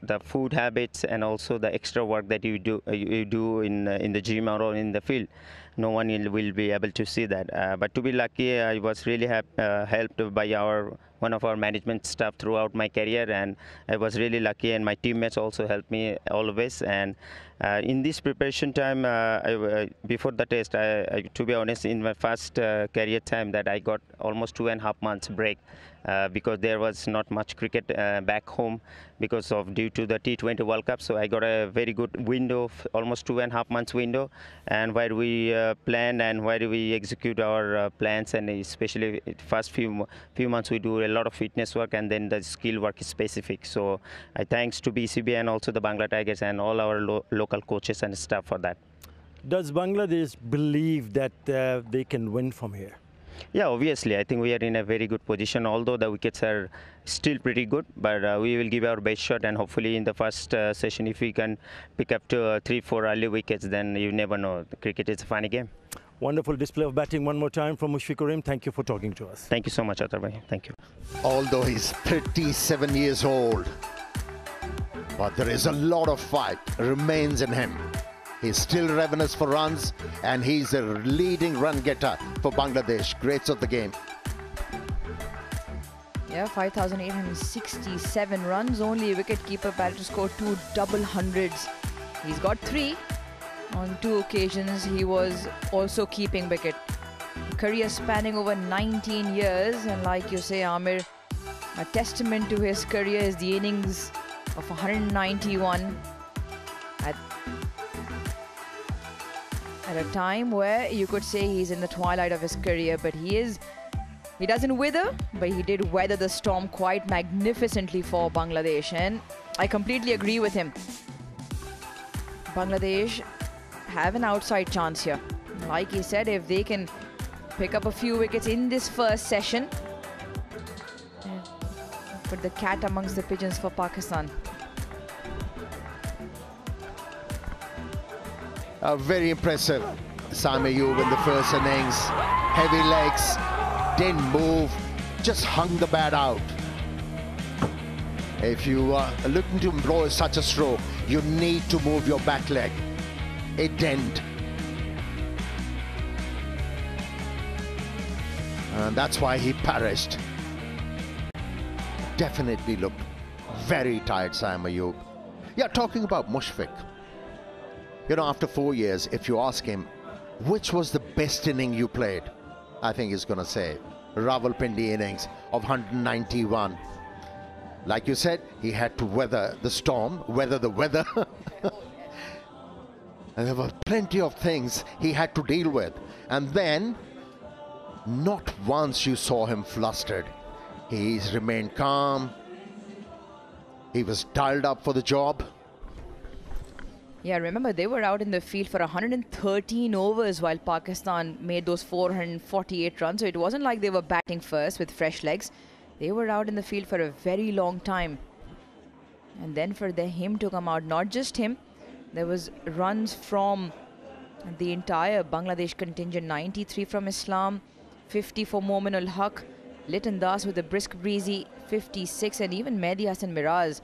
the food habits and also the extra work that you do in the gym or in the field. No one will be able to see that. But to be lucky, I was really helped by one of our management staff throughout my career, and I was really lucky, and my teammates also helped me always. And in this preparation time, before the test, to be honest, in my first career time, that I got almost 2.5 months break. Because there was not much cricket back home due to the T20 World Cup. So I got a very good window, almost 2.5 months window, and where we plan and where we execute our plans, and especially first few months we do a lot of fitness work, and then the skill work is specific. So I thanks to PCB and also the Bangla Tigers and all our local coaches and staff for that. Does Bangladesh believe that they can win from here? Yeah, obviously. I think we are in a very good position, although the wickets are still pretty good. But we will give our best shot, and hopefully in the first session, if we can pick up to 3-4 early wickets, then you never know. Cricket is a funny game. Wonderful display of batting one more time from Mushfiqurim. Thank you for talking to us. Thank you so much, Atar bhai. Thank you. Although he's 37 years old, but there is a lot of fight remains in him. He's still ravenous for runs, and he's a leading run getter for Bangladesh. Greats of the game. Yeah, 5,867 runs. Only a wicket-keeper batted to score 2 double hundreds. He's got 3. On 2 occasions, he was also keeping wicket. Career spanning over 19 years, and like you say, Amir, a testament to his career is the innings of 191 at a time where you could say he's in the twilight of his career, but he doesn't wither, but he did weather the storm quite magnificently for Bangladesh, and I completely agree with him. Bangladesh have an outside chance here. Like he said, if they can pick up a few wickets in this first session, put the cat amongst the pigeons for Pakistan. Very impressive. Saim Ayub in the first innings. Heavy legs, didn't move, just hung the bat out. If you are looking to employ such a stroke, you need to move your back leg. It didn't. And that's why he perished. Definitely looked very tired, Saim Ayub. Yeah, talking about Mushfiq. You know, after 4 years, if you ask him, which was the best inning you played? I think he's going to say Rawalpindi innings of 191. Like you said, he had to weather the storm, weather the weather. And there were plenty of things he had to deal with. And then, not once you saw him flustered. He's remained calm. He was dialed up for the job. Yeah, remember, they were out in the field for 113 overs while Pakistan made those 448 runs. So it wasn't like they were batting first with fresh legs. They were out in the field for a very long time. And then for him to come out, not just him, there was runs from the entire Bangladesh contingent. 93 from Islam, 50 for Momin ul Haq, Liton Das with a brisk breezy 56, and even Mehdi Hassan Miraz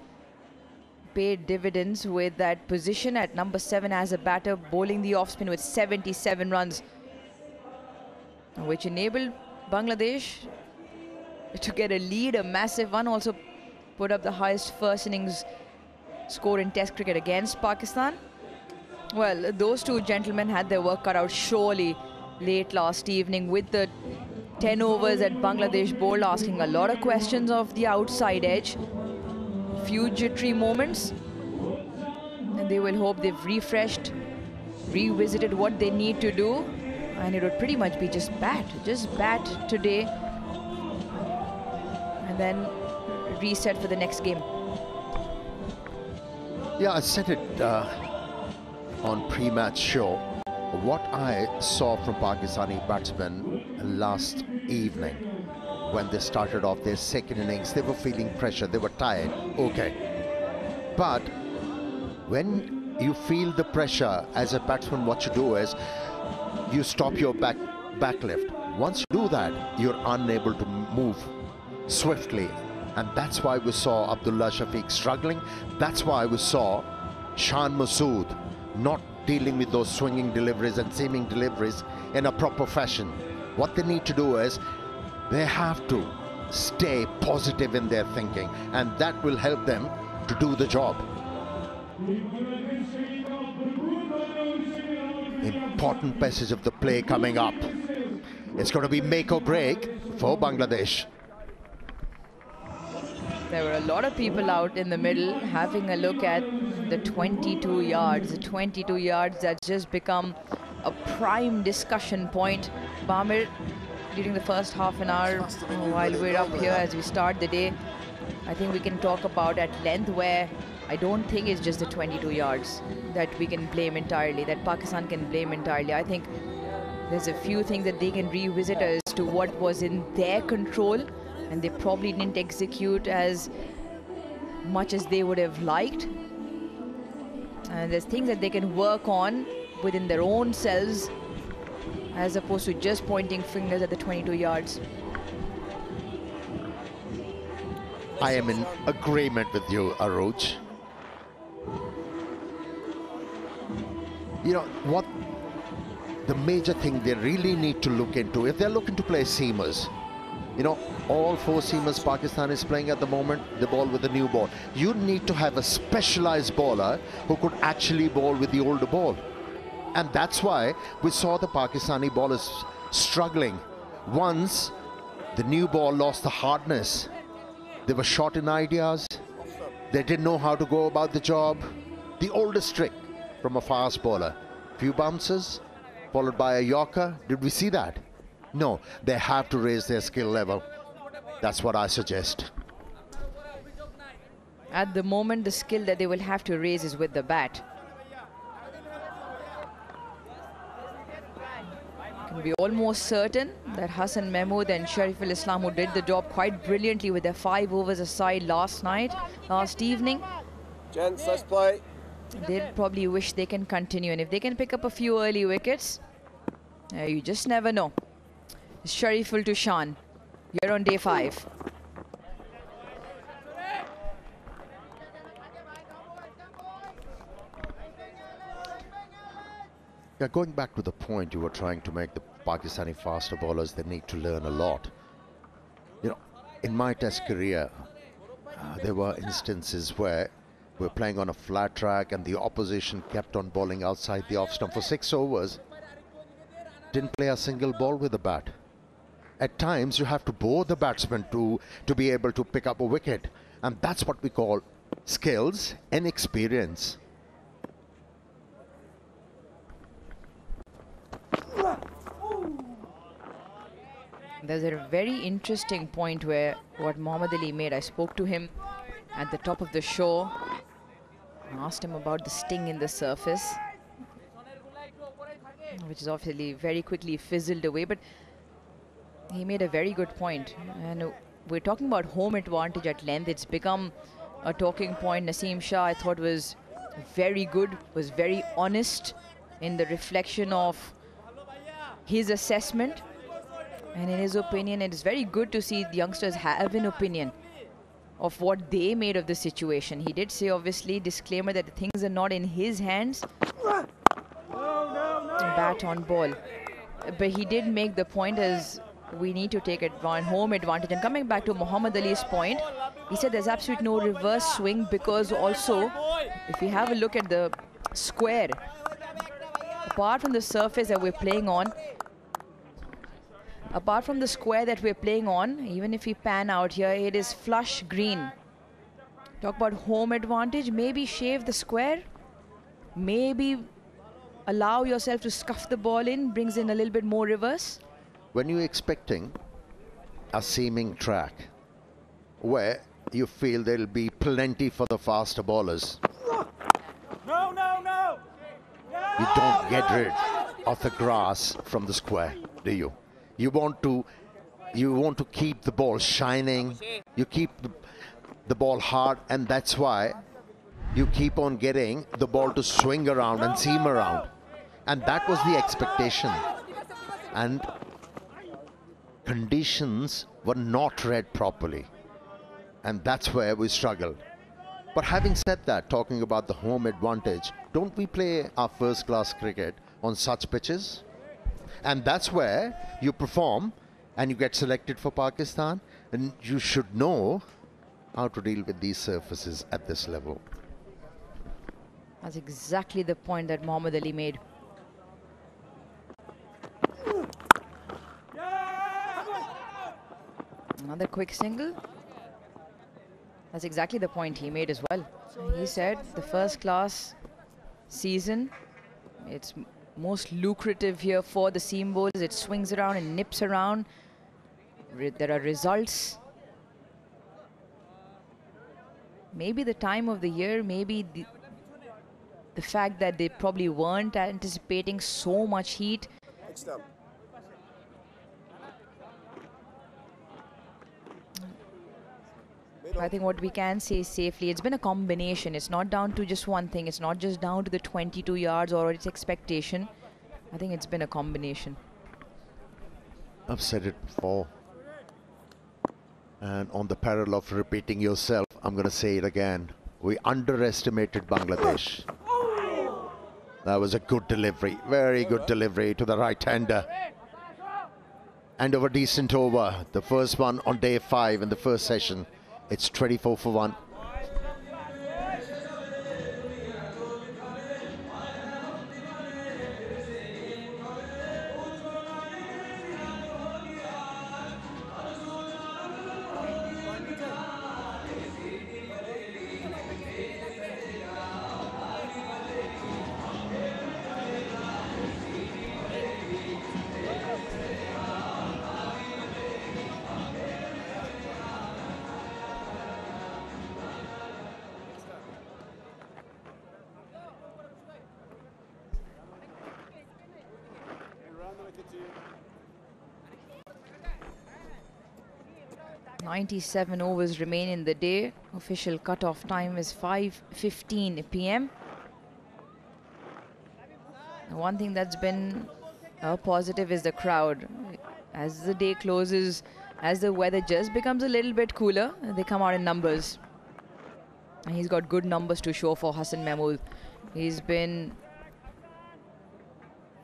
paid dividends with that position at number 7 as a batter, bowling the off spin with 77 runs, which enabled Bangladesh to get a lead, a massive one. Also put up the highest first innings score in Test cricket against Pakistan. Well, those two gentlemen had their work cut out surely late last evening with the 10 overs that Bangladesh bowled, asking a lot of questions of the outside edge. Few jittery moments, and they will hope they've refreshed, revisited what they need to do, and it would pretty much be just bat today, and then reset for the next game. Yeah, I said it on pre-match show. What I saw from Pakistani batsmen last evening, when they started off their second innings, they were feeling pressure, they were tired, okay. But when you feel the pressure as a batsman, what you do is you stop your back lift. Once you do that, you're unable to move swiftly And that's why we saw Abdullah Shafiq struggling. That's why we saw Shan Masood not dealing with those swinging deliveries and seaming deliveries in a proper fashion. What they need to do is they have to stay positive in their thinking, and that will help them to do the job. Important passage of the play coming up. It's going to be make or break for Bangladesh. There were a lot of people out in the middle having a look at the 22 yards. The 22 yards that's just become a prime discussion point. Bamir, during the first half an hour, while we're up here as we start the day, I think we can talk about at length where I don't think it's just the 22 yards that we can blame entirely, that Pakistan can blame entirely. I think there's a few things that they can revisit as to what was in their control, and they probably didn't execute as much as they would have liked. And there's things that they can work on within their own selves, as opposed to just pointing fingers at the 22 yards. I am in agreement with you, Aruj. You know what? The major thing they really need to look into, if they're looking to play seamers, you know, all four seamers Pakistan is playing at the moment, the ball with the new ball. You need to have a specialized bowler who could actually bowl with the older ball. And that's why we saw the Pakistani bowlers struggling. Once the new ball lost the hardness, they were short in ideas, they didn't know how to go about the job. The oldest trick from a fast bowler, few bounces followed by a yorker. Did we see that? No, they have to raise their skill level. That's what I suggest. At the moment, the skill that they will have to raise is with the bat. Can be almost certain that Hassan Mahmood and Shariful Islam, who did the job quite brilliantly with their 5 overs aside last evening, Gents, let's play. They'll probably wish they can continue, and if they can pick up a few early wickets, you just never know. Shariful to Shan here on day 5. Yeah, going back to the point you were trying to make, the Pakistani faster bowlers, they need to learn a lot. You know, in my test career, there were instances where we're playing on a flat track and the opposition kept on bowling outside the off stump for 6 overs. Didn't play a single ball with the bat. At times you have to bore the batsman to be able to pick up a wicket, and that's what we call skills and experience. There's a very interesting point where what Muhammad Ali made. I spoke to him at the top of the show, asked him about the sting in the surface, which is obviously very quickly fizzled away, but he made a very good point. And we're talking about home advantage at length. It's become a talking point. Naseem Shah, I thought, was very good, was very honest in the reflection of his assessment. And in his opinion, it is very good to see the youngsters have an opinion of what they made of the situation. He did say, obviously, disclaimer, that things are not in his hands. Bat on ball. But he did make the point as we need to take home advantage. And coming back to Muhammad Ali's point, he said there's absolutely no reverse swing, because also, if we have a look at the square, apart from the surface that we're playing on, apart from the square that we're playing on, even if we pan out here, it is flush green. Talk about home advantage. Maybe shave the square. Maybe allow yourself to scuff the ball in, brings in a little bit more reverse. When you're expecting a seaming track where you feel there'll be plenty for the faster bowlers, you don't get rid of the grass from the square, do you? You want to keep the ball shining, you keep the ball hard, and that's why you keep on getting the ball to swing around and seam around. And that was the expectation. And conditions were not read properly. and that's where we struggle. But having said that, talking about the home advantage, don't we play our first-class cricket on such pitches? And that's where you perform and you get selected for Pakistan, and you should know how to deal with these surfaces at this level. That's exactly the point that Mohammad Ali made. Another quick single. That's exactly the point he made as well. He said the first class season, it's most lucrative here for the seam bowlers. It swings around and nips around. There are results. Maybe the time of the year, maybe the fact that they probably weren't anticipating so much heat. I think what we can say safely, it's been a combination. It's not down to just one thing. It's not just down to the 22 yards or its expectation. I think it's been a combination. I've said it before. And on the peril of repeating yourself, I'm going to say it again. We underestimated Bangladesh. That was a good delivery, very good delivery to the right-hander. And over decent over, the first one on day 5 in the first session. It's 24 for 1. .97 overs remain in the day. Official cutoff time is 5:15 p.m. One thing that's been a positive is the crowd. As the day closes, as the weather just becomes a little bit cooler, they come out in numbers. And he's got good numbers to show for Hassan Mahmood. He's been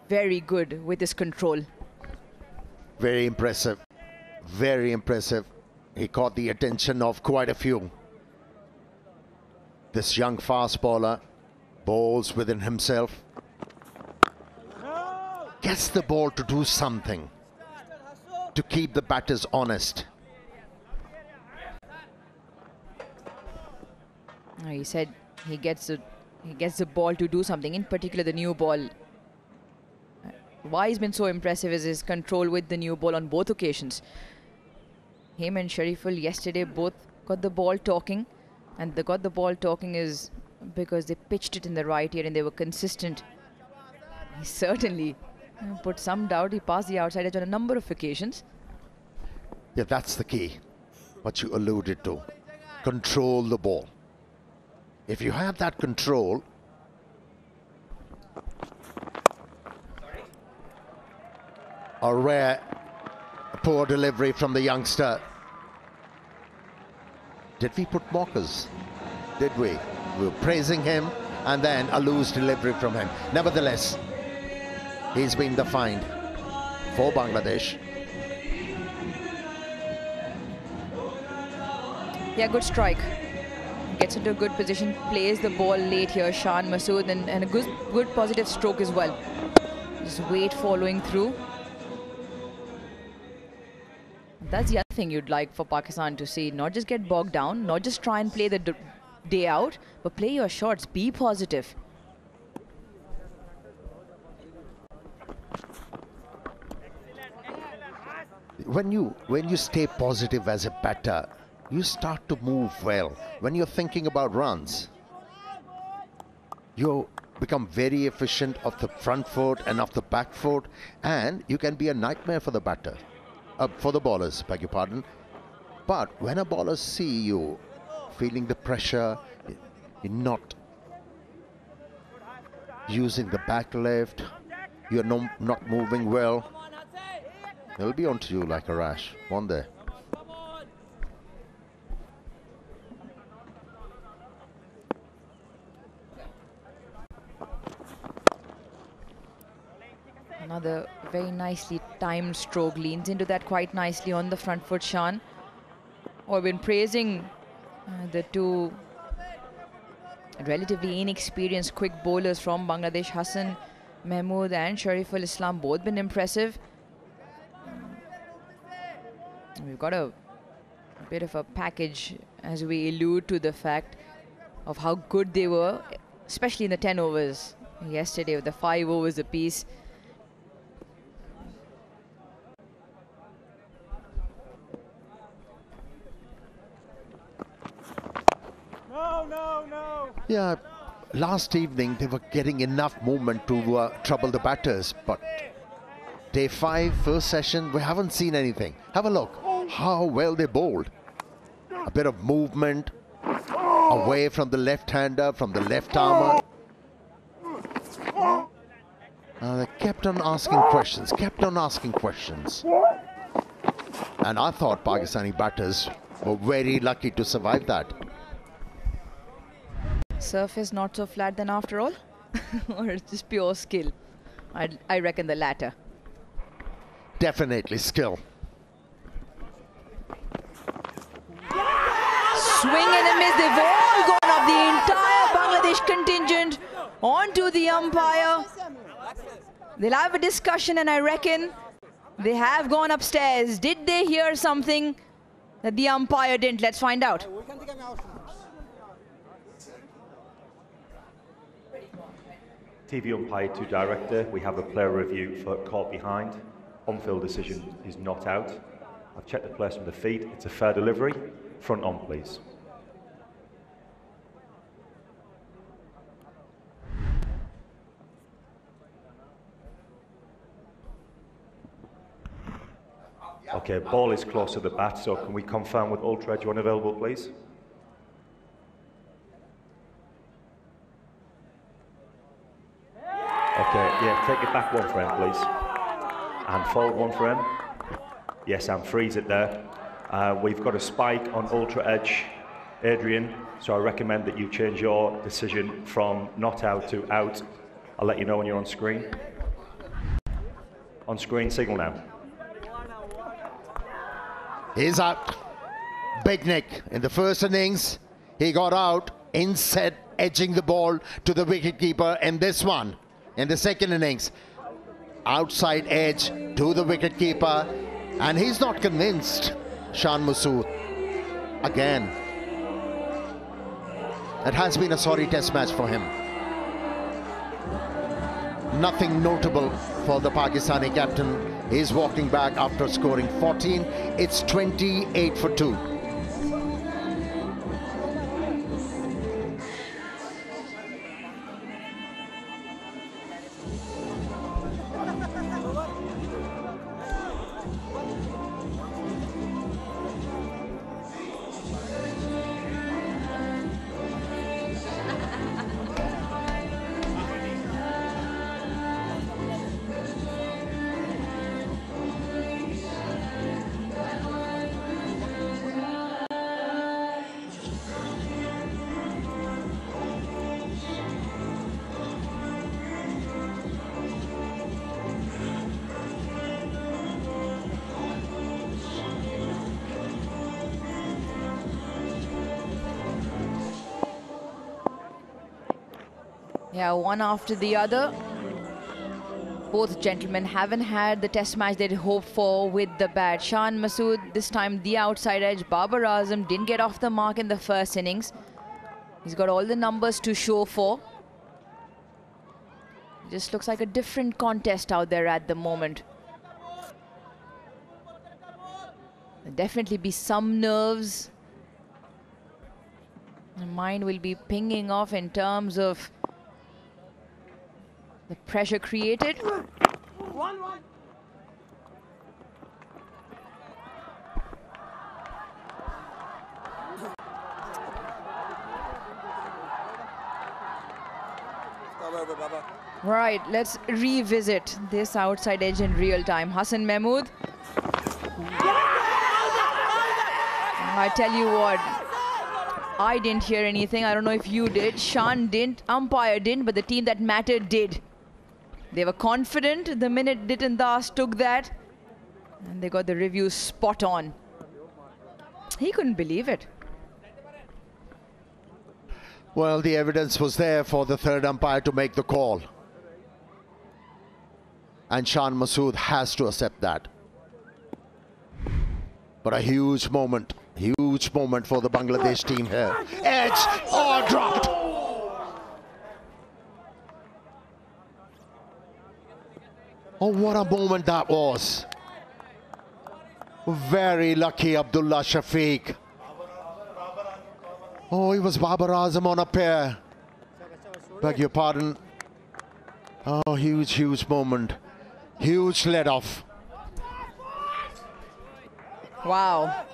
very good with his control. Very impressive. Very impressive. He caught the attention of quite a few. This young fast bowler bowls within himself. Gets the ball to do something to keep the batters honest. He said he gets the ball to do something, in particular the new ball. Why he's been so impressive is his control with the new ball on both occasions. Him and Shariful yesterday both got the ball talking, and they got the ball talking is because they pitched it in the right ear and they were consistent. He certainly put some doubt. He passed the outside edge on a number of occasions. Yeah, that's the key. What you alluded to. Control the ball. If you have that control, a rare poor delivery from the youngster. Did we put mockers? Did we? We were praising him and then a loose delivery from him. Nevertheless, he's been the find for Bangladesh. Yeah, good strike. Gets into a good position, plays the ball late here, Shan Masood, and a good positive stroke as well. Just wait following through. That's the other thing you'd like for Pakistan to see. Not just get bogged down, not just try and play the day out, but play your shots, be positive. When you stay positive as a batter, you start to move well. When you're thinking about runs, you become very efficient of the front foot and of the back foot, and you can be a nightmare for the batter. For the bowlers, beg your pardon. But when a bowler see you feeling the pressure, you're not using the back left, you're not moving well, they'll be onto you like a rash, won't they? Another very nicely timed stroke, leans into that quite nicely on the front foot, Shan. I've been praising the two relatively inexperienced quick bowlers from Bangladesh. Hassan Mahmood and Shariful Islam both been impressive. We've got a bit of a package as we allude to the fact of how good they were, especially in the 10 overs yesterday with the 5 overs apiece. Yeah, last evening they were getting enough movement to trouble the batters, but day 5, first session, we haven't seen anything. Have a look how well they bowled. A bit of movement away from the left-hander, from the left-armer. They kept on asking questions, And I thought Pakistani batters were very lucky to survive that. Surface not so flat then after all? Or it's just pure skill? I reckon the latter. Definitely skill. Swing and a miss. They've all gone up. The entire Bangladesh contingent onto the umpire. They'll have a discussion, and I reckon they have gone upstairs. Did they hear something that the umpire didn't? Let's find out. TV umpire to director, we have a player review for caught behind. On-field decision is not out. I've checked the placement of the feet. It's a fair delivery. Front on, please. Okay, ball is close to the bat, so can we confirm with Ultra Edge one available, please? Okay, yeah, take it back 1 frame, please. And forward 1 frame. Yes, and freeze it there. We've got a spike on Ultra Edge, Adrian, so I recommend that you change your decision from not out to out. I'll let you know when you're on screen. On screen, signal now. He's out. Big Nick in the first innings. He got out instead edging the ball to the wicketkeeper in this one. In the second innings, outside edge to the wicketkeeper, and he's not convinced. Shan Masood again. It has been a sorry test match for him. Nothing notable for the Pakistani captain. He's walking back after scoring 14. It's 28 for 2. Yeah, one after the other. Both gentlemen haven't had the test match they'd hoped for with the bat. Shan Masood, this time the outside edge. Babar Azam didn't get off the mark in the first innings. He's got all the numbers to show for. Just looks like a different contest out there at the moment. There'll definitely be some nerves. The mind will be pinging off in terms of the pressure created. Right, let's revisit this outside edge in real time. Hassan Mahmood. I tell you what, I didn't hear anything. I don't know if you did. Shan didn't, umpire didn't, but the team that mattered did. They were confident the minute Liton Das took that, and they got the review spot on. He couldn't believe it. Well, the evidence was there for the third umpire to make the call. And Shan Masood has to accept that. But a huge moment for the Bangladesh team here. Edge, oh, dropped. Oh, what a moment that was. Very lucky Abdullah Shafiq. Oh, he was Babar Azam on a pair. Beg your pardon. Oh, huge moment. Huge let off. Wow.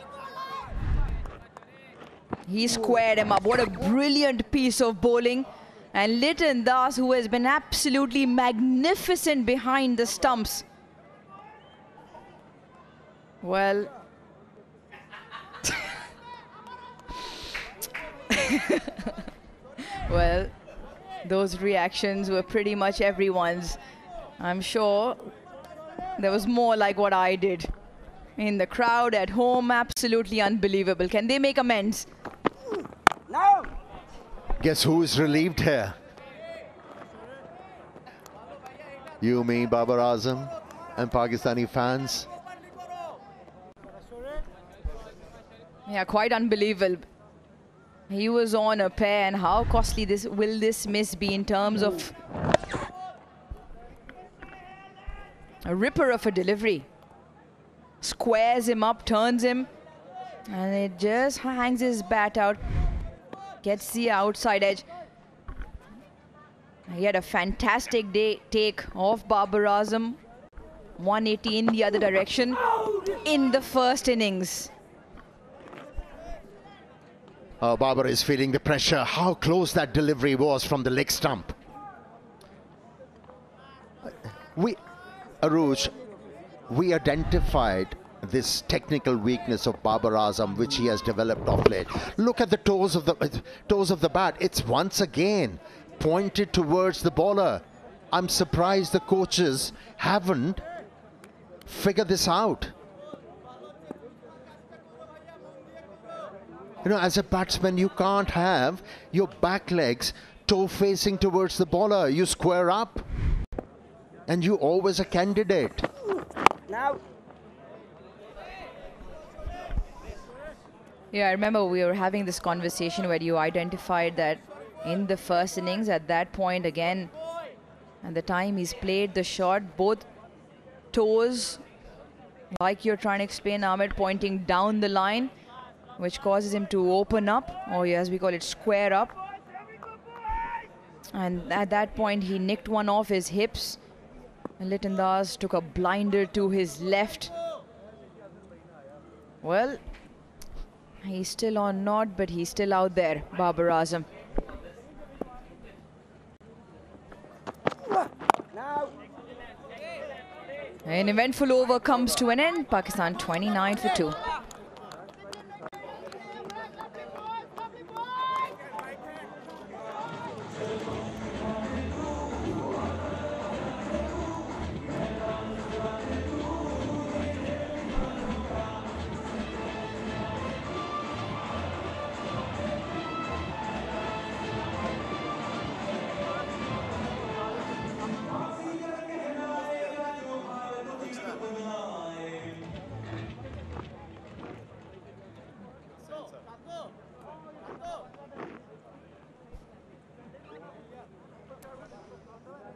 He squared him up. What a brilliant piece of bowling. And Liton Das, who has been absolutely magnificent behind the stumps. Well, well, those reactions were pretty much everyone's. I'm sure there was more like what I did. In the crowd, at home, absolutely unbelievable. Can they make amends? No! Guess who is relieved here? You, me, Babar Azam, and Pakistani fans. Yeah, quite unbelievable. He was on a pair, and how costly will this miss be in terms of a ripper of a delivery. Squares him up, turns him, and it just hangs his bat out. Gets the outside edge. He had a fantastic take of Babar Azam. 180 in the other direction in the first innings. Oh, Babar is feeling the pressure. How close that delivery was from the leg stump. Aruj, we identified this technical weakness of Babar Azam, which he has developed of late. Look at the toes of the bat. It's once again pointed towards the bowler. I'm surprised the coaches haven't figured this out. You know, as a batsman, you can't have your back legs toe facing towards the bowler. You square up, and you always a candidate. Now. Yeah, I remember we were having this conversation where you identified that in the first innings, at that point again, and the time he's played the shot, both toes, like you're trying to explain, Ahmed, pointing down the line, which causes him to open up, or as we call it, square up. And at that point, he nicked one off his hips. And Liton Das took a blinder to his left. Well, he's still on nod, but he's still out there, Babar Azam. An eventful over comes to an end. Pakistan 29 for 2.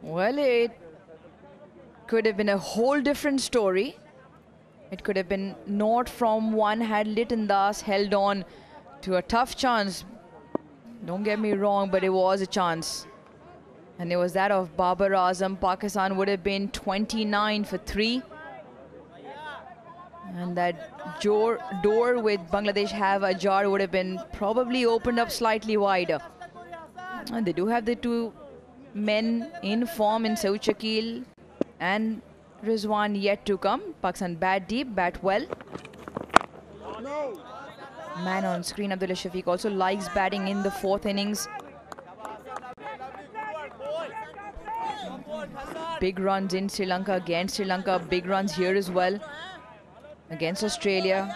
Well, it could have been a whole different story. It could have been naught from one had Liton Das held on to a tough chance. Don't get me wrong, but it was a chance. And it was that of Babar Azam. Pakistan would have been 29 for 3. And that door with Bangladesh have ajar would have been probably opened up slightly wider. And they do have the two men in form in Saud Shakil and Rizwan yet to come. Pakistan bat deep, bat well. Man on screen, Abdullah Shafiq, also likes batting in the 4th innings. Big runs in Sri Lanka, against Sri Lanka, big runs here as well against Australia.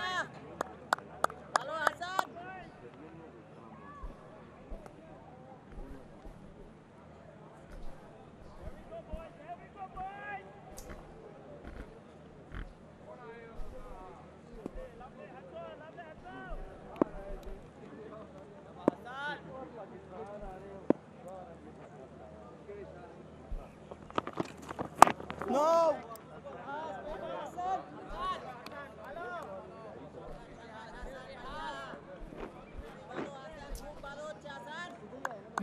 No!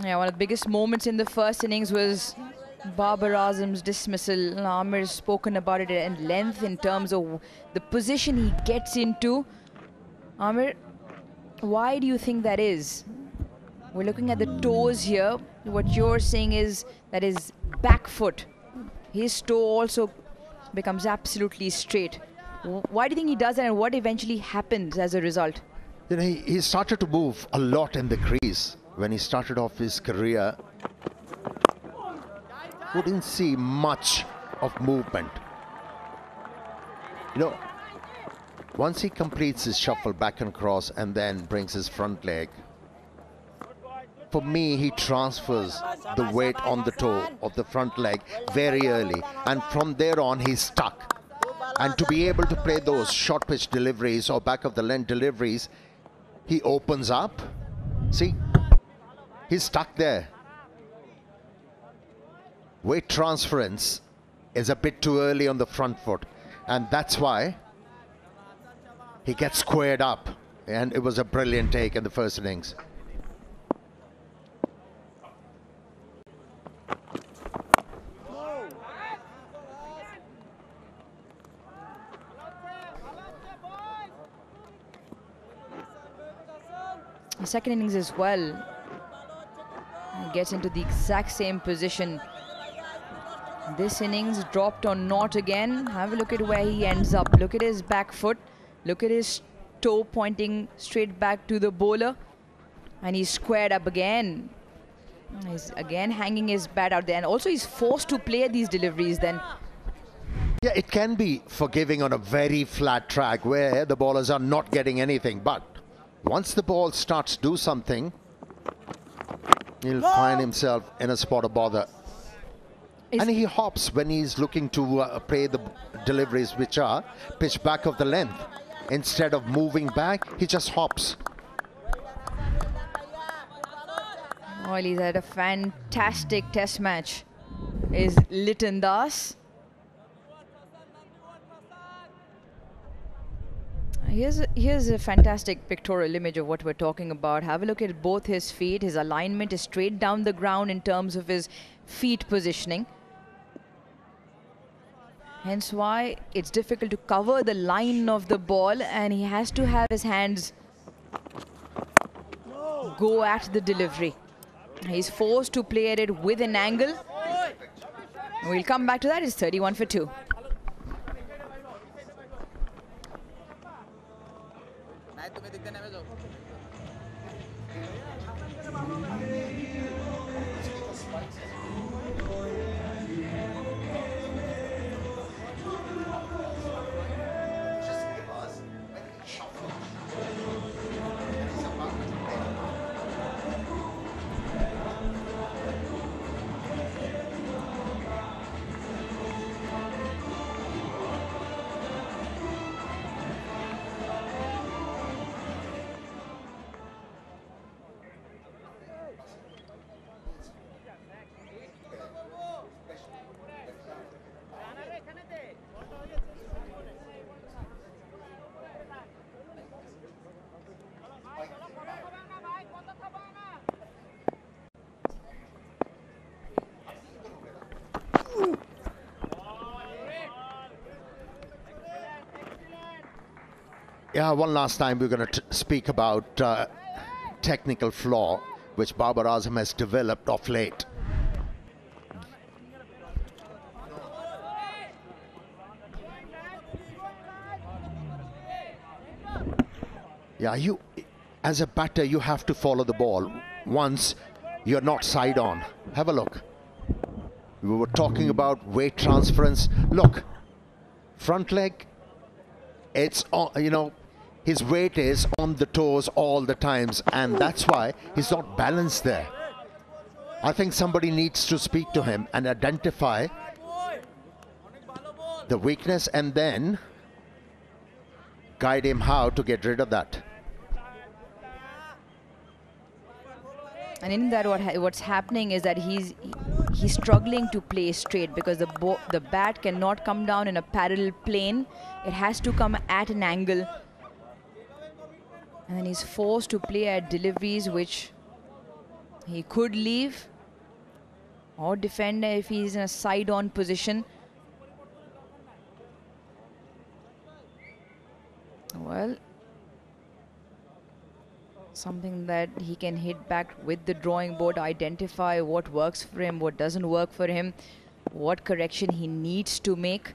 Yeah, one of the biggest moments in the first innings was Babar Azam's dismissal. Amir's spoken about it at length in terms of the position he gets into. Amir, why do you think that is? We're looking at the toes here. What you're saying is that his back foot, his toe also becomes absolutely straight. Why do you think he does that, and what eventually happens as a result? You know, he started to move a lot in the crease when he started off his career. Couldn't see much of movement. You know, once he completes his shuffle back and cross and then brings his front leg, for me, he transfers the weight on the toe of the front leg very early, and from there on he's stuck. And to be able to play those short pitch deliveries or back of the length deliveries, he opens up. See, he's stuck there. Weight transference is a bit too early on the front foot, and that's why he gets squared up. And it was a brilliant take in the first innings. The second innings as well. He gets into the exact same position. This innings dropped or not again. Have a look at where he ends up. Look at his back foot. Look at his toe pointing straight back to the bowler. And he's squared up again. He's again hanging his bat out there. And also he's forced to play these deliveries then. Yeah, it can be forgiving on a very flat track where the bowlers are not getting anything. But once the ball starts to do something, he'll find himself in a spot of bother. And he hops when he's looking to play the deliveries which are pitched back of the length. Instead of moving back, he just hops. Well, he's had a fantastic test match. Is Liton Das. Here's a fantastic pictorial image of what we're talking about. Have a look at both his feet. His alignment is straight down the ground in terms of his feet positioning. Hence why it's difficult to cover the line of the ball, and he has to have his hands go at the delivery. He's forced to play at it with an angle. We'll come back to that. It's 31 for 2. Yeah, one last time we're going to speak about technical flaw which Babar Azam has developed of late. Yeah, you as a batter you have to follow the ball once you're not side on. Have a look. We were talking about weight transference. Look, front leg, it's on, you know, his weight is on the toes all the times, and that's why he's not balanced there. I think somebody needs to speak to him and identify the weakness and then guide him how to get rid of that. And in that, what's happening is that he's struggling to play straight because the bat cannot come down in a parallel plane. It has to come at an angle. And then he's forced to play at deliveries which he could leave or defend if he's in a side-on position. Well, something that he can hit back with the drawing board, identify what works for him, what doesn't work for him, what correction he needs to make.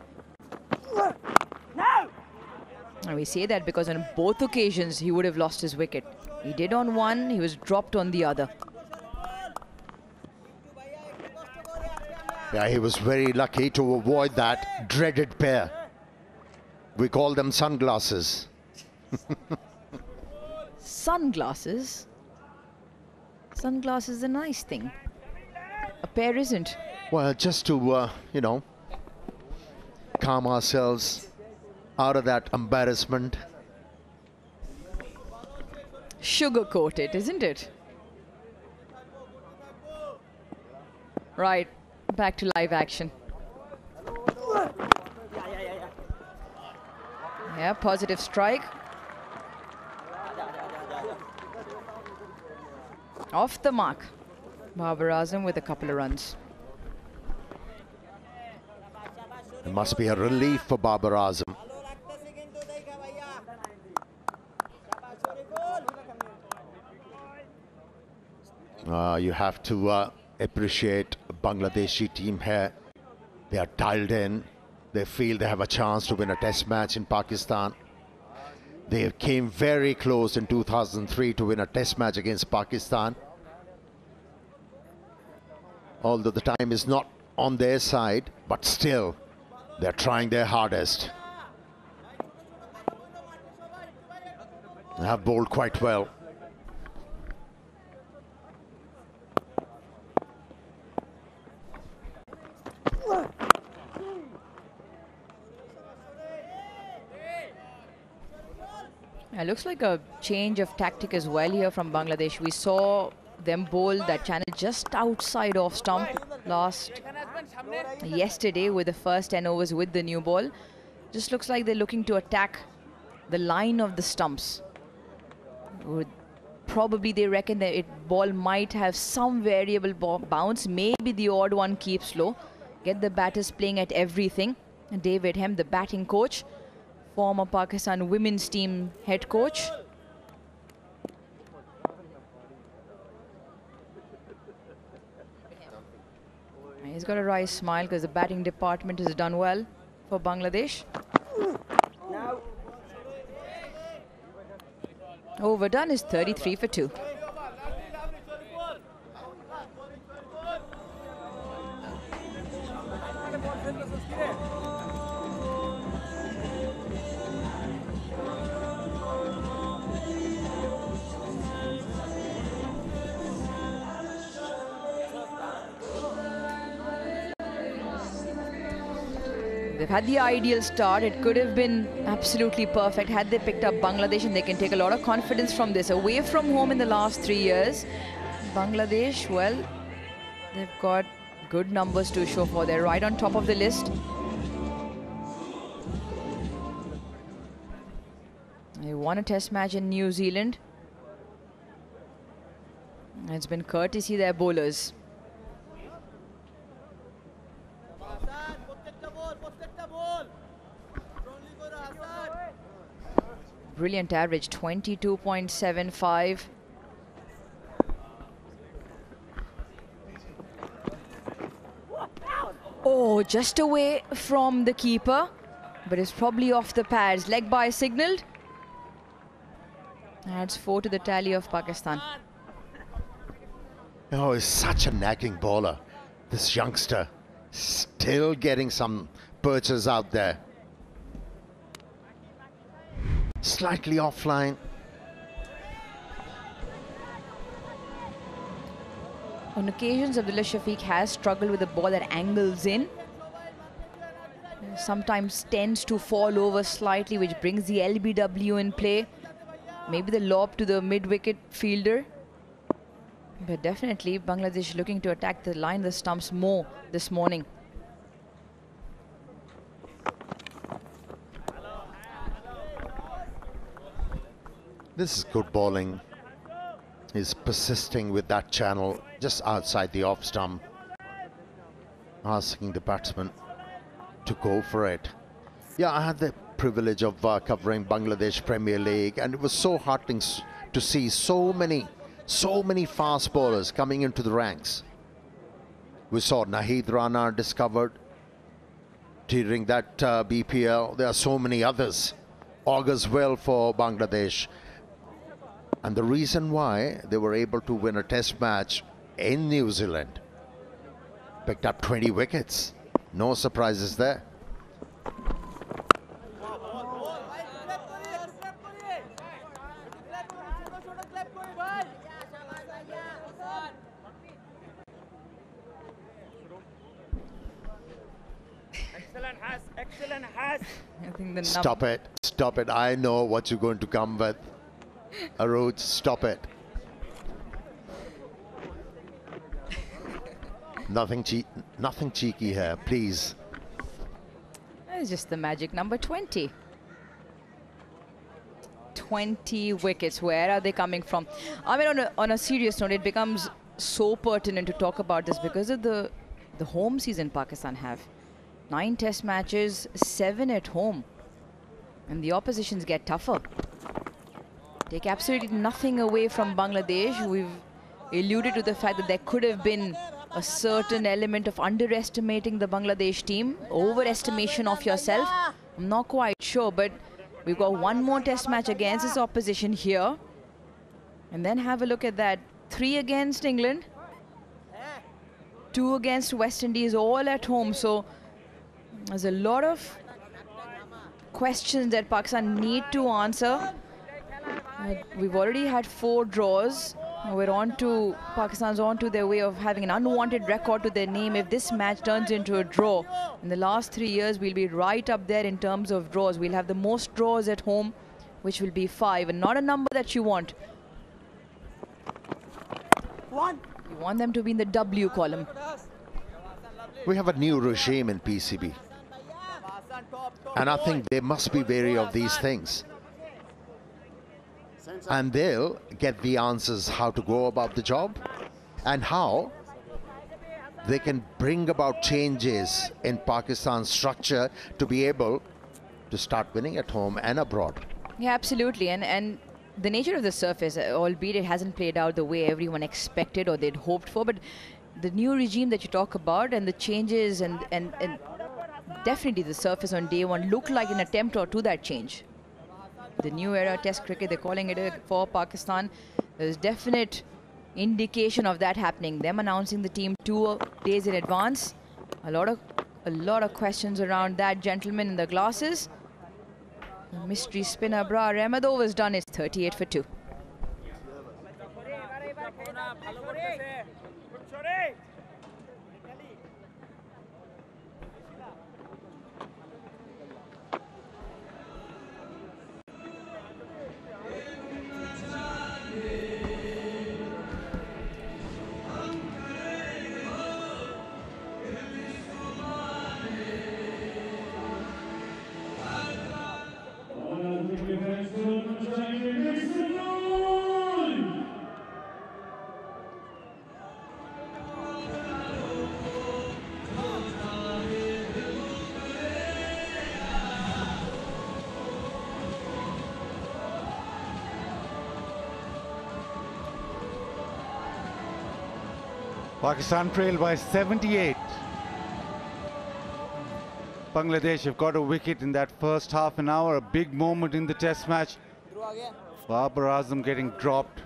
And we say that because on both occasions he would have lost his wicket. He did on one, he was dropped on the other. Yeah, he was very lucky to avoid that dreaded pair. We call them sunglasses. Sunglasses? Sunglasses is a nice thing. A pair isn't. Well, just to, you know, calm ourselves out of that embarrassment. Sugarcoat it, isn't it? Right, back to live action. Yeah, positive strike. Off the mark. Babar Azam with a couple of runs. It must be a relief for Babar Azam. You have to appreciate Bangladeshi team here. They are dialed in. They feel they have a chance to win a test match in Pakistan. They came very close in 2003 to win a test match against Pakistan. Although the time is not on their side, but still, they're trying their hardest. They have bowled quite well. It looks like a change of tactic as well here from Bangladesh. We saw them bowl that channel just outside off stump yesterday with the first 10 overs with the new ball. Just looks like they're looking to attack the line of the stumps. Probably they reckon that ball might have some variable bounce. Maybe the odd one keeps low. Get the batters playing at everything. And David Hem, the batting coach, former Pakistan women's team head coach. He's got a wry smile because the batting department has done well for Bangladesh. Overdone is 33 for 2. They've had the ideal start. It could have been absolutely perfect had they picked up Bangladesh, and they can take a lot of confidence from this. Away from home in the last 3 years, Bangladesh, well, they've got good numbers to show for. They're right on top of the list. They won a test match in New Zealand. It's been courtesy their bowlers. Brilliant average, 22.75. Oh, just away from the keeper, but it's probably off the pads. Leg by signalled. Adds 4 to the tally of Pakistan. Oh, he's such a nagging bowler, this youngster. Still getting some perches out there. Slightly offline. On occasions, Abdullah Shafiq has struggled with the ball that angles in. Sometimes tends to fall over slightly, which brings the LBW in play. Maybe the lob to the mid-wicket fielder. But definitely Bangladesh looking to attack the line, the stumps more this morning. This is good bowling. He's persisting with that channel just outside the off stump, asking the batsman to go for it. Yeah, I had the privilege of covering Bangladesh Premier League, and it was so heartening to see so many fast bowlers coming into the ranks. We saw Nahid Rana discovered during that BPL. There are so many others. Augurs well for Bangladesh. And the reason why they were able to win a test match in New Zealand, picked up 20 wickets. No surprises there. Excellent has. I think the Stop it. Stop it. I know what you're going to come with. Arooj, stop it. Nothing cheeky here, please. It's just the magic number 20. 20 wickets. Where are they coming from? I mean, on a serious note, it becomes so pertinent to talk about this because of the home season Pakistan have. 9 test matches, 7 at home. And the oppositions get tougher. Take absolutely nothing away from Bangladesh. We've alluded to the fact that there could have been a certain element of underestimating the Bangladesh team, overestimation of yourself. I'm not quite sure, but we've got one more test match against this opposition here. And then have a look at that. 3 against England, 2 against West Indies, all at home. So there's a lot of questions that Pakistan need to answer. We've already had 4 draws. We're on to, Pakistan's on to their way of having an unwanted record to their name. If this match turns into a draw, in the last 3 years, we'll be right up there in terms of draws. We'll have the most draws at home, which will be 5, and not a number that you want. You want them to be in the W column. We have a new regime in PCB. And I think they must be wary of these things. And they'll get the answers how to go about the job and how they can bring about changes in Pakistan's structure to be able to start winning at home and abroad. Yeah, absolutely. And the nature of the surface, albeit it hasn't played out the way everyone expected or they'd hoped for, but the new regime that you talk about and the changes and definitely the surface on day one look like an attempt or to that change. The new era test cricket, they're calling it for Pakistan. There's definite indication of that happening. Them announcing the team 2 days in advance. A lot of questions around that gentleman in the glasses. The mystery spinner Brar Ahmedov has done his 38 for 2. Pakistan trailed by 78. Bangladesh have got a wicket in that first half an hour, a big moment in the test match. Babar Azam getting dropped.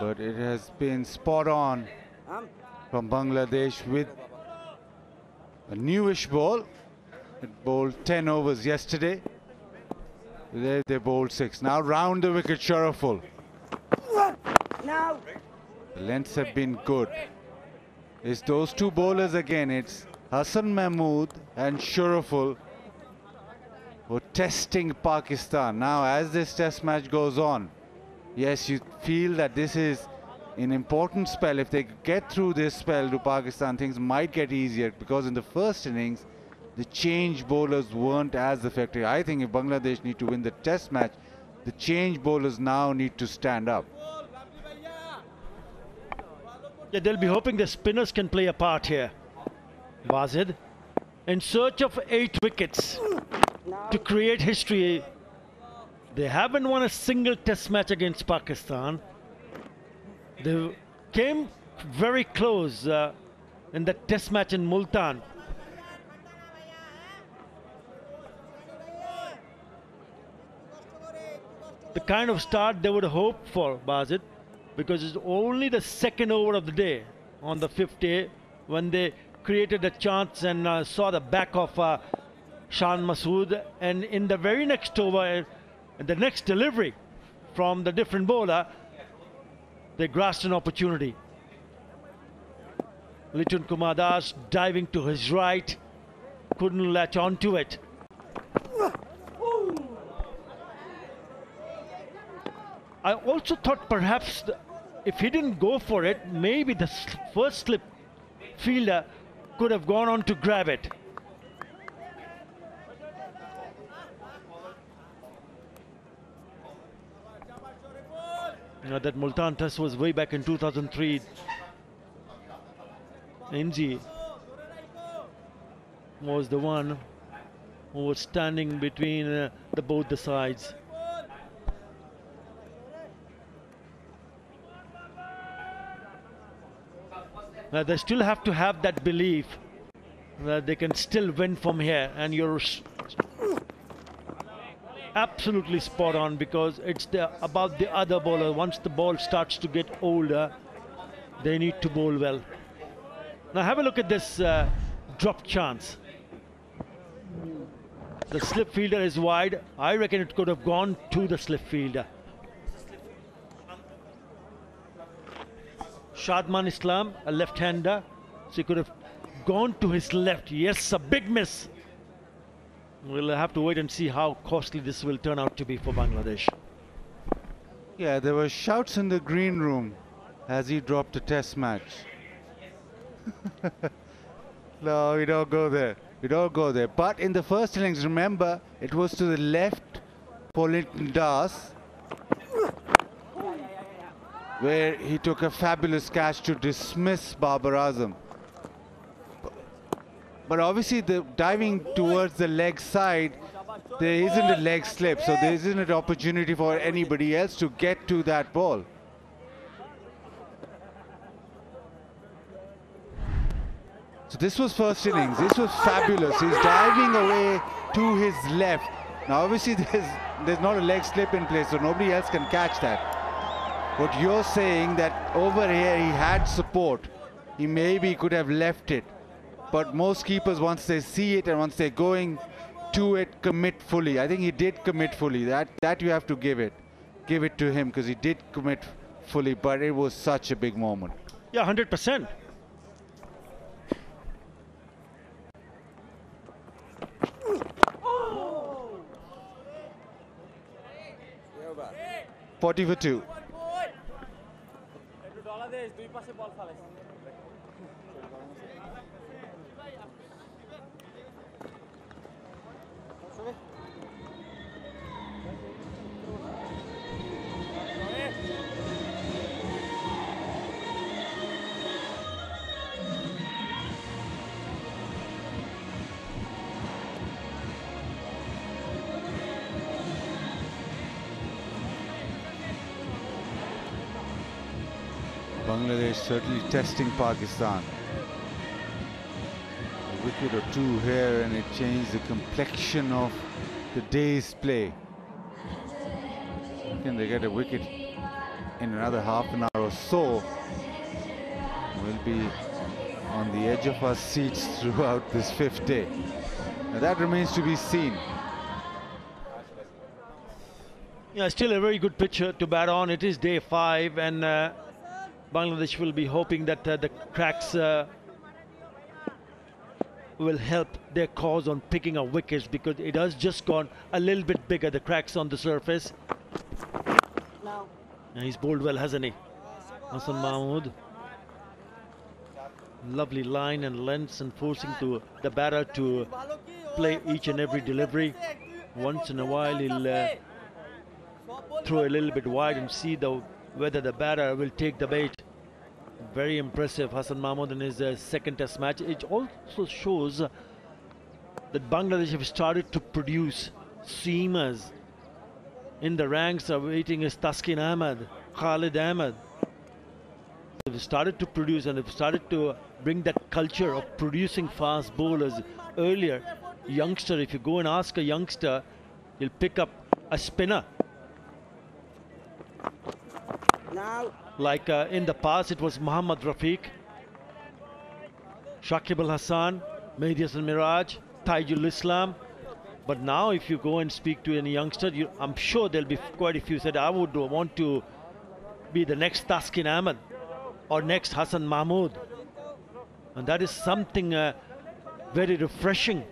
But it has been spot on from Bangladesh with a newish ball. It bowled 10 overs yesterday. They bowled 6. Now round the wicket, Sharaful. Now. The lengths have been good. It's those two bowlers again. It's Hassan Mahmood and Sharaful who are testing Pakistan. Now as this test match goes on, yes, you feel that this is an important spell. If they get through this spell to Pakistan, things might get easier, because in the first innings, the change bowlers weren't as effective. I think if Bangladesh need to win the test match, the change bowlers now need to stand up. Yeah, they'll be hoping the spinners can play a part here. Wazid, in search of 8 wickets to create history. They haven't won a single test match against Pakistan. They came very close in the test match in Multan. The kind of start they would hope for, Bazid, because it's only the second over of the day on the 5th day when they created a chance and saw the back of Shan Masood, and in the very next over, the next delivery from the different bowler, they grasped an opportunity. Litun Kumar Das diving to his right, couldn't latch onto it. I also thought perhaps if he didn't go for it, maybe the first slip fielder could have gone on to grab it. You know, that Multan test was way back in 2003. NG was the one who was standing between both the sides. They still have to have that belief that they can still win from here, and you're absolutely spot on, because it's about the other bowler. Once the ball starts to get older, they need to bowl well. Now have a look at this drop chance. The slip fielder is wide. I reckon it could have gone to the slip fielder. Shadman Islam, a left-hander, so he could have gone to his left. Yes, a big miss. We'll have to wait and see how costly this will turn out to be for Bangladesh. Yeah, there were shouts in the green room as he dropped a test match. No, we don't go there. We don't go there. But in the first innings, remember, it was to the left for Linton Das, where he took a fabulous catch to dismiss Babar Azam. But obviously, the diving towards the leg side, there isn't a leg slip, so there isn't an opportunity for anybody else to get to that ball. So this was first innings. This was fabulous. He's diving away to his left. Now obviously there's not a leg slip in place, so nobody else can catch that. But you're saying that over here he had support. He maybe could have left it. But most keepers, once they see it and once they're going to it, commit fully. I think he did commit fully. That you have to give it to him, because he did commit fully. But it was such a big moment. Yeah, 100%. $40 for 2. Bangladesh certainly testing Pakistan. A wicket or two here and it changed the complexion of the day's play. Can they get a wicket in another half an hour or so? Will be on the edge of our seats throughout this 5th day. Now that remains to be seen. Yeah, still a very good pitch to bat on. It is day 5, and Bangladesh will be hoping that the cracks will help their cause on picking up wickets, because it has just gone a little bit bigger, the cracks on the surface. And he's bowled well, hasn't he? Hassan Mahmood. Lovely line and lengths, and forcing to the batter to play each and every delivery. Once in a while he'll throw a little bit wide and see whether the batter will take the bait. Very impressive, Hassan Mahmood, in his second test match. It also shows that Bangladesh have started to produce seamers. In the ranks of waiting is Taskin Ahmed, Khalid Ahmed. They've started to produce, and they've started to bring that culture of producing fast bowlers. Earlier, youngster, if you go and ask a youngster, he'll pick up a spinner. Like in the past, it was Muhammad Rafiq, Shakib Al Hassan, Mehdi Hasan Miraj, Taijul Islam. But now if you go and speak to any youngster, I'm sure there'll be quite a few said, I would want to be the next Taskin Ahmed or next Hassan Mahmood. And that is something very refreshing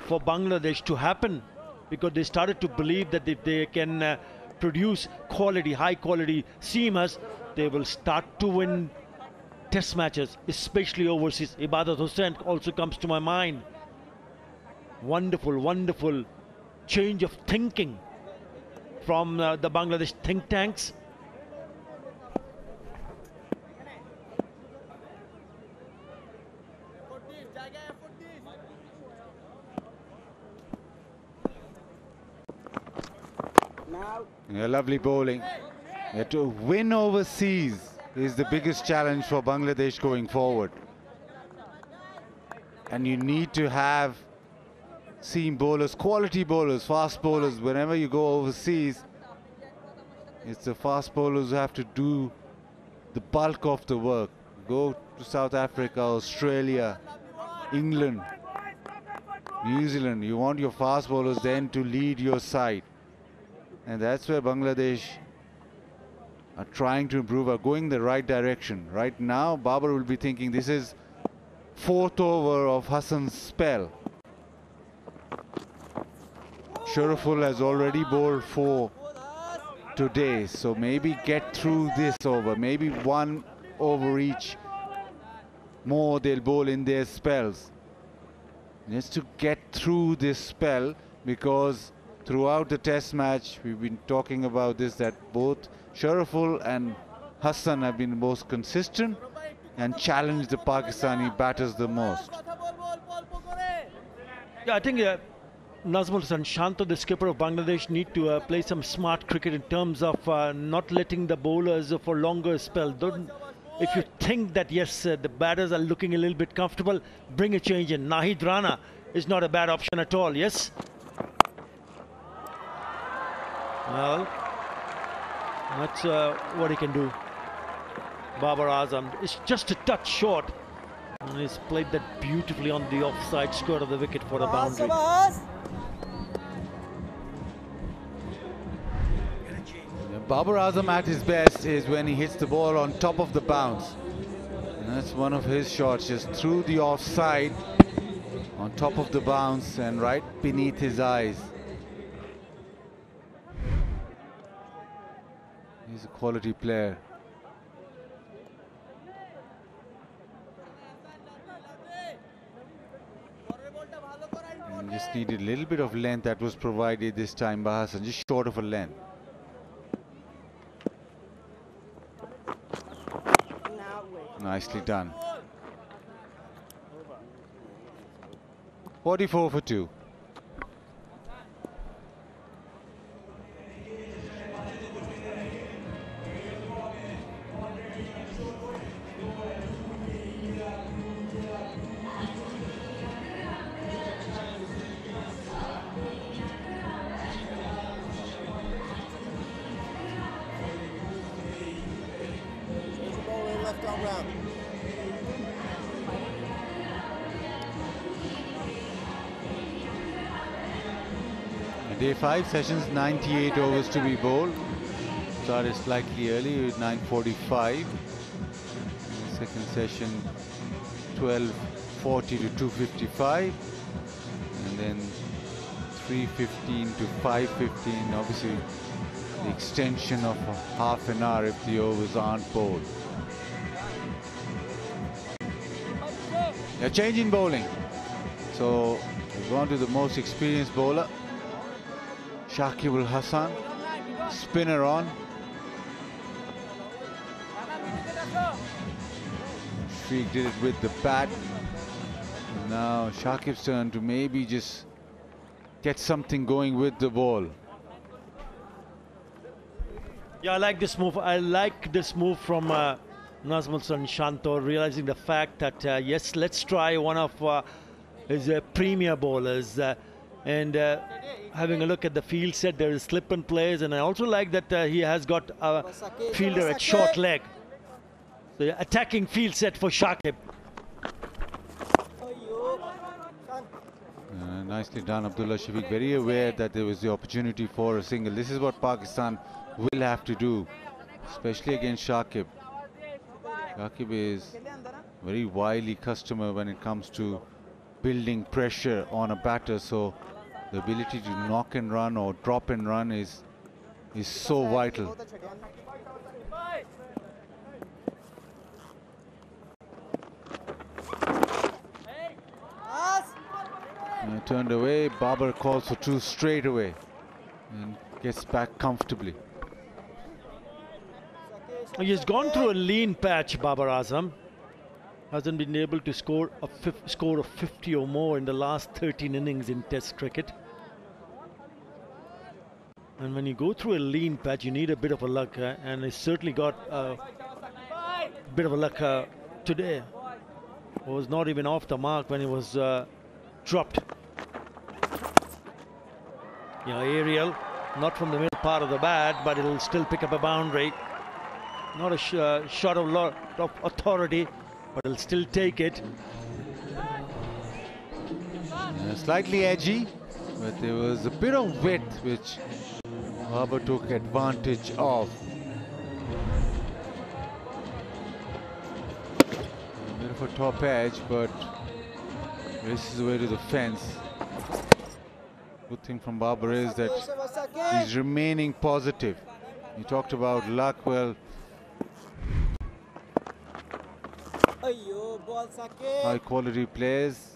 for Bangladesh to happen, because they started to believe that if they can produce quality, high quality seamers, they will start to win test matches, especially overseas. Ibadat Hussain also comes to my mind. Wonderful, wonderful change of thinking from the Bangladesh think tanks. Yeah, lovely bowling. Yeah, to win overseas is the biggest challenge for Bangladesh going forward. And you need to have seam bowlers, quality bowlers, fast bowlers. Whenever you go overseas, it's the fast bowlers who have to do the bulk of the work. Go to South Africa, Australia, England, New Zealand. You want your fast bowlers then to lead your side. And that's where Bangladesh are trying to improve, are going the right direction. Right now, Babar will be thinking this is 4th over of Hassan's spell. Sharaful has already bowled 4 today, so maybe get through this over. Maybe 1 over each more they'll bowl in their spells. Just to get through this spell, because throughout the test match, we've been talking about this, that both Sharaful and Hassan have been the most consistent and challenged the Pakistani batters the most. Yeah, I think Nazmul Hasan Shanto, the skipper of Bangladesh, need to play some smart cricket in terms of not letting the bowlers for longer spell. If you think that, yes, the batters are looking a little bit comfortable, bring a change in. Nahid Rana is not a bad option at all, yes? Well, that's what he can do. Babar Azam is just a touch short, and he's played that beautifully on the offside skirt of the wicket for a boundary. Babar Azam at his best is when he hits the ball on top of the bounce. And that's one of his shots, just through the offside, on top of the bounce and right beneath his eyes. He's a quality player. And just needed a little bit of length that was provided this time by Hassan, just short of a length. Nicely done. 44 for 2. Day 5 sessions, 98 overs to be bowled. Started slightly early with 9:45. Second session 12:40 to 2:55, and then 3:15 to 5:15. Obviously, the extension of half an hour if the overs aren't bowled. A change in bowling. So we've gone to the most experienced bowler, Shakib Al Hasan, spinner on. Shriek did it with the bat. Now Shakib's turn to maybe just get something going with the ball. Yeah, I like this move. I like this move from Nazmul Sultan Shanto, realizing the fact that yes, let's try one of his premier bowlers, and having a look at the field set. There is slip and plays, and I also like that he has got a fielder at short leg. The attacking field set for Shakib. Nicely done, Abdullah Shafiq. Very aware that there was the opportunity for a single. This is what Pakistan will have to do, especially against Shakib. Shakib is a very wily customer when it comes to building pressure on a batter, so the ability to knock and run or drop and run is so vital. Turned away, Babar calls for two straight away and gets back comfortably. He's gone through a lean patch, Babar Azam. Hasn't been able to score a score of 50 or more in the last 13 innings in Test cricket. And when you go through a lean patch, you need a bit of a luck, and he certainly got a bit of a luck today. Was not even off the mark when he was dropped. Yeah, aerial, not from the middle part of the bat, but it'll still pick up a boundary. Not a shot of lot of authority, but it'll still take it. Slightly edgy, but there was a bit of width which Babar took advantage of. A bit of a top edge, but races away to the fence. Good thing from Babar is that he's remaining positive. You talked about luck. Well, high quality players,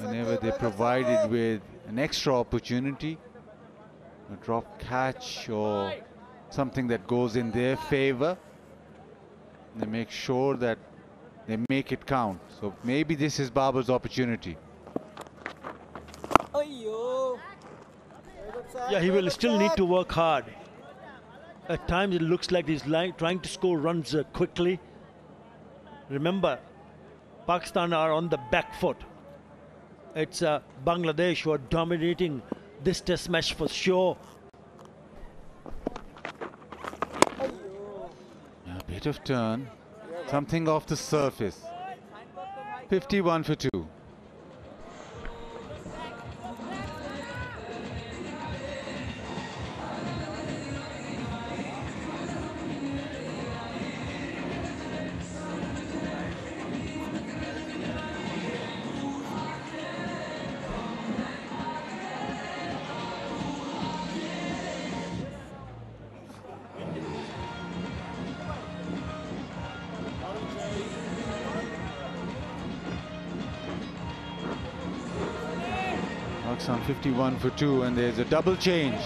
whenever they're provided with an extra opportunity, a drop catch or something that goes in their favor, they make sure that they make it count. So maybe this is Babar's opportunity. Yeah, he will still need to work hard. At times it looks like he's trying to score runs quickly. Remember, Pakistan are on the back foot. It's Bangladesh who are dominating this test match for sure. A bit of turn, something off the surface. 51 for 2. Pakistan 51 for 2, and there's a double change.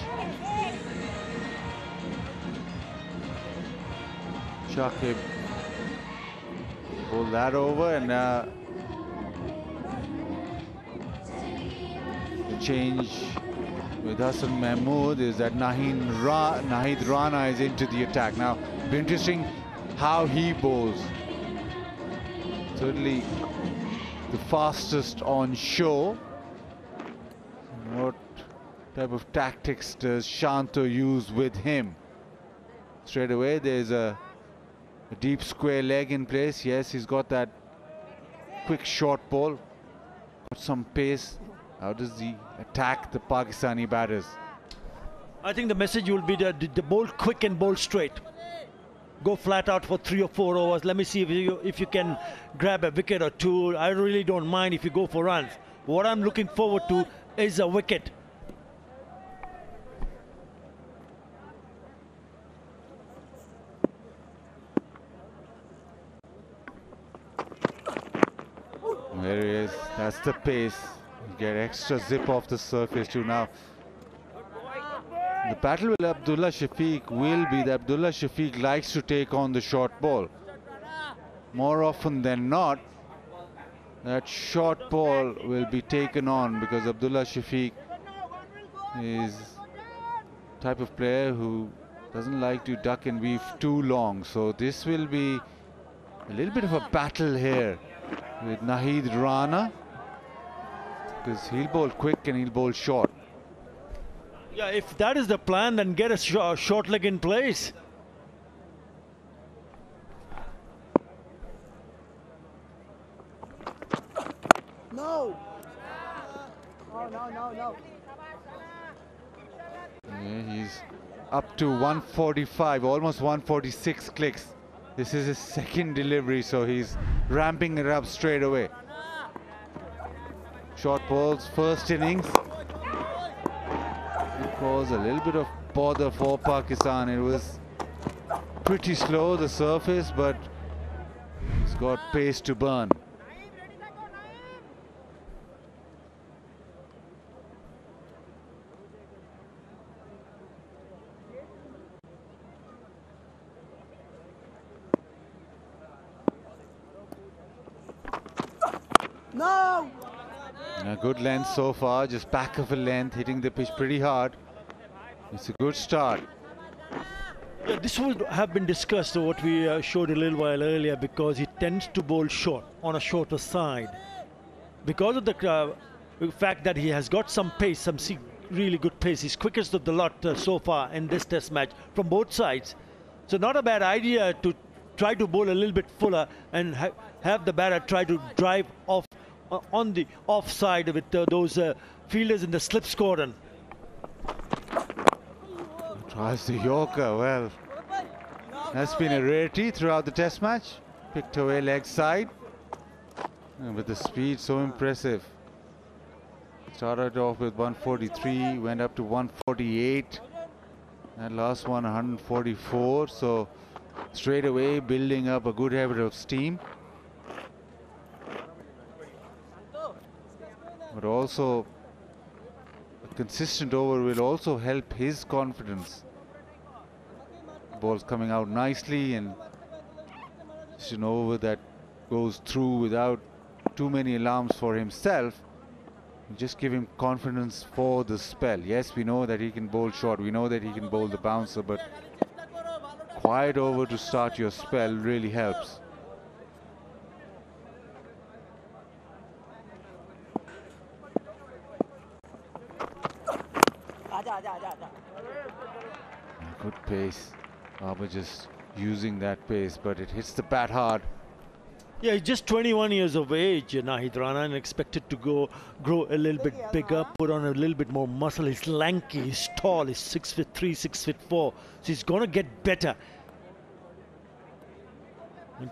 Shakib pulled that over, and the change with Hassan Mahmood is that Nahid Rana is into the attack. Now, it'll be interesting how he bowls. Certainly the fastest on show. What type of tactics does Shanto use with him? Straight away there's a deep square leg in place. Yes, he's got that quick short ball, got some pace. How does he attack the Pakistani batters? I think the message will be the bowl quick and bowl straight. Go flat out for 3 or 4 overs. Let me see if you can grab a wicket or two. I really don't mind if you go for runs. What I'm looking forward to is a wicket. There he is. That's the pace. Get extra zip off the surface too. Now the battle with Abdullah Shafiq will be that Abdullah Shafiq likes to take on the short ball. More often than not, that short ball will be taken on because Abdullah Shafiq is the type of player who doesn't like to duck and weave too long. So this will be a little bit of a battle here with Nahid Rana, because he'll bowl quick and he'll bowl short. Yeah, if that is the plan, then get a short leg in place. No. Oh, no. Yeah, he's up to 145, almost 146 clicks. This is his second delivery, so he's ramping it up straight away. Short balls, first innings. It caused a little bit of bother for Pakistan. It was pretty slow, the surface, but it's got pace to burn. No. A good length so far, just back of a length, hitting the pitch pretty hard. It's a good start. Yeah, this would have been discussed, what we showed a little while earlier, because he tends to bowl short, on a shorter side. Because of the fact that he has got some pace, some really good pace. He's quickest of the lot so far in this test match from both sides. So not a bad idea to try to bowl a little bit fuller and have the batter try to drive off on the offside with those fielders in the slips cordon. Tries the Yorker. Well, that's been a rarity throughout the test match. Picked away leg side. And with the speed so impressive. Started off with 143, went up to 148. That last one 144. So straight away building up a good habit of steam. But also a consistent over will also help his confidence. Ball's coming out nicely, and it's an over that goes through without too many alarms for himself. Just give him confidence for the spell. Yes, we know that he can bowl short, we know that he can bowl the bouncer, but quiet over to start your spell really helps. Good pace. Babar just using that pace, but it hits the bat hard. Yeah, he's just 21 years of age, Nahid Rana, and expected to grow a little bit bigger, put on a little bit more muscle. He's lanky, he's tall, he's 6'3", 6'4", so he's going to get better.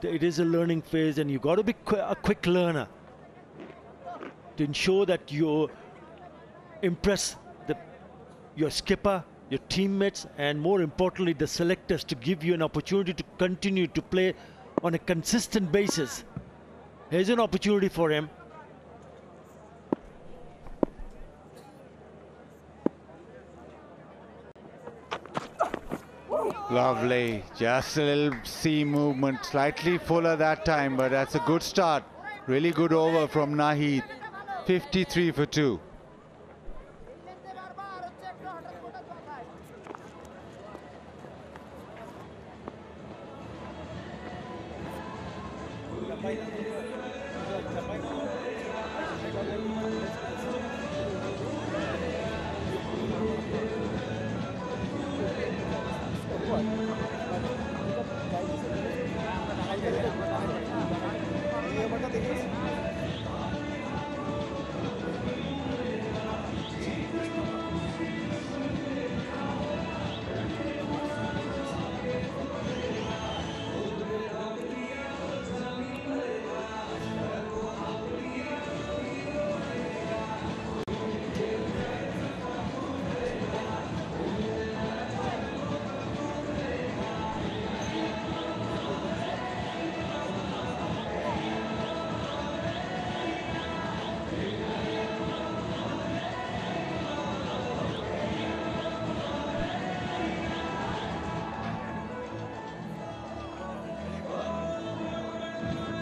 It is a learning phase, and you got to be a quick learner to ensure that you impress your skipper, your teammates, and more importantly the selectors, to give you an opportunity to continue to play on a consistent basis. Here's an opportunity for him. Lovely, just a little seam movement, slightly fuller that time, but that's a good start. Really good over from Nahid. 53 for 2.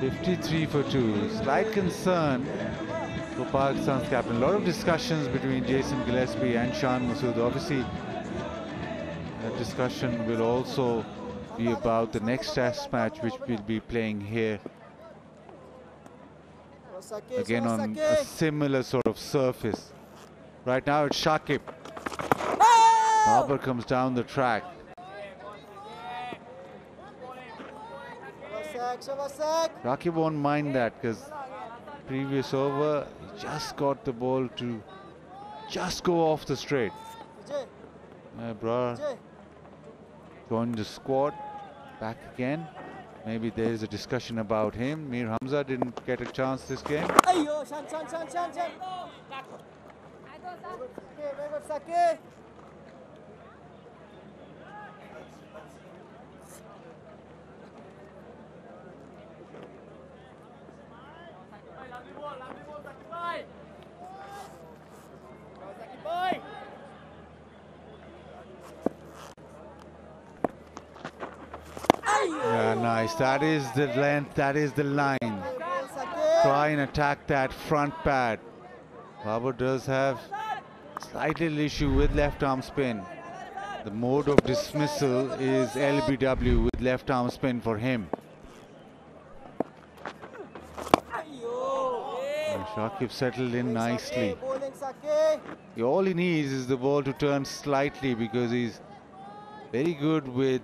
53 for 2. Slight concern for Pakistan's captain. A lot of discussions between Jason Gillespie and Shan Masood. Obviously, that discussion will also be about the next test match, which we'll be playing here. Again on a similar sort of surface. Right now it's Shakib. Babar comes down the track. Shakib won't mind that, because previous over he just got the ball to just go off the straight. Bro, joined the squad back again. Maybe there is a discussion about him. Mir Hamza didn't get a chance this game. Yeah, nice. That is the length, that is the line. Try and attack that front pad. Babar does have slight little issue with left arm spin. The mode of dismissal is LBW with left arm spin for him. Shakib settled in nicely. All he needs is the ball to turn slightly, because he's very good with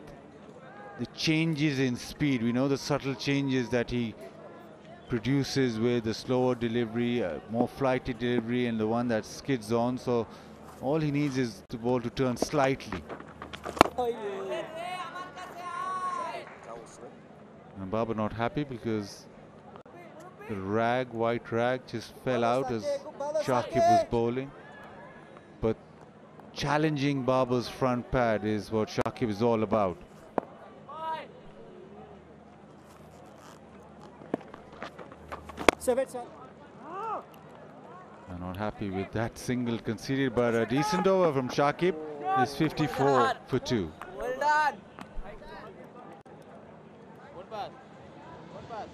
the changes in speed. We know the subtle changes that he produces with the slower delivery, more flighty delivery, and the one that skids on. So all he needs is the ball to turn slightly. And Babar not happy because the white rag just fell out as Shakib was bowling. But challenging Babar's front pad is what Shakib is all about. I'm not happy with that single conceded, but a decent over from Shakib is 54 for 2. Well done. Good pass. Good pass.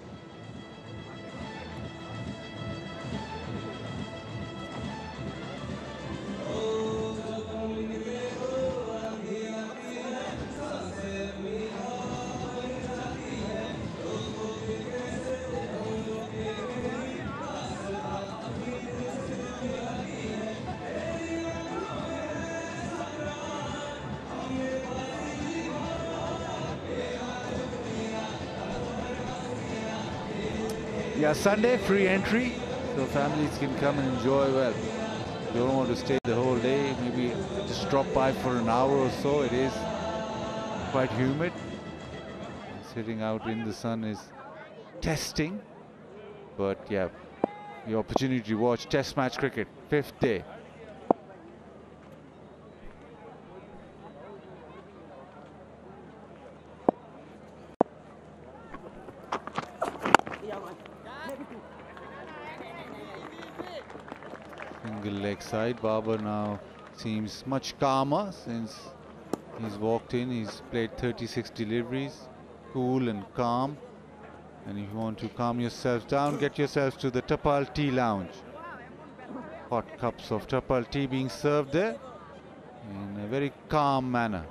Yeah, Sunday free entry, so families can come and enjoy. Well, if you don't want to stay the whole day, maybe just drop by for an hour or so. It is quite humid. Sitting out in the sun is testing, but yeah, the opportunity to watch test match cricket, 5th day. Single leg side. Babar now seems much calmer since he's walked in. He's played 36 deliveries, cool and calm. And if you want to calm yourself down, get yourselves to the Tapal Tea Lounge. Hot cups of Tapal tea being served there in a very calm manner.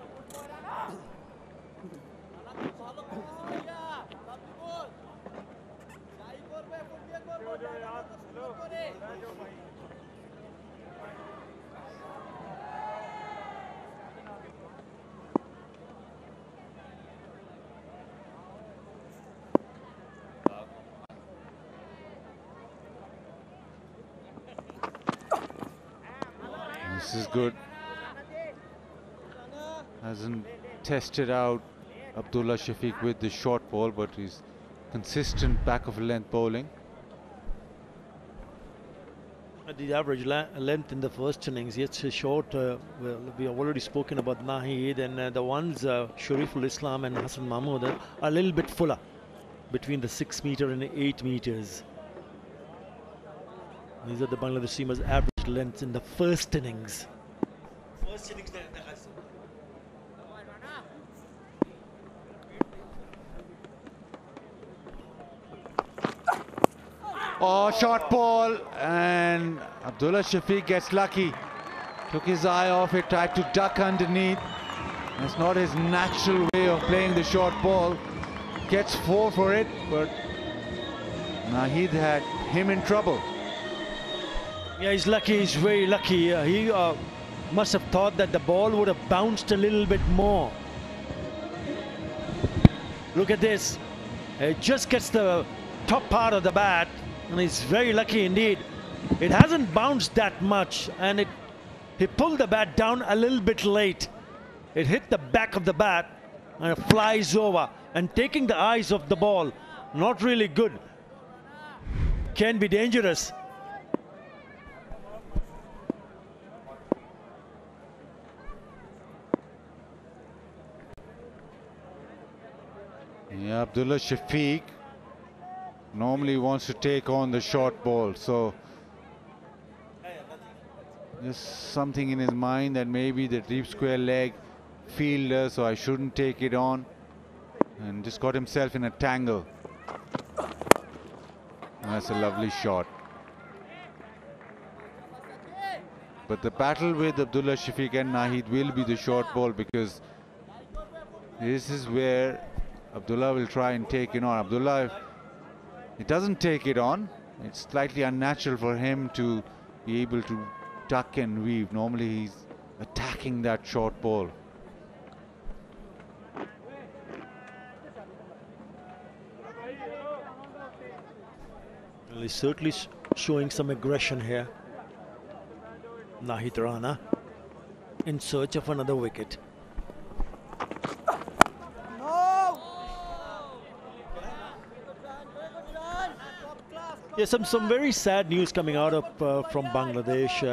This is good. Hasn't tested out Abdullah Shafiq with the short ball, but he's consistent back of length bowling. The average length in the first innings, yes, short. Well, we have already spoken about Nahid, and the ones Shariful Islam and Hassan Mahmood are a little bit fuller, between the 6 meter and 8 meters. These are the Bangladesh team's average lengths in the first innings. Oh, short ball, and Abdullah Shafiq gets lucky. Took his eye off it, tried to duck underneath. That's not his natural way of playing the short ball. Gets 4 for it, but Nahid had him in trouble. Yeah, he's lucky, he's very lucky. He must have thought that the ball would have bounced a little bit more. Look at this. It just gets the top part of the bat, and he's very lucky indeed. It hasn't bounced that much, and he pulled the bat down a little bit late. It hit the back of the bat, and it flies over, and taking the eyes off the ball. Not really good. Can be dangerous. Yeah, Abdullah Shafiq normally wants to take on the short ball, so just something in his mind that maybe the deep square leg fielder, so I shouldn't take it on, and just got himself in a tangle. And that's a lovely shot. But the battle with Abdullah Shafiq and Nahid will be the short ball, because this is where Abdullah will try and take it on. Abdullah, if he doesn't take it on, it's slightly unnatural for him to be able to duck and weave. Normally he's attacking that short ball. Well, he's certainly showing some aggression here. Nahid Rana in search of another wicket. Yeah, some very sad news coming out of from Bangladesh.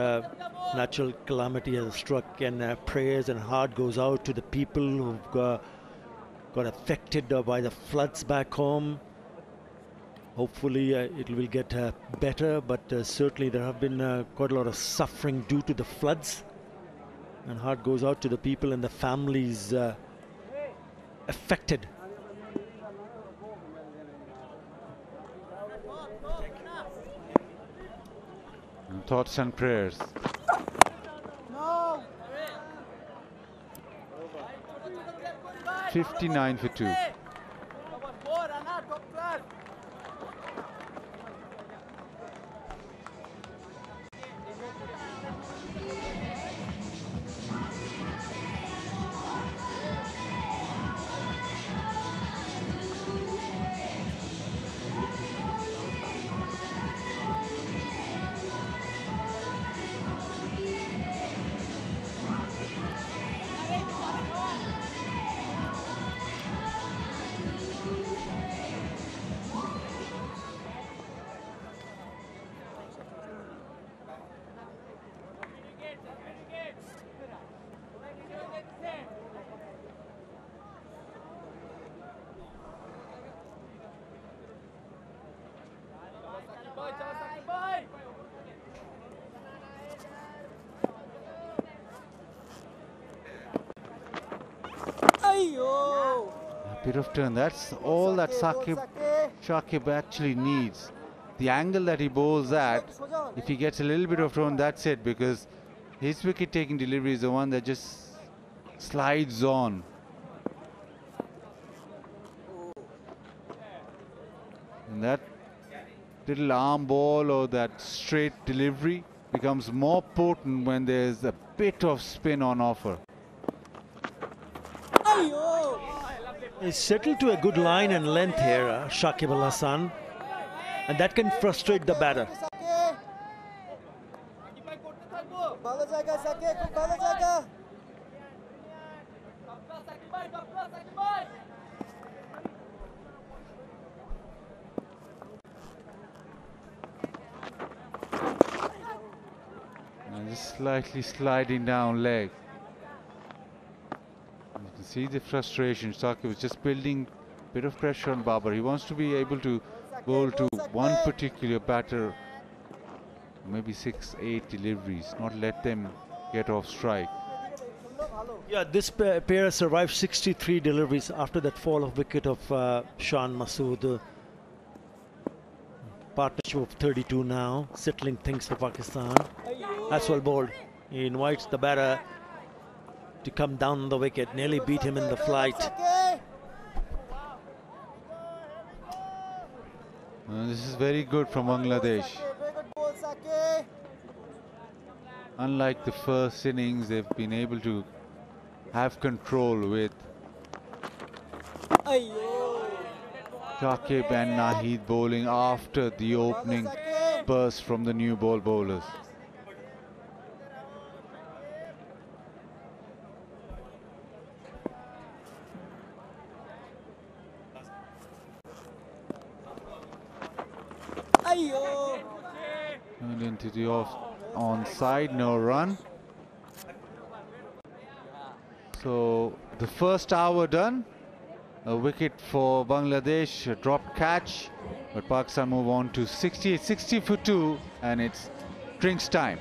Natural calamity has struck, and prayers and heart goes out to the people who've got affected by the floods back home. Hopefully it will get better, but certainly there have been quite a lot of suffering due to the floods, and heart goes out to the people and the families affected. Thoughts and prayers. No. 59 for 2. A bit of turn. That's all that Shakib actually needs. The angle that he bowls at, if he gets a little bit of turn, that's it, because his wicket-taking delivery is the one that just slides on. And that little arm ball or that straight delivery becomes more potent when there's a bit of spin on offer. He's settled to a good line and length here, Shakib Al Hasan, and that can frustrate the batter. And just slightly sliding down leg. You can see the frustration. Shakib was just building a bit of pressure on Babar. He wants to be able to bowl to one particular batter, maybe 6-8 deliveries, not let them get off strike. Yeah, this pair survived 63 deliveries after that fall of wicket of Shan Masood. Partnership of 32 now, settling things for Pakistan. That's well bowled. He invites the batter to come down on the wicket, nearly beat him in the flight. This is very good from Bangladesh. Unlike the first innings, they've been able to have control with Shakib and Naheed bowling after the opening burst from the new ball bowlers. And into the onside, no run. So the first hour done. A wicket for Bangladesh, a dropped catch, but Pakistan move on to 60 for 2, and it's drinks time.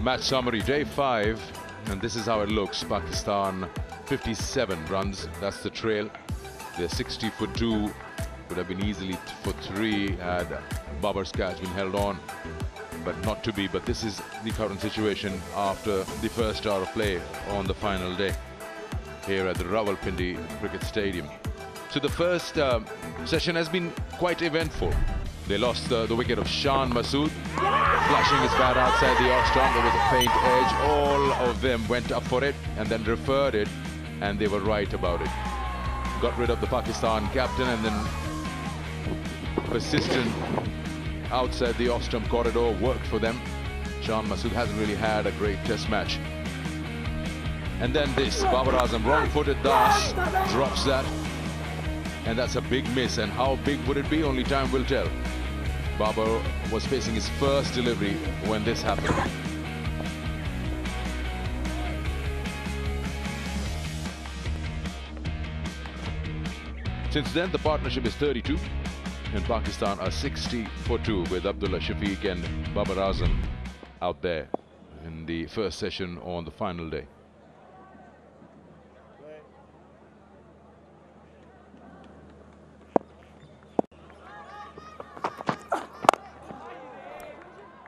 Match summary, day 5, and this is how it looks. Pakistan 57 runs, that's the trail. They're 60 for 2, would have been easily for 3 had Babar's catch been held on, but not to be. But this is the current situation after the first hour of play on the final day here at the Rawalpindi Cricket Stadium. So the first session has been quite eventful. They lost the wicket of Shan Masood, flashing his bat outside the off stump with a faint edge. All of them went up for it and then referred it, and they were right about it. Got rid of the Pakistan captain, and then persistent outside the off stump corridor worked for them. Shan Masood hasn't really had a great test match. And then this, Babar Azam, wrong-footed Das, drops that. And that's a big miss. And how big would it be? Only time will tell. Babar was facing his first delivery when this happened. Since then, the partnership is 32, and Pakistan are 60 for 2 with Abdullah Shafiq and Babar Azam out there in the first session on the final day.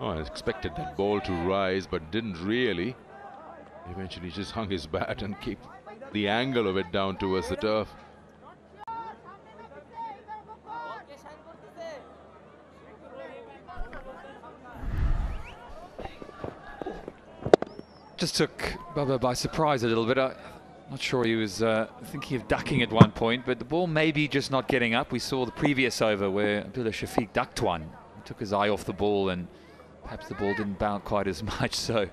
Oh, I expected that ball to rise, but didn't really. Eventually just hung his bat and kept the angle of it down towards the turf. Just took Baba by surprise a little bit. I'm not sure he was thinking of ducking at one point, but the ball maybe just not getting up. We saw the previous over where Abdullah Shafiq ducked one. He took his eye off the ball and perhaps the ball didn't bounce quite as much. So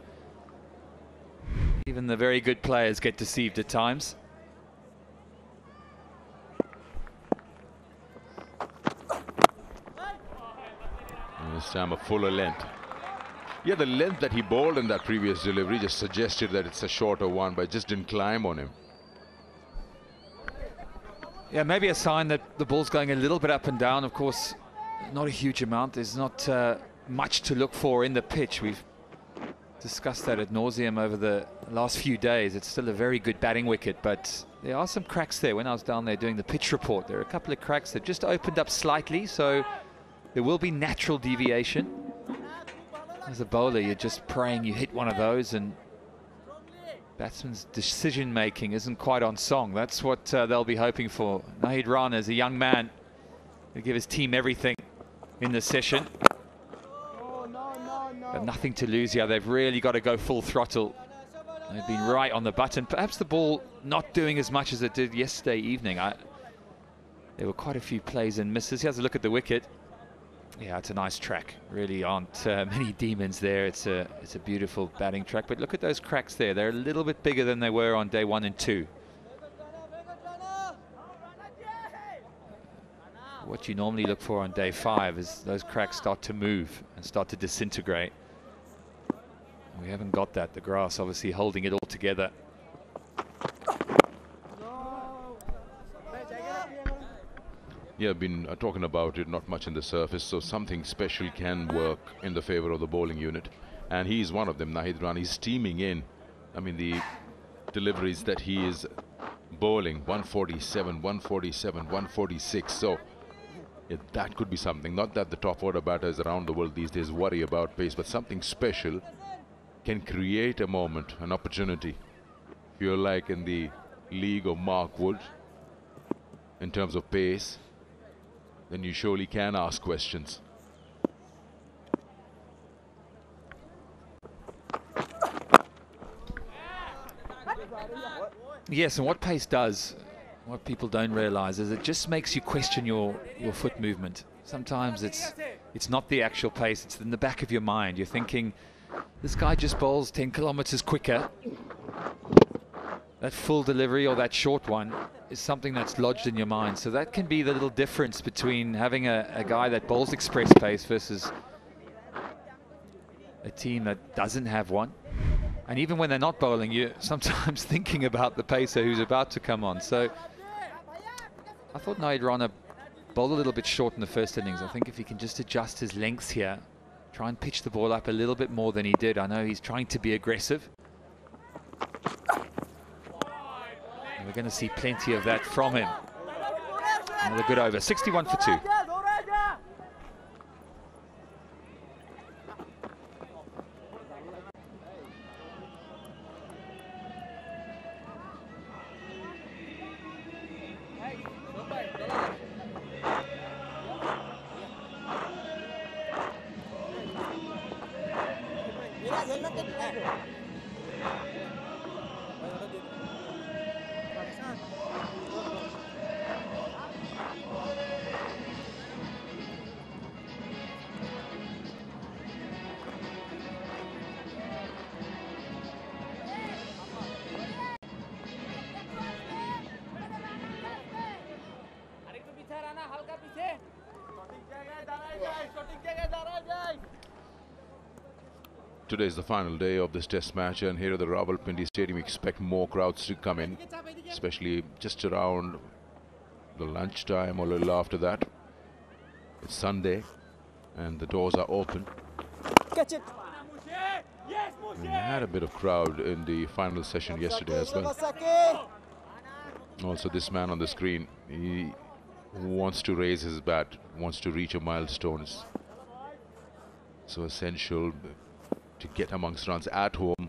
even the very good players get deceived at times. And this time a fuller length. Yeah, the length that he bowled in that previous delivery just suggested that it's a shorter one, but it just didn't climb on him. Yeah, maybe a sign that the ball's going a little bit up and down. Of course, not a huge amount. There's not much to look for in the pitch. We've discussed that ad nauseum over the last few days. It's still a very good batting wicket, but there are some cracks there. When I was down there doing the pitch report, there are a couple of cracks that just opened up slightly, so there will be natural deviation. As a bowler, you're just praying you hit one of those, and batsman's decision making isn't quite on song. That's what they'll be hoping for. Nahid Rana, as a young man, will give his team everything in the session. But nothing to lose here. They've really got to go full throttle. They've been right on the button. Perhaps the ball not doing as much as it did yesterday evening. There were quite a few plays and misses. Here's a look at the wicket. Yeah, it's a nice track. Really aren't many demons there. It's a beautiful batting track. But look at those cracks there. They're a little bit bigger than they were on day 1 and 2. What you normally look for on day 5 is those cracks start to move and start to disintegrate. We haven't got that. The grass obviously holding it all together. Yeah, I've been talking about it, not much in the surface, so something special can work in the favor of the bowling unit. And he's one of them, Nahid Rana. He's steaming in. I mean, the deliveries that he is bowling, 147, 147, 146. So yeah, that could be something. Not that the top order batters around the world these days worry about pace, but something special can create a moment, an opportunity. If you're like in the league of Mark Wood, in terms of pace, then you surely can ask questions. Yes, and what pace does, what people don't realize, is it just makes you question your foot movement. Sometimes it's not the actual pace, it's in the back of your mind. You're thinking, this guy just bowls 10 kilometers quicker. That full delivery or that short one is something that's lodged in your mind. So that can be the little difference between having a guy that bowls express pace versus a team that doesn't have one. And even when they're not bowling, you're sometimes thinking about the pacer who's about to come on. So I thought Nahid Rana bowled a little bit short in the first innings. I think if he can just adjust his lengths here, try and pitch the ball up a little bit more than he did. I know he's trying to be aggressive. And we're going to see plenty of that from him. Another good over, 61 for 2. Today is the final day of this test match, and here at the Rawalpindi Stadium we expect more crowds to come in, especially just around the lunchtime or a little after that. It's Sunday and the doors are open. Catch it. We had a bit of crowd in the final session yesterday as well. Also, this man on the screen, he wants to raise his bat, wants to reach a milestone. It's so essential to get amongst runs at home,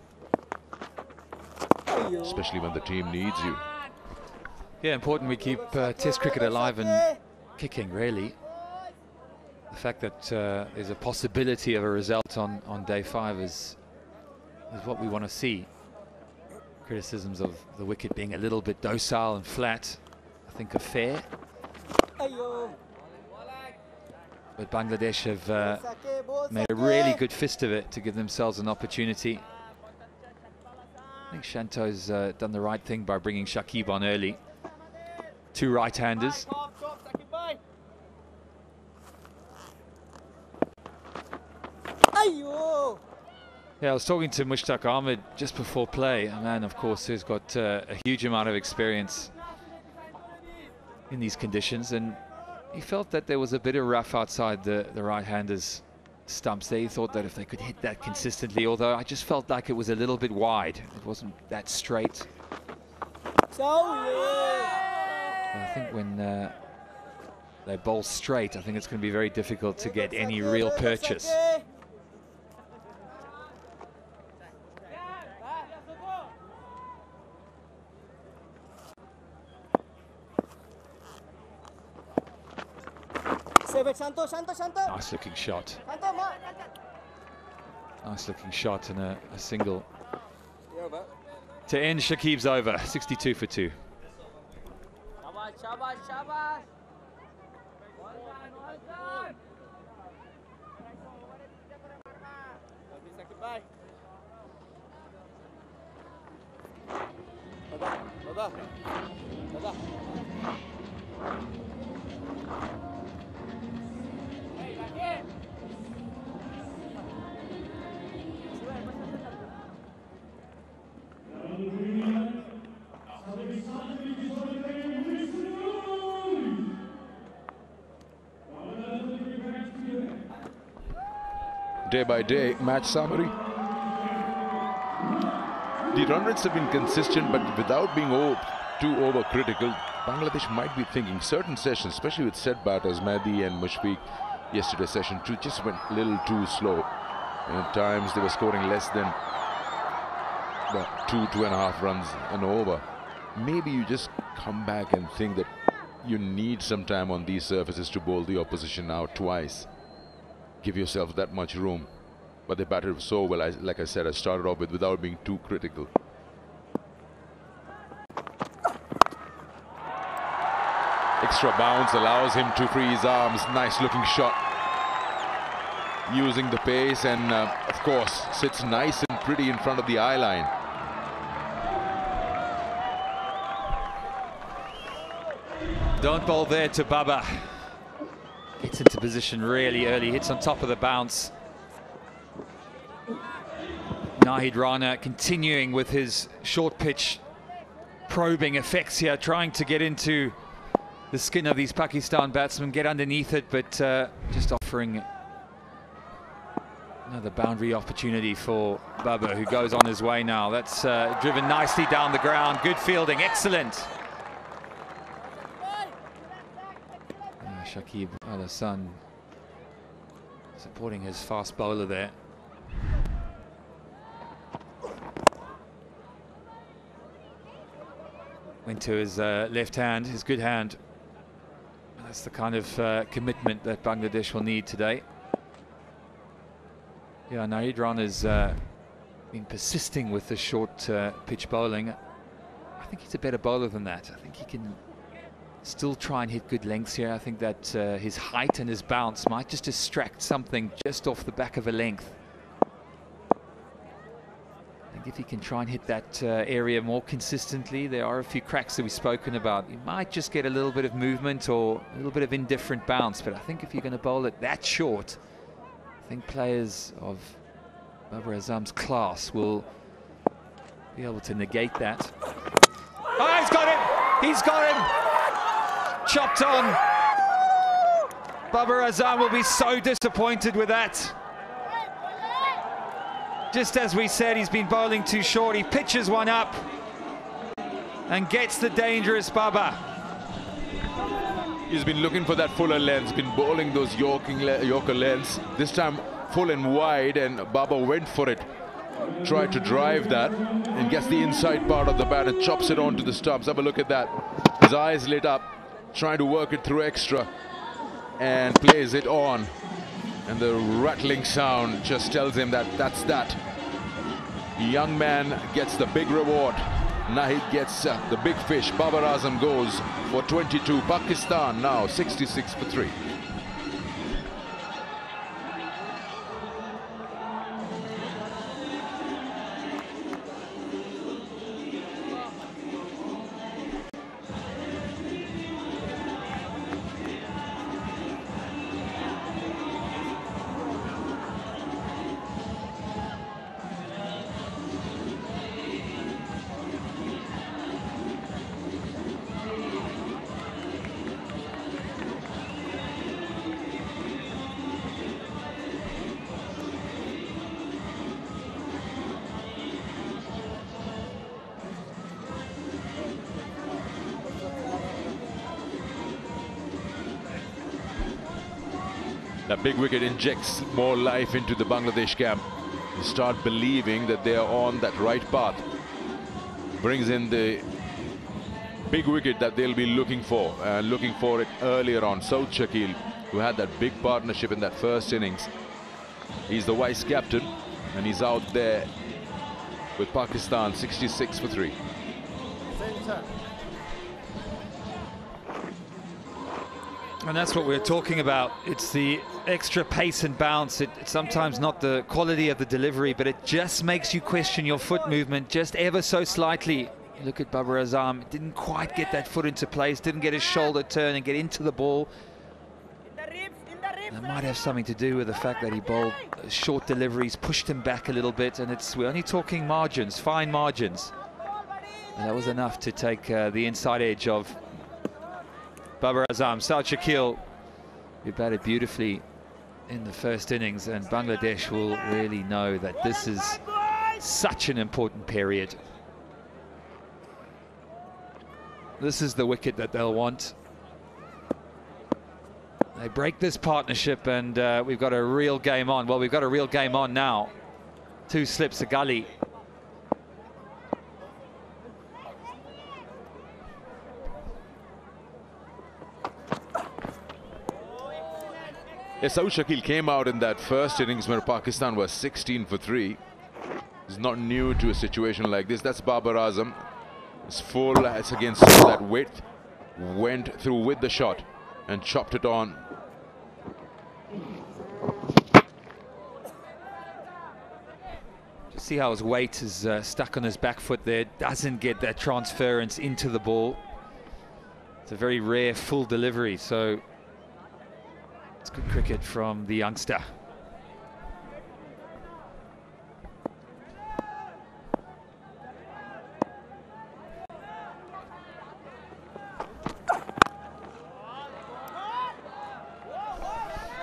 especially when the team needs you. Yeah, important we keep Test cricket alive and kicking, really. The fact that there's a possibility of a result on day 5 is what we want to see. Criticisms of the wicket being a little bit docile and flat, I think, are fair. But Bangladesh have made a really good fist of it to give themselves an opportunity. I think Shanto's done the right thing by bringing Shakib on early. 2 right-handers. Yeah, I was talking to Mushtaq Ahmed just before play, a man, of course, who's got a huge amount of experience in these conditions, and he felt that there was a bit of rough outside the right-handers' stumps there. He thought that if they could hit that consistently, although I just felt like it was a little bit wide. It wasn't that straight. I think when they bowl straight, I think it's going to be very difficult to get any real purchase. Nice looking shot. Nice looking shot and a single to end Shakib's over. 62 for 2. Day by day match summary. The run rates have been consistent, but without being too overcritical. Bangladesh might be thinking certain sessions, especially with set batters Mehdi and Mushfiq, yesterday's session just went a little too slow. And at times they were scoring less than 2.5 runs an over. Maybe you just come back and think that you need some time on these surfaces to bowl the opposition out twice. Give yourself that much room. But they batted so well, like I said, I started off with without being too critical. Extra bounce allows him to free his arms. Nice looking shot. Using the pace and of course sits nice and pretty in front of the eye line. Don't bowl there to Baba. Gets into position really early, hits on top of the bounce. Nahid Rana continuing with his short pitch probing effects here, trying to get into the skin of these Pakistan batsmen, get underneath it, but just offering another boundary opportunity for Baba, who goes on his way now. That's driven nicely down the ground. Good fielding, excellent. Shakib Al Hassan supporting his fast bowler there. Went to his left hand, his good hand. That's the kind of commitment that Bangladesh will need today. Yeah, Nahid Rana's been persisting with the short pitch bowling. I think he's a better bowler than that. I think he can still try and hit good lengths here. I think that his height and his bounce might just distract something just off the back of a length. I think if he can try and hit that area more consistently, there are a few cracks that we've spoken about. He might just get a little bit of movement or a little bit of indifferent bounce, but I think if you're going to bowl it that short, I think players of Babar Azam's class will be able to negate that. Oh, he's got him! He's got him! Chopped on. Babar Azam will be so disappointed with that. Just as we said, he's been bowling too short. He pitches one up and gets the dangerous Babar. He's been looking for that fuller length, been bowling those Yorker lengths. This time full and wide, and Babar went for it. Tried to drive that and gets the inside part of the bat and chops it onto the stumps. Have a look at that. His eyes lit up, trying to work it through extra, and plays it on. And the rattling sound just tells him that that's that. The young man gets the big reward. Nahid gets the big fish. Babar Azam goes for 22. Pakistan now 66 for 3. That big wicket injects more life into the Bangladesh camp. You start believing that they are on that right path. Brings in the big wicket that they'll be looking for it earlier on. Saud Shakil, who had that big partnership in that first innings. He's the vice captain, and he's out there with Pakistan 66 for 3. And that's what we're talking about. It's the extra pace and bounce. It's sometimes not the quality of the delivery, but it just makes you question your foot movement just ever so slightly. Look at Babar Azam. Didn't quite get that foot into place, didn't get his shoulder turn and get into the ball. That might have something to do with the fact that he bowled short deliveries, pushed him back a little bit, and we're only talking margins, fine margins. And that was enough to take the inside edge of Babar Azam. Saud Shakil, who batted beautifully in the first innings, and Bangladesh will really know that this is such an important period. This is the wicket that they'll want. They break this partnership and we've got a real game on. Well, we've got a real game on now. 2 slips a gully. Yes, Saud Shakil came out in that first innings where Pakistan was 16 for 3. He's not new to a situation like this. That's Babar Azam. It's full, it's against that width. Went through with the shot and chopped it on. Just see how his weight is stuck on his back foot there. Doesn't get that transference into the ball. It's a very rare full delivery, so it's good cricket from the youngster.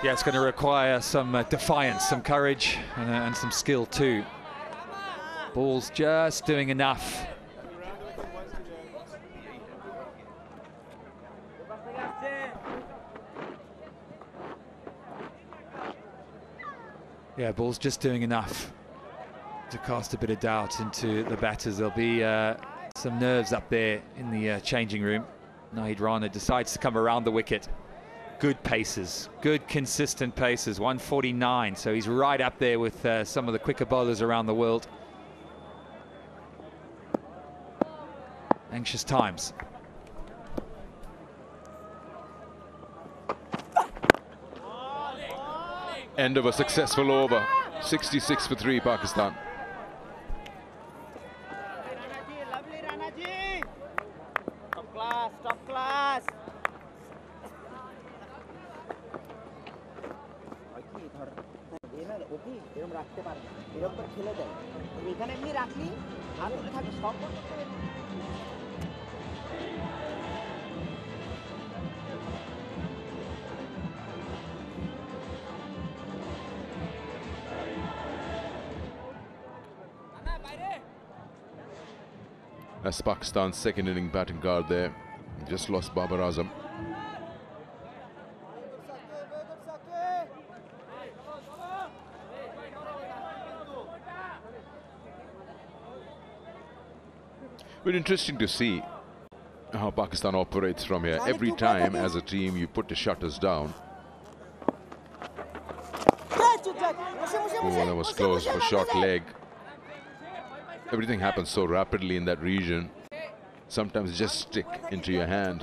Yeah, it's going to require some defiance, some courage, and some skill too. Ball's just doing enough. Yeah, ball's just doing enough to cast a bit of doubt into the batters. There'll be some nerves up there in the changing room. Nahid Rana decides to come around the wicket. Good paces, good consistent paces, 149. So he's right up there with some of the quicker bowlers around the world. Anxious times. End of a successful over. 66 for 3 Pakistan. Top class. ওকে এরকম রাখতে পারে না, এরকম করে খেলে দেয়। এখানে এমনি রাখলি আর ওটা থাকে সব That's Pakistan's second inning batting guard there. Just lost Babar Azam. Very interesting to see how Pakistan operates from here. Every time as a team you put the shutters down. Oh, that was close for short leg. Everything happens so rapidly in that region. Sometimes just stick into your hand.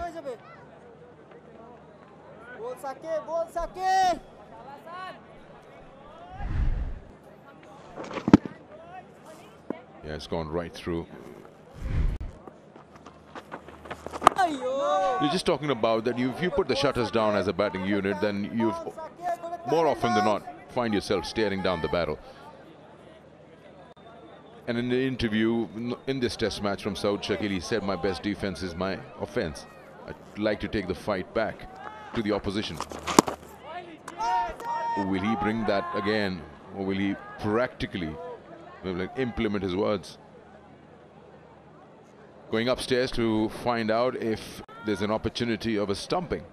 Yeah, it's gone right through. You're just talking about that if you put the shutters down as a batting unit, then you more often than not find yourself staring down the barrel. And in the interview in this test match from Saud Shakil, he said, my best defense is my offense. I'd like to take the fight back to the opposition. Will he bring that again, or will he practically implement his words? Going upstairs to find out if there's an opportunity of a stumping.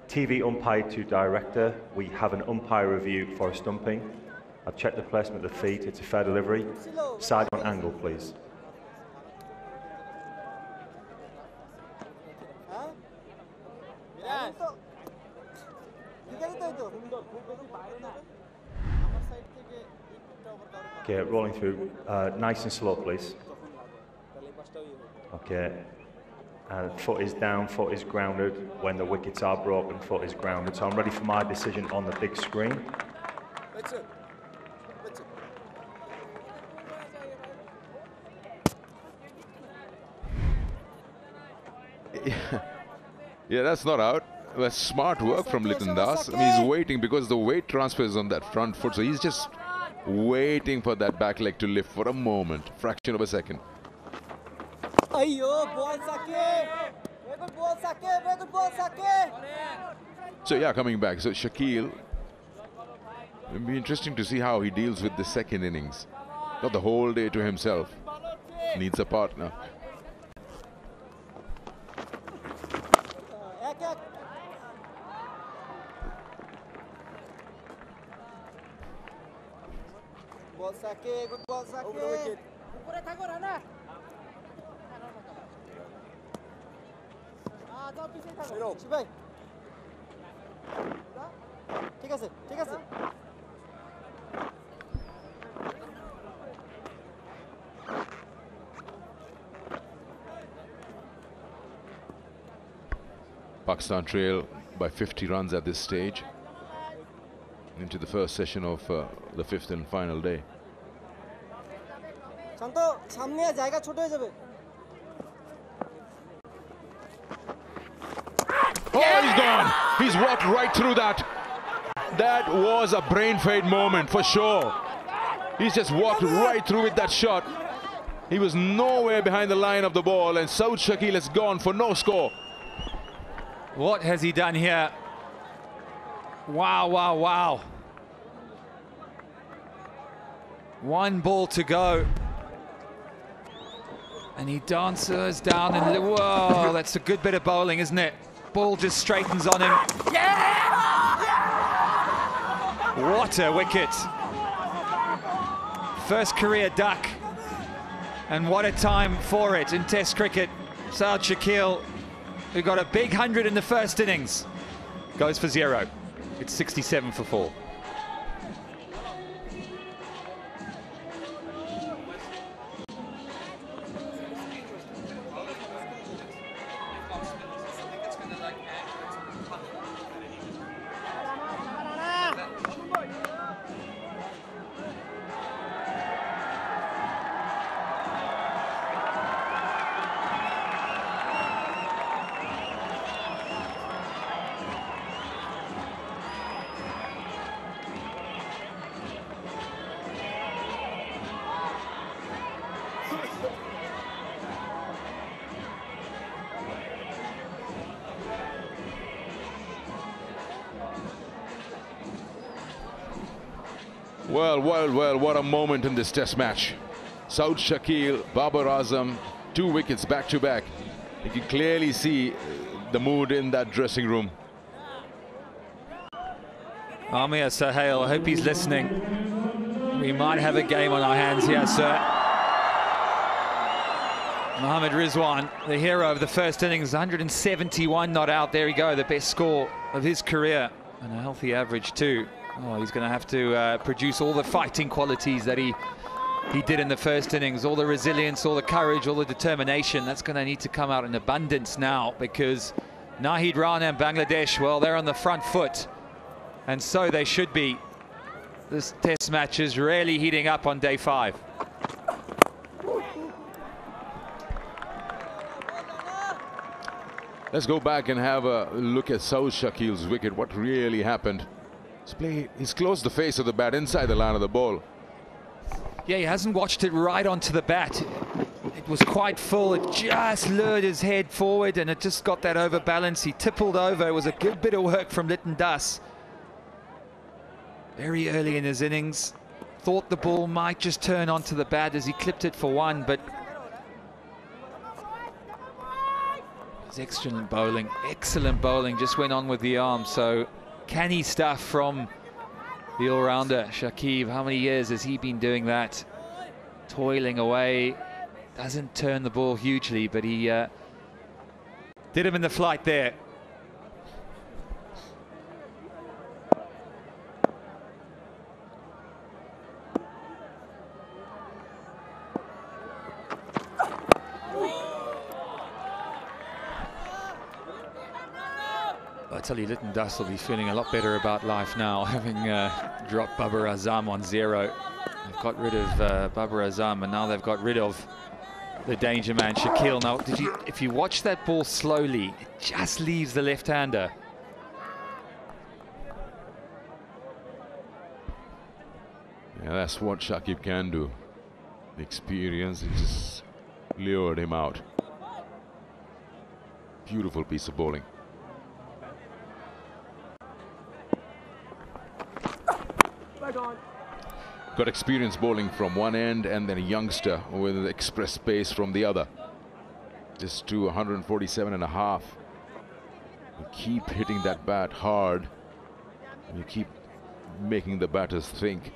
TV umpire to director. We have an umpire review for a stumping. I've checked the placement of the feet. It's a fair delivery. Side on angle, please. Okay, rolling through. Nice and slow, please. Okay. Foot is down, foot is grounded. When the wickets are broken, foot is grounded. So I'm ready for my decision on the big screen. Yeah, that's not out. That's smart work from Liton Das. I mean, he's waiting because the weight transfer is on that front foot. So he's just waiting for that back leg to lift for a moment, fraction of a second. So yeah, coming back. So Shakil, it'll be interesting to see how he deals with the second innings. Not the whole day to himself. Needs a partner. good ball, Sake. Pakistan trail by 50 runs at this stage into the first session of the fifth and final day. Oh, he's gone. He's walked right through that. That was a brain fade moment for sure. He's just walked right through with that shot. He was nowhere behind the line of the ball, and Saud Shakil has gone for no score. What has he done here? Wow, wow, wow. One ball to go. And he dances down and whoa, that's a good bit of bowling, isn't it? Ball just straightens on him. What a wicket. First career duck. And what a time for it in Test cricket. Saud Shakil, who got a big 100 in the first innings, goes for 0. It's 67 for 4. Well, what a moment in this test match. Saud Shakil, Babar Azam, 2 wickets back to back. You can clearly see the mood in that dressing room. Amir Sohail, I hope he's listening. We might have a game on our hands here, sir. Mohammad Rizwan, the hero of the first innings, 171 not out. There you go, the best score of his career. And a healthy average too. Oh, he's going to have to produce all the fighting qualities that he did in the first innings. All the resilience, all the courage, all the determination. That's going to need to come out in abundance now, because Nahid Rana and Bangladesh, well, they're on the front foot. And so they should be. This test match is really heating up on day 5. Let's go back and have a look at Saud Shakil's wicket. What really happened? He's closed the face of the bat inside the line of the ball. Yeah, he hasn't watched it right onto the bat. It was quite full. It just lured his head forward and it just got that overbalance. He tippled over. It was a good bit of work from Lytton Das. Very early in his innings. Thought the ball might just turn onto the bat as he clipped it for 1, but his excellent bowling just went on with the arm. So canny stuff from the all-rounder Shakib. How many years has he been doing that? Toiling away. Doesn't turn the ball hugely, but he did him in the flight there. I tell you, Lytton Das will be feeling a lot better about life now, having dropped Babar Azam on 0. They've got rid of Babar Azam, and now they've got rid of the danger man, Shakil. Now, if you watch that ball slowly, it just leaves the left-hander. Yeah, that's what Shakib can do. The experience, it just lured him out. Beautiful piece of bowling. Got experience bowling from one end and then a youngster with express pace from the other. Just to 147.5. You keep hitting that bat hard. And you keep making the batters think.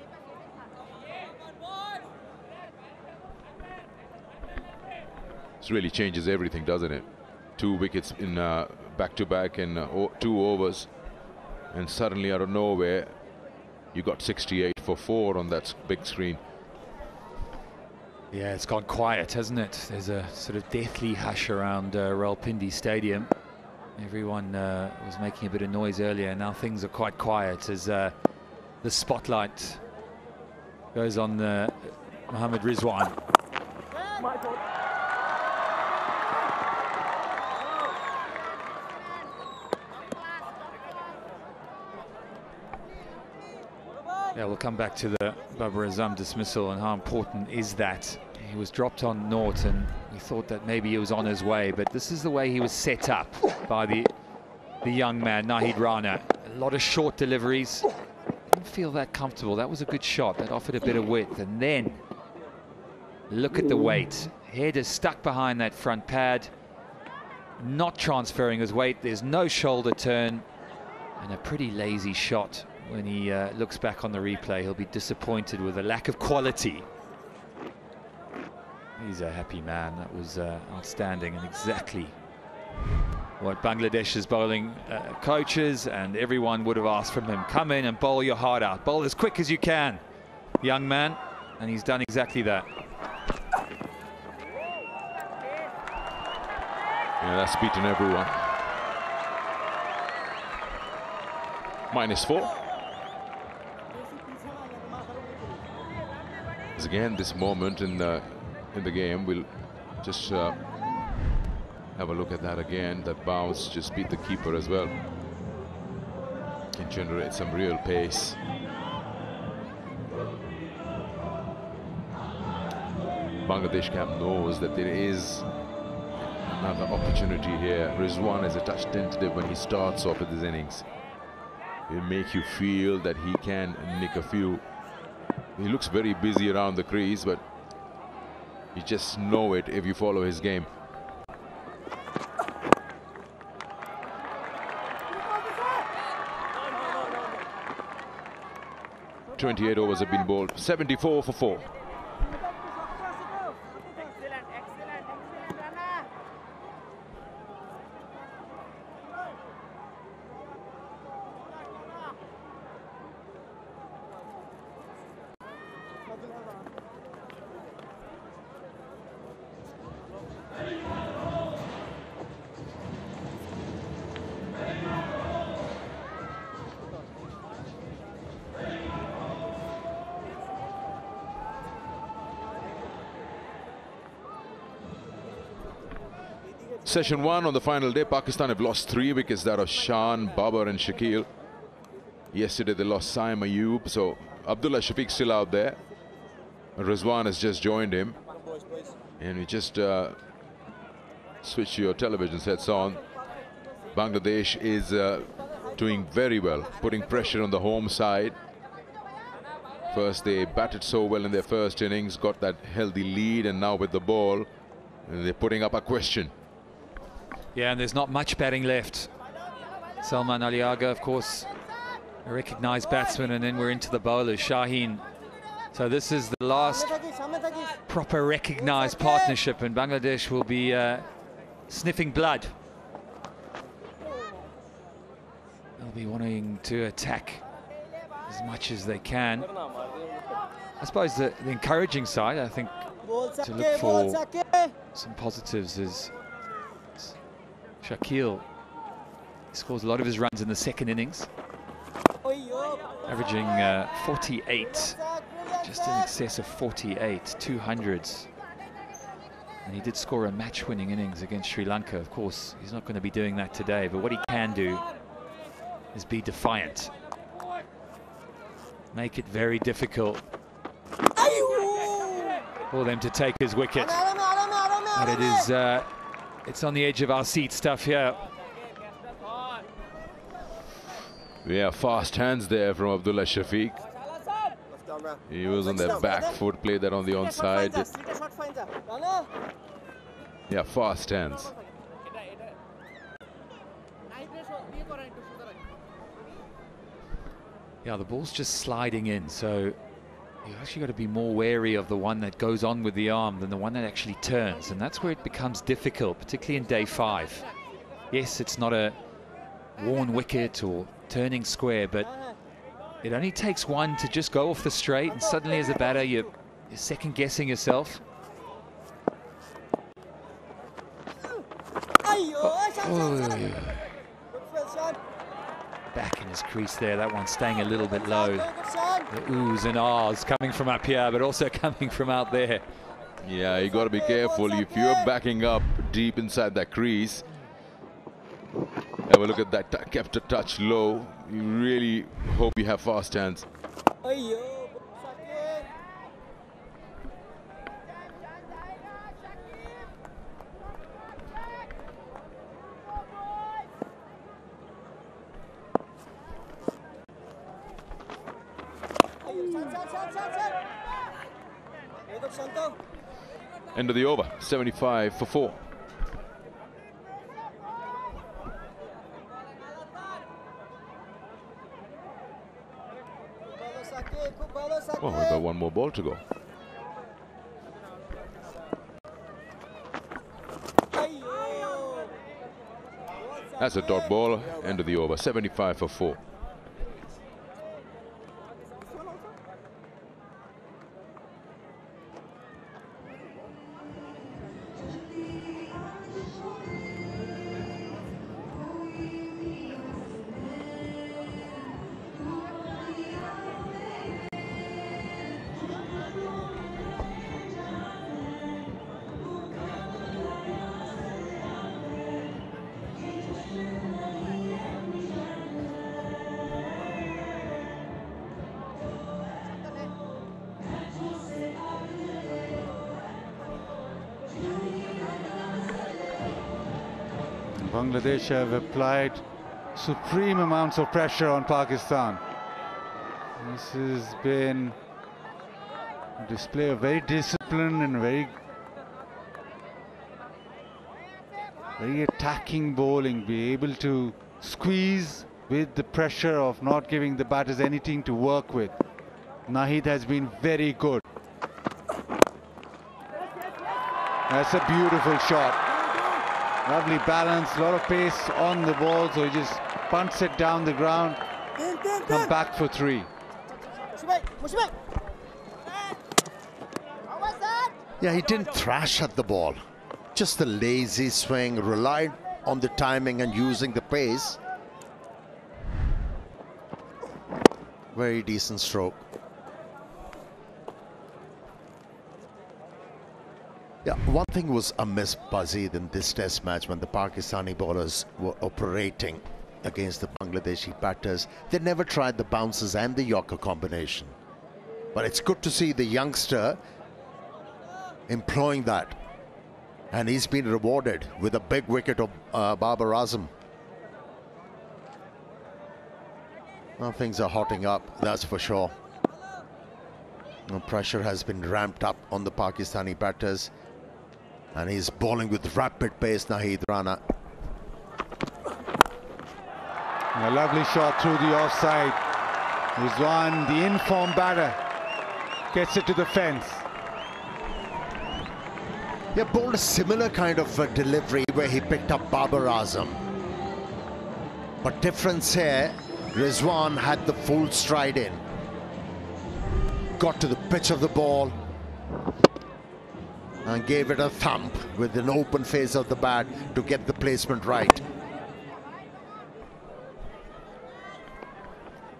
This really changes everything, doesn't it? 2 wickets in back-to-back in 2 overs. And suddenly out of nowhere, you got 68 for 4 on that big screen. Yeah, it's gone quiet, hasn't it? There's a sort of deathly hush around Rawalpindi Stadium. Everyone was making a bit of noise earlier. Now things are quite quiet as the spotlight goes on Mohammad Rizwan. Yeah, we'll come back to the Babar Azam dismissal and how important is that. He was dropped on naught and we thought that maybe he was on his way, but this is the way he was set up by the young man, Nahid Rana. A lot of short deliveries. Didn't feel that comfortable. That was a good shot. That offered a bit of width. And then look at the weight. Head is stuck behind that front pad. Not transferring his weight. There's no shoulder turn. And a pretty lazy shot. When he looks back on the replay, he'll be disappointed with the lack of quality. He's a happy man. That was outstanding and exactly what Bangladesh's bowling coaches and everyone would have asked from him. Come in and bowl your heart out. Bowl as quick as you can, young man. And he's done exactly that. Yeah, that's beaten everyone. -4. Again, this moment in the game, we'll just have a look at that again. That bounce just beat the keeper as well. Can generate some real pace. Bangladesh camp knows that there is another opportunity here. Rizwan is a touch tentative when he starts off with his innings. It'll make you feel that he can nick a few He looks very busy around the crease, but you just know it if you follow his game. .28 overs have been bowled. 74 for 4. Session 1 on the final day. Pakistan have lost 3 wickets, that of Shan, Babar and Shakil. Yesterday they lost Saim Ayub, so Abdullah Shafiq still out there. Rizwan has just joined him. And we just switch your television sets on. Bangladesh is doing very well, putting pressure on the home side. First they batted so well in their first innings, got that healthy lead, and now with the ball, they're putting up a question. Yeah, and there's not much batting left. Salman Aliaga, of course, a recognised batsman, and then we're into the bowlers, Shaheen. So this is the last proper recognised partnership, and Bangladesh will be sniffing blood. They'll be wanting to attack as much as they can. I suppose the encouraging side, I think, to look for some positives is Shakil scores a lot of his runs in the second innings, averaging 48, just in excess of 48, 200s. And he did score a match-winning innings against Sri Lanka. Of course, he's not going to be doing that today, but what he can do is be defiant. Make it very difficult for them to take his wicket. But it is... it's on the edge of our seat stuff here. Yeah, fast hands there from Abdullah Shafiq. He was on the back foot, played that on the onside. Yeah, fast hands. Yeah, the ball's just sliding in, so you've actually got to be more wary of the one that goes on with the arm than the one that actually turns, and that's where it becomes difficult, particularly in day 5. Yes, it's not a worn wicket or turning square, but it only takes one to just go off the straight, and suddenly as a batter you're second-guessing yourself. Back in his crease there, that one staying a little bit low. The oohs and ahs coming from up here, but also coming from out there. Yeah, you got to be careful. If you're backing up deep inside that crease, have a look at that, kept a touch low. You really hope you have fast hands. End of the over, 75 for 4. Oh, we've got one more ball to go. That's a dot ball, end of the over, 75 for 4. Bangladesh have applied supreme amounts of pressure on Pakistan. This has been display a very disciplined and very attacking bowling, be able to squeeze with the pressure of not giving the batters anything to work with. Naheed has been very good. That's a beautiful shot. Lovely balance, a lot of pace on the ball, so he just punts it down the ground, come back for 3. Yeah, he didn't thrash at the ball. Just a lazy swing, relied on the timing and using the pace. Very decent stroke. Yeah, one thing was amiss, Bazid, in this test match when the Pakistani bowlers were operating against the Bangladeshi batters. They never tried the bounces and the Yorker combination. But it's good to see the youngster employing that. And he's been rewarded with a big wicket of Babar Azam. Now things are hotting up, that's for sure. Now pressure has been ramped up on the Pakistani batters. And he's bowling with rapid pace, Naheed Rana. A lovely shot through the offside. Rizwan, the informed batter, gets it to the fence. He bowled a similar kind of delivery where he picked up Babar Azam. But difference here, Rizwan had the full stride in. Got to the pitch of the ball and gave it a thump with an open face of the bat to get the placement right.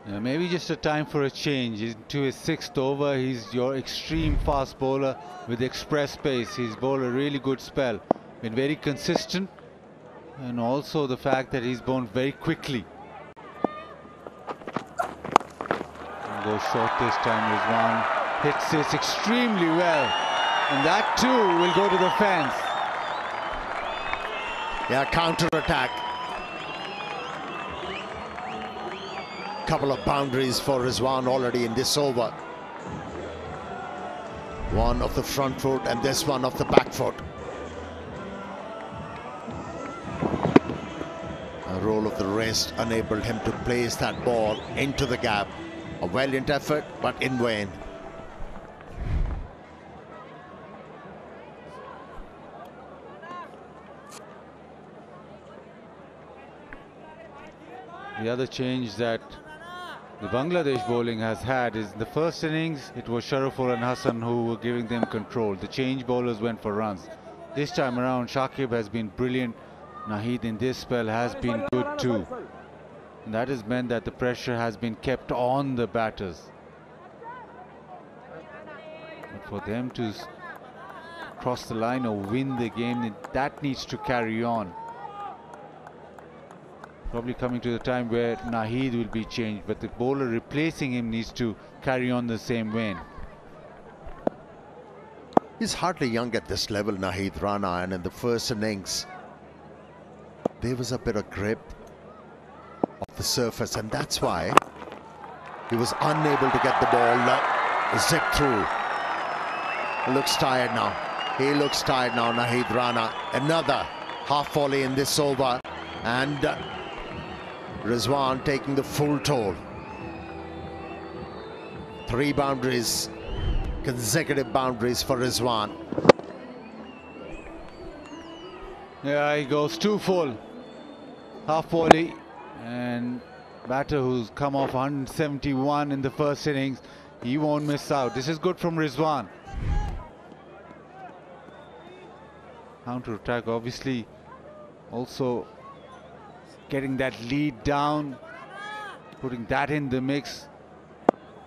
Yeah, maybe just a time for a change. Into his 6th over, he's your extreme fast bowler with express pace. He's bowled a really good spell. Been very consistent, and also the fact that he's bowled very quickly. And goes short this time. Rizwan hits this extremely well, and that too will go to the fence. Yeah, counter-attack. Couple of boundaries for Rizwan already in this over. One off the front foot and this one off the back foot. A roll of the wrist enabled him to place that ball into the gap. A valiant effort, but in vain. The other change that the Bangladesh bowling has had is the first innings, it was Sharaful and Hassan who were giving them control. The change bowlers went for runs. This time around, Shakib has been brilliant. Naheed in this spell has been good too. And that has meant that the pressure has been kept on the batters. But for them to cross the line or win the game, that needs to carry on. Probably coming to the time where Naheed will be changed, but the bowler replacing him needs to carry on the same vein. He's hardly young at this level, Naheed Rana, and in the first innings there was a bit of grip off the surface, and that's why he was unable to get the ball zipped through. He looks tired now. He looks tired now, Naheed Rana. Another half volley in this over, and Rizwan taking the full toll. 3 boundaries, consecutive boundaries for Rizwan. Yeah, he goes 2 full. Half volley, and batter who's come off 171 in the first innings, he won't miss out. This is good from Rizwan. Counter attack, obviously, also getting that lead down, putting that in the mix.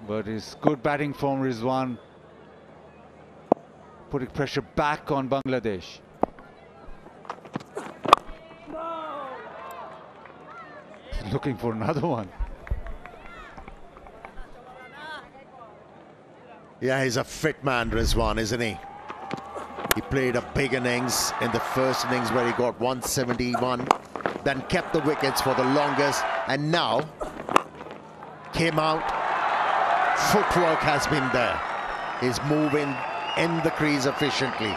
But it's good batting from Rizwan, putting pressure back on Bangladesh. Looking for another one. Yeah, he's a fit man, Rizwan, isn't he? He played a big innings in the first innings where he got 171, then kept the wickets for the longest, and now came out. Footwork has been there. is moving in the crease efficiently.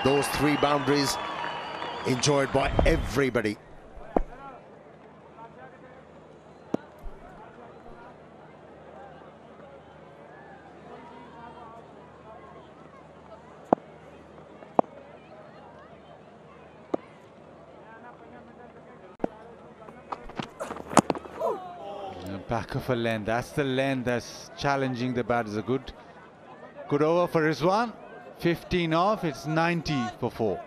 Those 3 boundaries enjoyed by everybody. Back of a length. That's the length that's challenging the batters. A good over for Rizwan. 15 off. It's 90 for 4.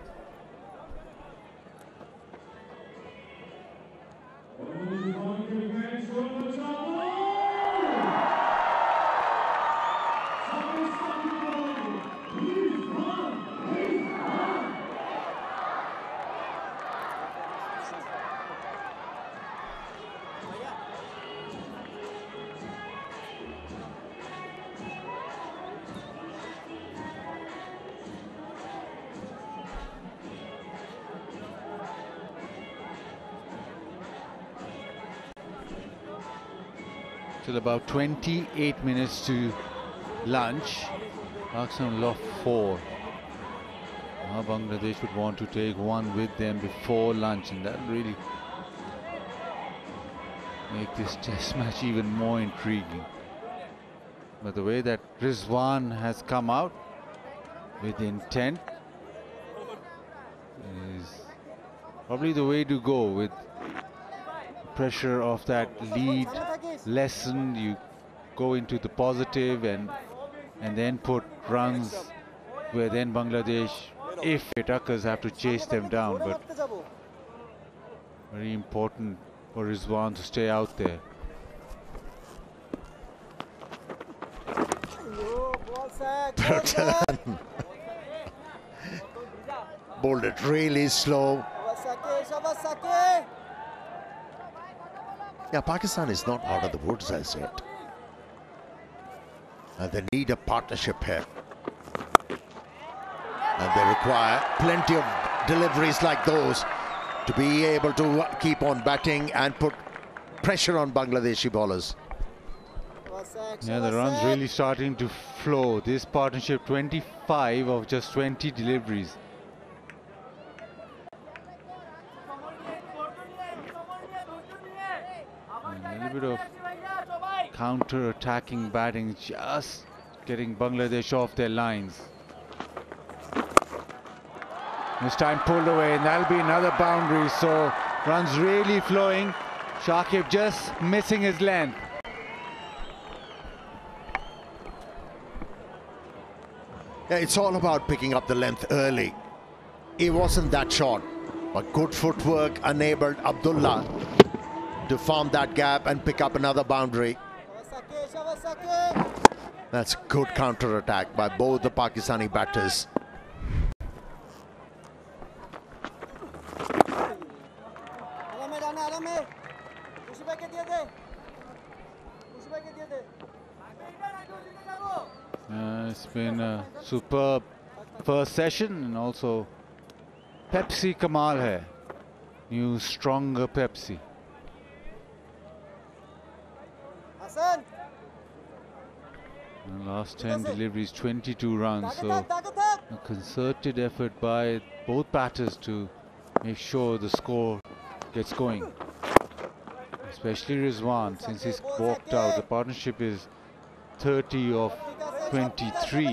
Till about 28 minutes to lunch. Pakistan lost 4. Now Bangladesh would want to take 1 with them before lunch, and that really make this test match even more intriguing. But the way that Rizwan has come out with intent is probably the way to go. With pressure of that lead lessened, you go into the positive and then put runs where then Bangladesh, if it occurs, have to chase them down. But very important for Rizwan to stay out there. Bowled it really slow. Yeah, Pakistan is not out of the woods as yet. And they need a partnership here. And they require plenty of deliveries like those to be able to keep on batting and put pressure on Bangladeshi bowlers. Yeah, the runs really starting to flow. This partnership, 25 of just 20 deliveries. And a little bit of counter-attacking batting, just getting Bangladesh off their lines. This time pulled away, and that'll be another boundary. So runs really flowing. Shakib just missing his length. Yeah, it's all about picking up the length early. It wasn't that short, but good footwork enabled Abdullah to form that gap and pick up another boundary. That's good counter-attack by both the Pakistani batters. It's been a superb first session, and also Pepsi Kamal hai. New stronger Pepsi. The last 10 deliveries, 22 runs. So a concerted effort by both batters to make sure the score gets going. Especially Rizwan, since he's walked out. The partnership is 30 of 23.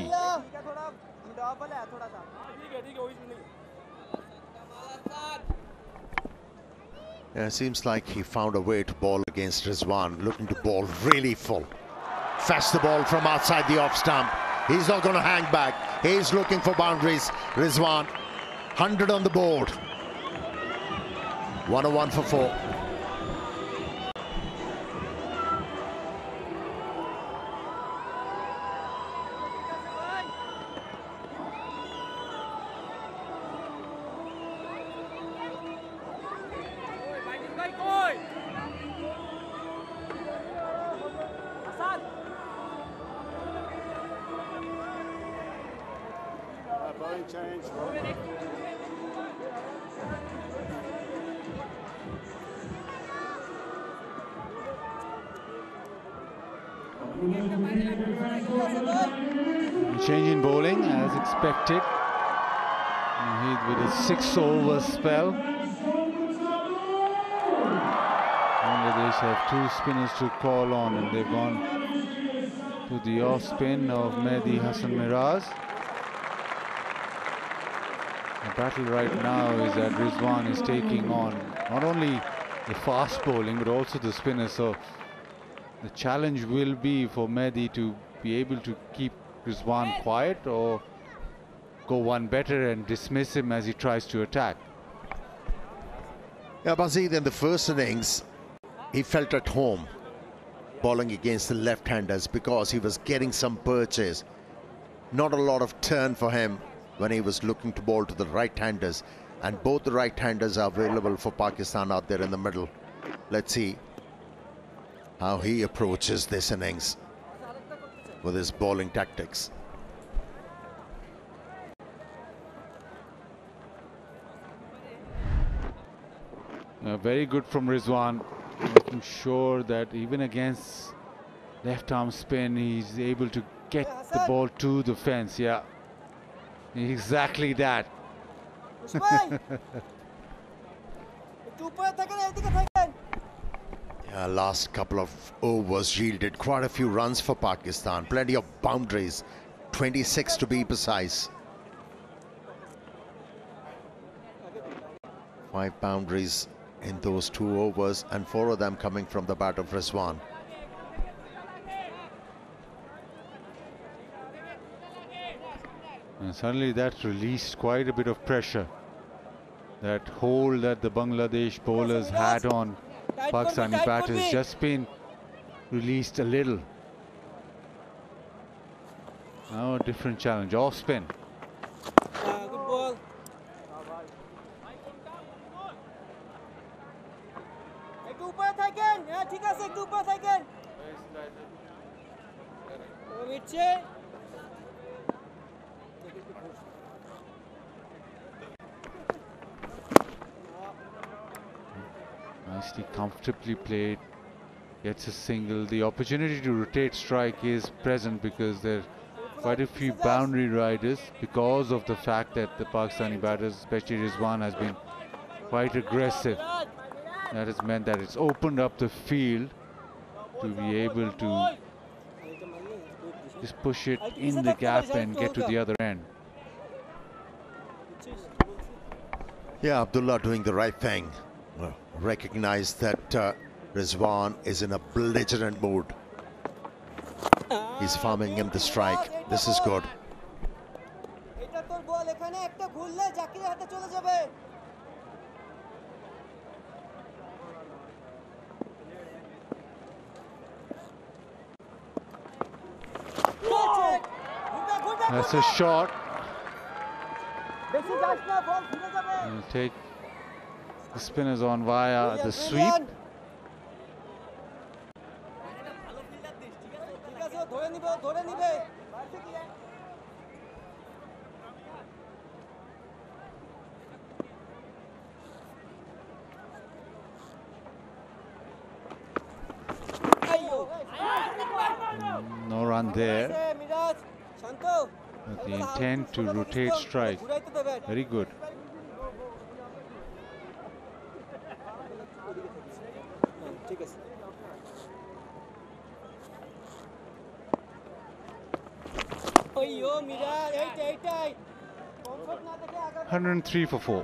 Yeah, it seems like he found a way to bowl against Rizwan, looking to bowl really full. Fetch the ball from outside the off stump. He's not going to hang back. He's looking for boundaries. Rizwan, 100 on the board. 101 for 4. Change in bowling as expected. He's with a 6-over spell. Bangladesh have 2 spinners to call on, and they've gone to the off spin of Mehdi Hassan Miraz. The battle right now is that Rizwan is taking on not only the fast bowling but also the spinner. So the challenge will be for Mehdi to be able to keep Rizwan quiet or go one better and dismiss him as he tries to attack. Yeah, Bazid, in the first innings, he felt at home bowling against the left-handers because he was getting some perches. Not a lot of turn for him when he was looking to bowl to the right-handers, and both the right-handers are available for Pakistan out there in the middle. Let's see how he approaches this innings with his bowling tactics. Very good from Rizwan, making sure that even against left arm spin he's able to get the ball to the fence. Yeah, exactly that. Yeah, last couple of overs yielded quite a few runs for Pakistan, plenty of boundaries, 26 to be precise. 5 boundaries in those 2 overs, and 4 of them coming from the bat of Rizwan. And suddenly that released quite a bit of pressure. That hold that the Bangladesh bowlers had on Pakistani batters just been released a little. Now a different challenge, off spin. Good ball. একটু উপরে থাকেন, হ্যাঁ ঠিক আছে, একটু উপরে থাকেন। ও মিটছে। Nicely, comfortably played. Gets a single. The opportunity to rotate strike is present because there are quite a few boundary riders because of the fact that the Pakistani batters, especially Rizwan, has been quite aggressive. That has meant that it's opened up the field to be able to just push it in the gap and get to the other end. Yeah, Abdullah doing the right thing. Recognize that Rizwan is in a belligerent mood. He's farming him the strike. This is good. এটা তোর বল, এখানে একটা ঘুরলে জাকিরের হাতে চলে যাবে। That's a shot. বেশি যাস না, বল ঘুরে যাবে। He'll take the spinners on via the sweep. ঠিক আছে, ও ধরে নিবে, ও ধরে নিবে। No run there. Miraj, Shanto. With the intent to rotate strike. Very good. ঠিক আছে। ওইও মিরাজ, এইটাই। কমফর্ট না দেখে আগামী 103 for 4.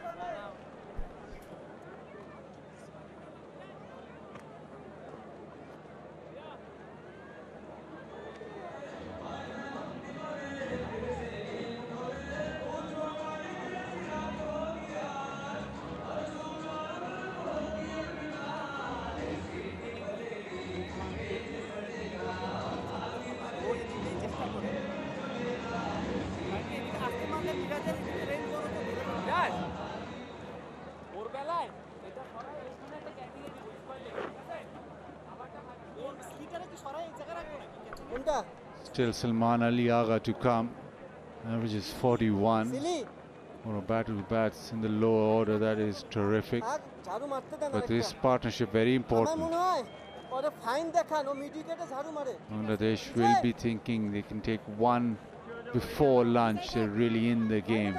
Still Salman Ali Agha to come. Averages 41. For a batter who bats in the lower order, that is terrific. But this partnership very important. Bangladesh will be thinking they can take one before lunch. They're really in the game.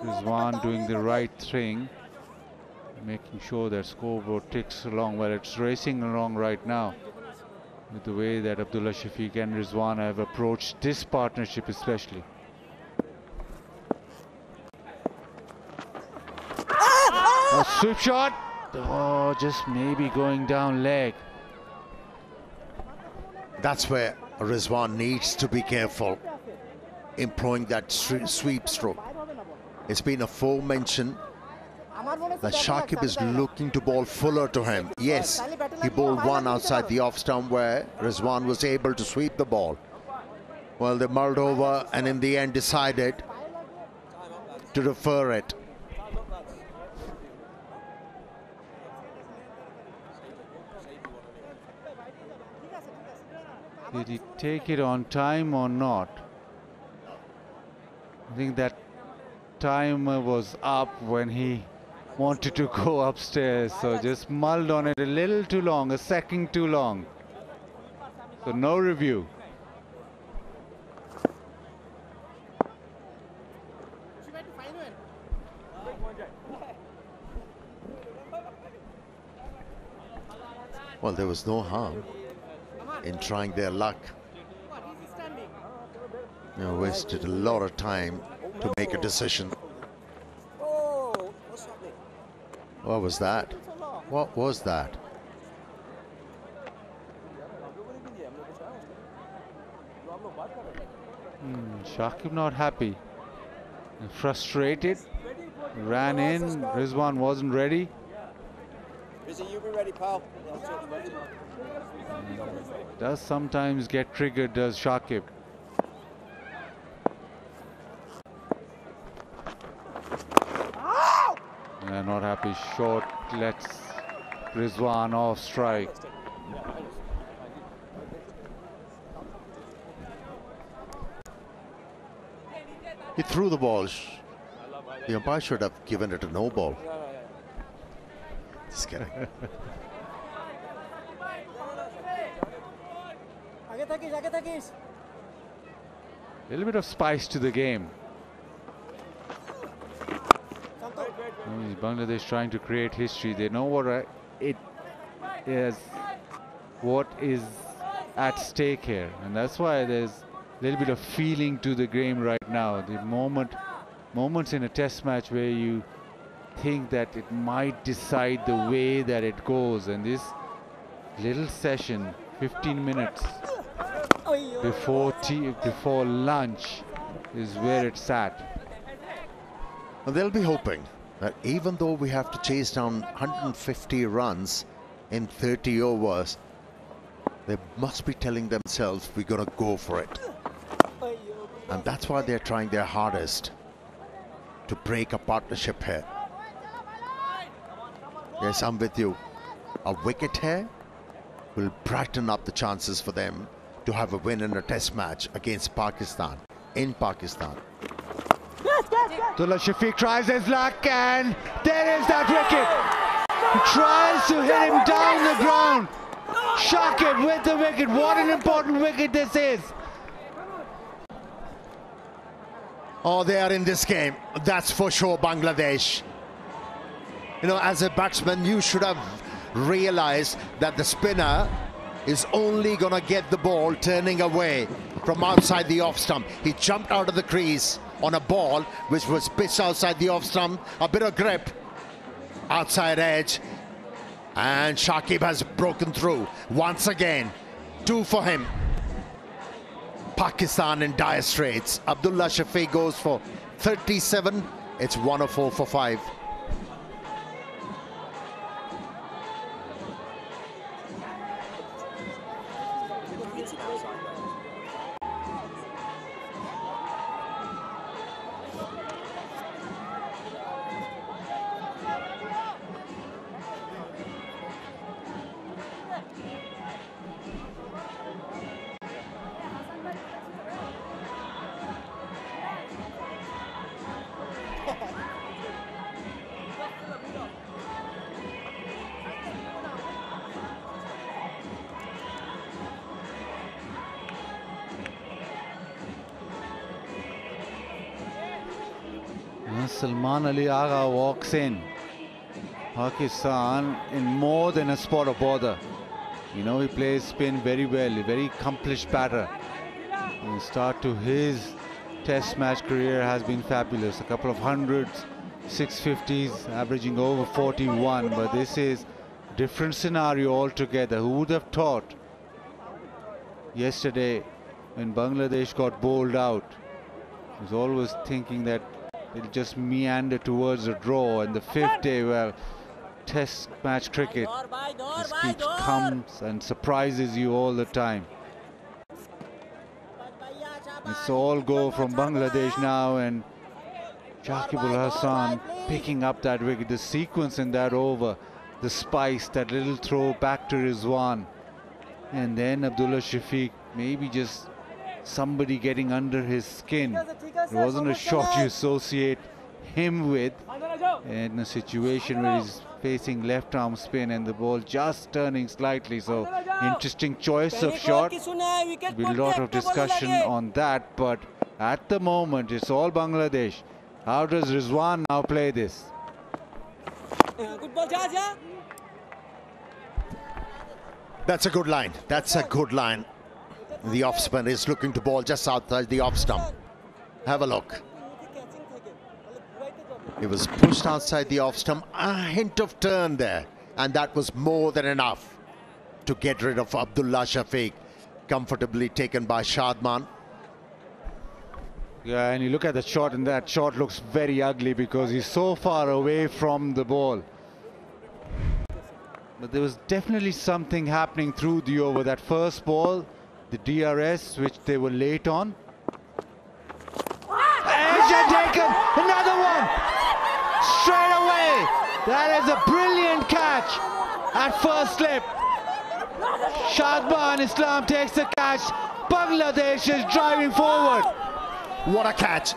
Rizwan doing the right thing, making sure that scoreboard ticks along. Well, it's racing along right now with the way that Abdullah Shafiq and Rizwan have approached this partnership especially. A sweep shot. Oh, just maybe going down leg. That's where Rizwan needs to be careful, employing that sweep stroke. It's been aforementioned that Shakib is looking to bowl fuller to him. Yes, he bowled one outside the off stump where Rizwan was able to sweep the ball. Well, they mulled over and in the end decided to refer it. Did he take it on time or not? I think that timer was up when he wanted to go upstairs, so just mulled on it a little too long, a second too long. So no review. Well, there was no harm in trying their luck. You know, wasted a lot of time to make a decision. What was that? What was that? Shakib not happy, frustrated, ran in. Rizwan wasn't ready. You be ready, pal. Does sometimes get triggered, does Shakib. Yeah, not happy. Short lets Rizwan off strike. He threw the ball. The umpire should have given it a no ball. Just kidding. A little bit of spice to the game. Bangladesh trying to create history. They know what it is, what is at stake here, and that's why there's a little bit of feeling to the game right now. The moments in a test match where you think that it might decide the way that it goes, and this little session, 15 minutes before lunch, is where it's at. And they'll be hoping that even though we have to chase down 150 runs in 30 overs, they must be telling themselves we're going to go for it. And that's why they're trying their hardest to break a partnership here. Yes, I'm with you. A wicket here will brighten up the chances for them to have a win in a test match against Pakistan, in Pakistan. Abdullah Shafiq tries his luck, and there is that wicket. He tries to hit him down the ground. Shakib with the wicket. What an important wicket this is. Oh, they are in this game. That's for sure, Bangladesh. You know, as a batsman, you should have realized that the spinner is only going to get the ball turning away from outside the off stump. He jumped out of the crease on a ball which was pitched outside the off stump. A bit of grip, outside edge, and Shakib has broken through once again. 2 for him. Pakistan in dire straits. Abdullah Shafiq goes for 37. It's 104 for 5. Salman Ali Agha walks in. Pakistan in more than a spot of bother. You know, he plays spin very well, a very accomplished batter. The start to his test match career has been fabulous. A couple of hundreds, 650s, averaging over 41. But this is a different scenario altogether. Who would have thought yesterday when Bangladesh got bowled out? I was always thinking that it'll just meander towards a draw. And the fifth day, well, test match cricket just keeps comes and surprises you all the time. It's all go from Bangladesh now, and Shakib Al Hasan picking up that wicket. The sequence in that over, the spice, that little throw back to Rizwan, and then Abdullah Shafiq, maybe just somebody getting under his skin. It wasn't a shot you associate him with in a situation where he's facing left arm spin and the ball just turning slightly. So interesting choice of shot. There'll be a lot of discussion on that, but at the moment it's all Bangladesh. How does Rizwan now play this? That's a good line. That's a good line. The off spin is looking to ball just outside the off stump. Have a look. It was pushed outside the off stump. A hint of turn there. And that was more than enough to get rid of Abdullah Shafiq. Comfortably taken by Shadman. Yeah, and you look at the shot, and that shot looks very ugly because he's so far away from the ball. But there was definitely something happening through the over. That first ball, the DRS, which they were late on. Asia taken, another one, straight away. That is a brilliant catch at first slip. Shadman Islam takes the catch. Bangladesh is driving forward. What a catch.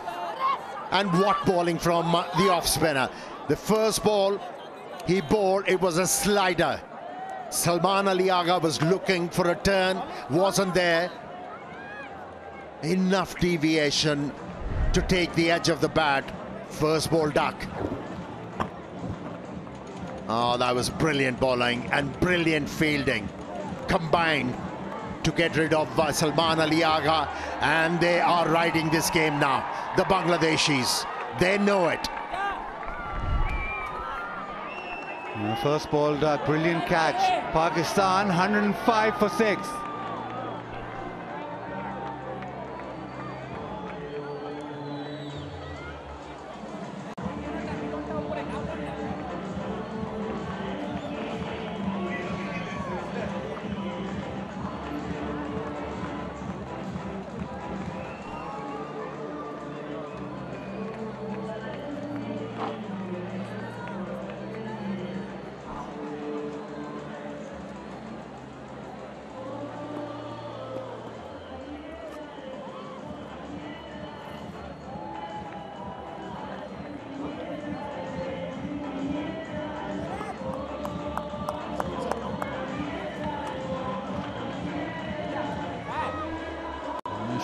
And what bowling from the off spinner. The first ball he bowled, it was a slider. Salman Ali Agha was looking for a turn, wasn't there. Enough deviation to take the edge of the bat. First ball duck. Oh, that was brilliant bowling and brilliant fielding combined to get rid of Salman Ali Agha, and they are riding this game now. The Bangladeshis, they know it. First ball duck, brilliant catch. Pakistan 105 for 6.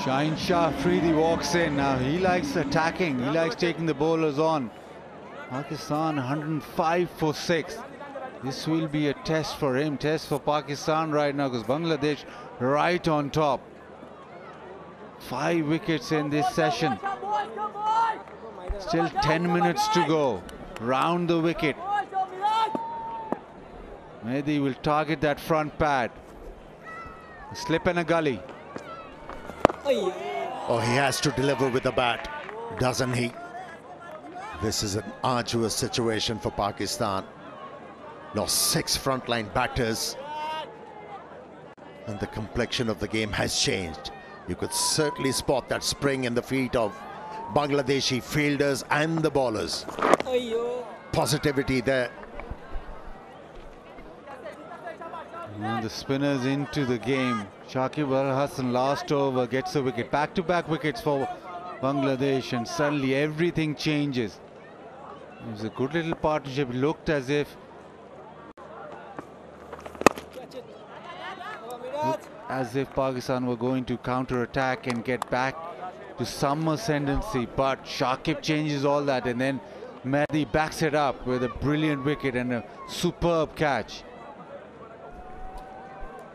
Shaheen Shah Afridi walks in. Now he likes attacking, he likes taking the bowlers on. Pakistan 105 for 6. This will be a test for him, test for Pakistan right now, because Bangladesh right on top. 5 wickets in this session. Still 10 minutes to go. Round the wicket. Mehdi will target that front pad. A slip and a gully. Oh, he has to deliver with the bat, doesn't he? This is an arduous situation for Pakistan. Lost 6 frontline batters. And the complexion of the game has changed. You could certainly spot that spring in the feet of Bangladeshi fielders and the bowlers. Positivity there. And the spinners into the game. Shakib Al Hasan last over gets a wicket. Back-to-back wickets for Bangladesh, and suddenly everything changes. It was a good little partnership. It looked as if Pakistan were going to counter-attack and get back to some ascendancy, but Shakib changes all that, and then Mehdi backs it up with a brilliant wicket and a superb catch.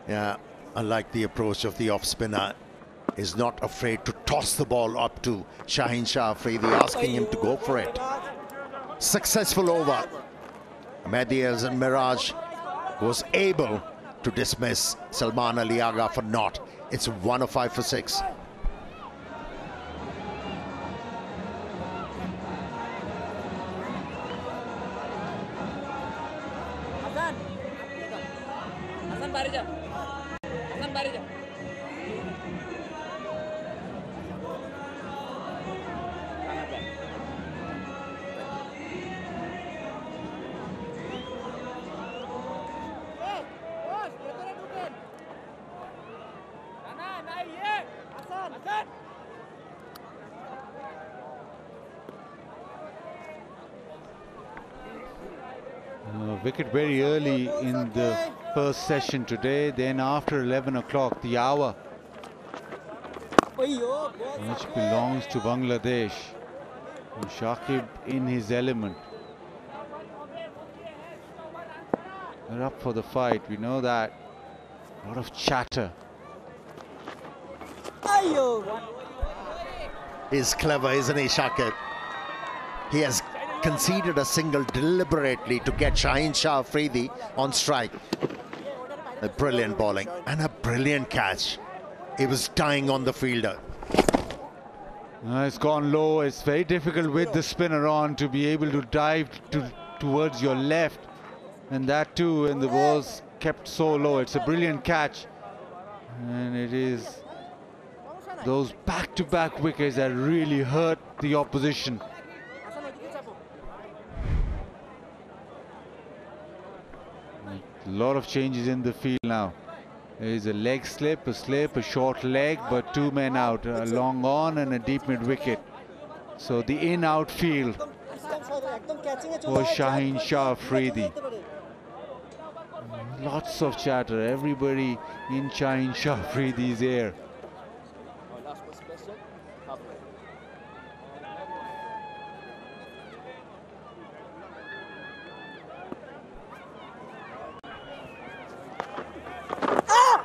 Yeah, I like the approach of the off-spinner. Is not afraid to toss the ball up to Shaheen Shah Afridi, asking him to go for it. Successful over. Mehdi and Miraj was able to dismiss Salman Ali Agha for naught. It's 1 of 5 for 6. Wicket very early in the first session today, then after 11 o'clock, the hour which belongs to Bangladesh. And Shakib in his element. They're up for the fight, we know that. A lot of chatter. He's clever, isn't he, Shakib? He has conceded a single deliberately to get Shaheen Shah Afridi on strike. A brilliant bowling and a brilliant catch. He was dying on the fielder. It's gone low. It's very difficult with the spinner on to be able to dive towards your left, and that too, and the ball's kept so low. It's a brilliant catch, and it is those back-to-back wickets that really hurt the opposition. A lot of changes in the field now. There is a leg slip, a short leg, but 2 men out, a long on and a deep mid wicket. So the in-out field was Shaheen Shah Afridi. Lots of chatter, everybody in Shaheen Shah Afridi's ear.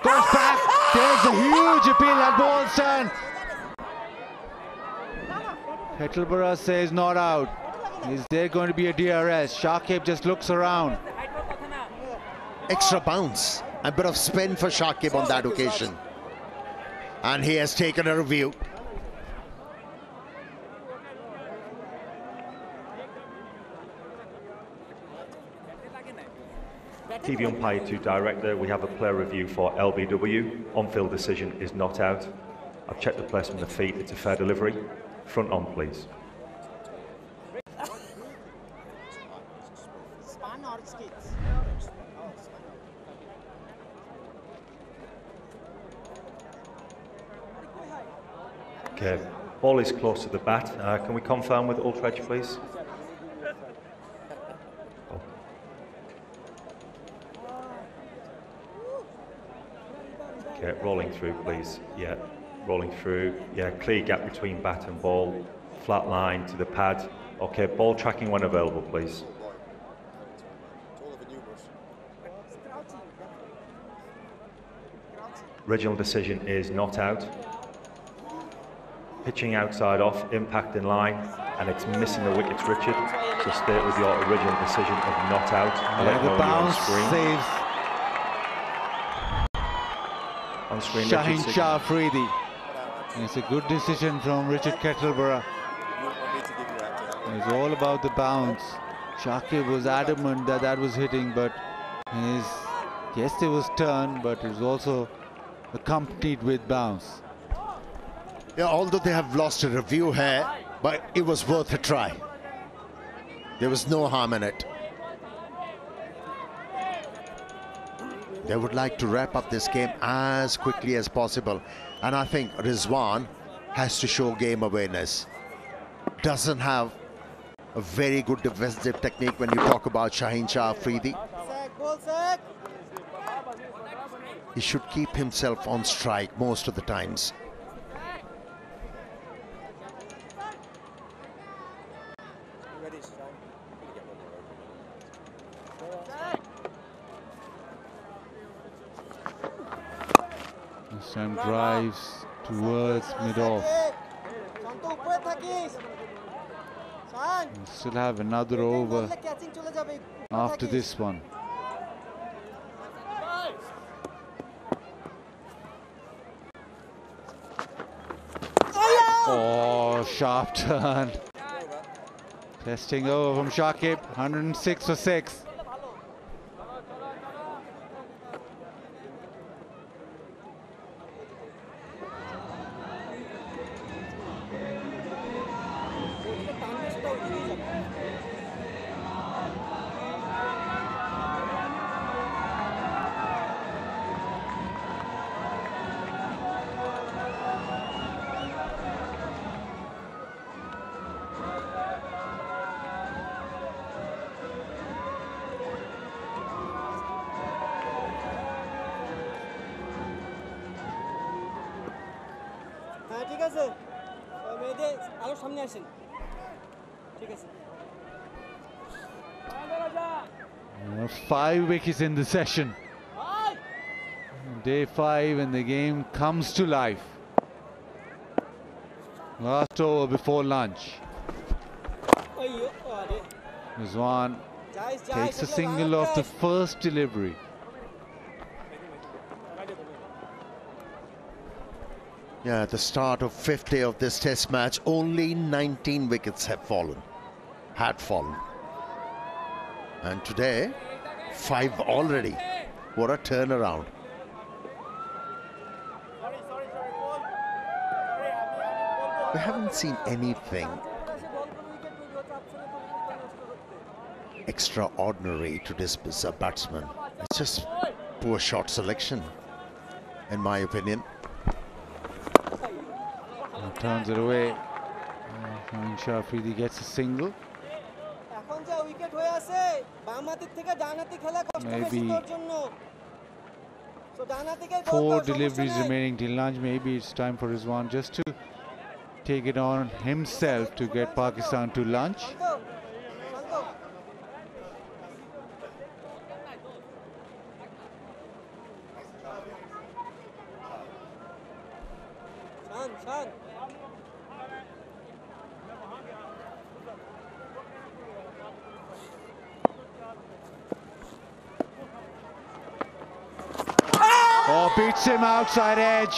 Goes back, there's a huge appeal at ball's turn. Kettleborough says not out. Is there going to be a DRS? Shakib just looks around. Extra bounce, a bit of spin for Shakib on that occasion. And he has taken a review. TV umpire to director, we have a player review for LBW. On-field decision is not out. I've checked the placement of the feet, it's a fair delivery. Front on, please. Okay, ball is close to the bat. Can we confirm with Ultra Edge, please? Okay, rolling through, please. Yeah, rolling through. Yeah, clear gap between bat and ball. Flat line to the pad. Okay, ball tracking when available, please. Original decision is not out. Pitching outside off, impact in line, and it's missing the wickets, Richard. So stay with your original decision of not out. The bounce saves on screen. Shaheen Shah Afridi. It's a good decision from Richard Kettleborough. It's all about the bounce. Shakib was adamant that that was hitting, but yes, there was turn, but it was also accompanied with bounce. Yeah, although they have lost a review here, but it was worth a try. There was no harm in it. They would like to wrap up this game as quickly as possible. And I think Rizwan has to show game awareness. Doesn't have a very good defensive technique when you talk about Shaheen Shah Afridi. He should keep himself on strike most of the times. This time drives towards mid-off. We'll still have another over after this one. Oh, sharp turn. Testing over from Shakib, 106 for 6. ঠিক আছে মেয়েদের আরো সামনে আসেন ঠিক আছে 5 wickets in the session. Day 5 and the game comes to life. Last over before lunch. Rizwan takes a single off the first delivery. Yeah, at the start of 5th day of this test match, only 19 wickets had fallen. And today, 5 already. What a turnaround. We haven't seen anything extraordinary to this batsman. It's just poor shot selection, in my opinion. Turns it away. Shafidi gets a single. Maybe 4 deliveries remaining till lunch. Maybe it's time for Rizwan just to take it on himself to get Pakistan to lunch. Oh, beats him outside edge.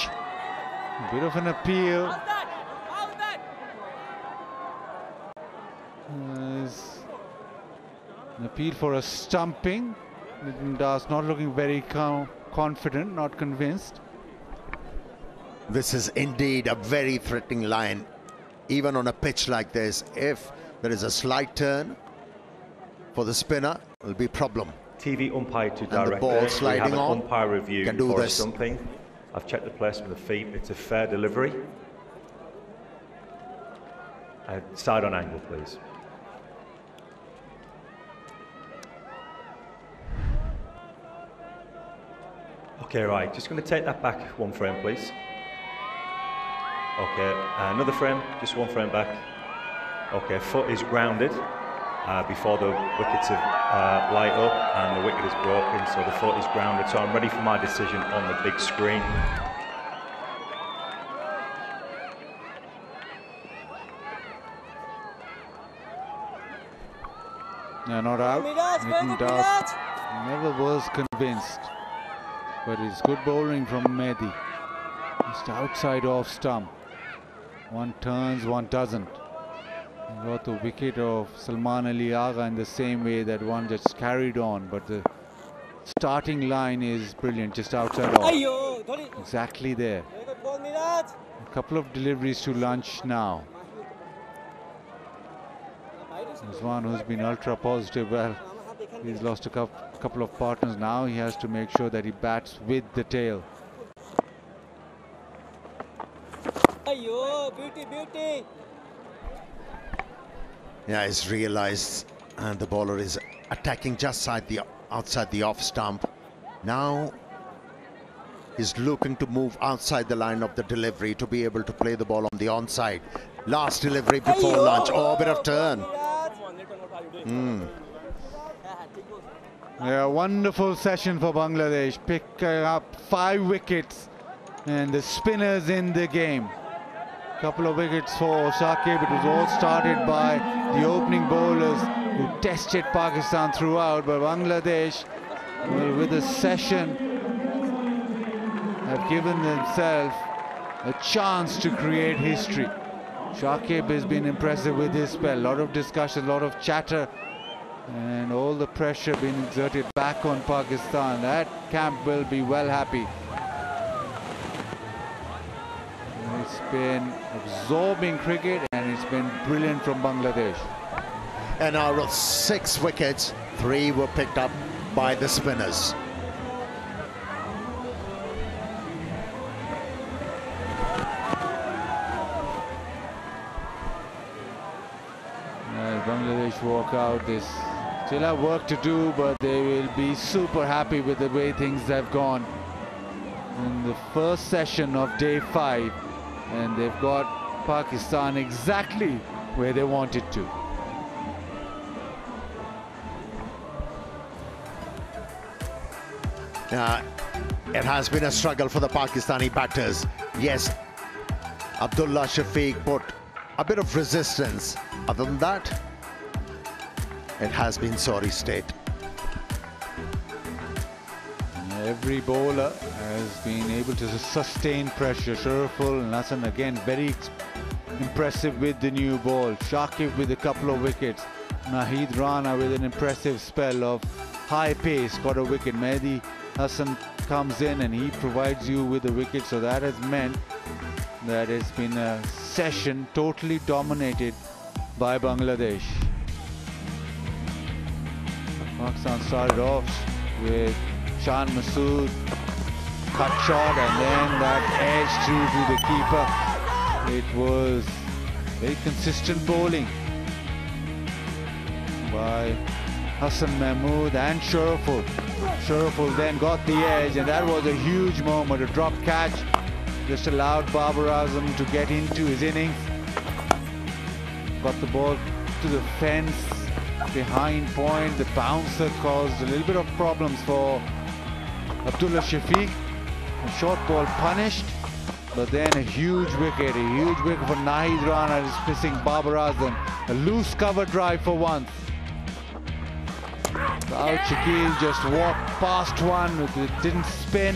A bit of an appeal. An appeal for a stumping. Das not looking very confident, not convinced. This is indeed a very threatening line. Even on a pitch like this, if there is a slight turn for the spinner, it will be a problem. TV umpire to direct the ball this. sliding we have an on. umpire review Can do for this. something. I've checked the placement of the feet. It's a fair delivery. Side on angle, please. Okay, right. Just going to take that back 1 frame, please. Okay, another frame. Just 1 frame back. Okay, foot is grounded. Before the wickets have light up and the wicket is broken, so the foot is grounded. So I'm ready for my decision on the big screen. No, not out. Das never was convinced, but it's good bowling from Mehdi. Just outside off stump. One turns, one doesn't. Got the wicket of Salman Ali Agha in the same way that one just carried on, but the starting line is brilliant, just outside off. Exactly there. A couple of deliveries to lunch now. There's one who's been ultra positive. Well, he's lost a couple of partners now. He has to make sure that he bats with the tail. Beauty. Yeah, he's realized and the bowler is attacking just outside the off stump. Now he's looking to move outside the line of the delivery to be able to play the ball on the onside. Last delivery before lunch. Oh, a bit of turn. Yeah, wonderful session for Bangladesh. Picking up 5 wickets and the spinners in the game. Couple of wickets for Shakib. It was all started by the opening bowlers who tested Pakistan throughout, but Bangladesh, well, with the session, have given themselves a chance to create history. Shakib has been impressive with his spell. A lot of discussion, a lot of chatter, and all the pressure being exerted back on Pakistan. That camp will be well happy. It's been absorbing cricket, and it's been brilliant from Bangladesh. And out of 6 wickets, 3 were picked up by the spinners. As Bangladesh walk out, they still have work to do, but they will be super happy with the way things have gone in the first session of day 5, and they've got Pakistan exactly where they wanted to. It has been a struggle for the Pakistani batters. Yes, Abdullah Shafiq put a bit of resistance. Other than that, it has been sorry state. Every bowler has been able to sustain pressure. Sharaful and Hassan again very impressive with the new ball. Shakib with a couple of wickets. Nahid Rana with an impressive spell of high pace, got a wicket. Mehdi Hassan comes in and he provides you with a wicket. So that has meant that it's been a session totally dominated by Bangladesh. Pakistan started off with Shan Masood, cut shot, and then that edge through to the keeper. It was very consistent bowling by Hassan Mahmood and Sharaful. Sharaful then got the edge, and that was a huge moment. A drop catch just allowed Babar Azam to get into his innings. Got the ball to the fence behind point. The bouncer caused a little bit of problems for Abdullah Shafiq. A short ball punished, but then a huge wicket for Nahid Rana, is missing Babar Azam. A loose cover drive for once. Out Shakil just walked past one, it didn't spin.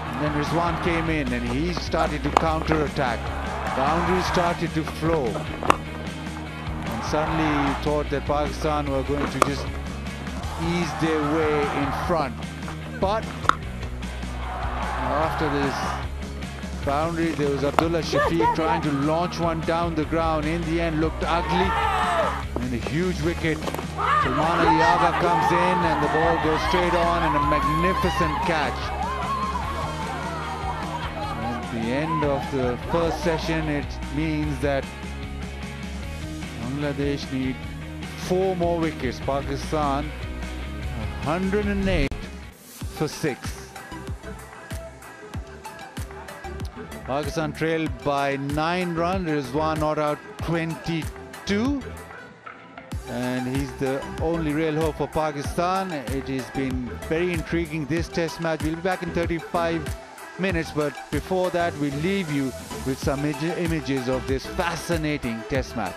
And then Rizwan came in and he started to counter-attack. Boundaries started to flow. And suddenly you thought that Pakistan were going to just ease their way in front. But after this boundary, there was Abdullah Shafiq trying to launch one down the ground. In the end, looked ugly. And a huge wicket. Salman Ali Agha comes in and the ball goes straight on, and a magnificent catch. At the end of the first session, it means that Bangladesh need 4 more wickets. Pakistan 108 for 6. Pakistan trailed by 9 runs. Rizwan not out 22. And he's the only real hope for Pakistan. It has been very intriguing, this test match. We'll be back in 35 minutes, but before that we leave you with some images of this fascinating test match.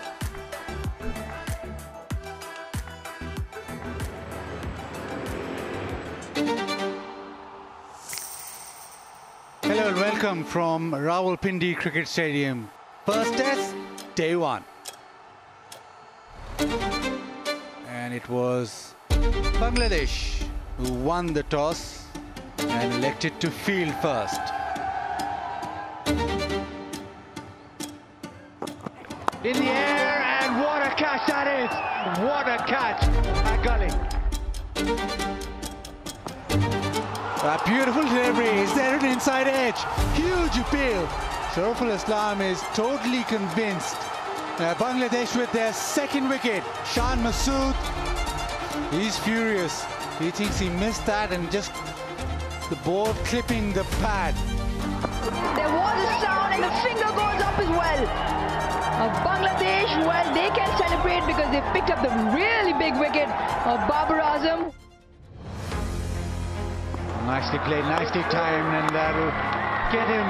Hello and welcome from Rawalpindi Cricket Stadium. First test, day 1. And it was Bangladesh who won the toss and elected to field first. In the air, and what a catch that is! What a catch at gully. A beautiful delivery. Is there an inside edge? Huge appeal. Sharaful Islam is totally convinced. Bangladesh with their second wicket. Shan Masood, he's furious. He thinks he missed that, and just the ball clipping the pad. There was a sound and the finger goes up as well. Bangladesh, well, they can celebrate because they picked up the really big wicket of Babar Azam. Nicely played, nicely timed, and that'll get him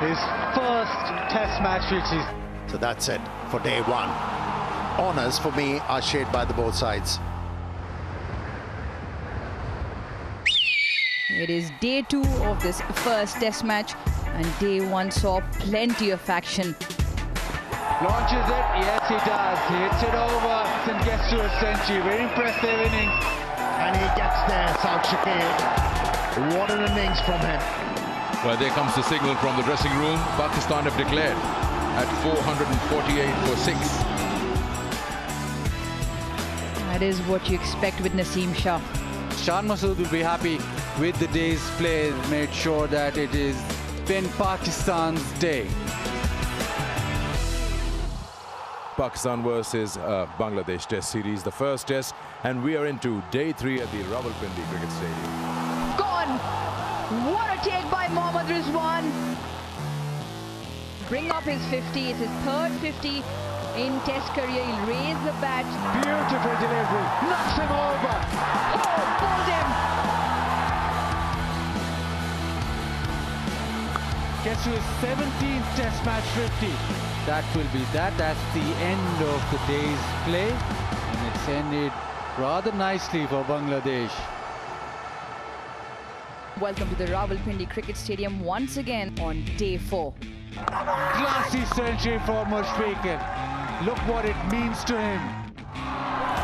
his first test match, which is... So that's it for day one. Honours for me are shared by the both sides. It is day 2 of this first test match, and day 1 saw plenty of action. Launches it, yes he does. He hits it over and gets to a century. Very impressive innings. And he gets there, South Shakil. What an innings from him. Well, there comes the signal from the dressing room. Pakistan have declared at 448 for 6. That is what you expect with Naseem Shah. Shan Masood will be happy with the day's play. Made sure that it is been Pakistan's day. Pakistan versus Bangladesh Test Series, the first test, and we are into day 3 at the Rawalpindi Cricket Stadium. Gone! What a take by Mohammad Rizwan! Bring up his 50, it's his third 50 in Test career. He'll raise the bat. Beautiful delivery, knocks him over. Oh, pulled him! Gets to his 17th test match 50. That will be that. That's the end of the day's play. And it's ended rather nicely for Bangladesh. Welcome to the Rawalpindi Cricket Stadium once again on day 4. Classy century for Mushfiqan. Look what it means to him.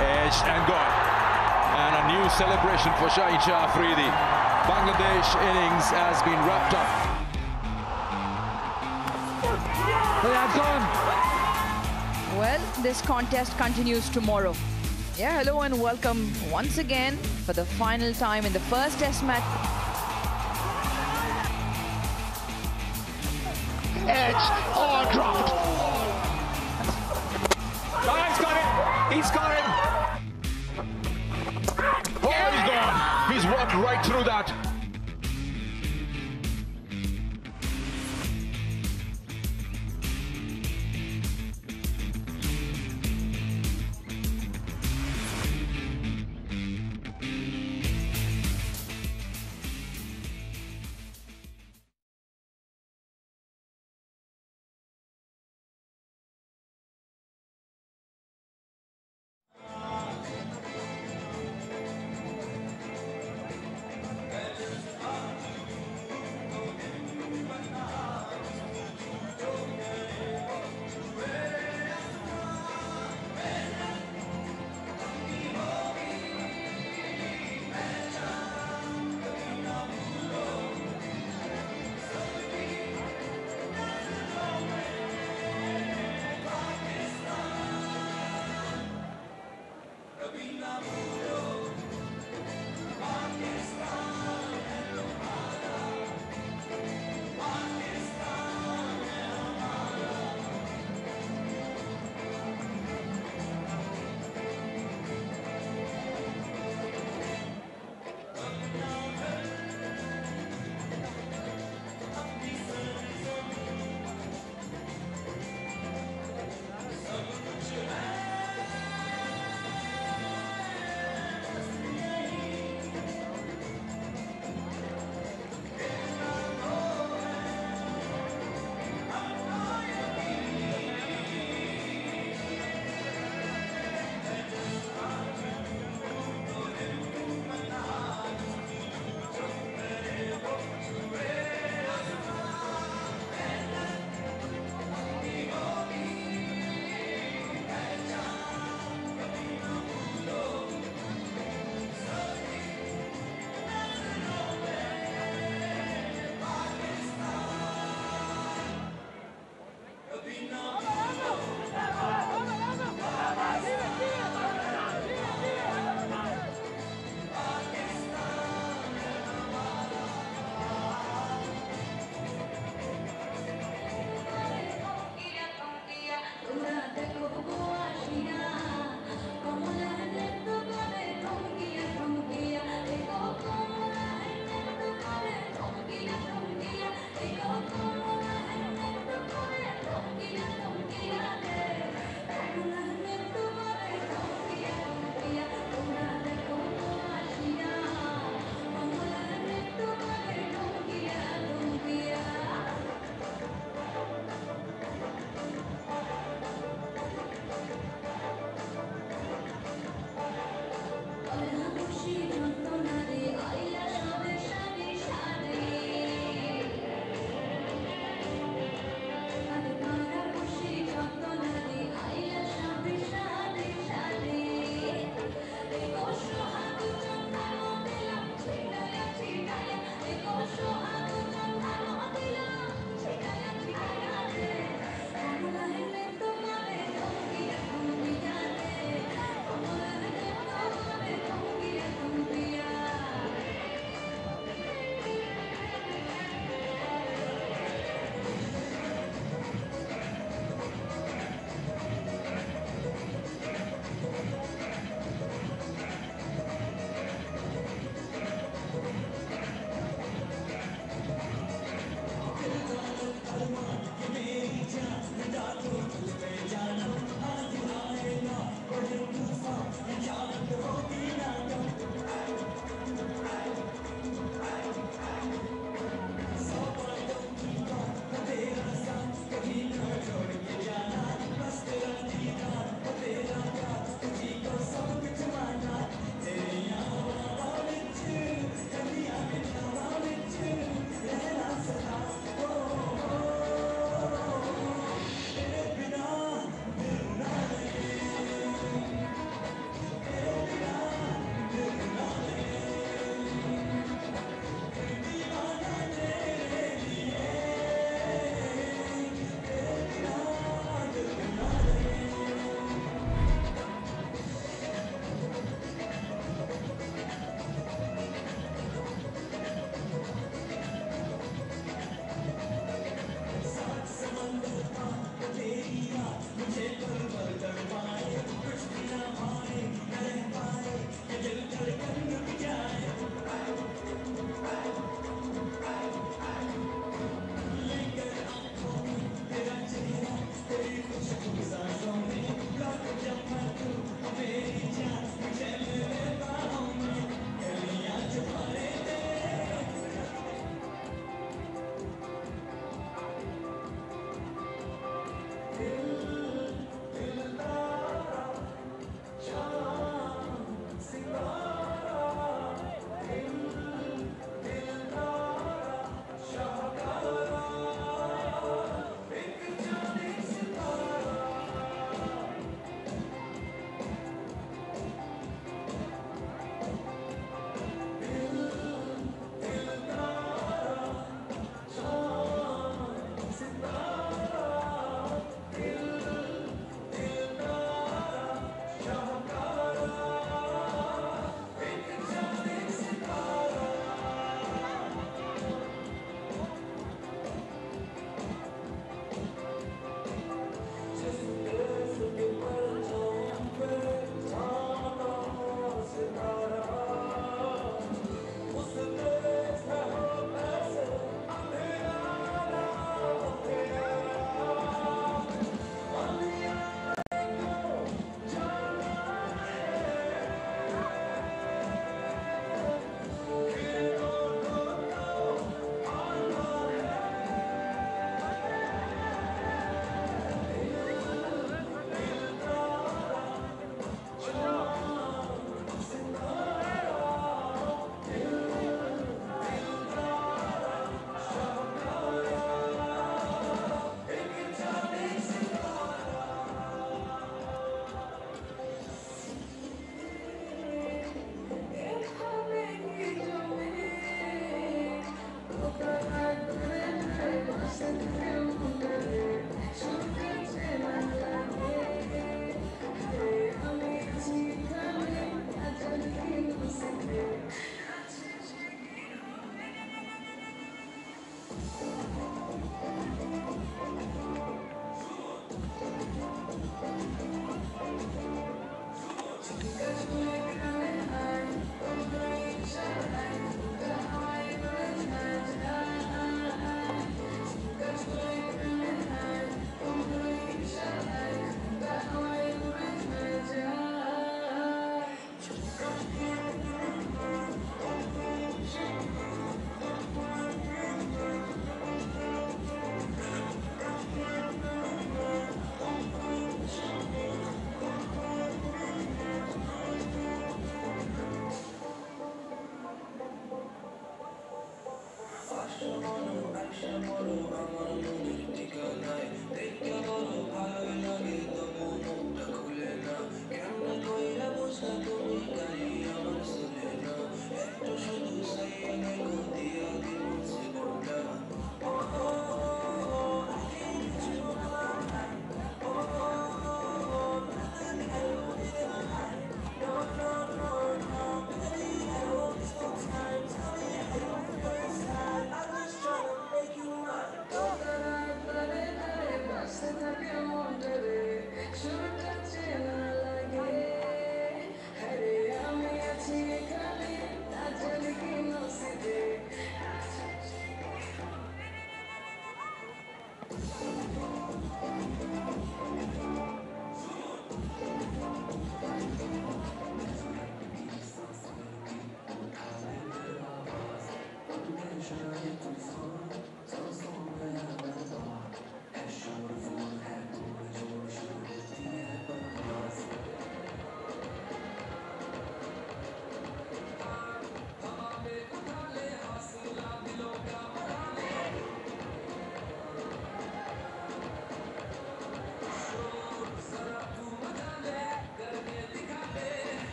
Edged and gone. And a new celebration for Shaheen Shah Afridi. Bangladesh innings has been wrapped up. That's on. Well, this contest continues tomorrow. Yeah, hello and welcome once again for the final time in the first test match. Edge, oh, dropped. Oh, he's got it! He's got it! Oh, he's gone! He's walked right through that.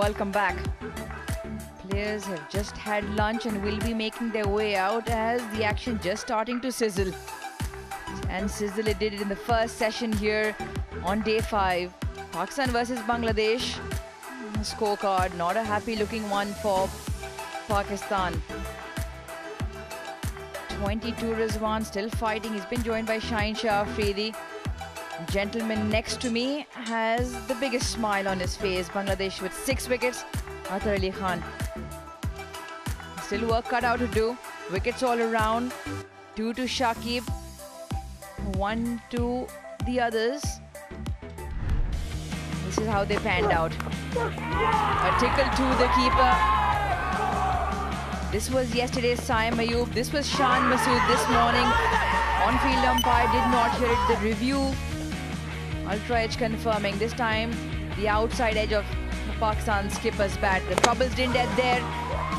Welcome back. Players have just had lunch and will be making their way out as the action just starting to sizzle. And sizzle it did it in the first session here on day 5. Pakistan versus Bangladesh. Scorecard, not a happy looking one for Pakistan. 22 Rizwan still fighting. He's been joined by Shaheen Shah Afridi. Gentleman next to me has the biggest smile on his face. Bangladesh with 6 wickets. Athar Ali Khan. Still work cut out to do. Wickets all around. 2 to Shakib. 1 to the others. This is how they panned out. A tickle to the keeper. This was yesterday's Saim Ayub. This was Shan Masood this morning. On-field umpire did not hear it. The review. Ultra edge confirming. This time the outside edge of Pakistan skipper's bat. The troubles didn't end there.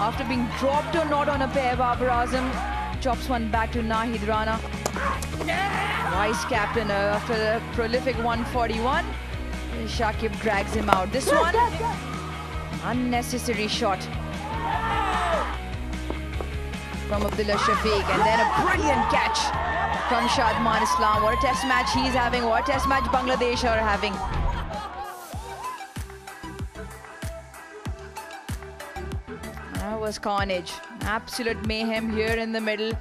After being dropped or not on a pair, Babar Azam chops one back to Nahid Rana. Vice captain after the prolific 141. Shakib drags him out. This one, unnecessary shot from Abdullah Shafiq, and then a brilliant catch from Shadman Islam. What a test match he's having. What a test match Bangladesh are having. That was carnage. Absolute mayhem here in the middle.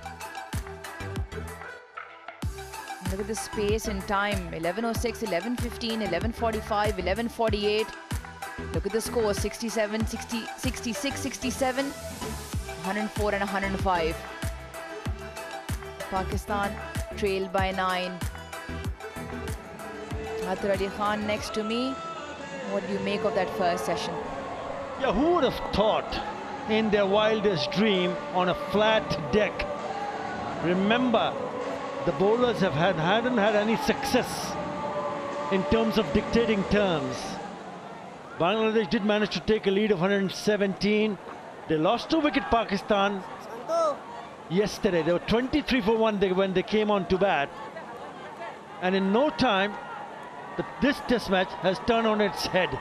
Look at the space and time. 11:06, 11:15, 11:45, 11:48. Look at the score. 67, 60, 66, 67, 104 and 105. Pakistan trailed by 9. Athar Ali Khan next to me. What do you make of that first session? Yeah, who would have thought in their wildest dream on a flat deck? Remember, the bowlers hadn't had any success in terms of dictating terms. Bangladesh did manage to take a lead of 117. They lost 2 wickets, Pakistan, yesterday. They were 23 for 1 when they came on to bat. And in no time, this test match has turned on its head.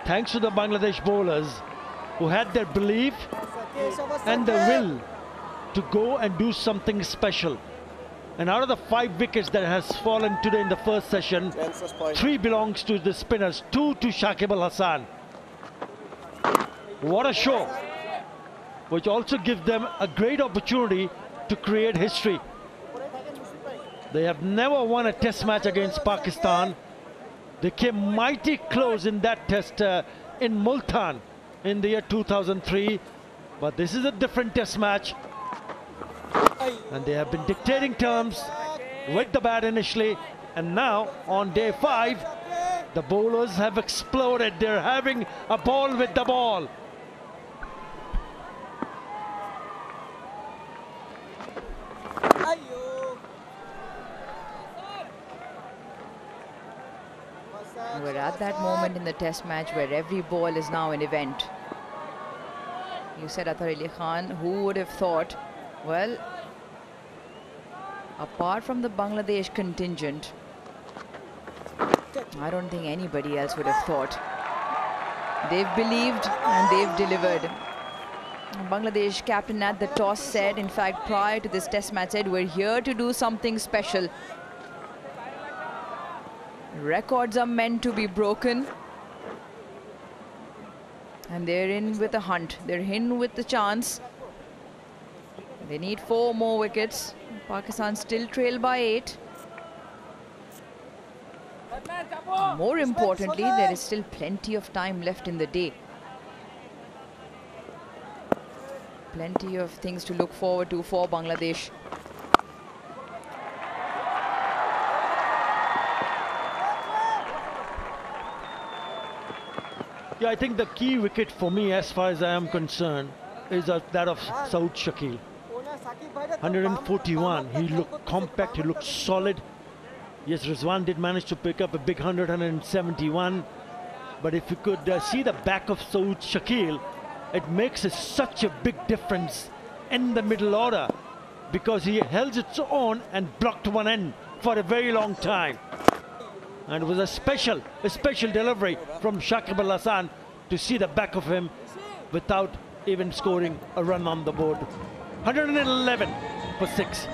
Thanks to the Bangladesh bowlers who had their belief and the will to go and do something special. And out of the 5 wickets that has fallen today in the first session, 3 belongs to the spinners, 2 to Shakib Al Hasan. What a show, which also gives them a great opportunity to create history. They have never won a test match against Pakistan. They came mighty close in that test in Multan in the year 2003. But this is a different test match. And they have been dictating terms with the bat initially. And now on day 5, the bowlers have exploded. They're having a ball with the ball. We're at that moment in the test match where every ball is now an event. You said Athar Ali Khan, who would have thought? Well, apart from the Bangladesh contingent, I don't think anybody else would have thought. They've believed and they've delivered. Bangladesh captain at the toss said, in fact, prior to this test match, said, we're here to do something special. Records are meant to be broken. And they're in with a hunt. They're in with the chance. They need 4 more wickets. Pakistan still trail by 8. More importantly, there is still plenty of time left in the day. Plenty of things to look forward to for Bangladesh. Yeah, I think the key wicket for me, as far as I am concerned, is that of Saud Shakil. 141. He looked compact, he looked solid. Yes, Rizwan did manage to pick up a big 171. But if you could see the back of Saud Shakil, it makes such a big difference in the middle order, because he held its own and blocked one end for a very long time. And it was a special delivery from Shakib Al Hasan to see the back of him without even scoring a run on the board. 111 for 6.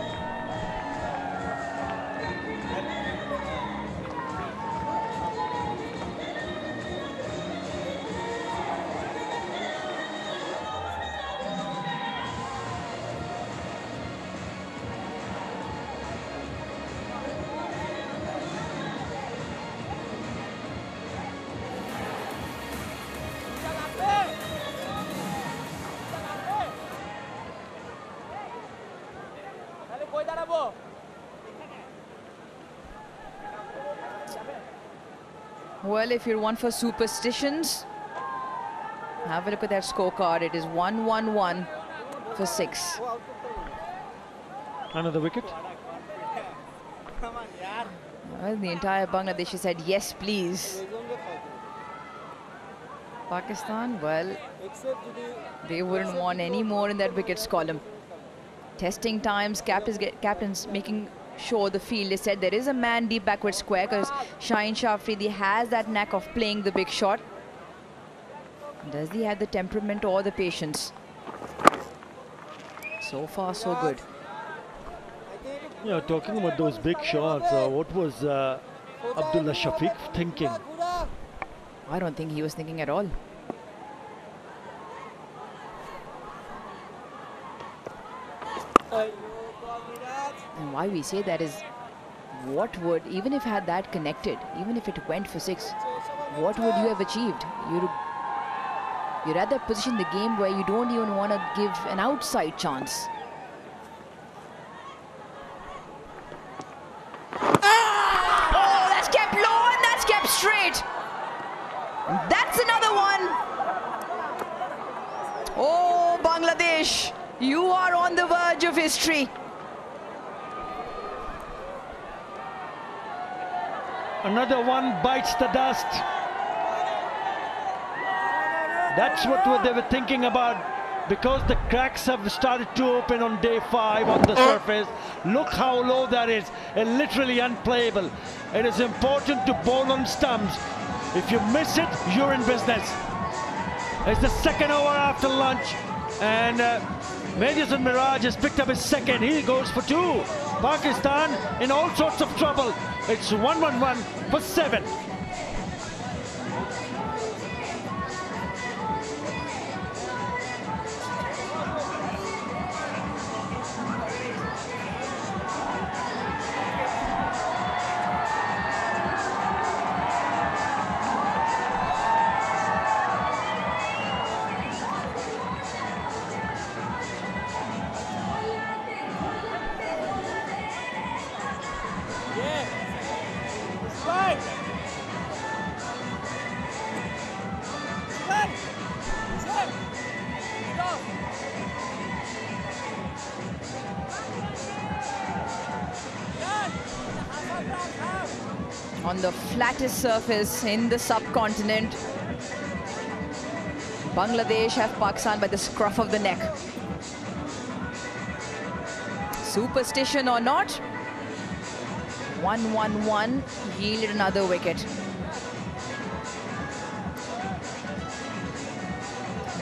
Well, if you're one for superstitions, have a look at that scorecard. It is 1-1-1 for 6. Another wicket. Well, the entire Bangladeshi said, yes, please. Pakistan, well, they wouldn't want any more in that wickets column. Testing times, captains making sure the field is said there is a man deep backward square, because Shaheen Shah Afridi has that knack of playing the big shot. Does he have the temperament or the patience? So far, so good. Yeah, talking about those big shots, what was Abdullah Shafiq thinking? I don't think he was thinking at all. And why we say that is, what would, even if had that connected, even if it went for 6, what would you have achieved? You're at that position in the game where you don't even want to give an outside chance. Oh, that's kept low and that's kept straight. That's another one. Oh, Bangladesh, you are on the verge of history. Another one bites the dust. That's what they were thinking about. because the cracks have started to open on day 5 on the surface. Look how low that is, literally unplayable. It is important to bowl on stumps. If you miss it, you're in business. It's the second over after lunch, and Madison Mirage has picked up his second. He goes for 2. Pakistan in all sorts of trouble. It's 1-1-1 for 7. On the flattest surface in the subcontinent, Bangladesh have Pakistan by the scruff of the neck. Superstition or not, 1-1-1 yielded another wicket.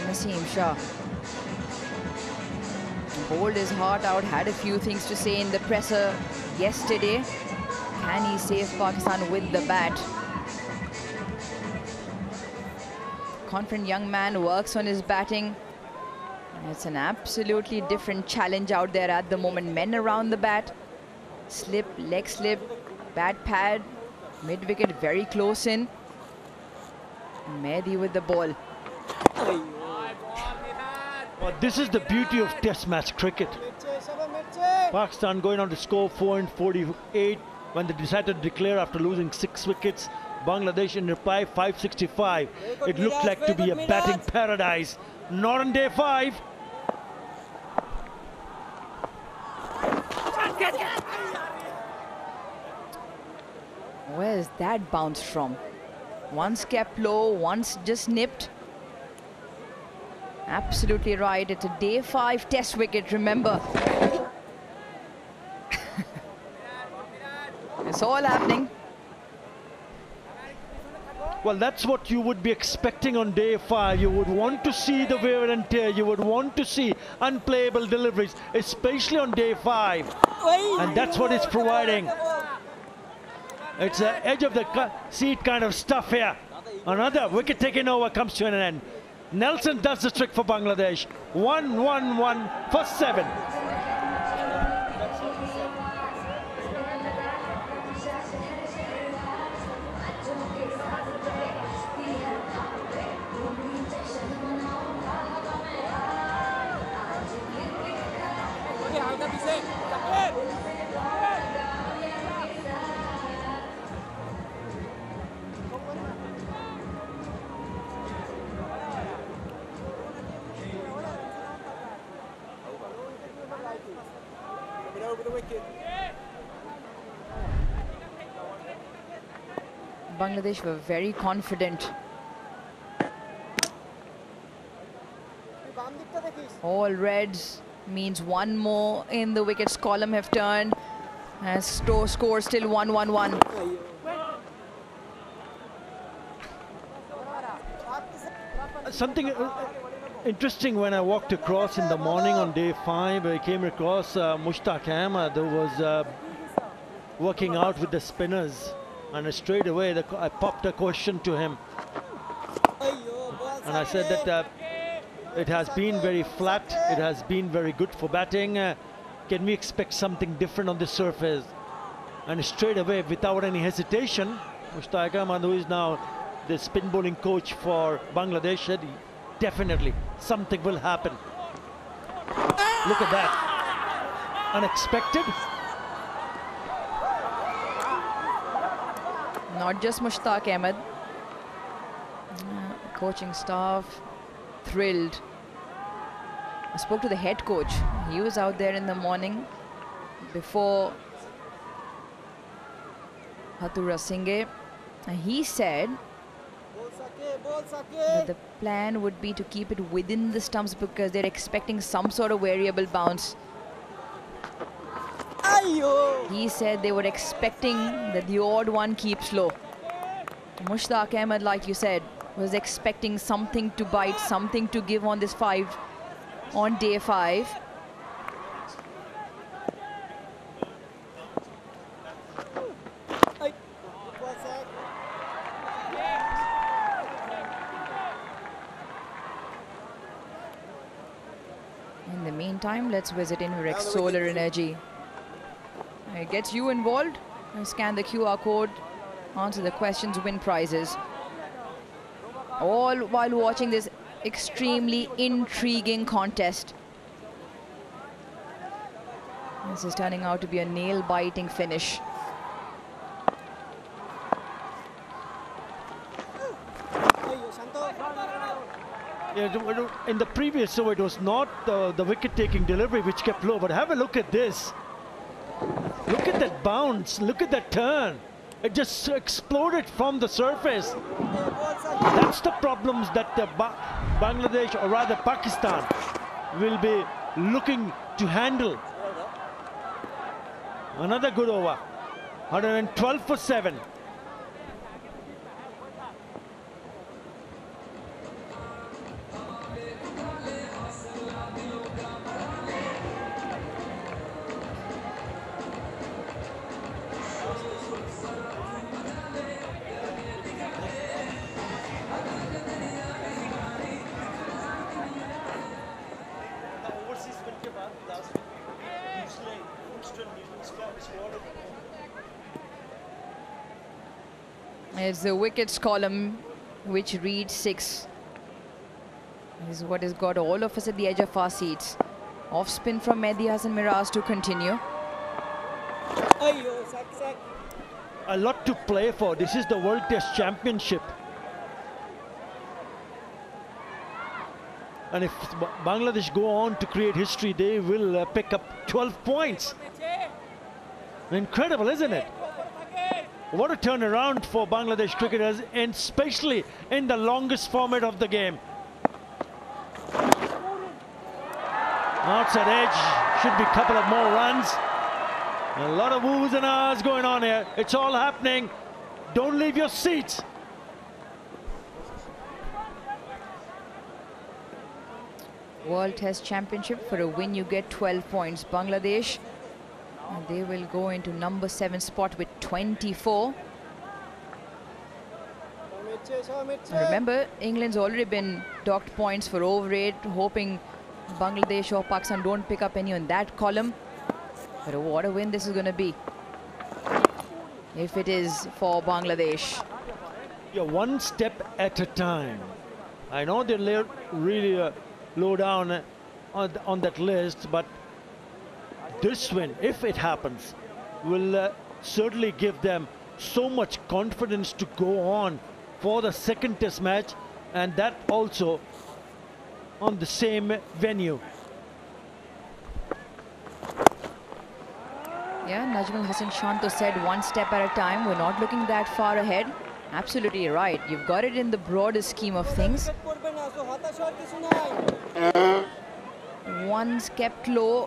Naseem Shah bowled his heart out, had a few things to say in the presser yesterday. Can he save Pakistan with the bat? Confident young man works on his batting. It's an absolutely different challenge out there at the moment. Men around the bat. Slip, leg slip, bat pad, mid-wicket very close in. Mehdi with the ball. Well, this is the beauty of Test match cricket. Pakistan going on to score 448 when they decided to declare after losing 6 wickets. Bangladesh in reply 565. It looked like to be a batting paradise. Not on day 5. Where's that bounce from? Once kept low, once just nipped. Absolutely right. It's a day 5 test wicket, remember. It's all happening. Well, that's what you would be expecting on day 5. You would want to see the wear and tear. You would want to see unplayable deliveries, especially on day 5. And that's what it's providing. It's the edge of the seat kind of stuff here. Another wicket taken over comes to an end. Nelson does the trick for Bangladesh. 1-1-1 for 7. Bangladesh were very confident. All reds means one more in the wickets column have turned. As score still 1-1-1. Something interesting when I walked across in the morning on day 5, I came across Mushtaq Ahmed, who was working out with the spinners. And straight away I popped a question to him. And I said that it has been very flat, it has been very good for batting. Can we expect something different on the surface? And straight away, without any hesitation, Mushtaq Ahmed, who is now the spin bowling coach for Bangladesh, said definitely something will happen. Look at that. Unexpected. Not just Mushtaq Ahmed. Coaching staff thrilled. I spoke to the head coach. He was out there in the morning before Hathura Singhe, and he said But the plan would be to keep it within the stumps because they're expecting some sort of variable bounce. He said they were expecting that the odd one keeps low. Mushtaq Ahmed, like you said, was expecting something to bite, something to give on this on day 5. In the meantime, let's visit Inverex Solar Energy. It gets you involved. Scan the QR code, answer the questions, win prizes. All while watching this extremely intriguing contest. This is turning out to be a nail-biting finish. Yeah, in the previous over, it was not the wicket-taking delivery which kept low, but have a look at this. Look at that bounce, look at that turn. It just exploded from the surface. That's the problems that Bangladesh, or rather Pakistan, will be looking to handle. Another good over. 112 for 7. It's the wickets column which reads 6. This is what has got all of us at the edge of our seats. Off spin from Mehdi Hasan Miraz to continue. A lot to play for. This is the World Test Championship. And if Bangladesh go on to create history, they will pick up 12 points. Incredible, isn't it? What a turnaround for Bangladesh cricketers, and especially in the longest format of the game. Outside edge, should be a couple of more runs. A lot of woos and ahs going on here. It's all happening. Don't leave your seats. World Test Championship, for a win you get 12 points. Bangladesh, and they will go into number 7 spot with 24. Remember, England's already been docked points for over 8, hoping Bangladesh or Pakistan don't pick up any on that column. But what a win this is going to be, if it is for Bangladesh. Yeah, one step at a time. I know they're really low down on that list, but this win, if it happens, will certainly give them so much confidence to go on for the second test match, and that also on the same venue. Yeah, Najmul Hassan Shanto said one step at a time. We're not looking that far ahead. Absolutely right. You've got it in the broader scheme of things. One's kept low.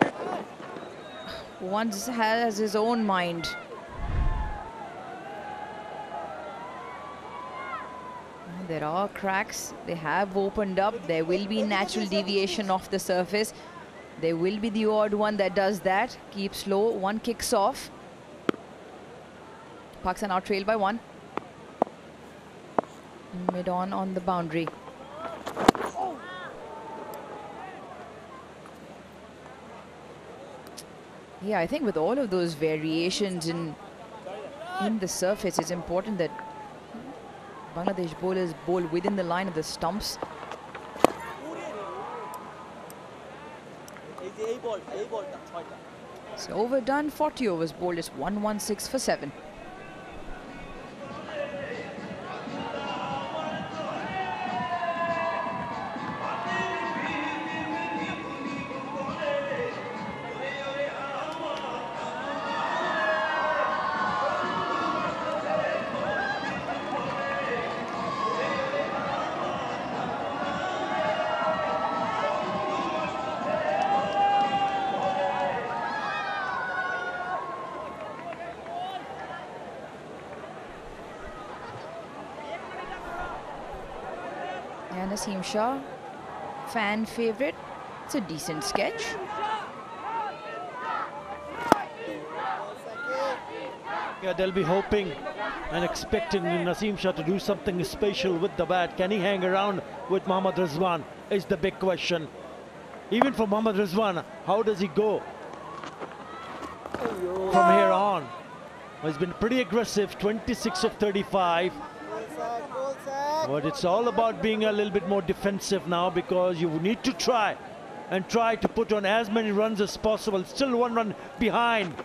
One has his own mind. There are cracks. They have opened up. There will be natural deviation off the surface. There will be the odd one that does that. Keeps low. One kicks off. Pakistan now trailed by 1. Mid-on on the boundary. Yeah, I think with all of those variations in the surface, it's important that Bangladesh bowlers bowl within the line of the stumps. So overdone, 40 overs bowled is 116 for 7. Yeah, Naseem Shah, fan favorite. It's a decent sketch. Yeah, they'll be hoping and expecting Naseem Shah to do something special with the bat. Can he hang around with Mohammad Rizwan is the big question. Even for Mohammad Rizwan, how does he go from here on? Well, he's been pretty aggressive, 26 of 35. But it's all about being a little bit more defensive now, because you need to try to put on as many runs as possible. Still 1 run behind.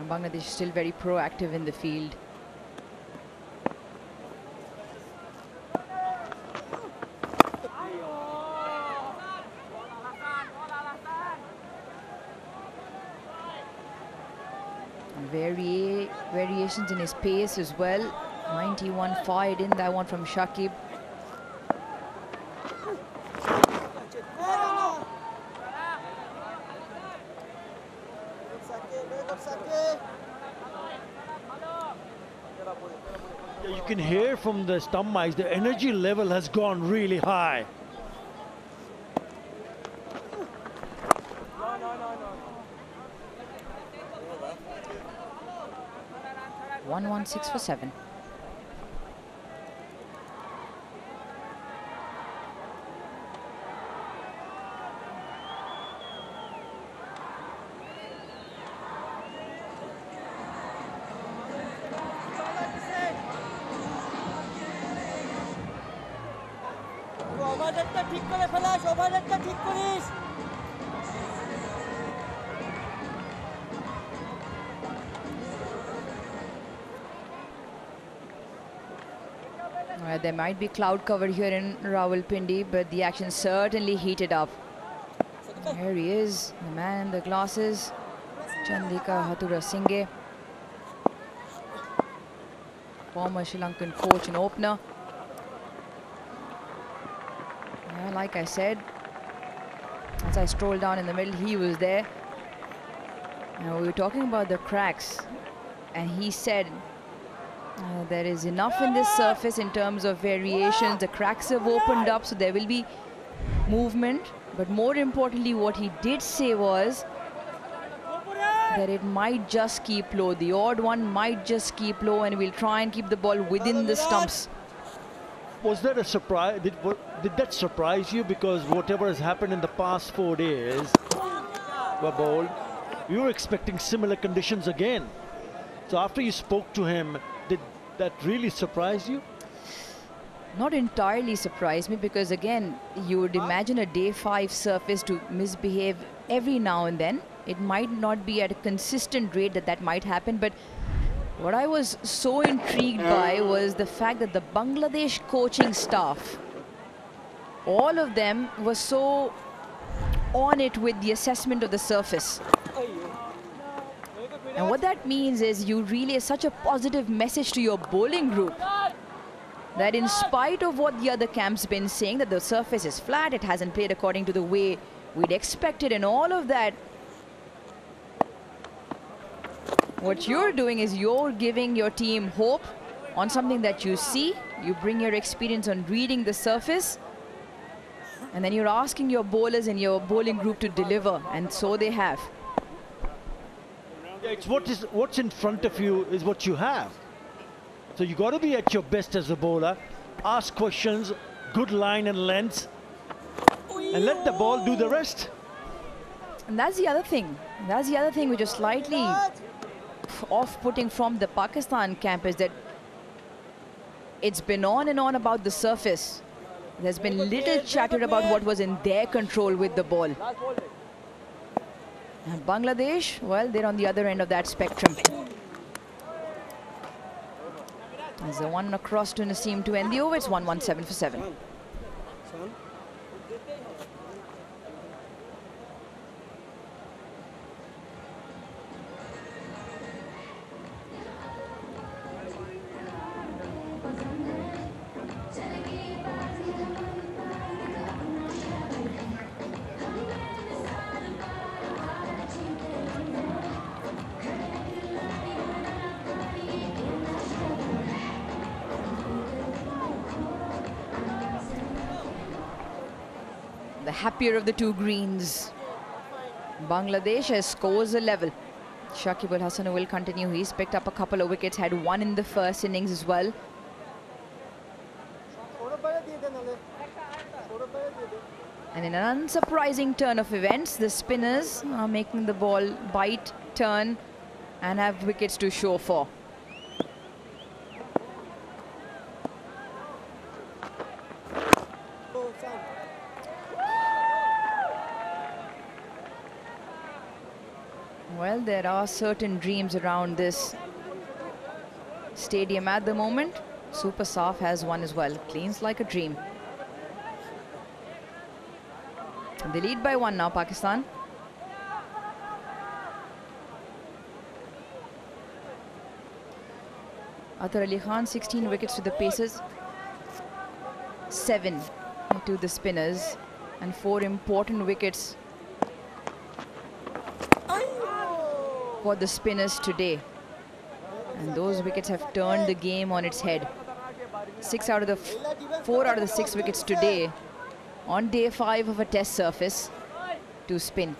Bangladesh is still very proactive in the field. Variations in his pace as well. 91 fired in that one from Shakib. You can hear from the stump mics, the energy level has gone really high. No. 116 for 7. There might be cloud cover here in Rawalpindi, but the action certainly heated up. Here he is, the man in the glasses, Chandika Hathura Singhe, former Sri Lankan coach and opener. Yeah, like I said, as I strolled down in the middle, he was there. Now we were talking about the cracks, and he said there is enough in this surface in terms of variations. The cracks have opened up, so there will be movement. But more importantly, what he did say was that it might just keep low. The odd one might just keep low, and we'll try and keep the ball within the stumps. Was that a surprise? Did that surprise you? Because whatever has happened in the past 4 days were bowled. You were expecting similar conditions again. So after you spoke to him, did that really surprise you? Not entirely surprised me, because again, you would imagine a day 5 surface to misbehave every now and then. It might not be at a consistent rate that might happen, but what I was so intrigued by was the fact that the Bangladesh coaching staff, all of them were so on it with the assessment of the surface. And what that means is you relay such a positive message to your bowling group that in spite of what the other camp's been saying, that the surface is flat, it hasn't played according to the way we'd expected and all of that, what you're doing is you're giving your team hope on something that you see. You bring your experience on reading the surface, and then you're asking your bowlers and your bowling group to deliver, and so they have. Yeah, it's what's in front of you is what you have. So you got to be at your best as a bowler. Ask questions, good line and length, and let the ball do the rest. And that's the other thing. That's the other thing which is slightly off-putting from the Pakistan camp, is that it's been on and on about the surface. There's been little chatter about what was in their control with the ball. And Bangladesh, well, they're on the other end of that spectrum. There's the one across to Naseem to end the over. It's 117 for 7. the happier of the two greens. Bangladesh has scores a level. Shakib Al Hasan will continue. He's picked up a couple of wickets, had one in the first innings as well. And in an unsurprising turn of events, the spinners are making the ball bite, turn and have wickets to show for. Well, there are certain dreams around this stadium at the moment. Super Saf has one as well. Cleans like a dream. They lead by one now, Pakistan. Athar Ali Khan, 16 wickets to the Pacers, 7 to the spinners, and 4 important wickets for the spinners today. And those wickets have turned the game on its head. 4 out of the 6 wickets today on day 5 of a test surface to spin.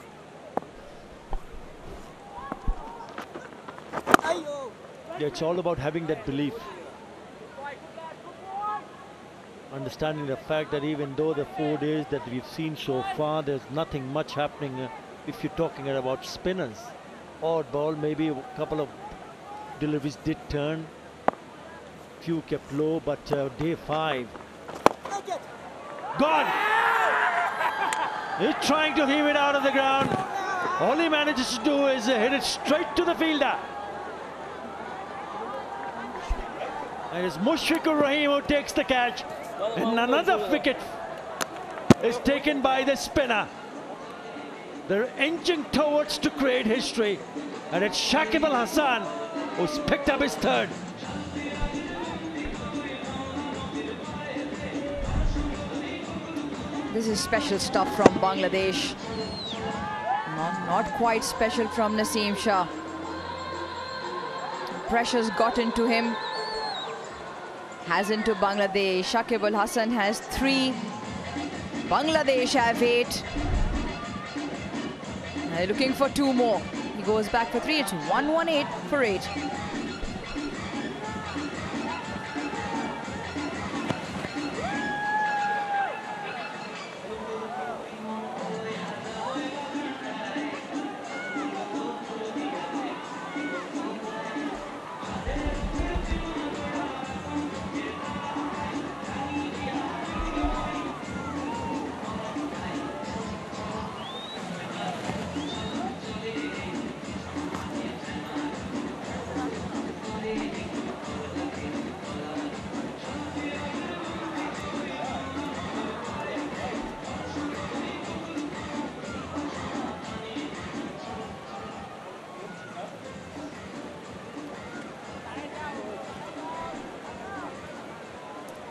Yeah, it's all about having that belief. Understanding the fact that even though the 4 days that we've seen so far, there's nothing much happening if you're talking about spinners. Odd ball, maybe a couple of deliveries did turn. Few kept low, but day 5. Gone! He's trying to heave it out of the ground. All he manages to do is hit it straight to the fielder. And it's Mushfiqur Rahim who takes the catch. And another wicket is taken by the spinner. They're inching towards to create history. And it's Shakib Al Hasan who's picked up his third. This is special stuff from Bangladesh. Not quite special from Naseem Shah. Pressure's got into him. Has into Bangladesh. Shakib Al Hasan has 3. Bangladesh have 8. They're looking for 2 more. He goes back for 3. It's 118 for 8.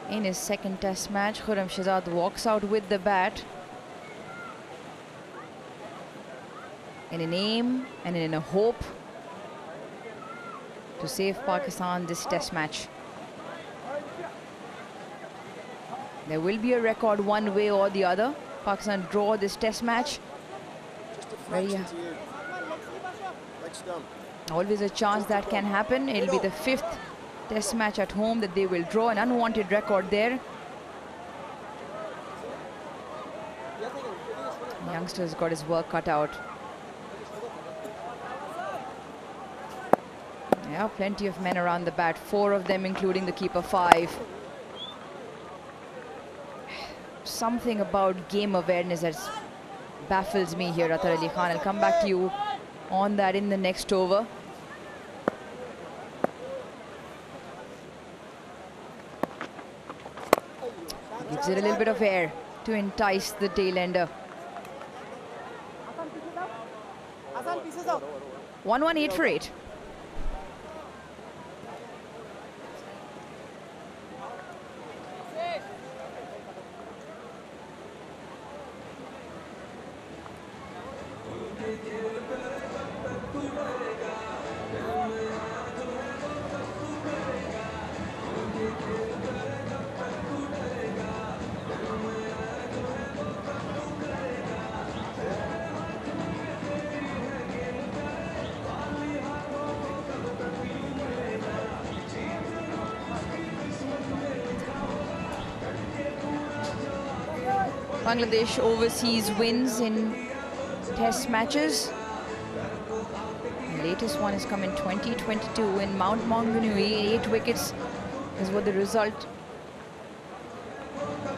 In his second test match, Khurram Shahzad walks out with the bat in an aim and in a hope to save Pakistan this test match. There will be a record one way or the other. Pakistan draw this test match. Always a chance that can happen. It'll be the 5th test match at home that they will draw. An unwanted record there. The youngster's got his work cut out. Yeah, plenty of men around the bat. 4 of them, including the keeper, 5. Something about game awareness that baffles me here, Athar Ali Khan. I'll come back to you on that in the next over. Gives it a little bit of air to entice the tail-ender. 118 for 8. Bangladesh overseas wins in test matches. The latest one has come in 2022 in Mount Maunganui. 8 wickets is what the result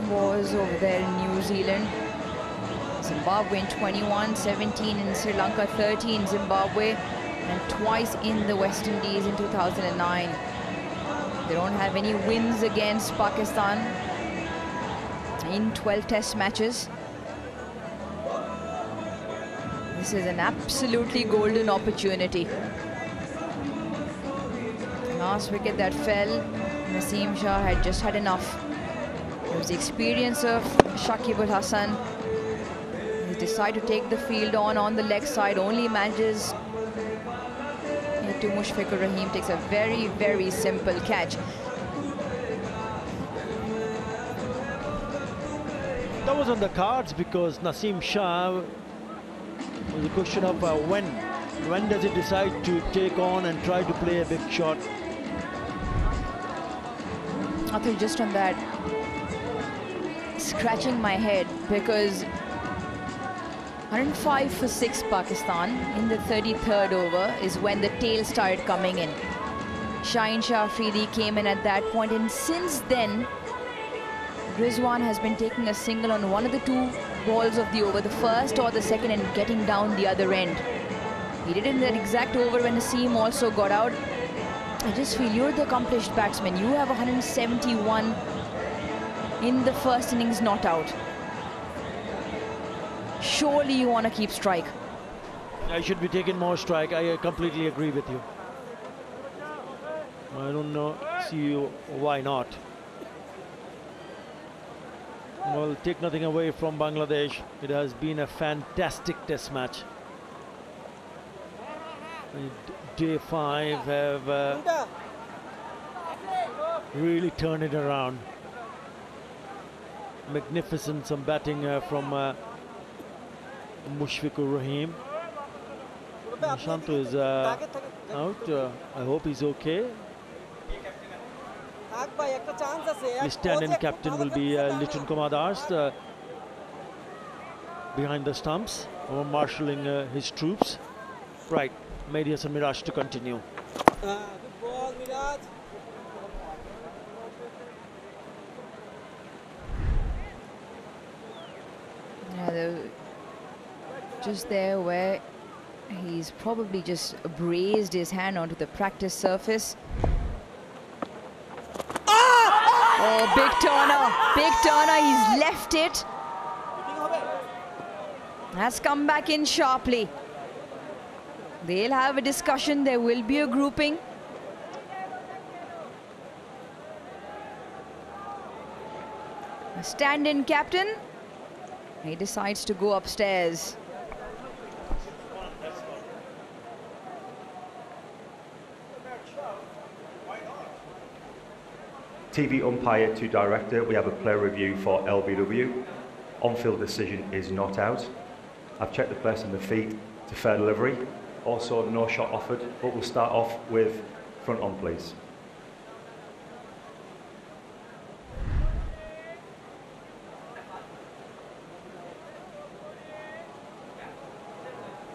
was over there in New Zealand. Zimbabwe in 21, 17 in Sri Lanka, 13 Zimbabwe, and twice in the West Indies in 2009. They don't have any wins against Pakistan in 12 test matches. This is an absolutely golden opportunity. Last wicket that fell, Naseem Shah had just had enough. It was the experience of Shakib Al Hasan. He decided to take the field on the leg side, only manages to Mushfiqur Rahim, takes a very, very simple catch. That was on the cards because Naseem Shah was a question of when does he decide to take on and try to play a big shot. I think just on that, scratching my head because 105 for 6 Pakistan in the 33rd over is when the tail started coming in. Shaheen Shah Afridi came in at that point, and since then Rizwan has been taking a single on one of the 2 balls of the over, the first or the second, and getting down the other end. He did it in that exact over when Naseem also got out. I just feel you're the accomplished batsman. You have 171 in the first innings not out. Surely you want to keep strike. I should be taking more strike. I completely agree with you. I don't know, see why not. Well, take nothing away from Bangladesh. It has been a fantastic test match. Day 5 have really turned it around. Magnificent some batting from Mushfiqur Rahim. Shantu is out. I hope he's okay. The stand-in captain will be Liton Kumar Das behind the stumps, or marshalling his troops. Right, Mehdi Hasan Miraj to continue. Good ball, Miraj. Yeah, just there where he's probably just brazed his hand onto the practice surface. Oh, big turner, he's left it. Has come back in sharply. They'll have a discussion, there will be a grouping. A stand-in captain, he decides to go upstairs. TV umpire to director, we have a player review for LBW. On-field decision is not out. I've checked the place and the feet to fair delivery. Also, no shot offered, but we'll start off with front on, please.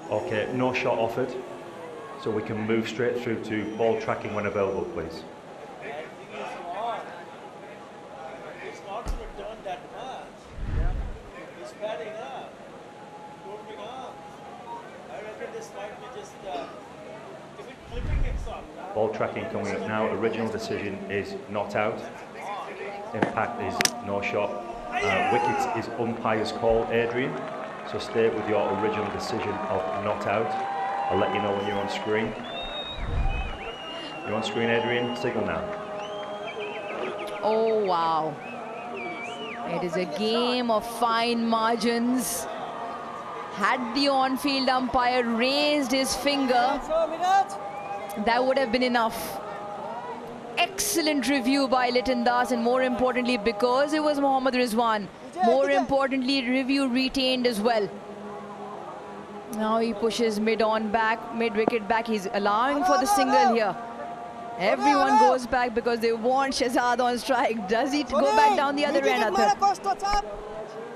Okay, no shot offered, so we can move straight through to ball tracking when available, please. Ball tracking coming up now. Original decision is not out. Impact is no shot. Wickets is umpire's call, Adrian. So stay with your original decision of not out. I'll let you know when you're on screen. You're on screen, Adrian. Signal now. Oh, wow. It is a game of fine margins. Had the on-field umpire raised his finger, that would have been enough. Excellent review by Liton Das, and more importantly, because it was Mohammad Rizwan, more importantly, review retained as well. Now he pushes mid-on back, mid-wicket back. He's allowing for the single here. Everyone goes back because they want Shehzad on strike. Does he go back down the other end, Athar?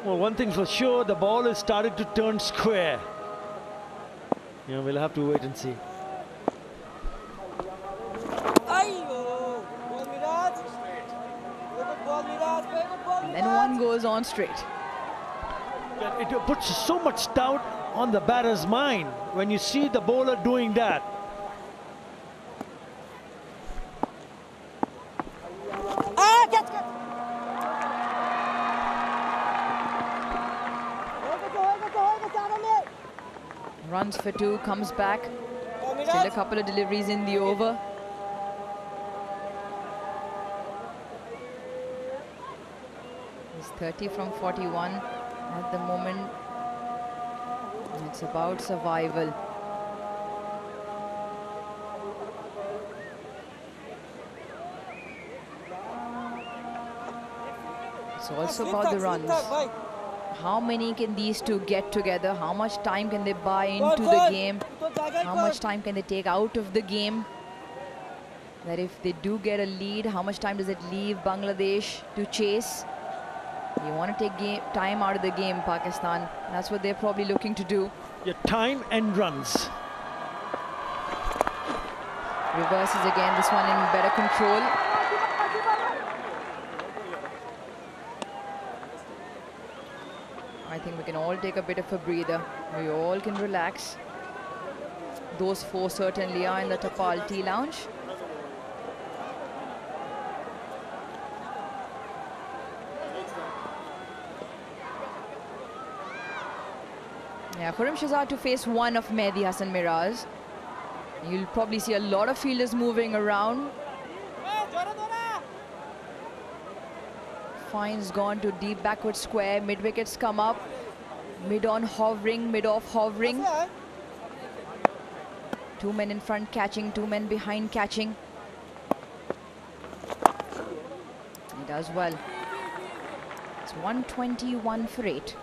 Well, one thing for sure, the ball has started to turn square. Yeah, we'll have to wait and see. And then one goes on straight. It puts so much doubt on the batter's mind when you see the bowler doing that. Runs for 2, comes back. Still a couple of deliveries in the over. He's 30 from 41 at the moment. It's about survival. It's also about the runs. How many can these two get together? How much time can they buy into the game? How much time can they take out of the game? That if they do get a lead, how much time does it leave Bangladesh to chase? You want to take time out of the game, Pakistan. That's what they're probably looking to do. Yeah, time and runs. Reverses again, this one in better control. I think we can all take a bit of a breather. We all can relax. Those 4 certainly are in the Tapal Tea Lounge. Yeah, Khurram Shahzad to face one of Mehdi Hasan Miraz. You'll probably see a lot of fielders moving around. Fine's gone to deep backward square. Mid wickets come up. Mid on hovering, mid off hovering. 2 men in front catching, 2 men behind catching. He does well. It's 121 for 8.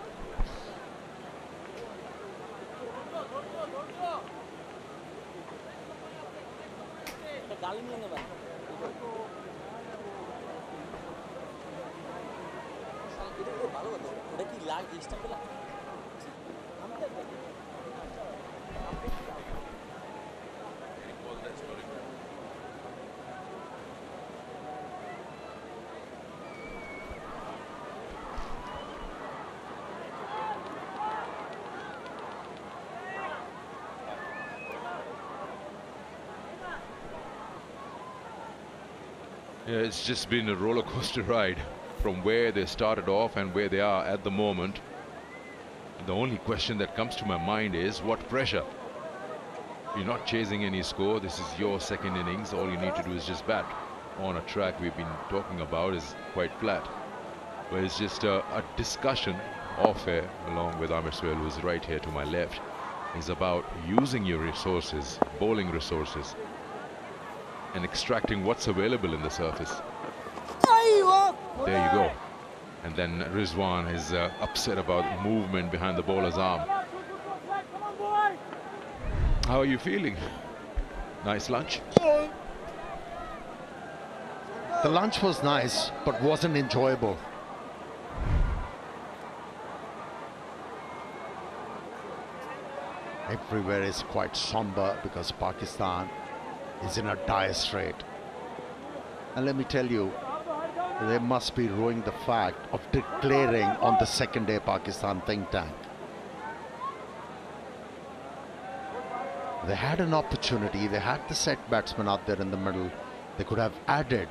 Yeah, it's just been a roller coaster ride from where they started off and where they are at the moment. The only question that comes to my mind is what pressure? You're not chasing any score. This is your second innings. All you need to do is just bat on a track we've been talking about is quite flat. But it's just a discussion off air along with Amir Sohail, who's right here to my left, is about using your resources, bowling resources, and extracting what's available in the surface. There you go. And then Rizwan is upset about movement behind the bowler's arm. How are you feeling? Nice lunch? The lunch was nice, but wasn't enjoyable. Everywhere is quite somber because Pakistan is in a dire strait. And let me tell you, they must be ruining the fact of declaring on the second day Pakistan think tank. They had an opportunity, they had the set batsmen out there in the middle. They could have added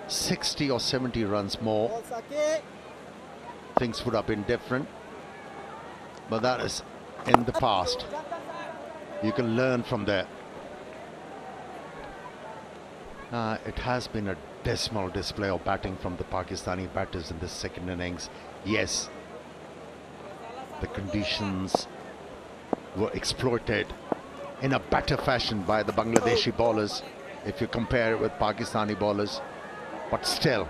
60 or 70 runs more. Things would have been different. But that is in the past. You can learn from there. It has been a dismal display of batting from the Pakistani batters in this second innings. Yes, the conditions were exploited in a better fashion by the Bangladeshi bowlers if you compare it with Pakistani bowlers, but still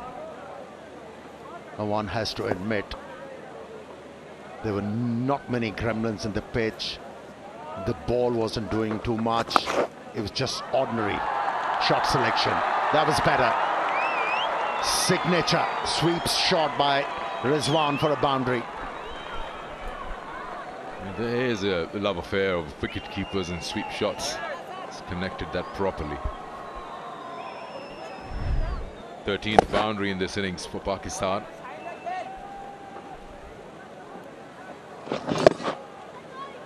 one has to admit there were not many gremlins in the pitch. The ball wasn't doing too much. It was just ordinary shot selection. That was better. Signature sweep shot by Rizwan for a boundary. There is a love affair of wicket keepers and sweep shots. It's connected that properly. 13th boundary in this innings for Pakistan.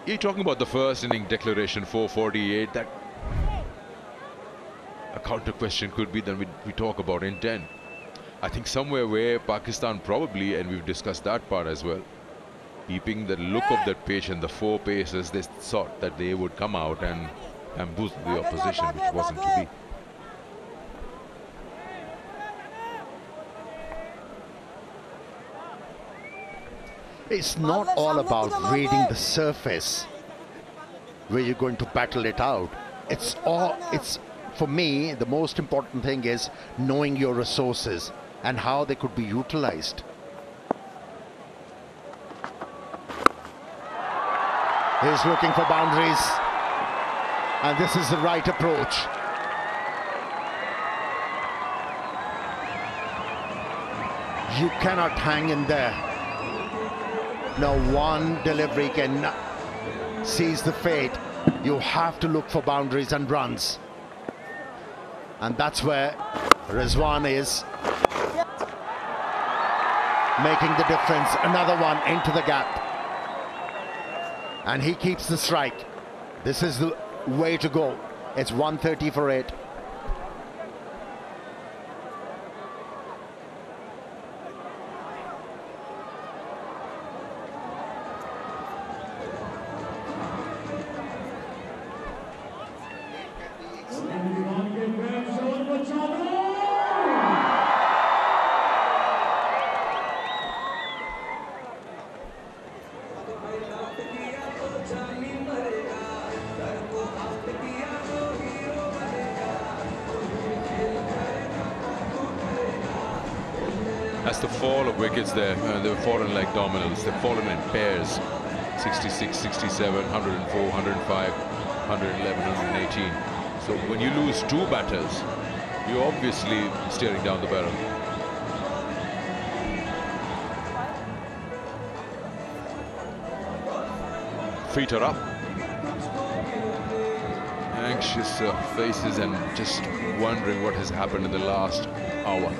You're talking about the first inning declaration, 448. That a counter question could be then we talk about in 10. I think somewhere where Pakistan probably, and we've discussed that part as well, keeping the look of that pitch and the 4 paces, they thought that they would come out and boost the opposition, which wasn't to be. It's not all about reading the surface where you're going to battle it out. It's for me, the most important thing is knowing your resources and how they could be utilized. He's looking for boundaries, and this is the right approach. You cannot hang in there. No one delivery can seize the fate. You have to look for boundaries and runs. And that's where Rizwan is making the difference. Another one into the gap. And he keeps the strike. This is the way to go. It's 130 for 8. That's the fall of wickets there. They've fallen like dominoes. They've fallen in pairs. 66, 67, 104, 105, 111, 118. So when you lose 2 batters, you're obviously staring down the barrel. Feet are up. Anxious faces and just wondering what has happened in the last hour.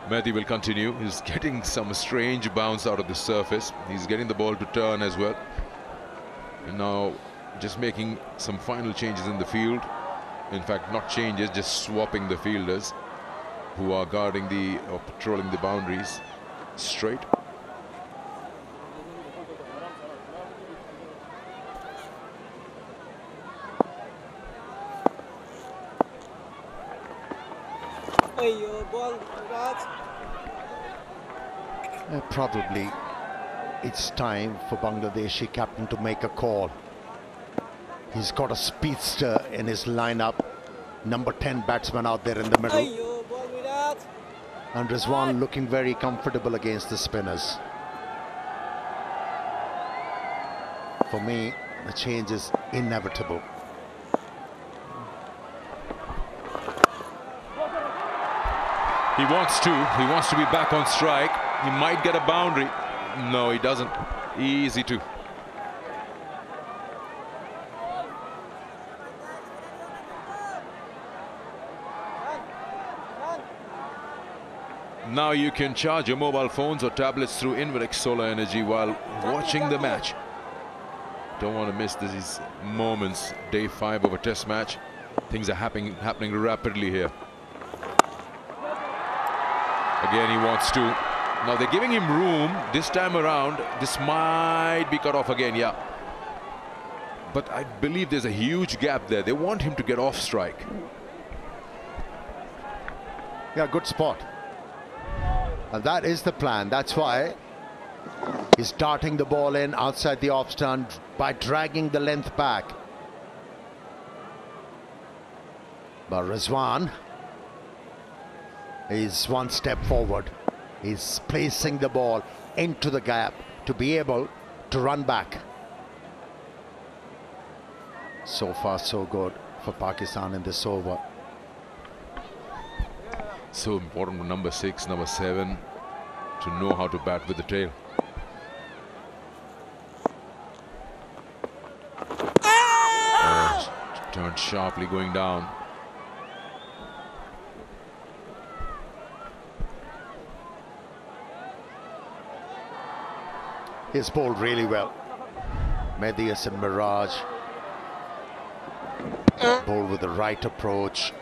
Mehdi will continue. He's getting some strange bounce out of the surface. He's getting the ball to turn as well. And now just making some final changes in the field. In fact, not changes, just swapping the fielders who are guarding the or patrolling the boundaries straight. Probably it's time for Bangladeshi captain to make a call. He's got a speedster in his lineup, number 10 batsman out there in the middle, and Rizwan looking very comfortable against the spinners. For me, the change is inevitable. He wants to be back on strike. He might get a boundary. No, he doesn't. Easy to. Now you can charge your mobile phones or tablets through Invertex Solar Energy while watching the match. Don't want to miss these moments. Day 5 of a test match. Things are happening rapidly here. Again, he wants to. Now they're giving him room this time around. This might be cut off again, yeah. But I believe there's a huge gap there. They want him to get off strike. Yeah, good spot. And that is the plan. That's why he's darting the ball in outside the off stump by dragging the length back. But Rizwan is one step forward. He's placing the ball into the gap to be able to run back. So far, so good for Pakistan in this over. So important for number 6, number 7 to know how to bat with the tail. Turned sharply going down. He's bowled really well. Mehdi Hasan Miraj bowled with the right approach.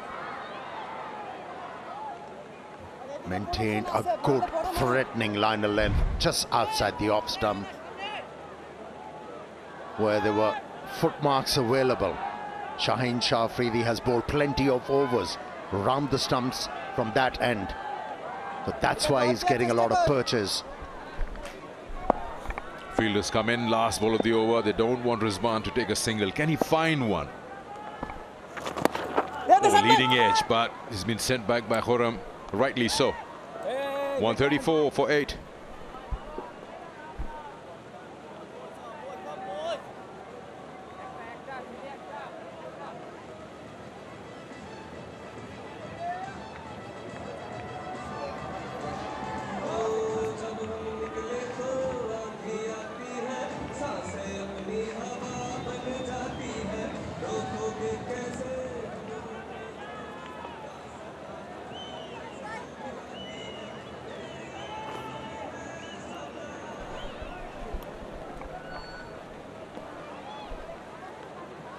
Maintained a good threatening line of length just outside the off stump, where there were footmarks available. Shaheen Shah Afridi has bowled plenty of overs round the stumps from that end. So that's why he's getting a lot of perches. Fielders come in, last ball of the over. They don't want Rizwan to take a single. Can he find one? Oh, leading edge, but he's been sent back by Khurram. Rightly so. 134 for 8.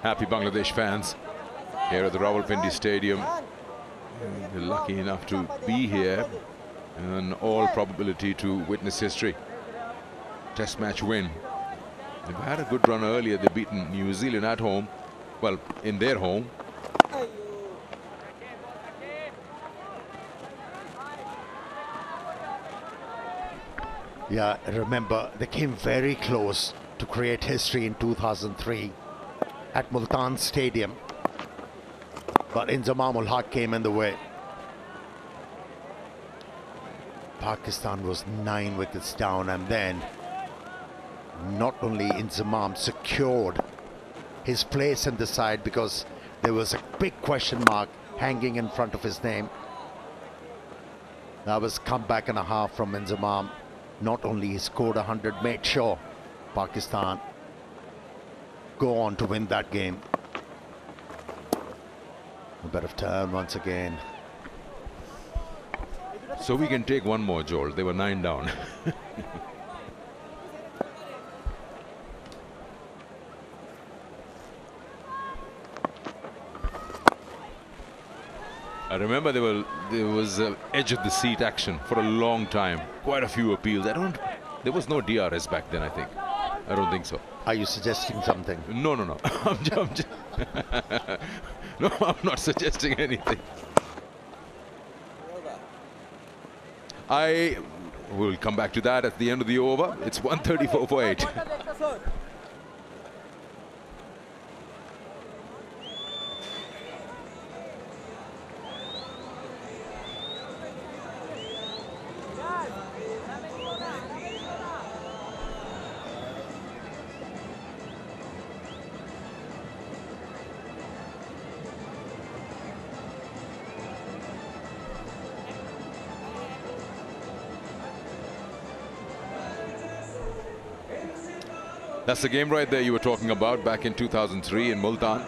Happy Bangladesh fans here at the Rawalpindi Stadium. They're lucky enough to be here and in all probability to witness history. Test match win. They've had a good run earlier. They've beaten New Zealand at home, well, in their home. Yeah, remember, they came very close to create history in 2003 at Multan Stadium, but Inzamam ul Haq came in the way. Pakistan was 9 wickets down, and then not only Inzamam secured his place in the side because there was a big question mark hanging in front of his name. That was comeback and a half from Inzamam. Not only he scored 100, made sure Pakistan go on to win that game. A bit of turn once again. So we can take one more, Joel. They were 9 down. I remember there was edge of the seat action for a long time. Quite a few appeals. There was no DRS back then, I think. I don't think so. Are you suggesting something? No. I'm just no, I'm not suggesting anything. I will come back to that at the end of the over. It's 134 for 8. That's the game right there you were talking about back in 2003 in Multan.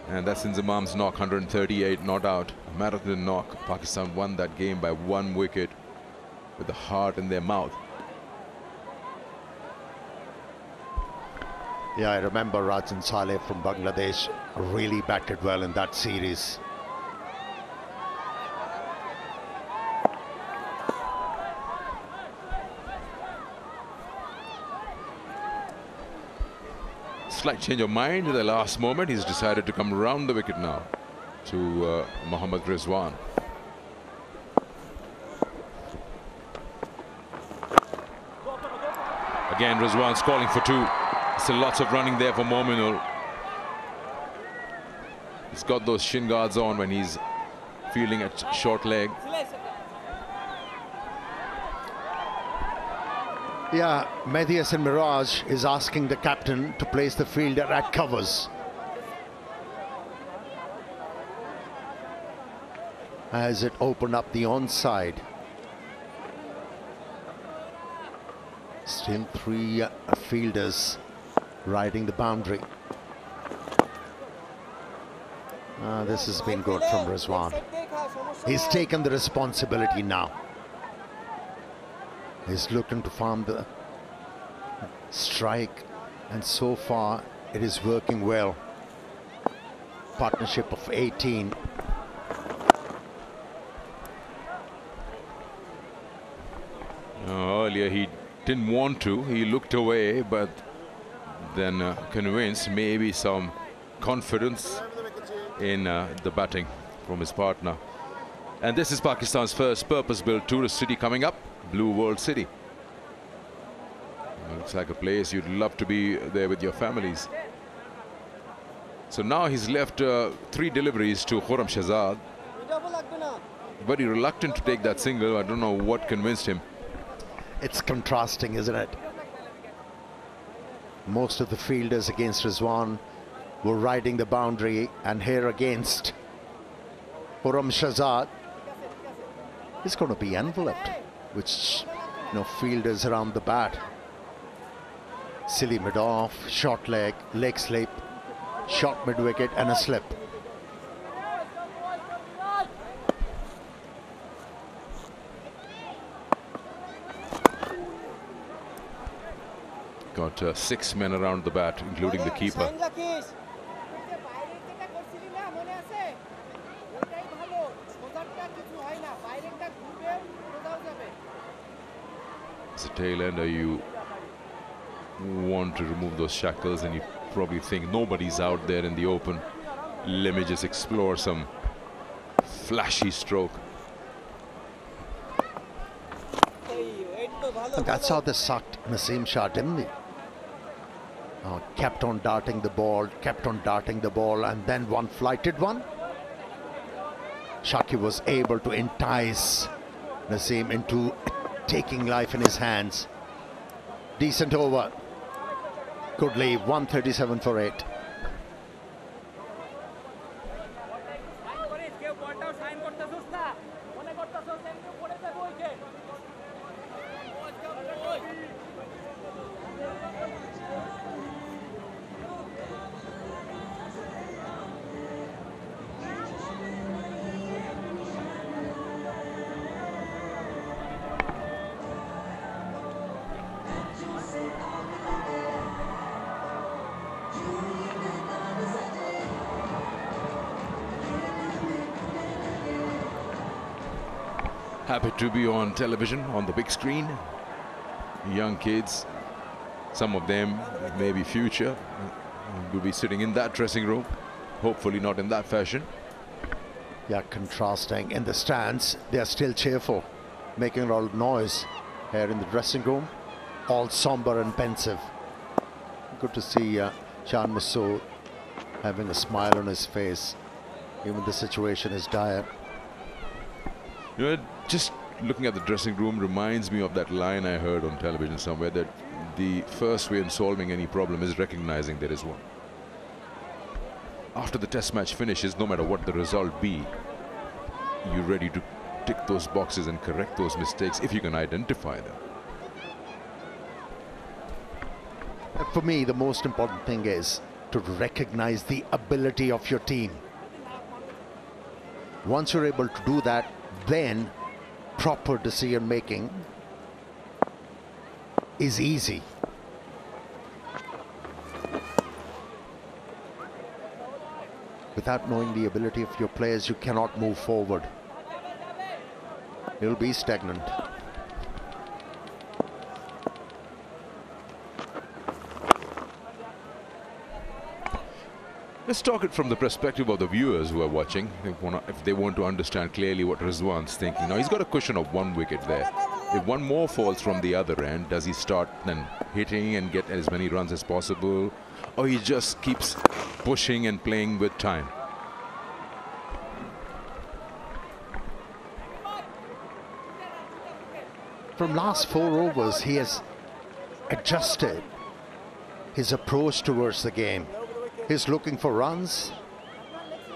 And that's Inzamam's knock, 138 not out. A marathon knock. Pakistan won that game by 1 wicket with the heart in their mouth. Yeah, I remember Rajan Saleh from Bangladesh really batted well in that series. Slight change of mind at the last moment. He's decided to come round the wicket now to Mohammad Rizwan. Again, Rizwan's calling for 2. Still lots of running there for Mominul. He's got those shin guards on when he's fielding at short leg. Yeah, Mehdi Hasan Miraj is asking the captain to place the fielder at covers. as it opened up the onside. Still three fielders riding the boundary. This has been good from Rizwan. He's taken the responsibility now. He's looking to farm the strike, and so far it is working well. Partnership of 18. Earlier he didn't want to, he looked away, but then convinced, maybe some confidence in the batting from his partner. And this is Pakistan's first purpose-built tourist city coming up, Blue World City. Looks like a place you'd love to be there with your families. So now he's left 3 deliveries to Khurram Shahzad. Very reluctant to take that single. I don't know what convinced him. It's contrasting, isn't it? Most of the fielders against Rizwan were riding the boundary, and here against Khurram Shahzad, he's going to be enveloped, which, you know, fielders around the bat. Silly mid-off, short leg, leg slip, short mid-wicket and a slip. Got 6 men around the bat, including the keeper. As a tail ender, you want to remove those shackles, and you probably think nobody's out there in the open. Let me just explore some flashy stroke. And that's how they sucked Naseem Shah, didn't they? Kept on darting the ball, and then one flighted one. Shaki was able to entice Naseem into taking life in his hands. Decent over. Good leave, 137 for 8. Happy to be on television, on the big screen. Young kids, some of them maybe future, will be sitting in that dressing room. Hopefully not in that fashion. Yeah, contrasting. In the stands, they are still cheerful, making a lot of noise. Here in the dressing room, all somber and pensive. Good to see Shan Masood having a smile on his face, even the situation is dire. You know, just looking at the dressing room reminds me of that line I heard on television somewhere, that the first way in solving any problem is recognizing there is one. After the test match finishes, no matter what the result be, you're ready to tick those boxes and correct those mistakes if you can identify them. For me, the most important thing is to recognize the ability of your team. Once you're able to do that, then proper decision making is easy. Without knowing the ability of your players, you cannot move forward. You'll be stagnant. Let's talk it from the perspective of the viewers who are watching. If they want to understand clearly what Rizwan's thinking. Now, he's got a cushion of 1 wicket there. If one more falls from the other end, does he start then hitting and get as many runs as possible? Or he just keeps pushing and playing with time? From last 4 overs, he has adjusted his approach towards the game. He's looking for runs.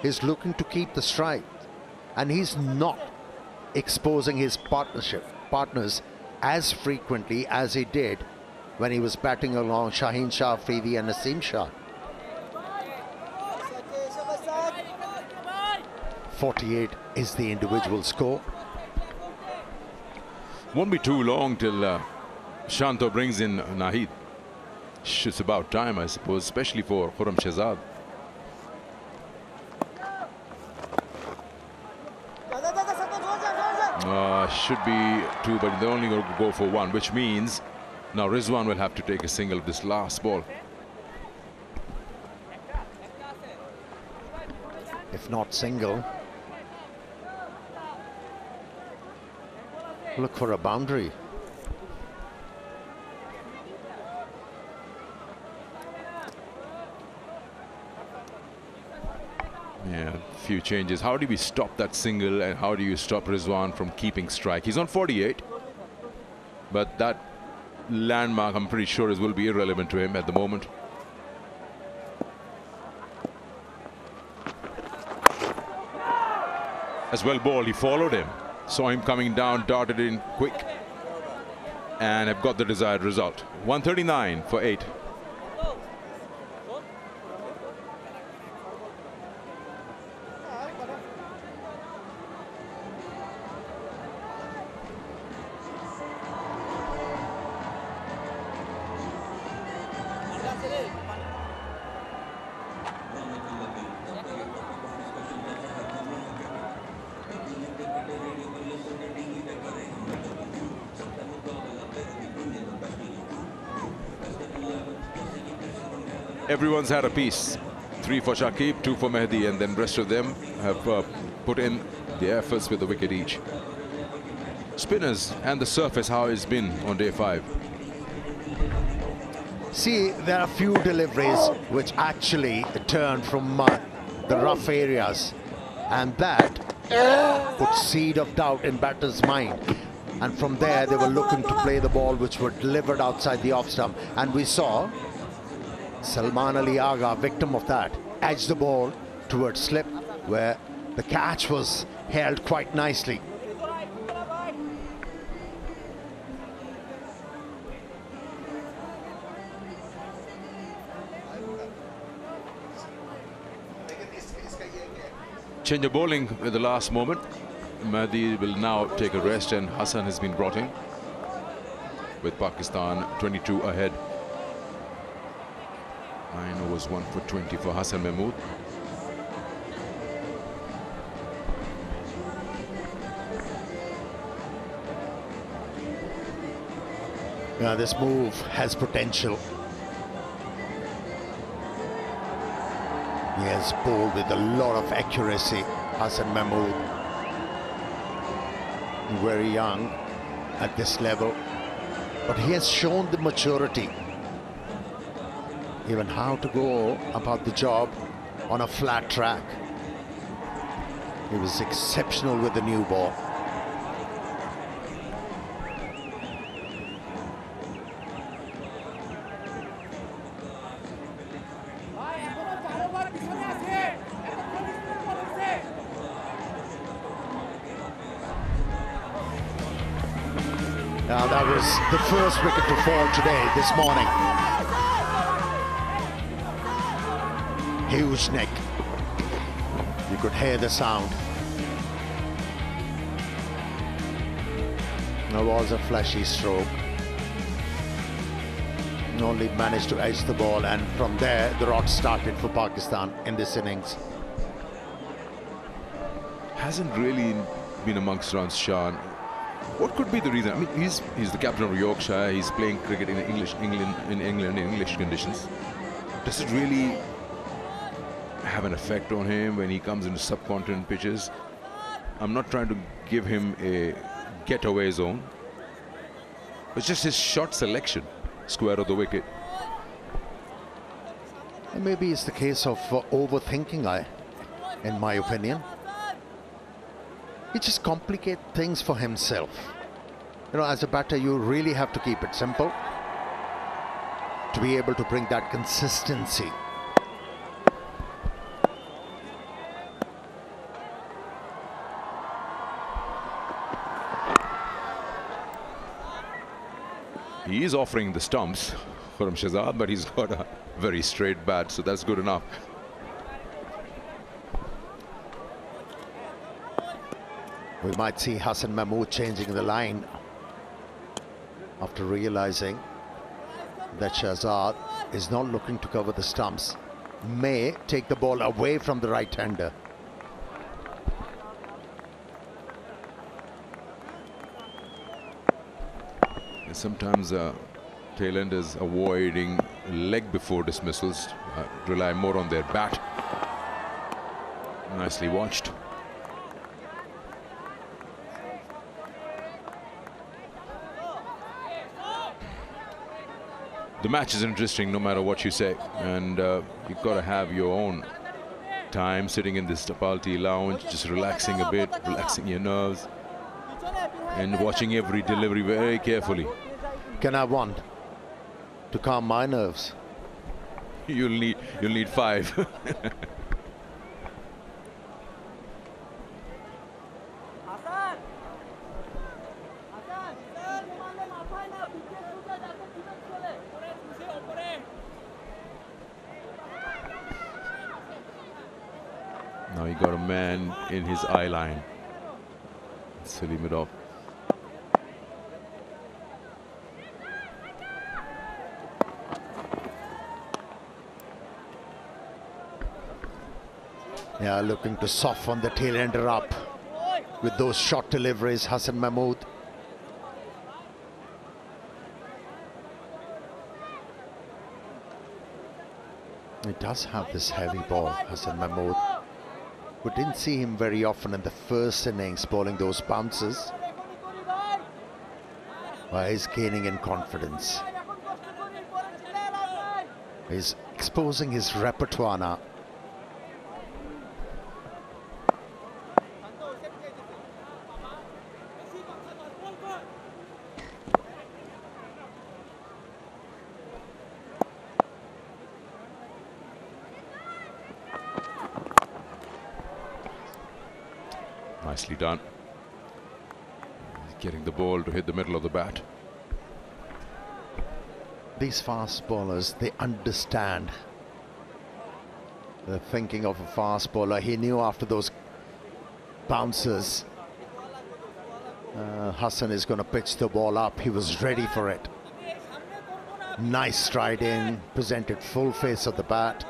He's looking to keep the strike. and he's not exposing his partners as frequently as he did when he was batting along Shaheen Shah Afridi and Naseem Shah. 48 is the individual score. Won't be too long till Shanto brings in Nahid. It's about time, I suppose, especially for Khurram Shehzad. Should be two, but they're only going to go for one, which means now Rizwan will have to take a single of this last ball. If not single, look for a boundary. Yeah, a few changes. How do we stop that single, and how do you stop Rizwan from keeping strike? He's on 48, but that landmark, I'm pretty sure, will be irrelevant to him at the moment. As well ball, he followed him, saw him coming down, darted in quick, and have got the desired result. 139 for 8. Everyone's had a piece. 3 for Shakib, 2 for Mehdi, and then rest of them have put in the efforts with a wicket each. Spinners and the surface, how it's been on day 5. See, there are few deliveries which actually turn from the rough areas, and that put seed of doubt in batter's mind. And from there, they were looking to play the ball which were delivered outside the off stump, and we saw Salman Ali Agha, victim of that, edged the ball towards slip, where the catch was held quite nicely. Change of bowling at the last moment. Mahdi will now take a rest, and Hassan has been brought in with Pakistan 22 ahead. 9 overs, 1 for 20 for Hassan Mahmood. Yeah, this move has potential. He has bowled with a lot of accuracy, Hassan Mahmood. Very young at this level, but he has shown the maturity, even how to go about the job on a flat track. He was exceptional with the new ball. Now that was the first wicket to fall today, this morning. Huge neck. You could hear the sound. There was a flashy stroke. Only managed to edge the ball, and from there the rot started for Pakistan in this innings. Hasn't really been amongst runs, Sean. What could be the reason? I mean, he's the captain of Yorkshire. He's playing cricket in England in English conditions. Does it really have an effect on him when he comes into subcontinent pitches? I'm not trying to give him a getaway zone, but just his shot selection, square of the wicket. And maybe it's the case of overthinking, in my opinion. He just complicates things for himself. You know, as a batter, you really have to keep it simple to be able to bring that consistency. He is offering the stumps from Shahzad, but he's got a very straight bat, so that's good enough. We might see Hassan Mahmood changing the line after realizing that Shahzad is not looking to cover the stumps. May take the ball away from the right-hander. Sometimes tailenders avoiding leg before dismissals, rely more on their bat. Nicely watched. The match is interesting no matter what you say, and you've got to have your own time sitting in this Tapalti lounge, just relaxing a bit, relaxing your nerves, and watching every delivery very carefully. Can I have one to calm my nerves? You'll need 5. Now he got a man in his eye line. Salimidov. Yeah, looking to soften the tail-ender up with those short deliveries, Hassan Mahmood. He does have this heavy ball, Hassan Mahmood. We didn't see him very often in the first innings bowling those bounces. But he's gaining in confidence. He's exposing his repertoire now. Nicely done. Getting the ball to hit the middle of the bat. These fast bowlers, they understand. They're thinking of a fast bowler. He knew after those bounces, Hassan is going to pitch the ball up. He was ready for it. Nice stride in, presented full face of the bat.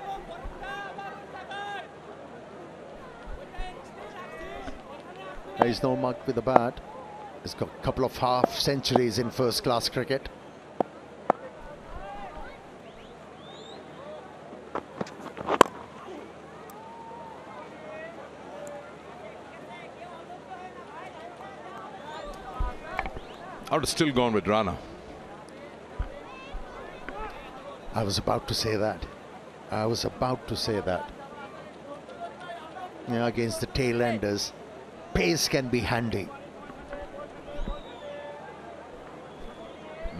He's no mug with the bat. He's got a couple of half centuries in first class cricket. I would have still gone with Rana. I was about to say that. I was about to say that. Yeah, against the tail-enders, pace can be handy.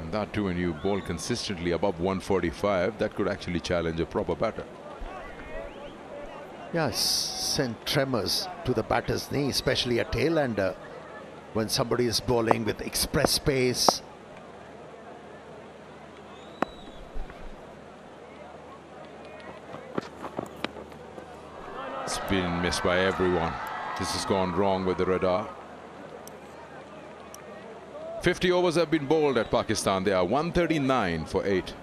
And that too, when you bowl consistently above 145, that could actually challenge a proper batter. Yes, send tremors to the batter's knee, especially a tail-ender, when somebody is bowling with express pace. It's been missed by everyone. This has gone wrong with the radar. 50 overs have been bowled at Pakistan. They are 139 for 8.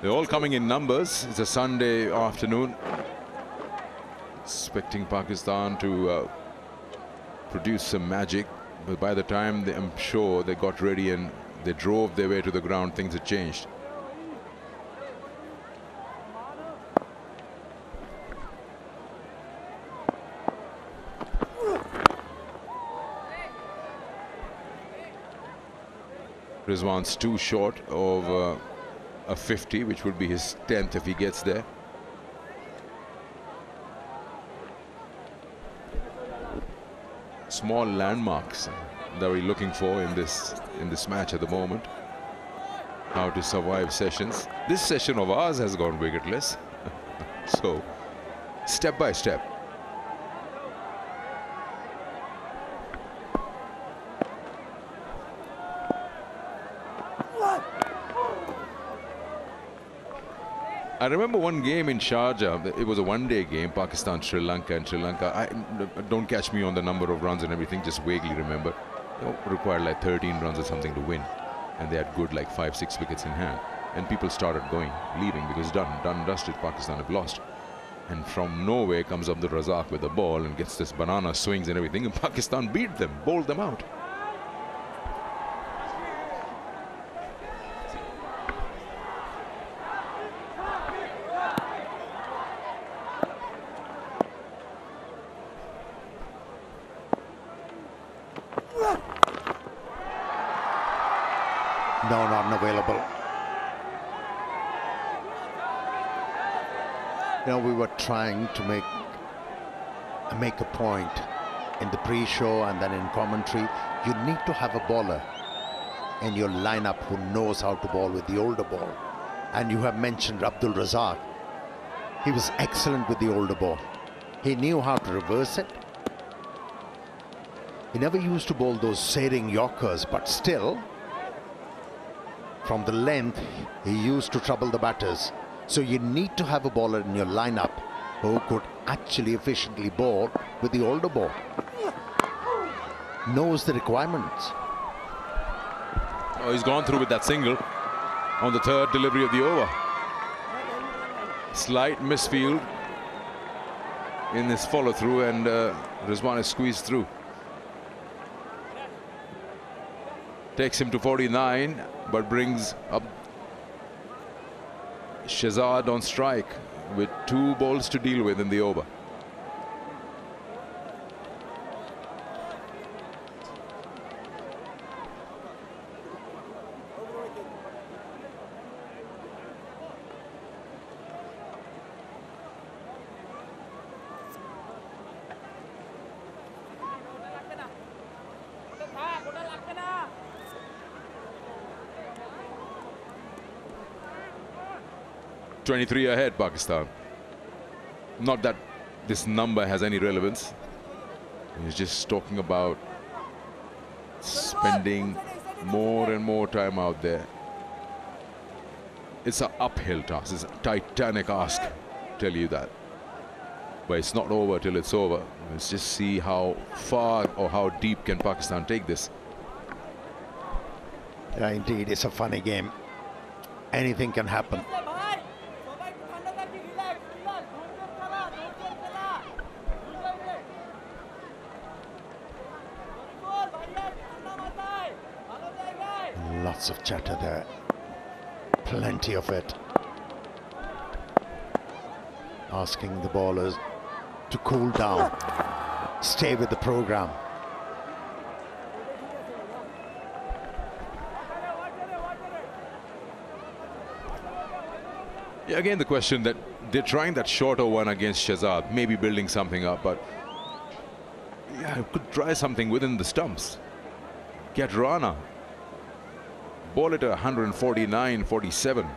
They're all coming in numbers. It's a Sunday afternoon. Expecting Pakistan to produce some magic. But by the time I'm sure they got ready and they drove their way to the ground, things had changed. Rizwan's too short of a 50, which would be his 10th if he gets there. Small landmarks that we're looking for in this match at the moment. How to survive sessions. This session of ours has gone wicketless. So, step by step. I remember one game in Sharjah. It was a one-day game, Pakistan, Sri Lanka, and Sri Lanka. Don't catch me on the number of runs and everything, just vaguely remember. It required like 13 runs or something to win. And they had good like 5-6 wickets in hand. And people started leaving because done and dusted, Pakistan have lost. And from nowhere comes Abdul Razak with the ball and gets this banana swings and everything. And Pakistan beat them, bowled them out. No, not available. You know, we were trying to make a point in the pre-show and then in commentary. You need to have a bowler in your lineup who knows how to bowl with the older ball. And you have mentioned Abdul Razak. He was excellent with the older ball. He knew how to reverse it. He never used to bowl those sailing Yorkers, but still, from the length, he used to trouble the batters. So you need to have a bowler in your lineup who could actually efficiently bowl with the older ball. Knows the requirements. Oh, he's gone through with that single on the third delivery of the over. Slight misfield in this follow-through, and Rizwan is squeezed through. Takes him to 49, but brings up Shehzad on strike with 2 balls to deal with in the over. .23 ahead, Pakistan. Not that this number has any relevance. He's just talking about spending more and more time out there. It's an uphill task. It's a titanic ask, tell you that. But it's not over till it's over. Let's just see how far or how deep can Pakistan take this. Yeah, indeed, it's a funny game. Anything can happen. Lots of chatter there, plenty of it. Asking the bowlers to cool down, stay with the program. Yeah, again the question that they're trying that shorter one against Shehzad, maybe building something up, but yeah, could try something within the stumps. Get Rana. Ball it at 149, 47,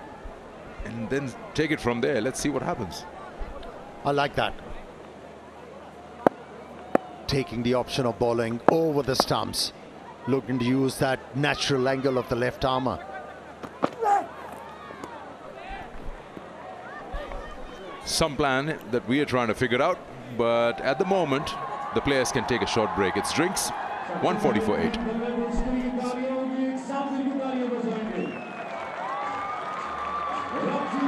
and then take it from there. Let's see what happens. I like that. Taking the option of bowling over the stumps, looking to use that natural angle of the left armour. Some plan that we are trying to figure out, but at the moment, the players can take a short break. It's drinks, 144.8. Thank you.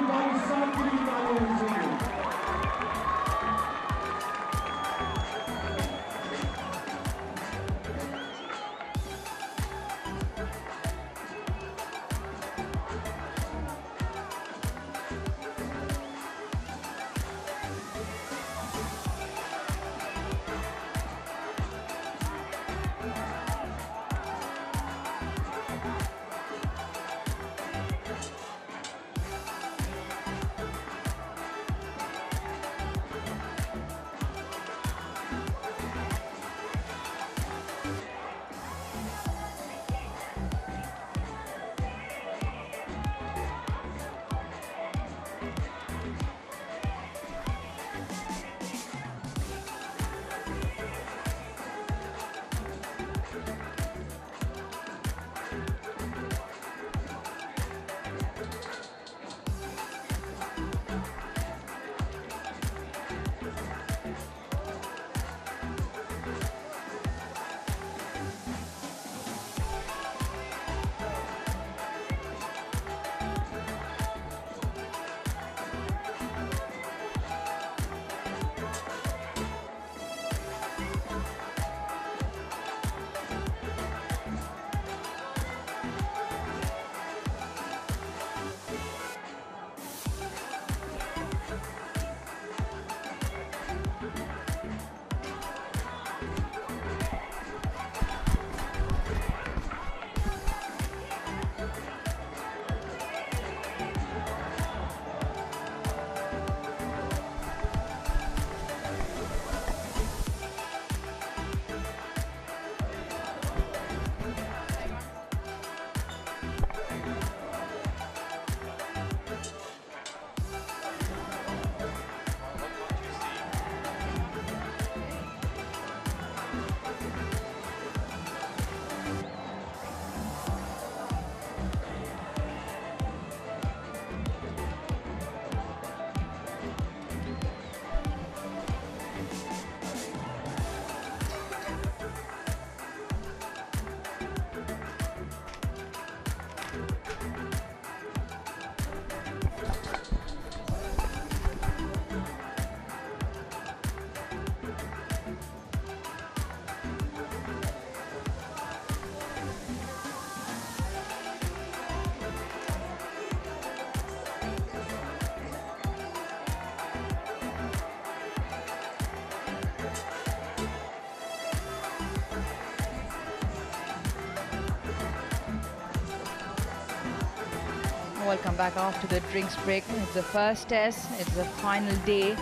Welcome back after the drinks break. It's the first test. It's the final day.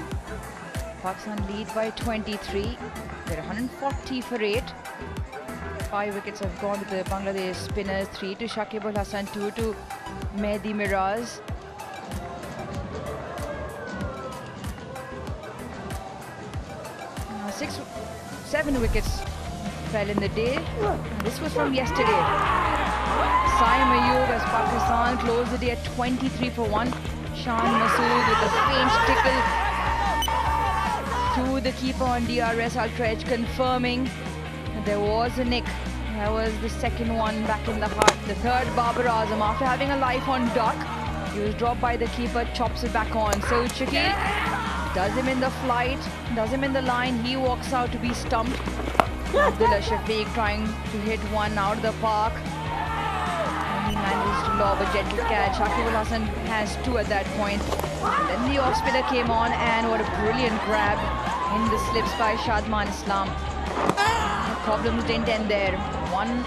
Pakistan lead by 23. They're 140 for 8. 5 wickets have gone to the Bangladesh spinners. 3 to Shakib Al Hasan, 2 to Mehdi Miraz. 7 wickets fell in the day. This was from yesterday. Saim Ayub as Pakistan closed the day at 23 for 1. Shan Masood with a faint tickle to the keeper on DRS. Ultra Edge confirming that there was a nick. That was the second one back in the heart. The third, Babar Azam, after having a life on duck, he was dropped by the keeper, chops it back on. So Shakil does him in the flight, does him in the line. He walks out to be stumped. Abdullah Shafiq trying to hit one out of the park. And he manages to lob a gentle catch. Shakib Al Hasan has 2 at that point. And then the off spinner came on, and what a brilliant grab in the slips by Shadman Islam. The problems didn't end there. One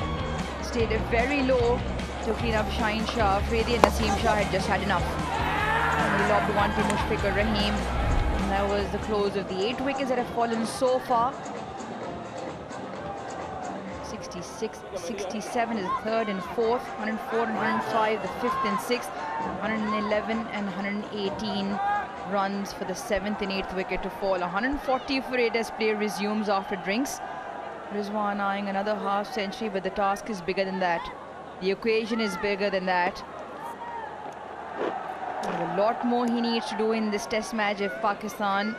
stayed very low to clean up Shaheen Shah. Fredi and Naseem Shah had just had enough. And he lobbed one to Mushfiqur Rahim. And that was the close of the 8 wickets that have fallen so far. 66, 67 is the third and fourth, 104 and 105 the fifth and sixth, 111 and 118 runs for the 7th and 8th wicket to fall. 140 for 8 as play resumes after drinks. Rizwan eyeing another half century, but the task is bigger than that. The equation is bigger than that. There's a lot more he needs to do in this test match if Pakistan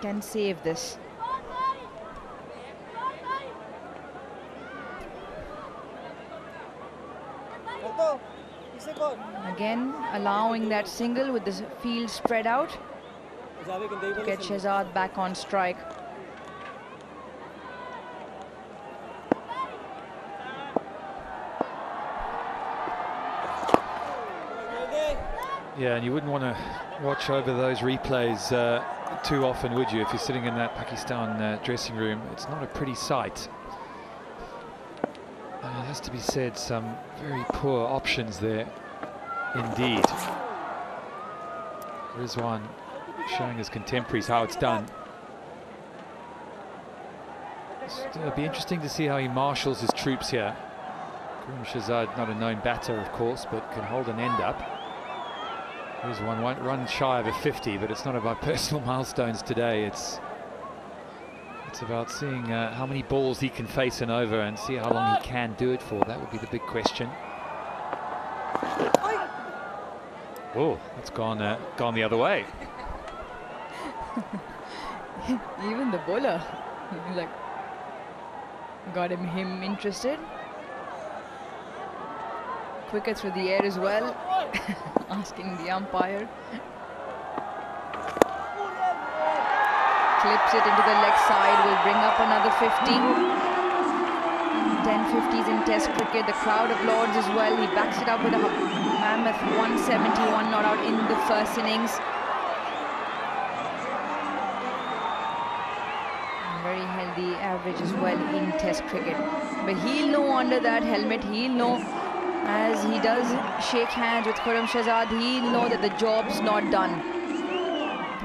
can save this. Again, allowing that single with the field spread out to get Shehzad back on strike. Yeah, and you wouldn't want to watch over those replays too often, would you? If you're sitting in that Pakistan dressing room, it's not a pretty sight. And it has to be said, some very poor options there indeed. Rizwan showing his contemporaries how it's done. It'll be interesting to see how he marshals his troops here. Karim Shehzad, not a known batter, of course, but can hold an end up. Rizwan won't run shy of a 50, but it's not about personal milestones today. It's about seeing how many balls he can face and over, and see how long he can do it for. That would be the big question. Oh, that's gone the other way. Even the bowler, like, got him interested. Quicker through the air as well, asking the umpire. Clips it into the leg side, will bring up another 50. 10 50s in Test cricket. The crowd applauds as well. He backs it up with a mammoth 171 not out in the first innings. Very healthy average as well in Test cricket. But he'll know under that helmet, he'll know as he does shake hands with Khurram Shehzad, he'll know that the job's not done.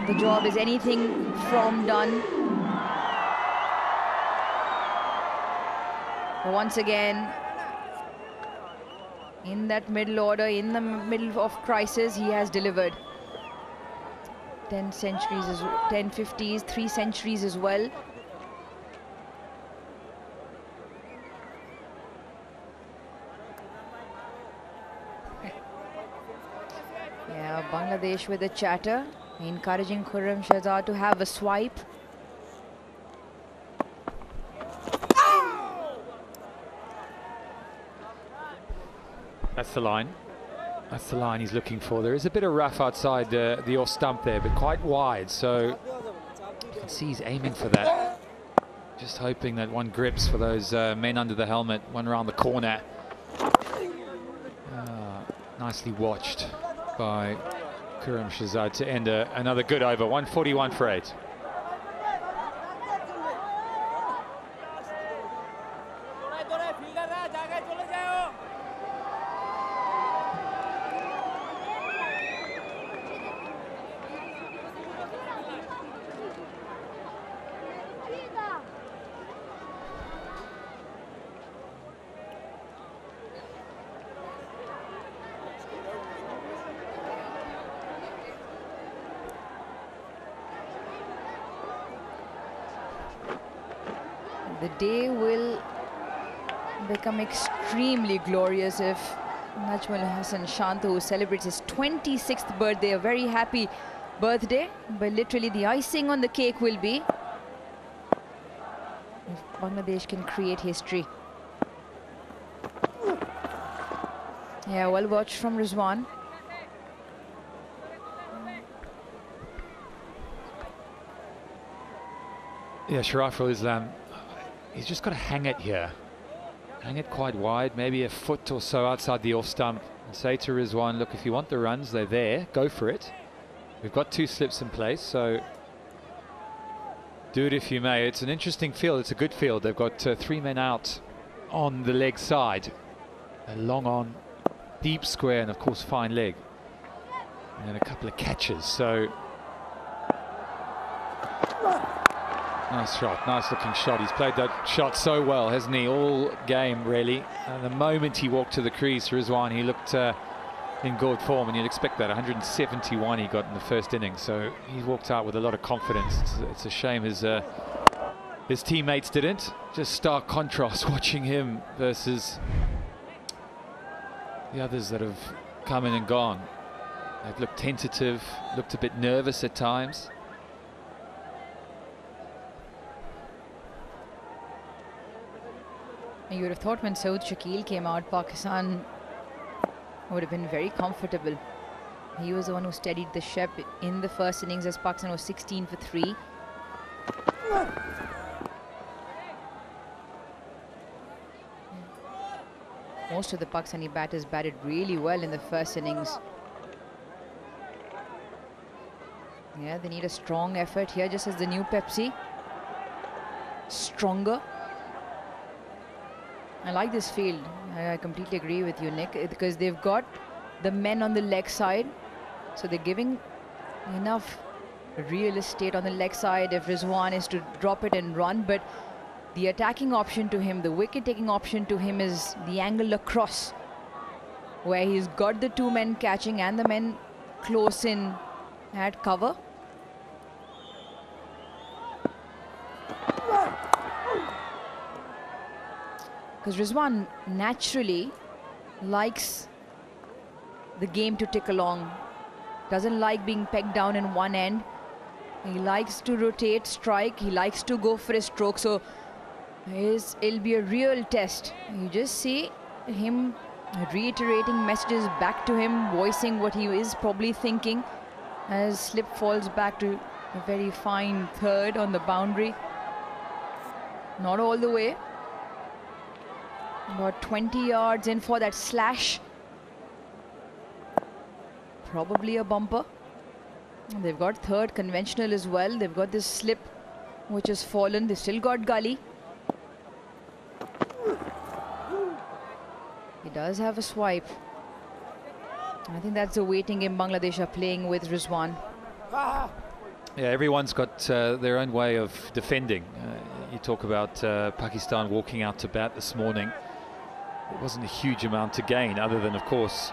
The job is anything from done. But once again, in that middle order, in the middle of crisis, he has delivered. 10 centuries, 10 50s, 3 centuries as well. Yeah, Bangladesh with a chatter, encouraging Khurram Shehzad to have a swipe. That's the line. That's the line he's looking for. There is a bit of rough outside the off stump there, but quite wide, so you can see he's aiming for that. Just hoping that one grips for those men under the helmet, one around the corner. Nicely watched by Khurram Shehzad to end another good over. 141 for 8. The day will become extremely glorious if Najmul Hassan Shantu, who celebrates his 26th birthday, a very happy birthday, but literally the icing on the cake will be if Bangladesh can create history. Yeah, well watched from Rizwan. Yeah, Sharaful Islam, he's just got to hang it here. Hang it quite wide, maybe a foot or so outside the off stump, and say to Rizwan, look, if you want the runs, they're there, go for it. We've got 2 slips in place, so do it if you may. It's an interesting field, it's a good field. They've got 3 men out on the leg side. A long on, deep square, and of course fine leg. And then a couple of catches, so nice shot, nice looking shot. He's played that shot so well, hasn't he, all game really. And the moment he walked to the crease, Rizwan, he looked in good form, and you'd expect that. 171 he got in the first inning, so he walked out with a lot of confidence. It's a shame his teammates didn't. Just stark contrast watching him versus the others that have come in and gone. They've looked tentative, looked a bit nervous at times. You would have thought when Saud Shakil came out, Pakistan would have been very comfortable. He was the one who steadied the ship in the first innings as Pakistan was 16 for 3. Most of the Pakistani batters batted really well in the first innings. Yeah, they need a strong effort here, just as the new Pepsi. Stronger. I like this field. I completely agree with you, Nick, because they've got the men on the leg side, so they're giving enough real estate on the leg side if Rizwan is to drop it and run, but the attacking option to him, the wicket-taking option to him is the angle across, where he's got the 2 men catching and the men close in at cover. Because Rizwan naturally likes the game to tick along, doesn't like being pegged down in one end. He likes to rotate, strike, he likes to go for a stroke, so it'll be a real test. You just see him reiterating messages back to him, voicing what he is probably thinking as slip falls back to a very fine third on the boundary. Not all the way. About 20 yards in for that slash. Probably a bumper. They've got third conventional as well. They've got this slip which has fallen. They've still got gully. He does have a swipe. I think that's the waiting game Bangladesh are playing with Rizwan. Yeah, everyone's got their own way of defending. You talk about Pakistan walking out to bat this morning. It wasn't a huge amount to gain, other than, of course,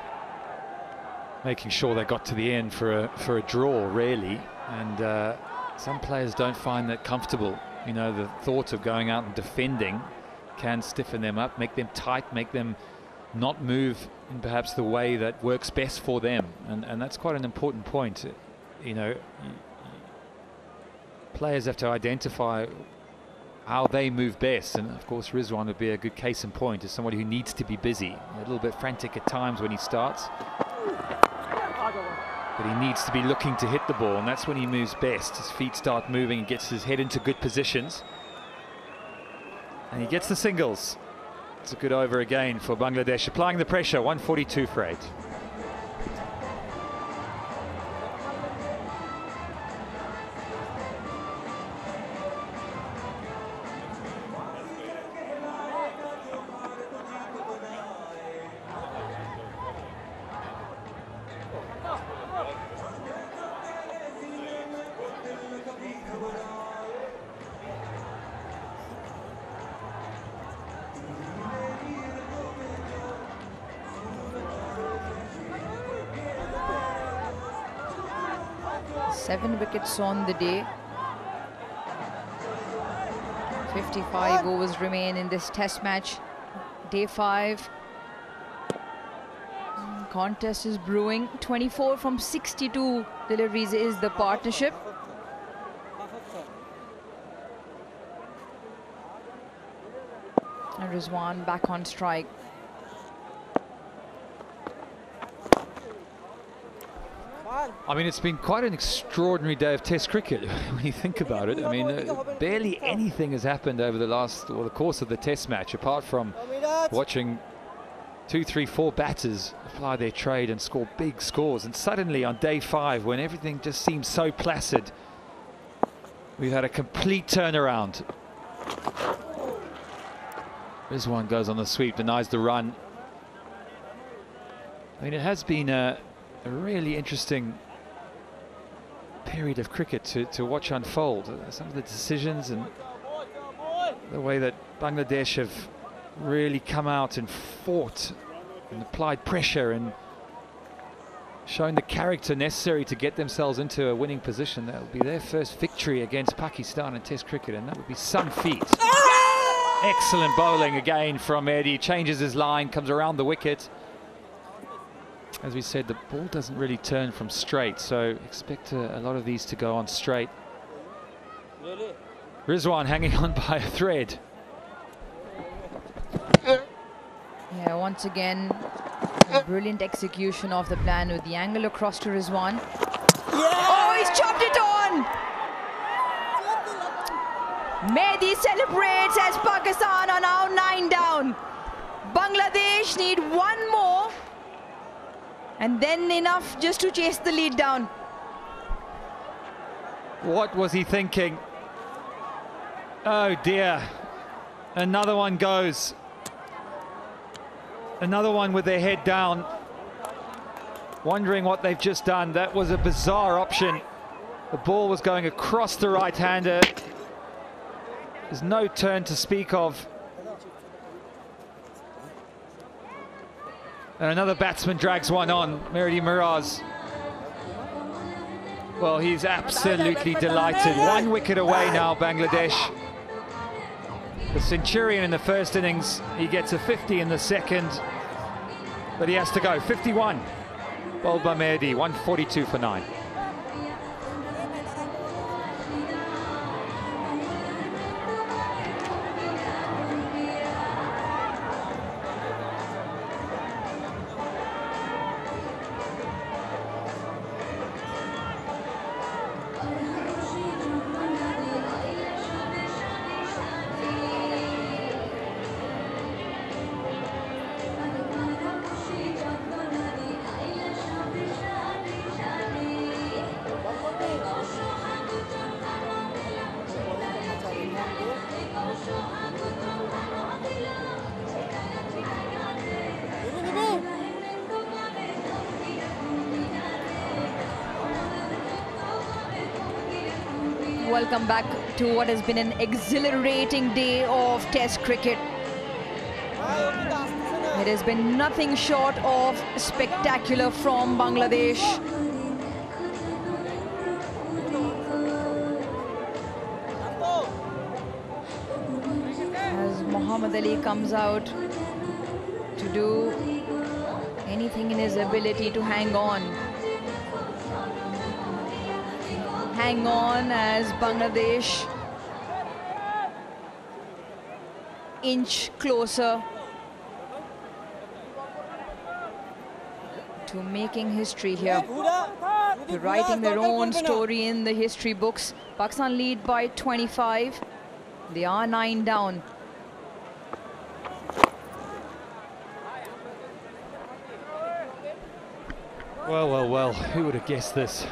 making sure they got to the end for a draw, really. And some players don't find that comfortable. You know, the thought of going out and defending can stiffen them up, make them tight, make them not move in perhaps the way that works best for them. And that's quite an important point. You know, players have to identify how they move best, and of course Rizwan would be a good case in point as somebody who needs to be busy, a little bit frantic at times when he starts, but he needs to be looking to hit the ball, and that's when he moves best. His feet start moving and gets his head into good positions, and he gets the singles. It's a good over again for Bangladesh, applying the pressure. 142 for 8. Seven wickets on the day 55 overs remain in this test match. Day 5. Contest is brewing. 24 from 62 deliveries is the partnership. And Rizwan back on strike. I mean, it's been quite an extraordinary day of Test cricket when you think about it. I mean, barely anything has happened over the course of the Test match, apart from watching 2, 3, 4 batters apply their trade and score big scores. And suddenly on day 5, when everything just seems so placid, we've had a complete turnaround. This one goes on the sweep, denies the run. I mean, it has been a really interesting period of cricket to watch unfold. Some of the decisions and the way that Bangladesh have really come out and fought and applied pressure and shown the character necessary to get themselves into a winning position. That will be their first victory against Pakistan in Test cricket, and that would be some feat. Excellent bowling again from Eddie. Changes his line, comes around the wicket. As we said, the ball doesn't really turn from straight, so expect a lot of these to go on straight. Rizwan hanging on by a thread. Yeah, once again, a brilliant execution of the plan with the angle across to Rizwan. Oh, he's chopped it on! Mehdi celebrates as Pakistan are now 9 down. Bangladesh need one more, and then enough just to chase the lead down. What was he thinking? Oh dear. Another one goes. Another one with their head down, wondering what they've just done. That was a bizarre option. The ball was going across the right-hander. There's no turn to speak of. And another batsman drags one on, Mehdi Miraz. Well, he's absolutely delighted. 1 wicket away now, Bangladesh. The centurion in the first innings, he gets a 50 in the second, but he has to go. 51, bowled by Mehdi, 142 for 9. Welcome back to what has been an exhilarating day of Test cricket. It has been nothing short of spectacular from Bangladesh. As Muhammad Ali comes out to do anything in his ability to hang on. Hang on as Bangladesh inch closer to making history here, to writing their own story in the history books. Pakistan lead by 25. They are 9 down. Well, who would have guessed this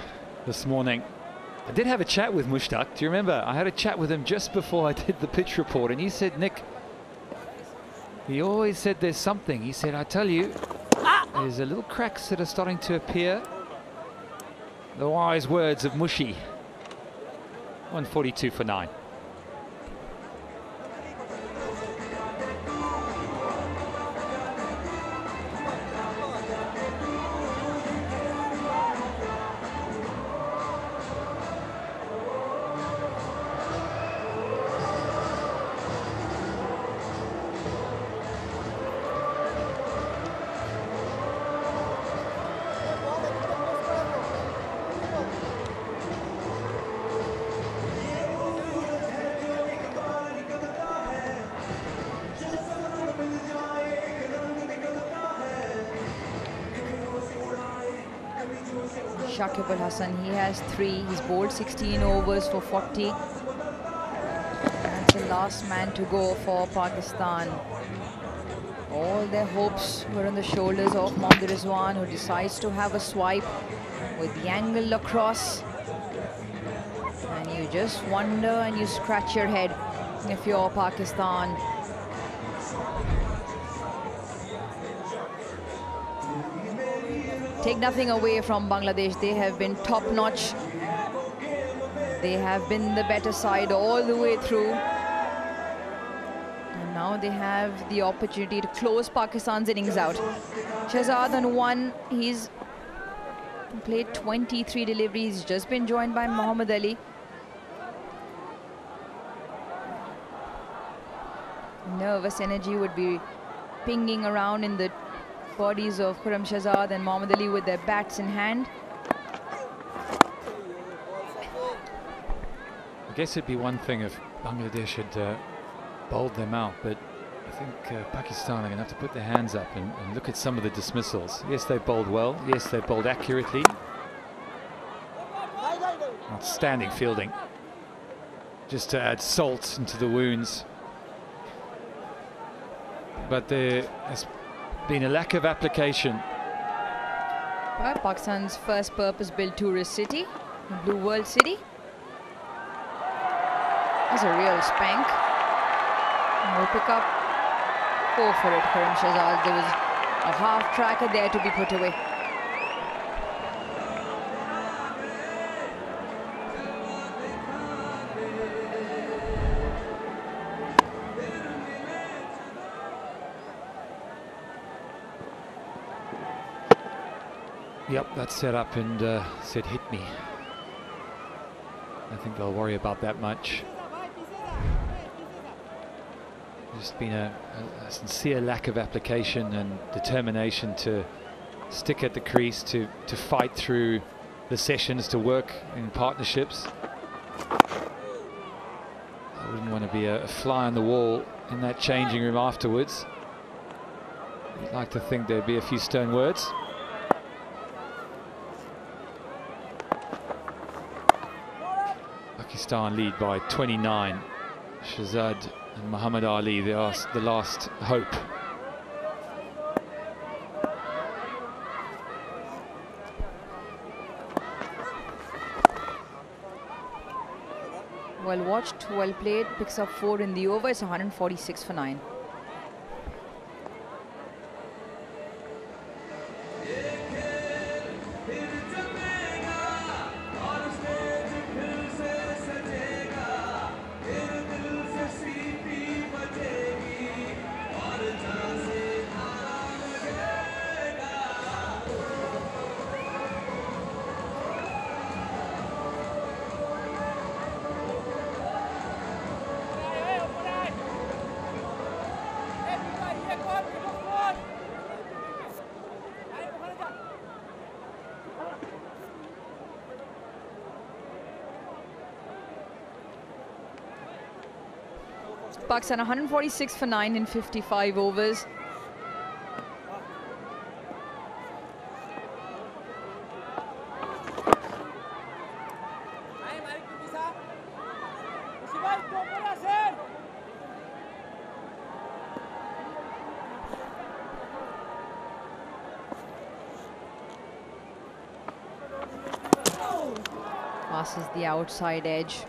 morning? I did have a chat with Mushtaq. Do you remember? I had a chat with him just before I did the pitch report, and he said, Nick, he always said there's something. He said, I tell you, there's a little cracks that are starting to appear. The wise words of Mushi. 142 for 9. Shakib Al Hassan, he has 3. He's bowled 16 overs for 40. That's the last man to go for Pakistan. All their hopes were on the shoulders of Mohammad Rizwan, who decides to have a swipe with the angle across. And you just wonder and you scratch your head if you're Pakistan. Take nothing away from Bangladesh. They have been top-notch. They have been the better side all the way through. And now they have the opportunity to close Pakistan's innings out. Shahzad on 1. He's played 23 deliveries. Just been joined by Muhammad Ali. Nervous energy would be pinging around in the bodies of Khurram Shahzad and Muhammad Ali with their bats in hand. I guess it'd be one thing if Bangladesh had bowled them out, but I think Pakistan are going to have to put their hands up and look at some of the dismissals. Yes, they bowled well. Yes, they bowled accurately. Outstanding fielding. Just to add salt into the wounds. But there has been a lack of application. Well, Pakistan's first purpose-built tourist city, Blue World City. That's a real spank. No pick up. Go for it, Khurram Shahzad. There was a half tracker there to be put away. Yep, that's set up and said hit me. I think they'll worry about that much. Just been a sincere lack of application and determination to stick at the crease, to fight through the sessions, to work in partnerships. I wouldn't want to be a fly on the wall in that changing room afterwards. I'd like to think there'd be a few stern words. Pakistan lead by 29. Shahzad and Muhammad Ali, they are the last hope. Well watched, well played, picks up 4 in the over. It's 146 for 9. Pakistan 146 for 9 in 55 overs. Passes the outside edge.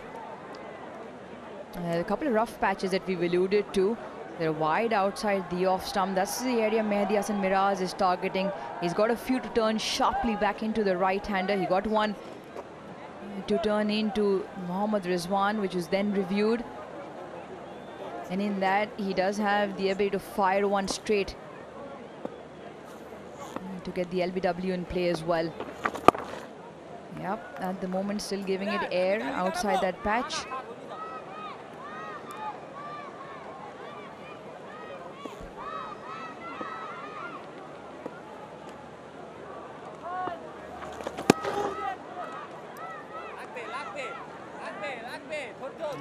A couple of rough patches that we've alluded to. They're wide outside the off stump. That's the area Mehdi Hasan Miraz is targeting. He's got a few to turn sharply back into the right-hander. He got one to turn into Mohammad Rizwan, which was then reviewed. And in that, he does have the ability to fire one straight to get the LBW in play as well. Yep, at the moment still giving it air outside that patch.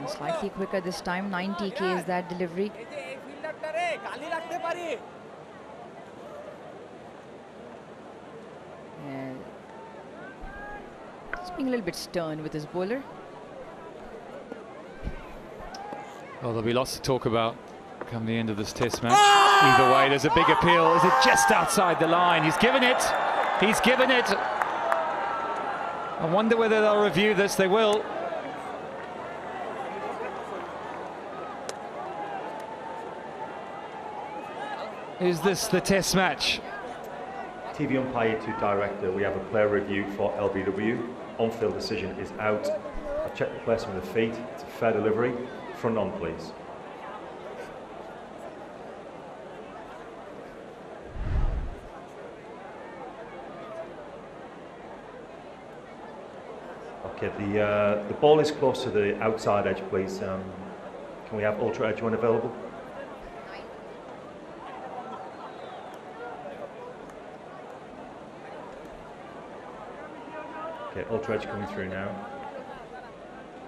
Slightly quicker this time, 90k is that delivery. being a little bit stern with his bowler. Well, there'll be lots to talk about come the end of this test match. Either way, there's a big appeal. Is it just outside the line? He's given it. He's given it. I wonder whether they'll review this. They will. Is this the test match? TV umpire to director, we have a player review for LBW. On-field decision is out. I've checked the placement of the feet. It's a fair delivery. Front on, please. Okay, the ball is close to the outside edge, please. Can we have ultra edge when available? Okay, ultra edge coming through now.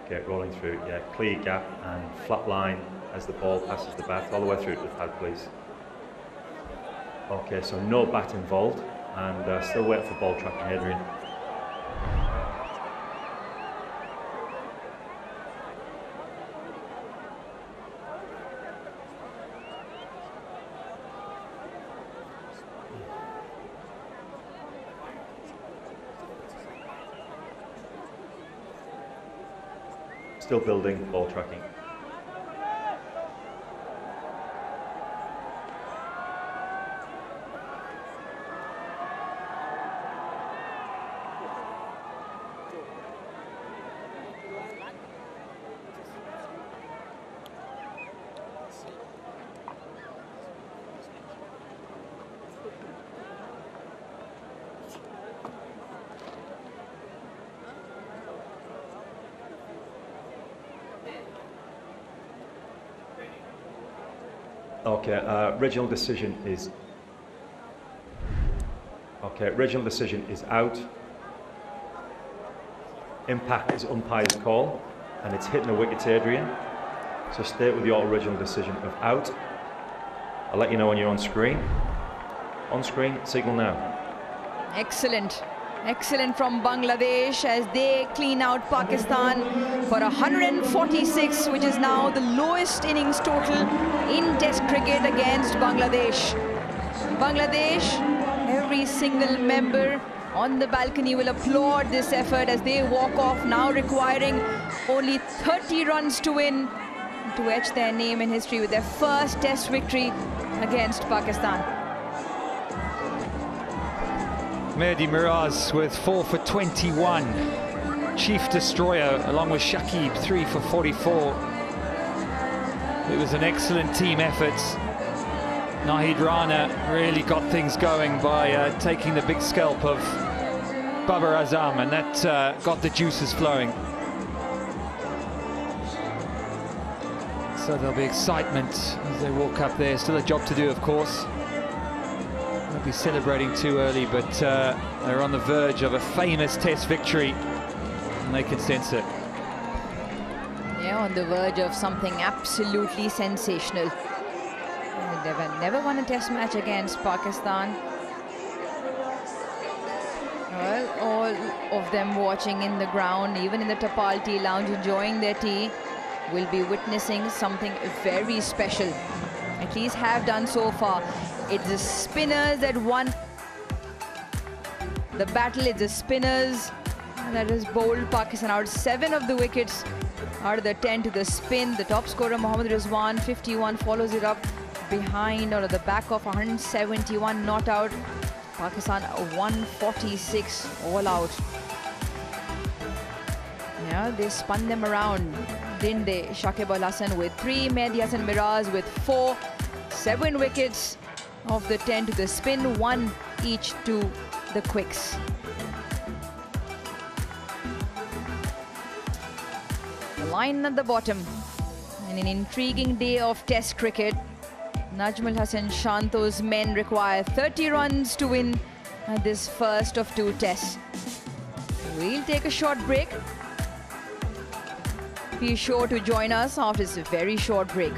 Okay, rolling through. Yeah, clear gap and flat line as the ball passes the bat all the way through to the pad, please. Okay, so no bat involved, and still waiting for ball tracking, Adrian. Still building, ball tracking. Okay, original decision is out. Impact is umpire's call, and it's hitting the wickets, Adrian. So stay with your original decision of out. I'll let you know when you're on screen. On screen, signal now. Excellent. Excellent from Bangladesh as they clean out Pakistan for 146, which is now the lowest innings total in Test cricket against Bangladesh. Bangladesh, every single member on the balcony will applaud this effort as they walk off, now requiring only 30 runs to win to etch their name in history with their first Test victory against Pakistan. Mehdi Miraz with 4 for 21. Chief Destroyer along with Shakib 3 for 44. It was an excellent team effort. Nahid Rana really got things going by taking the big scalp of Babar Azam, and that got the juices flowing. So there'll be excitement as they walk up there. Still a job to do, of course. Won't be celebrating too early, but they're on the verge of a famous Test victory, and they can sense it. Yeah, on the verge of something absolutely sensational. They've never won a Test match against Pakistan. Well, all of them watching in the ground, even in the Tapal Tea Lounge, enjoying their tea, will be witnessing something very special. At least have done so far. It's the spinners that won the battle. It's the spinners that has bowled Pakistan out. 7 of the wickets out of the 10 to the spin. The top scorer, Mohammad Rizwan, 51, follows it up behind or at the back of 171 not out. Pakistan 146 all out. Yeah, they spun them around, didn't they? Shakib Al Hasan with 3, Mehdi Hasan Miraz with 4, 7 wickets of the 10 to the spin, 1 each to the quicks. The line at the bottom, and an intriguing day of Test cricket. Najmul Hasan Shanto's men require 30 runs to win this first of 2 tests. We'll take a short break. Be sure to join us after this very short break.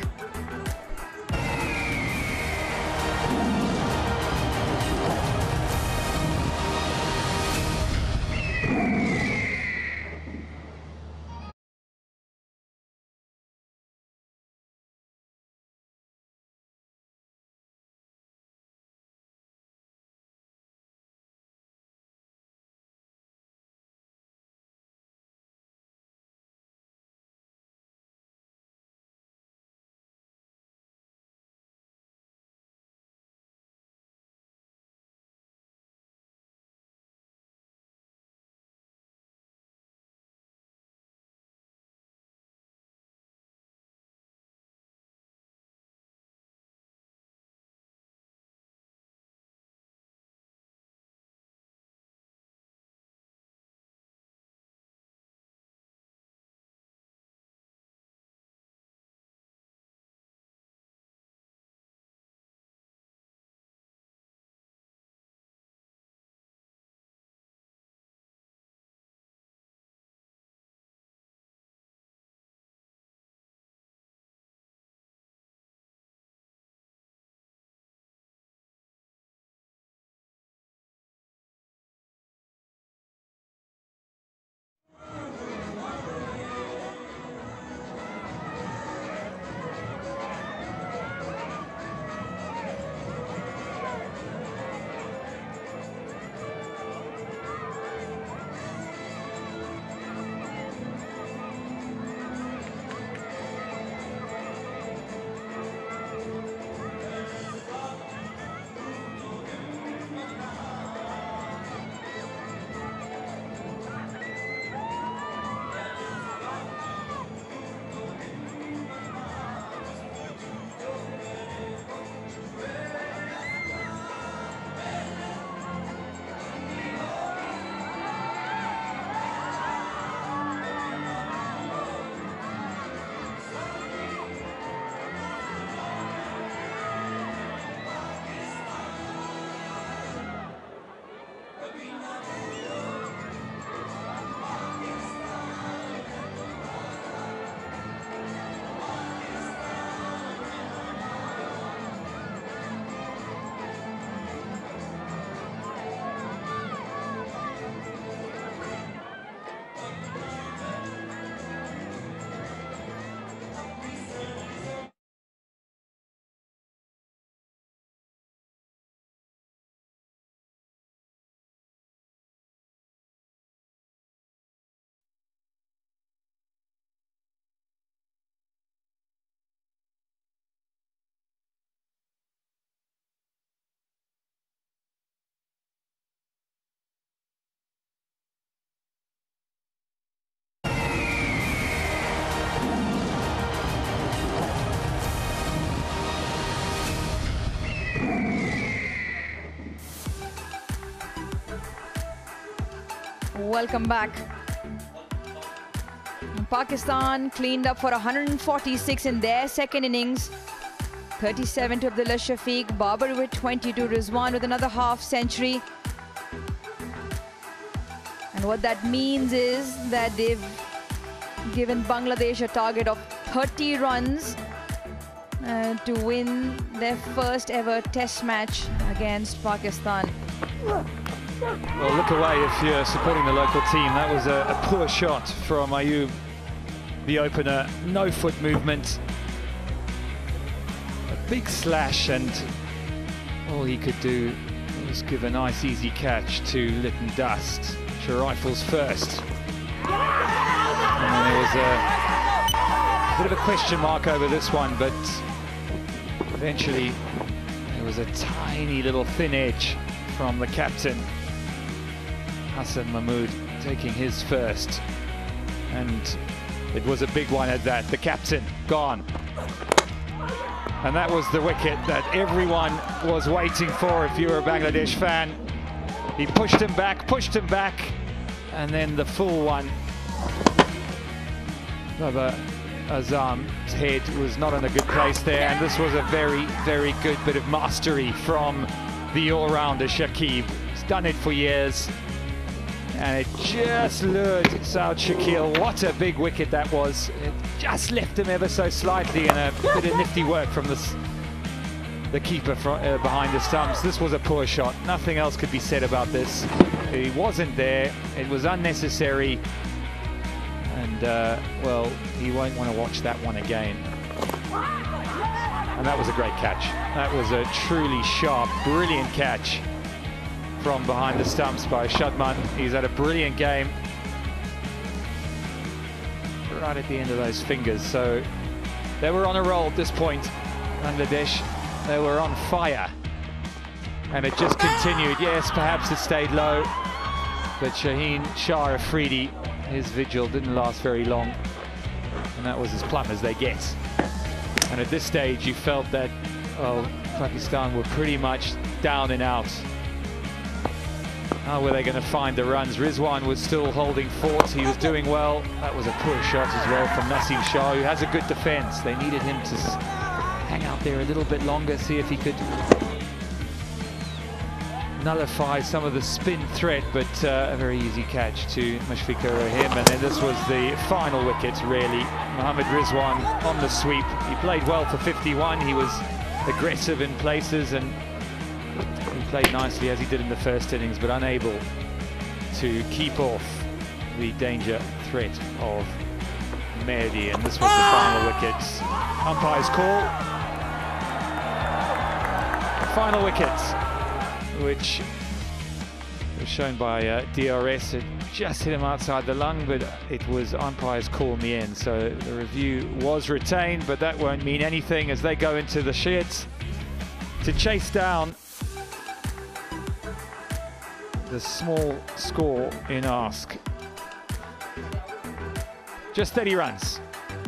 welcome back. Pakistan cleaned up for 146 in their second innings. 37 to Abdullah Shafiq, Babar with 22, Rizwan with another half century. And what that means is that they've given Bangladesh a target of 30 runs to win their first ever test match against Pakistan. Well, look away if you're supporting the local team. That was a poor shot from Ayub, the opener. No foot movement. A big slash, and all he could do was give a nice easy catch to Lytton Dust. Rifles first. And then there was a bit of a question mark over this one, but eventually there was a tiny little thin edge from the captain, Hassan Mahmood, taking his first. And it was a big one at that. The captain gone. And that was the wicket that everyone was waiting for if you were a Bangladesh fan. He pushed him back, and then the full one. Babar Azam's head was not in a good place there, and this was a very, very good bit of mastery from the all-rounder Shakib. He's done it for years, and it just lured Saud Shakil. What a big wicket that was. It just left him ever so slightly, and a bit of nifty work from the keeper behind the stumps. This was a poor shot. Nothing else could be said about this. He wasn't there. It was unnecessary. And, well, he won't want to watch that one again. And that was a great catch. That was a truly sharp, brilliant catch from behind the stumps by Shadman. He's had a brilliant game. Right at the end of those fingers. So they were on a roll at this point, Bangladesh. They were on fire, and it just continued. Yes, perhaps it stayed low, but Shaheen Shah Afridi, his vigil didn't last very long, and that was as plumb as they get. And at this stage, you felt that, well, Pakistan were pretty much down and out. How were they going to find the runs? Rizwan was still holding fort. He was doing well. That was a poor shot as well from Naseem Shah, who has a good defence. They needed him to hang out there a little bit longer, see if he could nullify some of the spin threat, but a very easy catch to Mashfiqur Rahim. And then this was the final wicket, really. Mohammad Rizwan on the sweep. He played well for 51. He was aggressive in places, and he played nicely as he did in the first innings, but unable to keep off the danger threat of Mehdi. And this was the final wicket. Umpire's call. Final wicket, which was shown by DRS. It just hit him outside the lung, but it was umpire's call in the end. So the review was retained, but that won't mean anything as they go into the sheds to chase down the small score in ask. Just 30 runs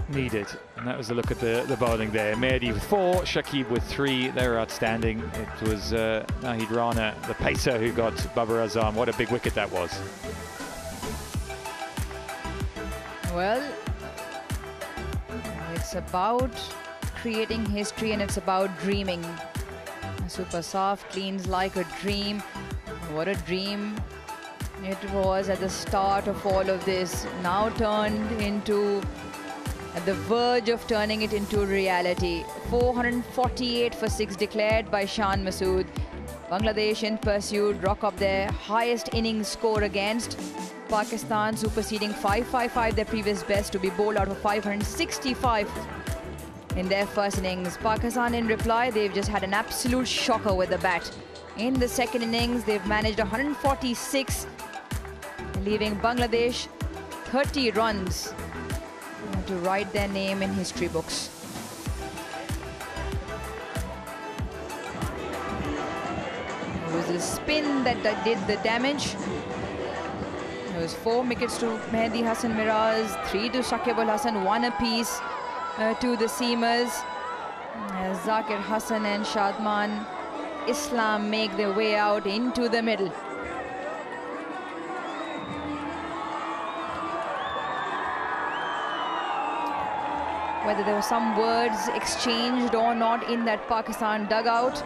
needed. And that was a look at the bowling there. Mehdi with 4, Shakib with 3. They were outstanding. It was Nahid Rana, the pacer, who got Babar Azam. What a big wicket that was. Well, it's about creating history, and it's about dreaming. Super soft, cleans like a dream. What a dream it was at the start of all of this. Now turned into, at the verge of turning it into reality. 448 for 6 declared by Shan Masood. Bangladesh in pursuit rock up their highest innings score against Pakistan, superseding 555, their previous best, to be bowled out for 565 in their first innings. Pakistan in reply, they've just had an absolute shocker with the bat. In the second innings, they've managed 146, leaving Bangladesh 30 runs to write their name in history books. It was the spin that did the damage. It was 4 wickets to Mehdi Hassan Miraz, 3 to Shakib Al Hasan, 1 apiece to the seamers. Zakir Hassan and Shadman Islam make their way out into the middle. whether there were some words exchanged or not in that Pakistan dugout.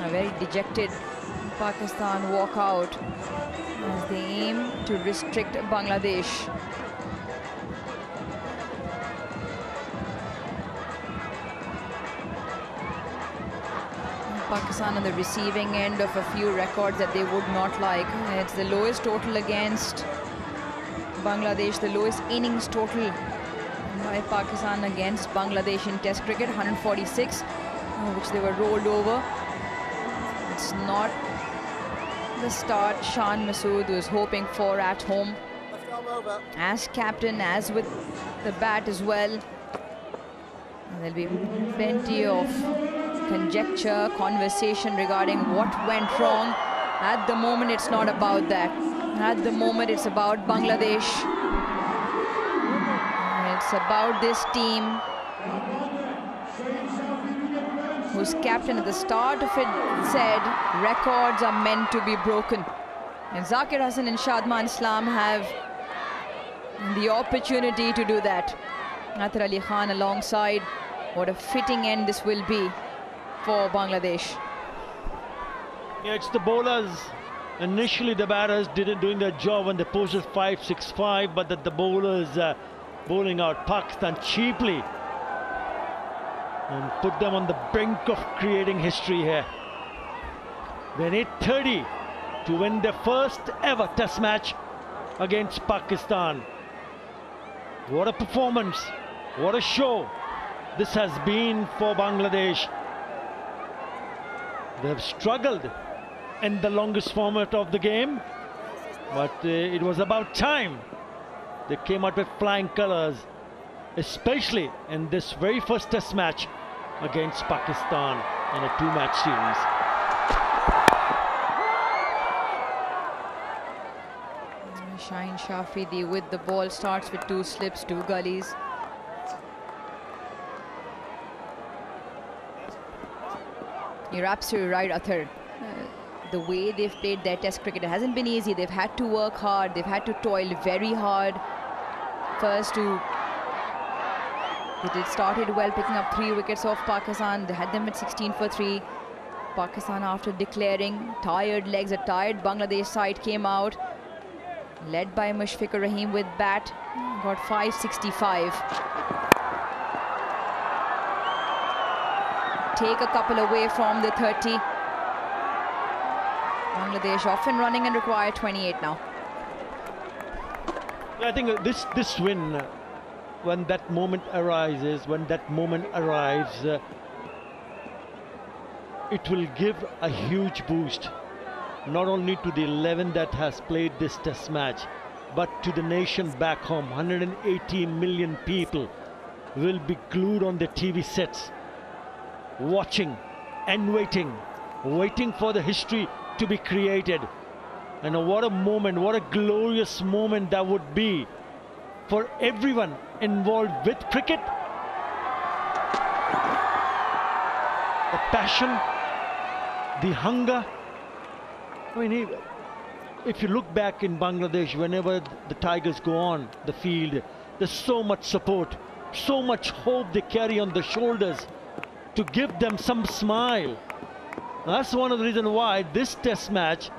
A very dejected Pakistan walk out as they aim to restrict Bangladesh. Pakistan on the receiving end of a few records that they would not like. It's the lowest total against Bangladesh, the lowest innings total by Pakistan against Bangladesh in Test cricket, 146, which they were rolled over. It's not the start Shan Masood was hoping for at home. As captain, as with the bat as well. There'll be plenty of conjecture, conversation regarding what went wrong. At the moment, it's not about that. At the moment, it's about Bangladesh. It's about this team whose captain at the start of it said records are meant to be broken. And Zakir Hasan and Shadman Islam have the opportunity to do that. Athar Ali Khan alongside. What a fitting end this will be for Bangladesh. Yeah, it's the bowlers. Initially the batters didn't doing their job when they posted 5-6-5, but that the bowlers bowling out Pakistan cheaply and put them on the brink of creating history here. They need 30 to win their first ever test match against Pakistan. What a performance, what a show this has been for Bangladesh. They have struggled in the longest format of the game, but it was about time they came out with flying colours, especially in this very first test match against Pakistan in a two-match series. Shaheen Shafidi with the ball, starts with 2 slips, 2 gullies. You're absolutely right, Athar. The way they've played their test cricket, it hasn't been easy. They've had to work hard. They've had to toil very hard. First they started well, picking up 3 wickets off Pakistan. They had them at 16 for 3. Pakistan, after declaring tired legs, a tired Bangladesh side came out, led by Mushfiqur Rahim with bat, got 565. Take a couple away from the 30. Bangladesh off and running and require 28 now. I think this win, when that moment arises, it will give a huge boost, not only to the 11 that has played this test match, but to the nation back home. 180 million people will be glued on their TV sets, watching and waiting for the history to be created. And what a moment, what a glorious moment that would be for everyone involved with cricket. The passion, the hunger. I mean, if you look back in Bangladesh, whenever the Tigers go on the field, there's so much support, so much hope they carry on their shoulders to give them some smile. That's one of the reasons why this test match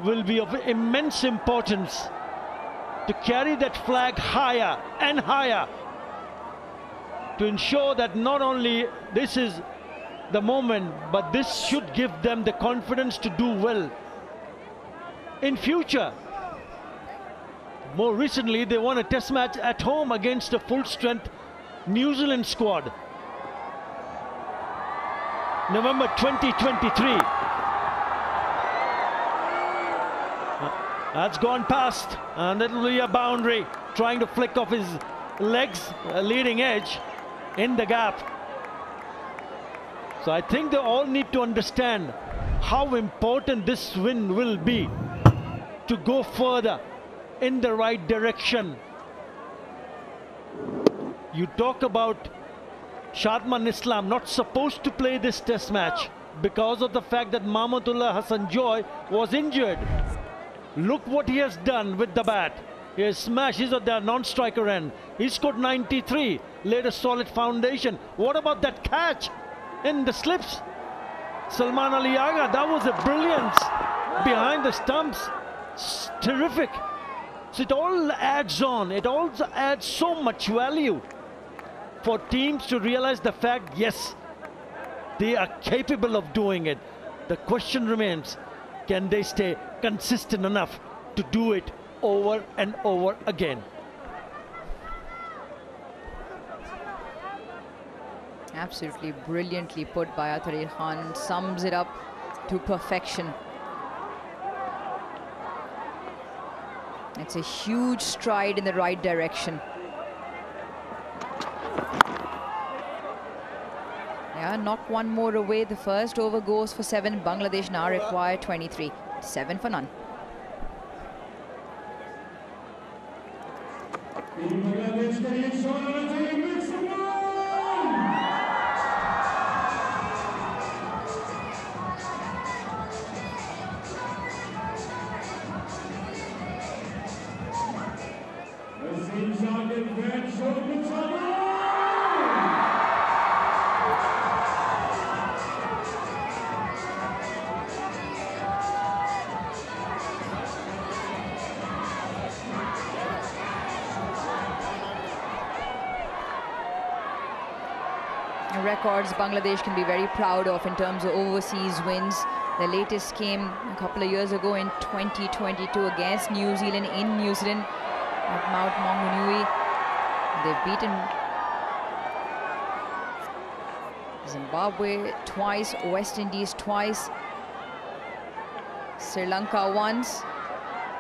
will be of immense importance, to carry that flag higher and higher, to ensure that not only this is the moment, but this should give them the confidence to do well in future. More recently, they won a test match at home against a full-strength New Zealand squad. November 2023. That's gone past, and it'll be a boundary, trying to flick off his legs, leading edge in the gap. So I think they all need to understand how important this win will be to go further in the right direction. You talk about Shadman Islam not supposed to play this test match because of the fact that Mahmudullah Hassan Joy was injured. Look what he has done with the bat. He has smashed. He's at the non-striker end. He scored 93. Laid a solid foundation. What about that catch in the slips? Salman Ali Aga, that was a brilliance behind the stumps. Terrific. So it all adds on. It also adds so much value for teams to realize the fact, yes, they are capable of doing it. The question remains, can they stay consistent enough to do it over and over again? Absolutely brilliantly put by Atar Ali Khan. Sums it up to perfection. It's a huge stride in the right direction. Yeah, knock one more away. The first over goes for 7. Bangladesh now require 23. 7 for none. Records Bangladesh can be very proud of in terms of overseas wins. The latest came a couple of years ago in 2022 against New Zealand in New Zealand at Mount Maunganui. They've beaten Zimbabwe twice, West Indies twice, Sri Lanka once.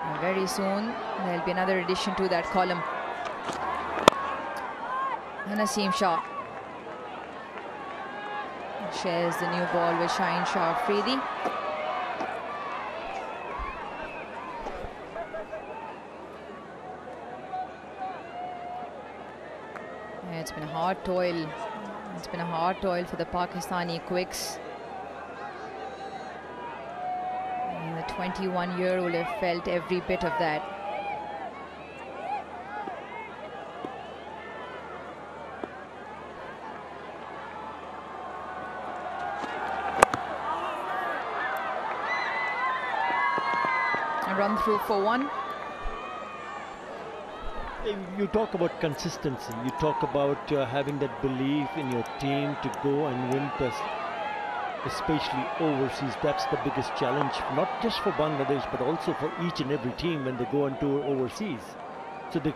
And very soon there'll be another addition to that column. And Naseem Shah shares the new ball with Shaheen Shah Afridi. It's been a hard toil. It's been a hard toil for the Pakistani quicks. And the 21-year-old will have felt every bit of that. Run through for 1. You talk about consistency. You talk about having that belief in your team to go and win tests, especially overseas. That's the biggest challenge, not just for Bangladesh, but also for each and every team when they go on tour overseas. So they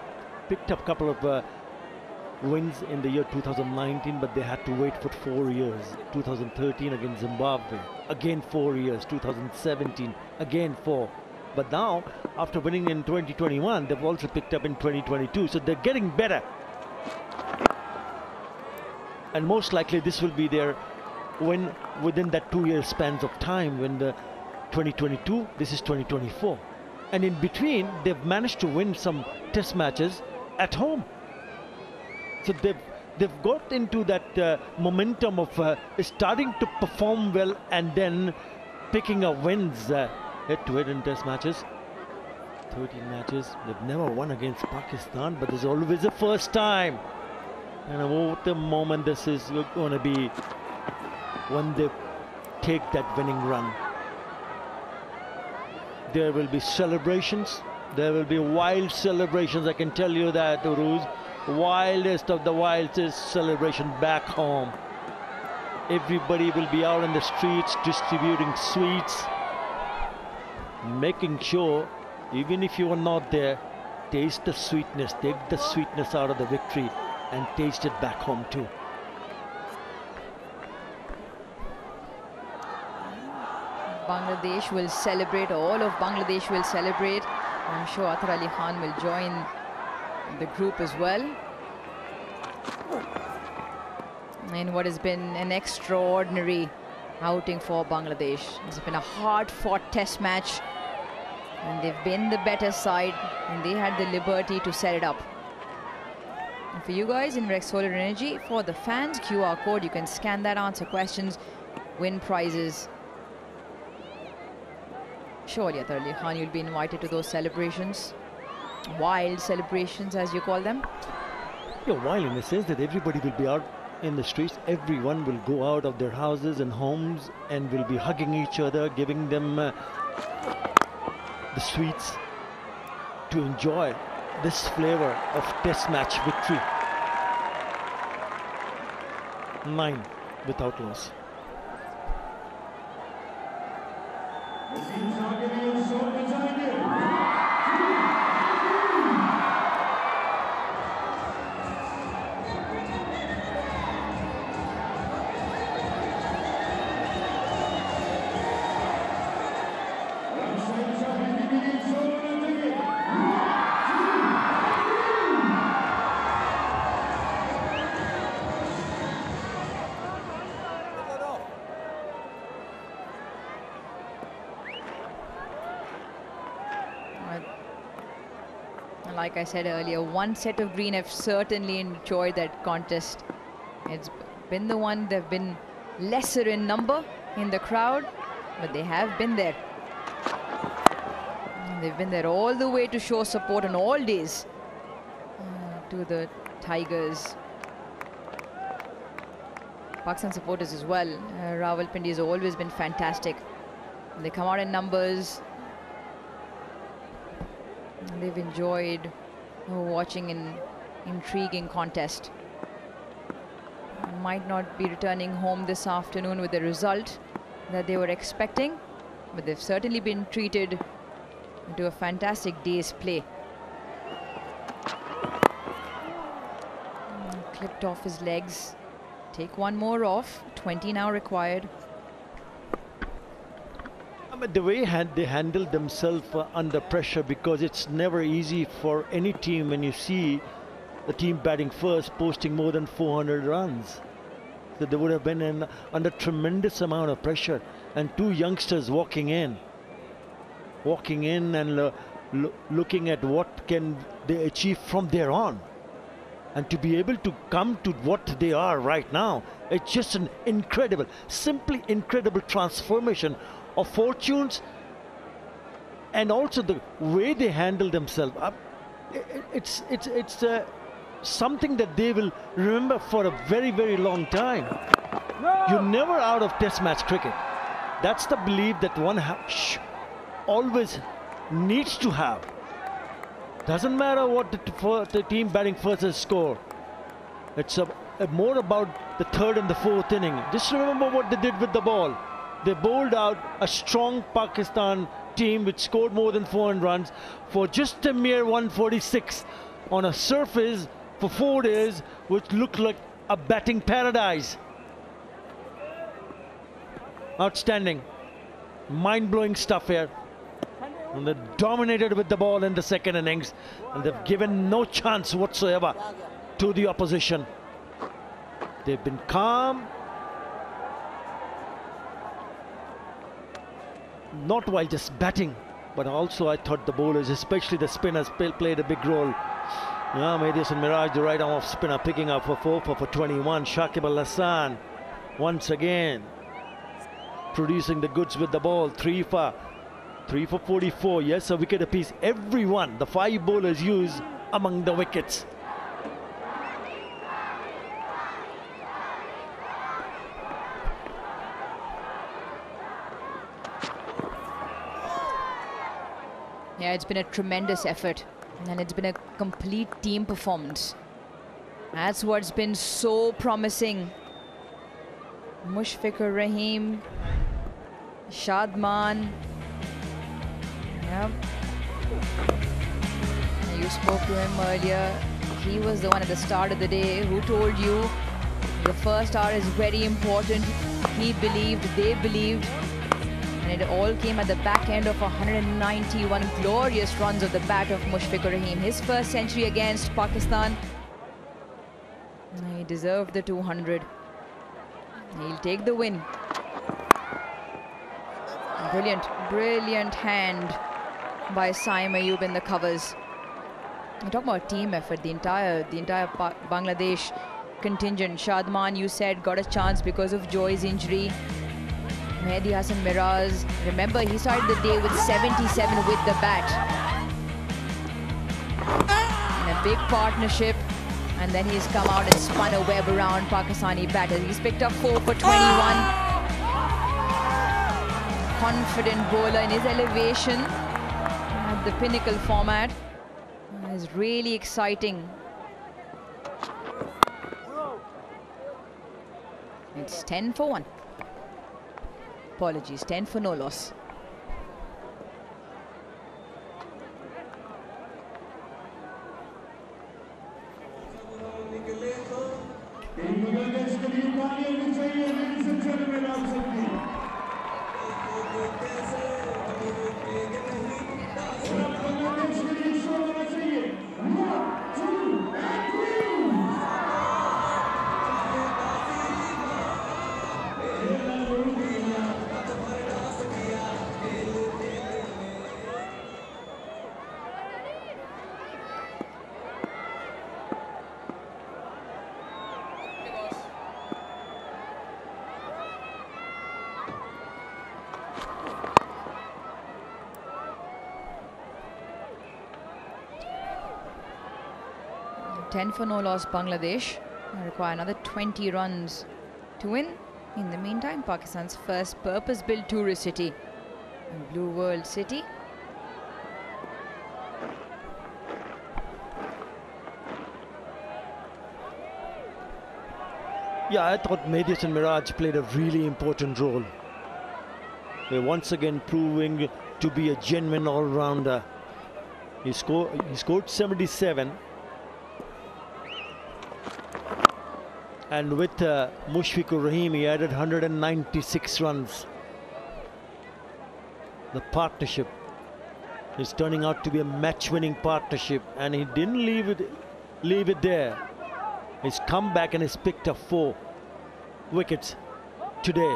picked up a couple of wins in the year 2019, but they had to wait for 4 years. 2013 against Zimbabwe, again 4 years. 2017, again 4. But now, after winning in 2021, they've also picked up in 2022. So they're getting better. And most likely this will be their win within that 2-year spans of time. When the 2022, this is 2024. And in between, they've managed to win some test matches at home. So they've got into that momentum of starting to perform well and then picking up wins head-to-head in test matches. 13 matches. They've never won against Pakistan, but there's always a first time. And what the moment this is going to be when they take that winning run. There will be celebrations. There will be wild celebrations, I can tell you that, Uruz. Wildest of the wildest celebration back home. Everybody will be out in the streets distributing sweets, making sure, even if you are not there, taste the sweetness, take the sweetness out of the victory and taste it back home too. Bangladesh will celebrate, all of Bangladesh will celebrate. I'm sure Atar Ali Khan will join the group as well. In what has been an extraordinary outing for Bangladesh. It's been a hard-fought test match, and they've been the better side, and they had the liberty to set it up. And for you guys, Invest Solar Energy, for the fans, QR code, you can scan that, answer questions, win prizes. Surely, Atar Ali Khan, you'll be invited to those celebrations. wild celebrations, as you call them? Yeah, wild in the sense that everybody will be out in the streets. Everyone will go out of their houses and homes and will be hugging each other, giving them the sweets to enjoy this flavor of Test match victory. 9 without loss. Like I said earlier, one set of green. I've certainly enjoyed that contest. It's been the one, they've been lesser in number in the crowd, but they have been there. And they've been there all the way to show support on all days to the Tigers. Pakistan supporters as well. Rawalpindi has always been fantastic. They come out in numbers. They've enjoyed watching an intriguing contest. Might not be returning home this afternoon with the result that they were expecting, but they've certainly been treated to a fantastic day's play. Clipped off his legs. Take one more off. 20 now required. But the way they handled themselves under pressure, because it's never easy for any team when you see the team batting first posting more than 400 runs. So they would have been under tremendous amount of pressure, and two youngsters walking in and looking at what can they achieve from there on, and to be able to come to what they are right now, it's just an incredible, simply incredible transformation of fortunes, and also the way they handle themselves. It's something that they will remember for a very, very long time. You're never out of Test match cricket. That's the belief that one always needs to have. Doesn't matter what the team batting first has scored. It's more about the third and the fourth inning. Just remember what they did with the ball. They bowled out a strong Pakistan team which scored more than 400 runs for just a mere 146 on a surface for 4 days, which looked like a batting paradise. Outstanding. Mind-blowing stuff here. And they dominated with the ball in the second innings, and they've given no chance whatsoever to the opposition. They've been calm. Not while just batting, but also I thought the bowlers, especially the spinners, played a big role. Mehdi Hasan Miraj, the right arm off spinner, picking up for 4 for 21. Shakib Al Hasan once again producing the goods with the ball. 3 for 44. Yes, a wicket apiece. Everyone, the 5 bowlers used among the wickets. Yeah, it's been a tremendous effort, and it's been a complete team performance. That's what's been so promising. Mushfiqur Rahim, Shadman. Yeah. You spoke to him earlier. He was the one at the start of the day who told you the first hour is very important. He believed, they believed. And it all came at the back end of 191 glorious runs of the bat of Mushfiqur Rahim. His first century against Pakistan. He deserved the 200. He'll take the win. Brilliant hand by Saim Ayub in the covers. We talk about team effort. The entire Bangladesh contingent. Shadman, you said, got a chance because of Joy's injury. Mehdi Hasan Miraj, remember he started the day with 77 with the bat. big partnership. And then he's come out and spun a web around Pakistani batters. He's picked up 4 for 21. Confident bowler in his elevation at the pinnacle format. It's really exciting. It's 10 for 1. Apologies, 10 for no loss. For no loss, Bangladesh require another 20 runs to win. In the meantime, Pakistan's first purpose-built tourist city, Blue World City. Yeah, I thought Mehdi and Miraj played a really important role. They're once again proving to be a genuine all-rounder. He scored 77. And with Mushfiqur Rahim, he added 196 runs. The partnership is turning out to be a match-winning partnership, and he didn't leave it there. He's come back and he's picked up 4 wickets today.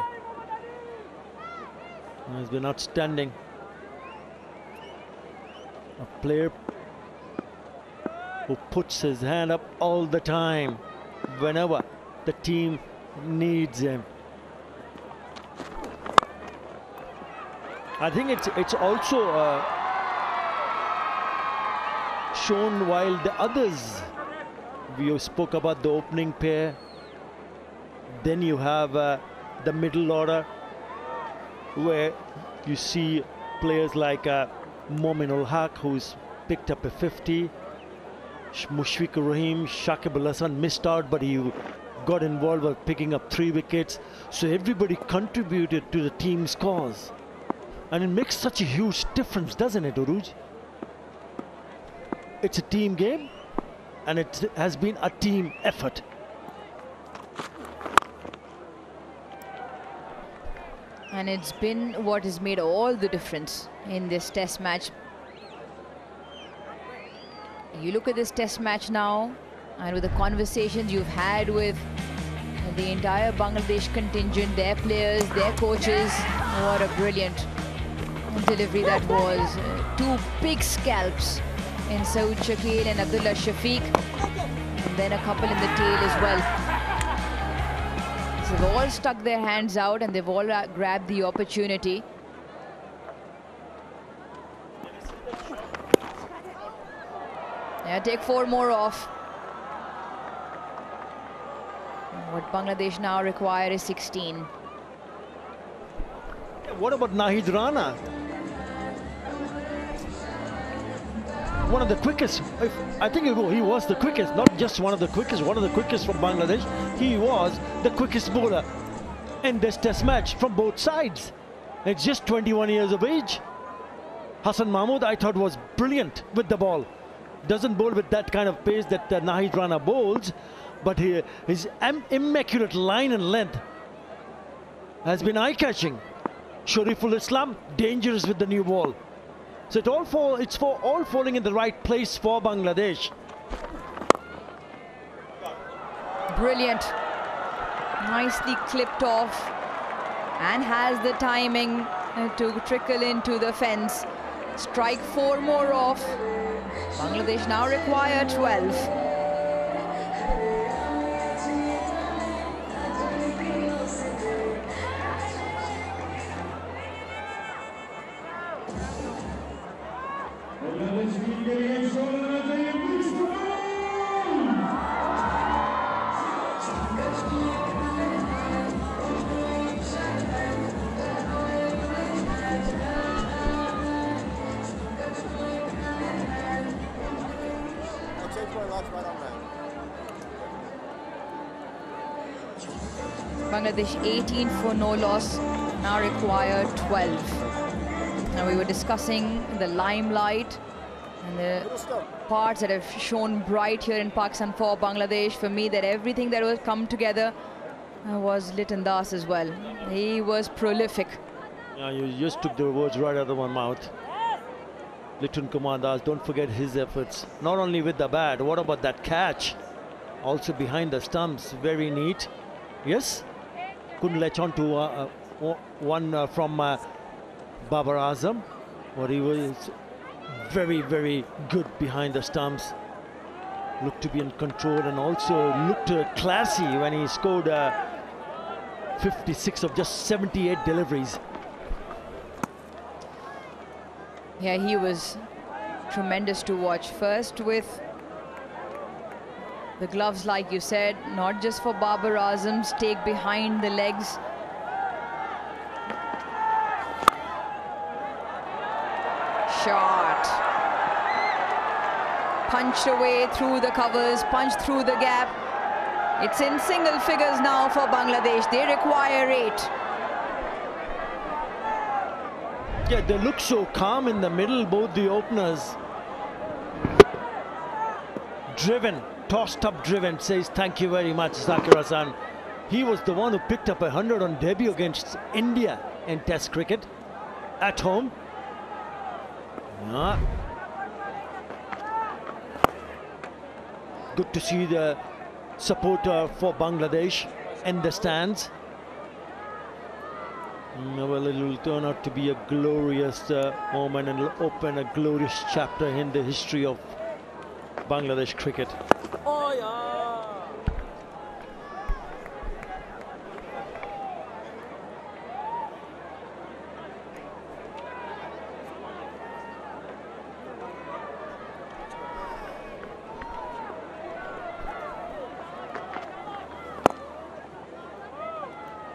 He's been outstanding. A player who puts his hand up all the time whenever the team needs him. I think it's also shown while the others, we spoke about the opening pair, then you have the middle order where you see players like Momin ul Haq, who's picked up a 50, Mushfiqur Rahim, Shakib Al Hasan missed out, but he got involved by picking up 3 wickets. So everybody contributed to the team's cause. And it makes such a huge difference, doesn't it, Uruj? It's a team game, and it has been a team effort. And it's been what has made all the difference in this test match. You look at this test match now, and with the conversations you've had with the entire Bangladesh contingent, their players, their coaches, what a brilliant delivery that was. 2 big scalps in Saud Shakil and Abdullah Shafiq, and then a couple in the tail as well. So they've all stuck their hands out and they've all grabbed the opportunity. Yeah, take 4 more off. What Bangladesh now require is 16. What about Nahid Rana? One of the quickest, I think he was the quickest, not just one of the quickest, one of the quickest from Bangladesh. He was the quickest bowler in this test match from both sides. It's just 21 years of age. Hassan Mahmood, I thought, was brilliant with the ball. Doesn't bowl with that kind of pace that Nahid Rana bowls, but his immaculate line and length has been eye-catching. Shariful Islam, dangerous with the new ball. So it's all falling in the right place for Bangladesh. Brilliant. Nicely clipped off and has the timing to trickle into the fence. Strike 4 more off. Bangladesh now require 12. Bangladesh 18 for no loss, now require 12. Now we were discussing the limelight and the parts that have shown bright here in Pakistan for Bangladesh. For me, that everything that was come together was Liton Das as well. He was prolific. Yeah, you just took the words right out of my mouth. Liton Kumar Das, don't forget his efforts. Not only with the bat, what about that catch? Also behind the stumps, very neat. Yes, couldn't latch on to one from Babar Azam, but he was very, very good behind the stumps. Looked to be in control and also looked classy when he scored 56 of just 78 deliveries. Yeah, he was tremendous to watch. First with the gloves, like you said, not just for Babar Azam's take behind the legs. Shot. Punched away through the covers, punched through the gap. It's in single figures now for Bangladesh. They require 8. Yeah, they look so calm in the middle, both the openers. Driven, tossed up Driven, says thank you very much, Zakir Hassan. He was the one who picked up 100 on debut against India in Test cricket at home. Yeah. Good to see the support for Bangladesh in the stands. Well, it will turn out to be a glorious moment and will open a glorious chapter in the history of Bangladesh cricket. Oh, yeah.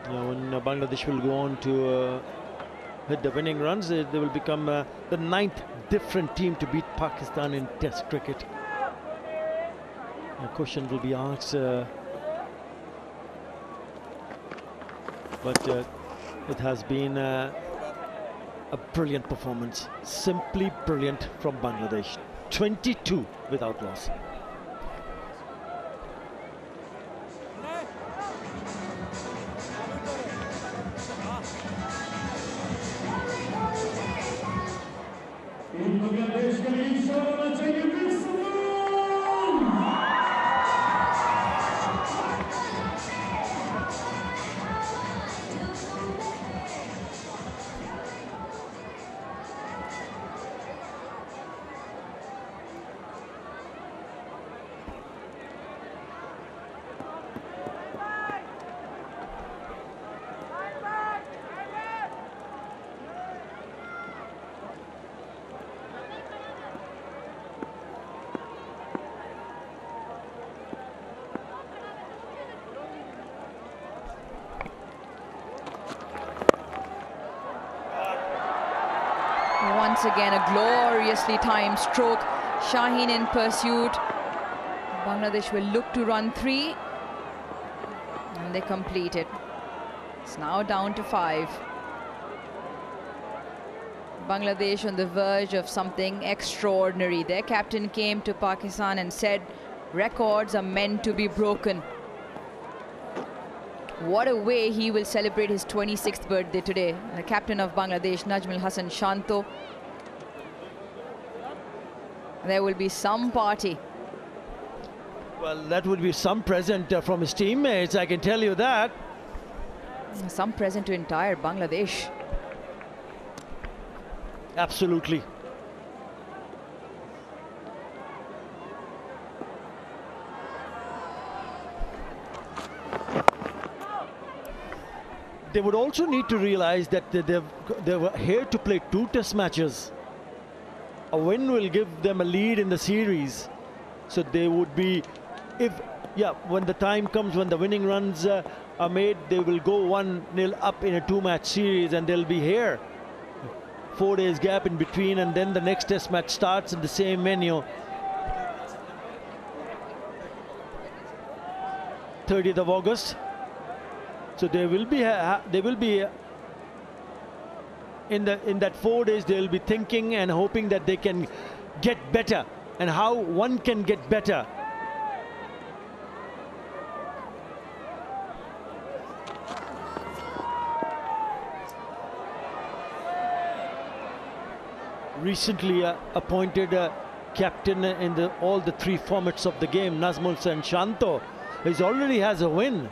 When Bangladesh will go on to hit the winning runs, they will become the 9th different team to beat Pakistan in Test cricket. A question will be asked, but it has been a brilliant performance, simply brilliant from Bangladesh. 22 without loss. Once again, a gloriously timed stroke. Shaheen in pursuit. Bangladesh will look to run 3. And they complete it. It's now down to 5. Bangladesh on the verge of something extraordinary. Their captain came to Pakistan and said, records are meant to be broken. What a way he will celebrate his 26th birthday today. The captain of Bangladesh, Najmul Hassan Shanto. There will be some party. Well, that would be some present from his teammates, I can tell you that. Some present to entire Bangladesh. Absolutely. They would also need to realize that they were here to play 2 test matches. A win will give them a lead in the series. So they would be, when the time comes when the winning runs are made, they will go 1-0 up in a 2-match series and they'll be here. 4 days gap in between and then the next test match starts in the same venue. 30th of August. So they will be in that 4 days they will be thinking and hoping that they can get better, and how one can get better. Recently appointed captain in all the 3 formats of the game, Nazmul Sen Shanto, already has a win.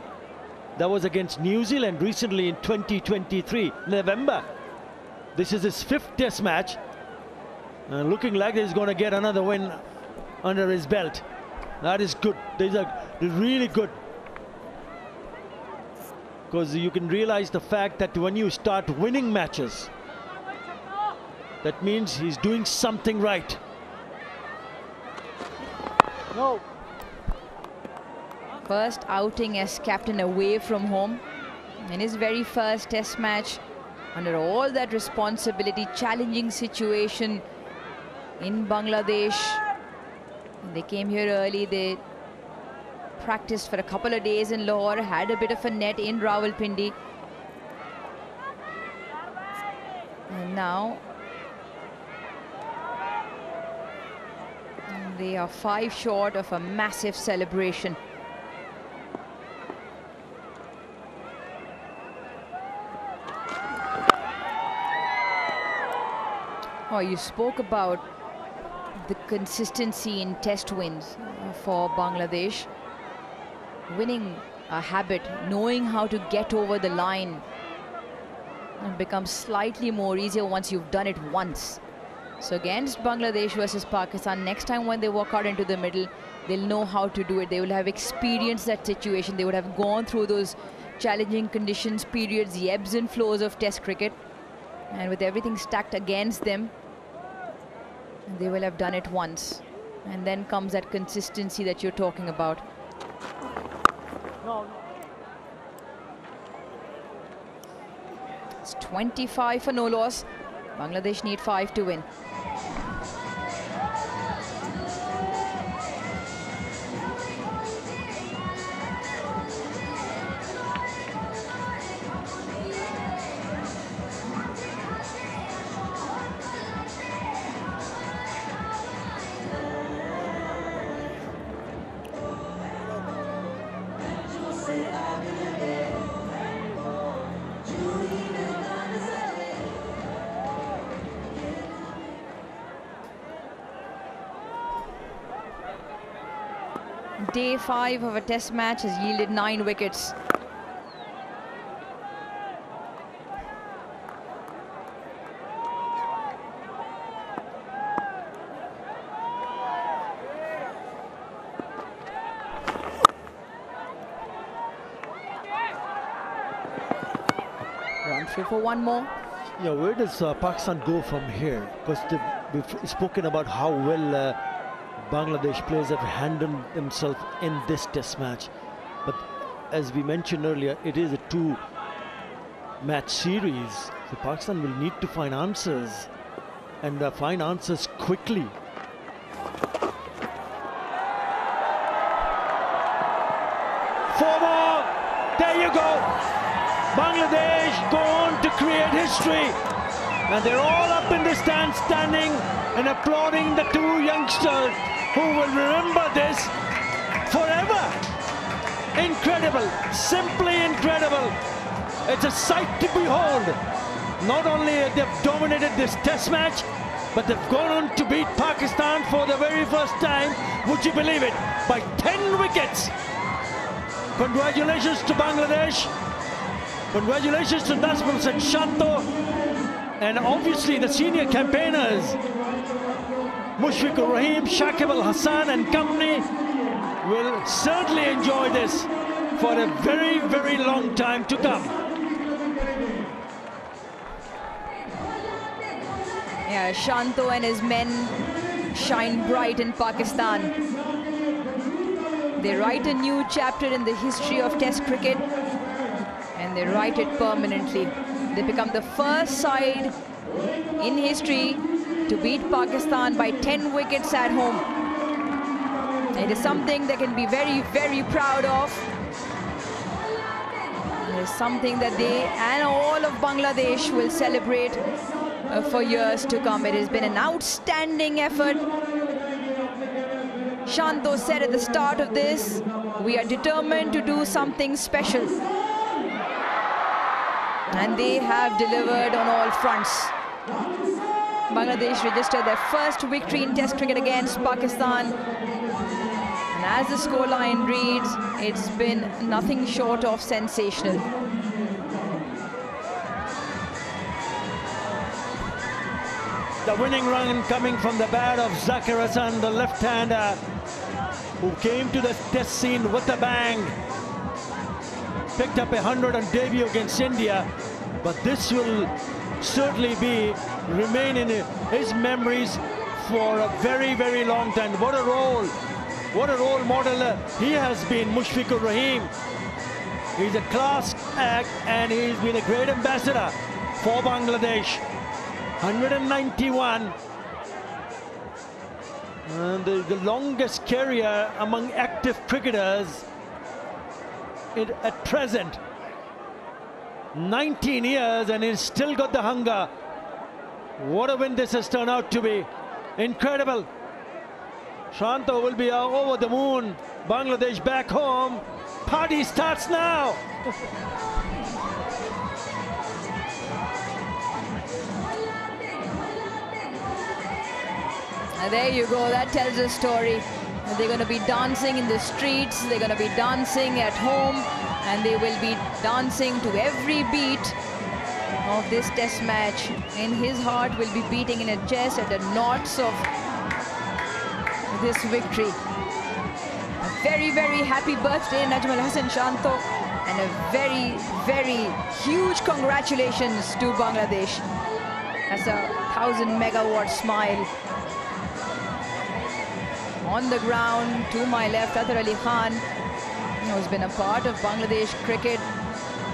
That was against New Zealand recently in 2023, November. This is his 5th test match. Looking like he's going to get another win under his belt. That is good. These are really good. Because you can realize the fact that when you start winning matches, that means he's doing something right. No. First outing as captain away from home. In his very first test match, under all that responsibility, challenging situation in Bangladesh. They came here early. They practiced for a couple of days in Lahore, had a bit of a net in Rawalpindi. And now they are 5 short of a massive celebration. Oh, you spoke about the consistency in test wins for Bangladesh. Winning a habit, knowing how to get over the line, and becomes slightly more easier once you've done it once. So against Bangladesh versus Pakistan, next time when they walk out into the middle, they'll know how to do it. They will have experienced that situation. They would have gone through those challenging conditions, periods, the ebbs and flows of test cricket. And with everything stacked against them, they will have done it once. And then comes that consistency that you're talking about. No. It's 25 for no loss. Bangladesh need 5 to win. Day 5 of a test match has yielded 9 wickets. Run through for one more. Yeah, where does Pakistan go from here? Because we've spoken about how well Bangladesh players have handled themselves in this test match. But as we mentioned earlier, it is a 2-match series. So Pakistan will need to find answers, and find answers quickly. Four more. There you go. Bangladesh go on to create history. And they're all up in the stand, standing and applauding the 2 youngsters who will remember this forever. Incredible, simply incredible. It's a sight to behold. Not only have they dominated this test match, but they've gone on to beat Pakistan for the very first time, would you believe it, by 10 wickets. Congratulations to Bangladesh. Congratulations to Nazmul Sen Shanto. And obviously the senior campaigners, Mushfiqur Rahim, Shakib Al Hassan and company, will certainly enjoy this for a very, very long time to come. Yeah, Shanto and his men shine bright in Pakistan. They write a new chapter in the history of Test cricket, and they write it permanently. They become the first side in history to beat Pakistan by 10 wickets at home. It is something they can be very, very proud of. is something that they and all of Bangladesh will celebrate for years to come. It has been an outstanding effort. Shanto said at the start of this, we are determined to do something special. And they have delivered on all fronts. Bangladesh registered their first victory in Test cricket against Pakistan. And as the scoreline reads, it's been nothing short of sensational. The winning run coming from the bat of Zakir Hassan, the left-hander, who came to the test scene with a bang. Picked up 100 on debut against India, but this will certainly remain in his memories for a very, very long time. What a role model he has been, Mushfiqur Rahim. He's a class act and he's been a great ambassador for Bangladesh. 191. And the longest career among active cricketers at present. 19 years and he's still got the hunger. What a win this has turned out to be. Incredible. Shanto will be over the moon. Bangladesh back home. Party starts now. There you go, that tells a story. They're going to be dancing in the streets, they're going to be dancing at home, and they will be dancing to every beat of this test match. And his heart will be beating in his chest at the knots of this victory. A very, very happy birthday, Najmal Hassan Shanto, and a very, very huge congratulations to Bangladesh. That's a 1,000 megawatt smile. On the ground, to my left, Athar Ali Khan, who's been a part of Bangladesh cricket,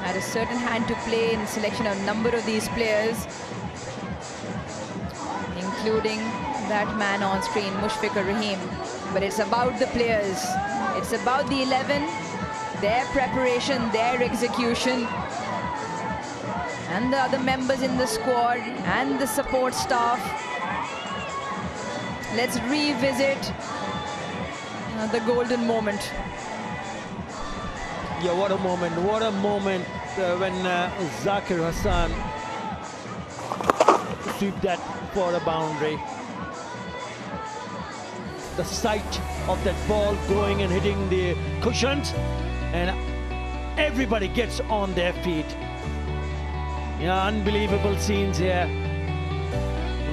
had a certain hand to play in the selection of a number of these players, including that man on screen, Mushfiqur Rahim. But it's about the players. It's about the 11, their preparation, their execution, and the other members in the squad and the support staff. Let's revisit the golden moment. Yeah, what a moment when Zakir Hassan swept that for a boundary. The sight of that ball going and hitting the cushions, and everybody gets on their feet. Yeah, unbelievable scenes here.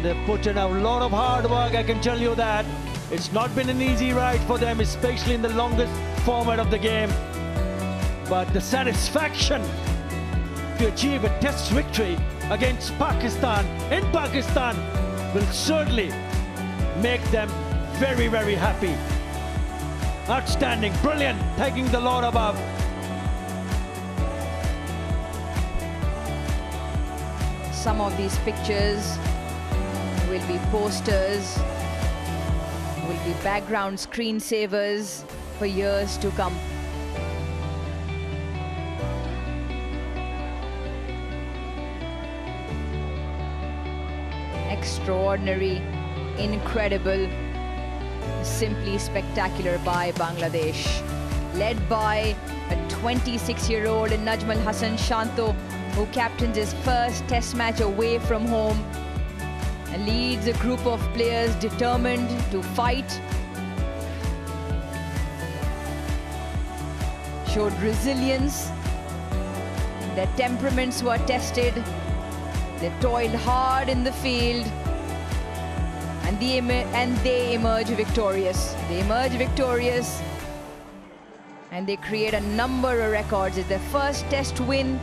They've put in a lot of hard work, I can tell you that. It's not been an easy ride for them, especially in the longest format of the game. But the satisfaction to achieve a test victory against Pakistan, in Pakistan, will certainly make them very, very happy. Outstanding, brilliant, thanking the Lord above. Some of these pictures will be posters, will be background screensavers for years to come. Extraordinary, incredible, simply spectacular by Bangladesh. Led by a 26-year-old Najmal Hassan Shanto, who captains his first test match away from home and leads a group of players determined to fight. Showed resilience. Their temperaments were tested. They toiled hard in the field, and they emerge victorious. They emerge victorious, and they create a number of records. It's their first test win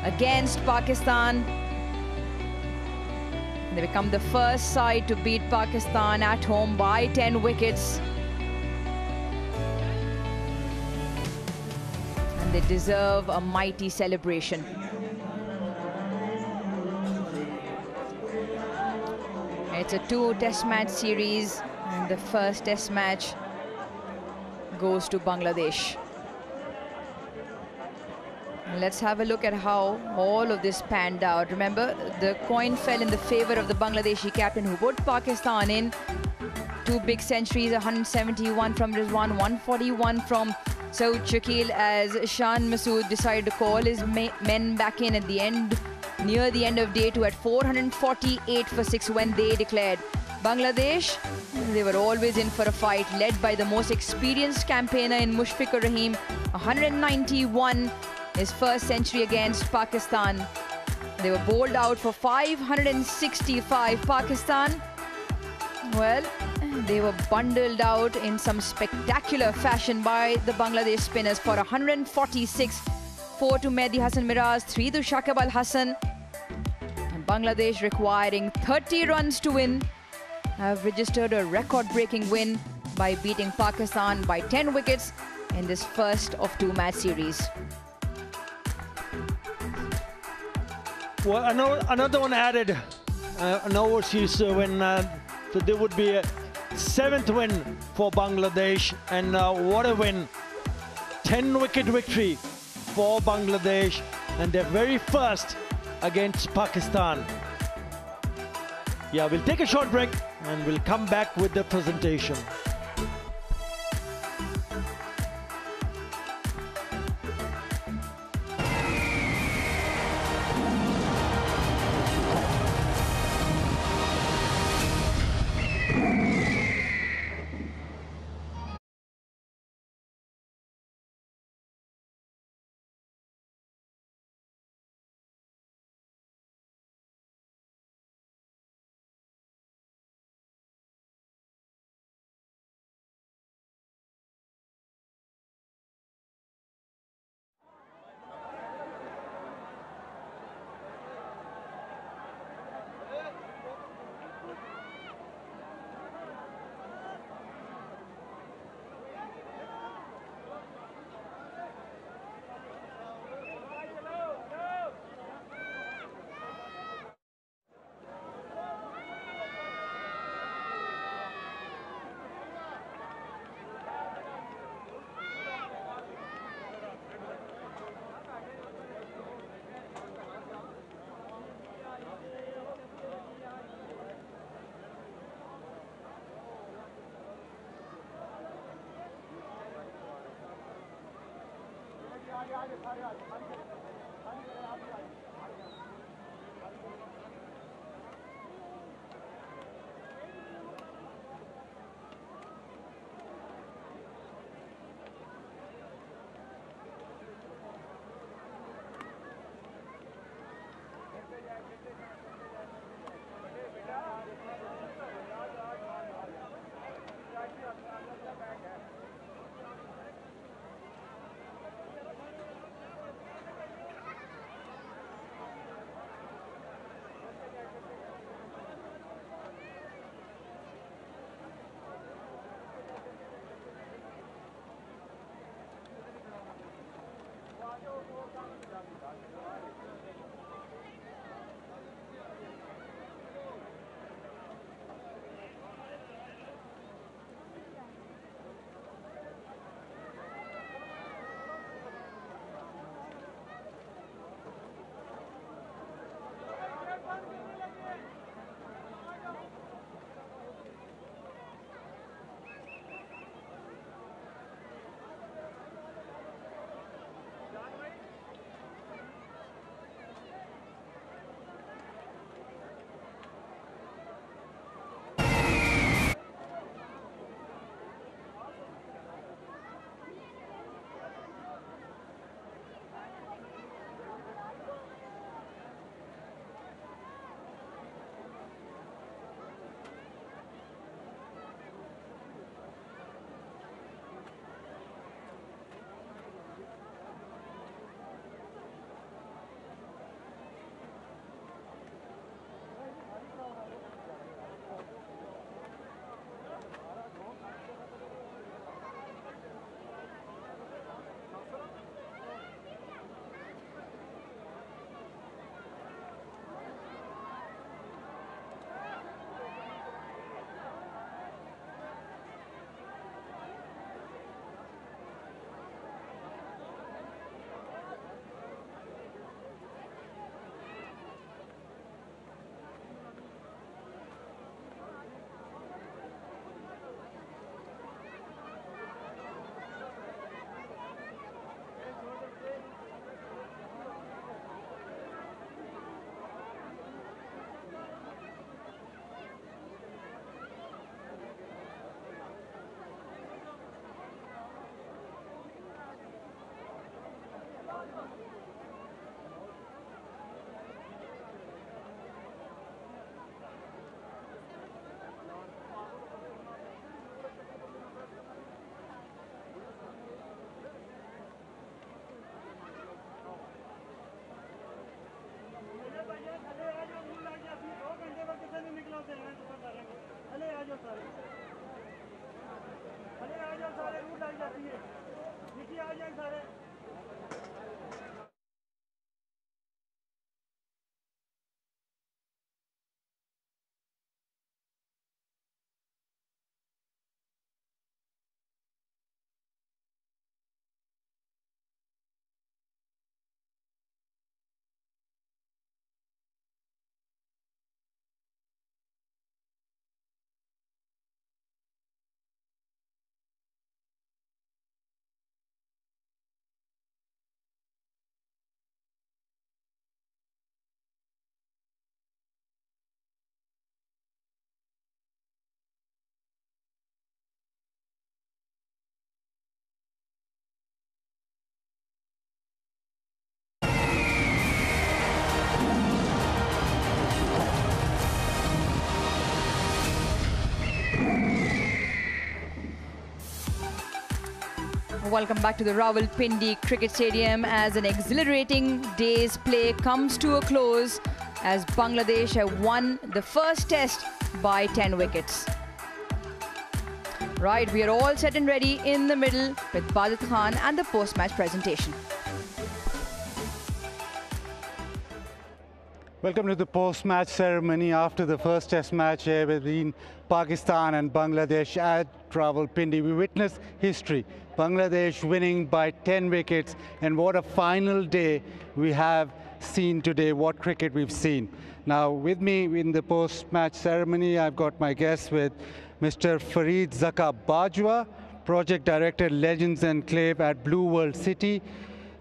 against Pakistan. They become the first side to beat Pakistan at home by 10 wickets. And they deserve a mighty celebration. It's a 2-test match series, and the first test match goes to Bangladesh. Let's have a look at how all of this panned out. Remember, the coin fell in the favor of the Bangladeshi captain who put Pakistan in. 2 big centuries, 171 from Rizwan, 141 from Saud Shakil, as Shan Masood decided to call his men back in at the end, near the end of day 2 at 448 for 6 when they declared. Bangladesh, they were always in for a fight, led by the most experienced campaigner in Mushfiqur Rahim, 191, his first century against Pakistan. They were bowled out for 565. Pakistan, well, they were bundled out in some spectacular fashion by the Bangladesh spinners for 146. 4 to Mehdi Hassan Miraz, 3 to Shakib Al Hassan. And Bangladesh, requiring 30 runs to win, have registered a record-breaking win by beating Pakistan by 10 wickets in this first of 2-match series. Well, another one added an overseas win. So there would be a 7th win for Bangladesh, and what a win. 10-wicket victory for Bangladesh, and their very first against Pakistan. Yeah, we'll take a short break and we'll come back with the presentation. Welcome back to the Rawalpindi Cricket Stadium as an exhilarating day's play comes to a close as Bangladesh have won the first test by 10 wickets. Right, we are all set and ready in the middle with Bajat Khan and the post-match presentation. Welcome to the post-match ceremony after the first test match between Pakistan and Bangladesh at Rawalpindi. We witnessed history. Bangladesh winning by 10 wickets, and what a final day we have seen today, what cricket we've seen. Now with me in the post-match ceremony, I've got my guests with Mr. Fareed Zaka Bajwa, Project Director Legends Enclave at Blue World City,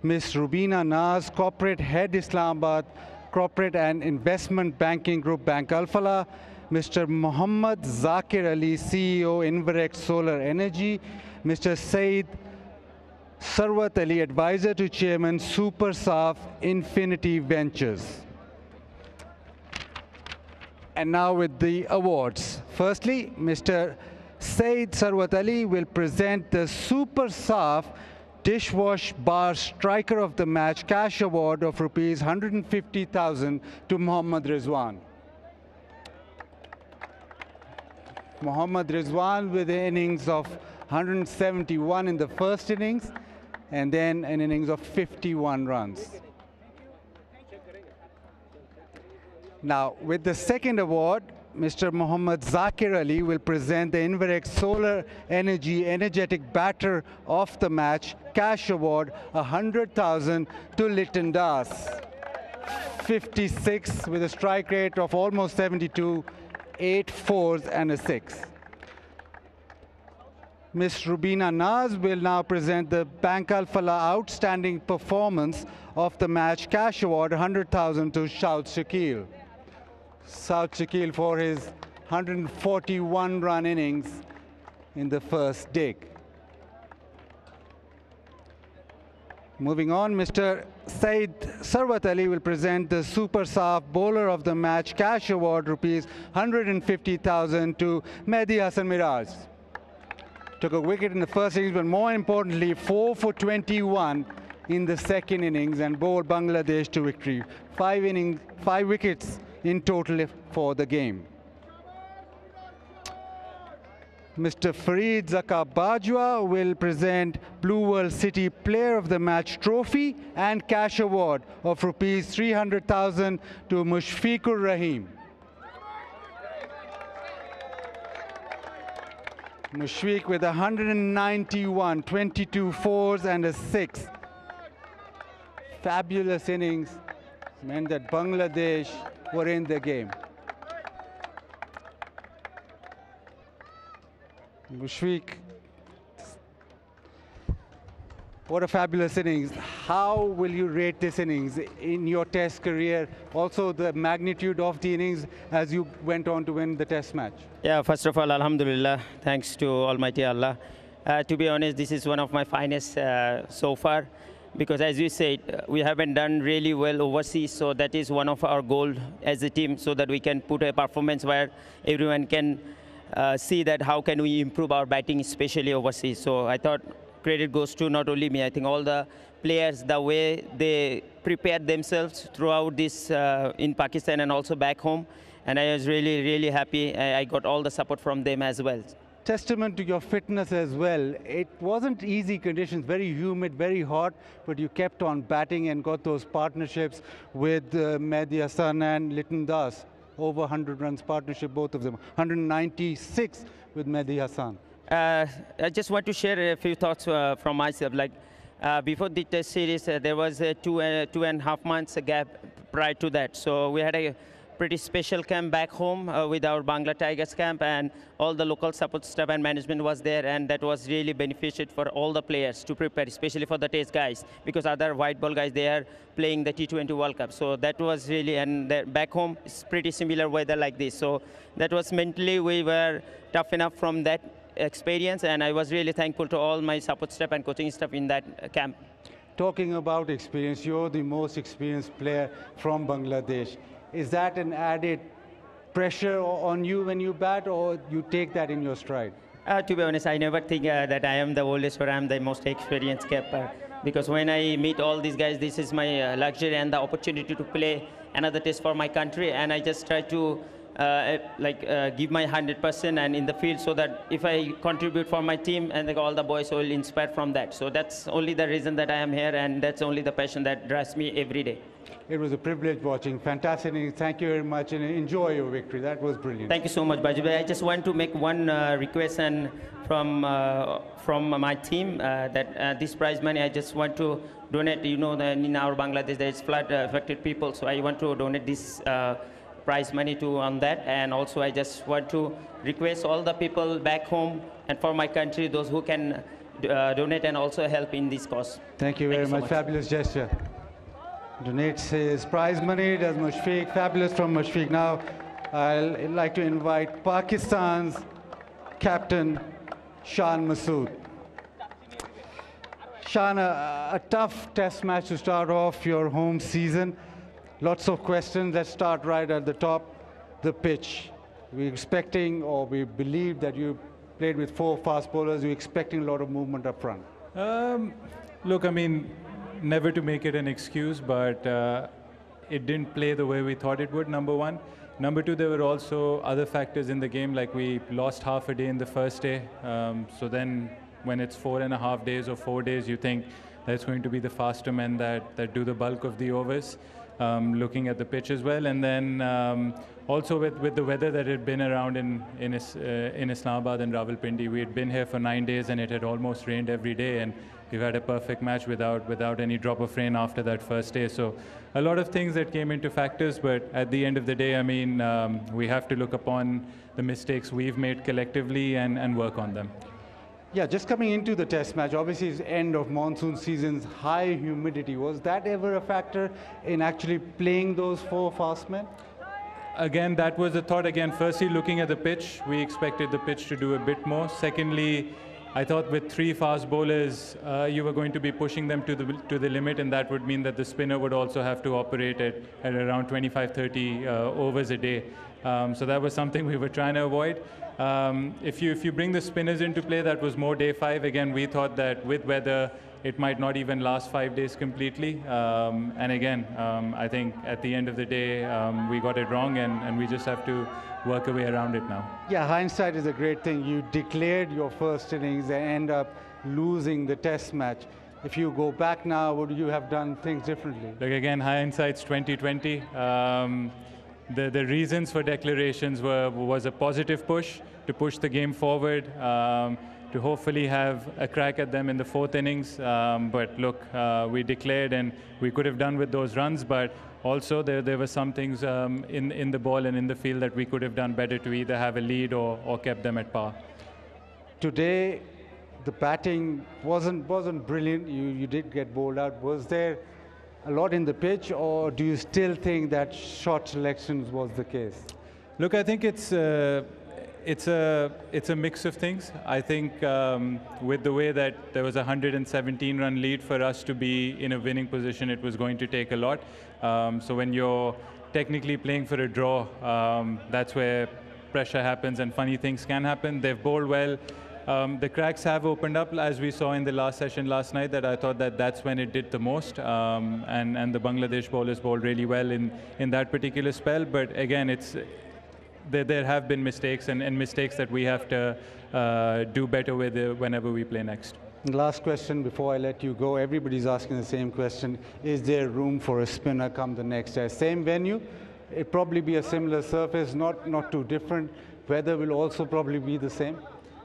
Ms. Rubina Naz, Corporate Head Islamabad, Corporate and Investment Banking Group Bank Al-Falah, Mr. Mohammad Zakir Ali, CEO Inverex Solar Energy, Mr. Saeed Sarwat Ali, Advisor to Chairman SuperSaf Infinity Ventures. And now with the awards. Firstly, Mr. Saeed Sarwat Ali will present the SuperSaf Dishwash Bar Striker of the Match Cash Award of Rs 150,000 to Mohammad Rizwan. Mohammad Rizwan with an innings of 171 in the first innings and then an innings of 51 runs. Now with the second award, Mr. Mohammad Zakir Ali will present the Inverex Solar Energy Energetic Batter of the Match Cash Award 100,000 to Liton Das. 56 with a strike rate of almost 72, 8 fours and a 6. Ms. Rubina Naz will now present the Bank Al-Falah Outstanding Performance of the Match Cash Award 100,000 to Shaud Shakil. Shaud Shakil for his 141-run innings in the first dig. Moving on, Mr. Saeed Sarwat Ali will present the SuperSaf Bowler of the Match Cash Award Rs 150,000 to Mehdi Hassan Miraj. Took a wicket in the first innings, but more importantly, 4 for 21 in the second innings and bowled Bangladesh to victory. 5 wickets in total for the game. Mr. Fareed Zaka Bajwa will present Blue World City Player of the Match Trophy and Cash Award of Rs 300,000 to Mushfiqur Rahim. Mushfiq with 191, 22 fours and a 6. Fabulous innings meant that Bangladesh were in the game. Mushfiq, what a fabulous innings. How will you rate this innings in your test career? Also the magnitude of the innings as you went on to win the test match. Yeah, first of all, alhamdulillah, thanks to Almighty Allah. To be honest, this is one of my finest so far. because as you said, we haven't done really well overseas, so that is one of our goals as a team, so that we can put a performance where everyone can see that how can we improve our batting, especially overseas. So I thought credit goes to not only me, I think all the players, the way they prepared themselves throughout this in Pakistan and also back home. And I was really, really happy. I got all the support from them as well. Testament to your fitness as well. It wasn't easy conditions, very humid, very hot, but you kept on batting and got those partnerships with Mehdi Hassan and Liton Das. Over 100 runs partnership, both of them. 196 with Mehdi Hassan. I just want to share a few thoughts from myself. Like before the test series, there was a 2.5 months gap prior to that. So we had a pretty special camp back home with our Bangla Tigers camp, and all the local support staff and management was there, and that was really beneficial for all the players to prepare, especially for the test guys, because other white ball guys, they are playing the T20 World Cup. So that was really, and back home it's pretty similar weather like this. So that was mentally, we were tough enough from that experience, and I was really thankful to all my support staff and coaching staff in that camp. Talking about experience, you're the most experienced player from Bangladesh. Is that an added pressure on you when you bat, or you take that in your stride? To be honest, I never think that I am the oldest or I'm the most experienced keeper, because when I meet all these guys, this is my luxury and the opportunity to play another test for my country, and I just try to give my 100% and in the field, so that if I contribute for my team, and all the boys will inspire from that. So that's only the reason that I am here, and that's only the passion that drives me every day. It was a privilege watching. Fantastic. Thank you very much, and enjoy your victory. That was brilliant. Thank you so much, Baji. I just want to make one request and from my team that this prize money, I just want to donate. You know, that in our Bangladesh there is flood affected people, so I want to donate this prize money on that. And also I just want to request all the people back home and for my country, those who can donate and also help in this cause. Thank you very much. Fabulous gesture. Donates his prize money, does Mushfiq. Fabulous from Mushfiq. Now I'd like to invite Pakistan's captain, Shan Masood. Shan, a tough test match to start off your home season. Lots of questions. Let's start right at the top, the pitch. We're expecting, or we believe that you played with 4 fast bowlers. You're expecting a lot of movement up front. Look, I mean, never to make it an excuse, but it didn't play the way we thought it would, number one. Number two, there were also other factors in the game, like we lost half a day in the first day. So then when it's 4.5 days or 4 days, you think that's going to be the faster men that do the bulk of the overs, looking at the pitch as well. And then also with the weather that had been around in Islamabad and Rawalpindi, we had been here for 9 days and it had almost rained every day. And we've had a perfect match without any drop of rain after that first day. So a lot of things that came into factors, but at the end of the day, I mean, we have to look upon the mistakes we've made collectively and work on them. Yeah, just coming into the test match, obviously it's end of monsoon seasons, high humidity. Was that ever a factor in actually playing those 4 fast men? Again, that was the thought. Again, firstly, looking at the pitch, we expected the pitch to do a bit more. Secondly, I thought with 3 fast bowlers, you were going to be pushing them to the limit, and that would mean that the spinner would also have to operate at around 25-30 overs a day. So that was something we were trying to avoid. If you bring the spinners into play, that was more day 5. Again, we thought that with weather, it might not even last 5 days completely. And again, I think at the end of the day, we got it wrong, and we just have to work a way around it now. Yeah, hindsight is a great thing. You declared your first innings and end up losing the test match. If you go back now, would you have done things differently? Look, again, hindsight's 2020. The reasons for declarations was a positive push to push the game forward, to hopefully have a crack at them in the 4th innings. But look, we declared and we could have done with those runs, but also there were some things in the ball and in the field that we could have done better to either have a lead or kept them at par. Today, the batting wasn't brilliant. You did get bowled out. Was there a lot in the pitch, or do you still think that short selections was the case? Look, I think it's it's a mix of things. I think with the way that there was a 117-run lead, for us to be in a winning position, it was going to take a lot. So when you're technically playing for a draw, that's where pressure happens and funny things can happen. They've bowled well. The cracks have opened up, as we saw in the last session last night, that I thought that that's when it did the most. And the Bangladesh bowlers bowled really well in that particular spell. But again, there have been mistakes and mistakes that we have to do better with whenever we play next. Last question before I let you go. Everybody's asking the same question. Is there room for a spinner come the next day? Same venue, it'd probably be a similar surface, not too different. Weather will also probably be the same.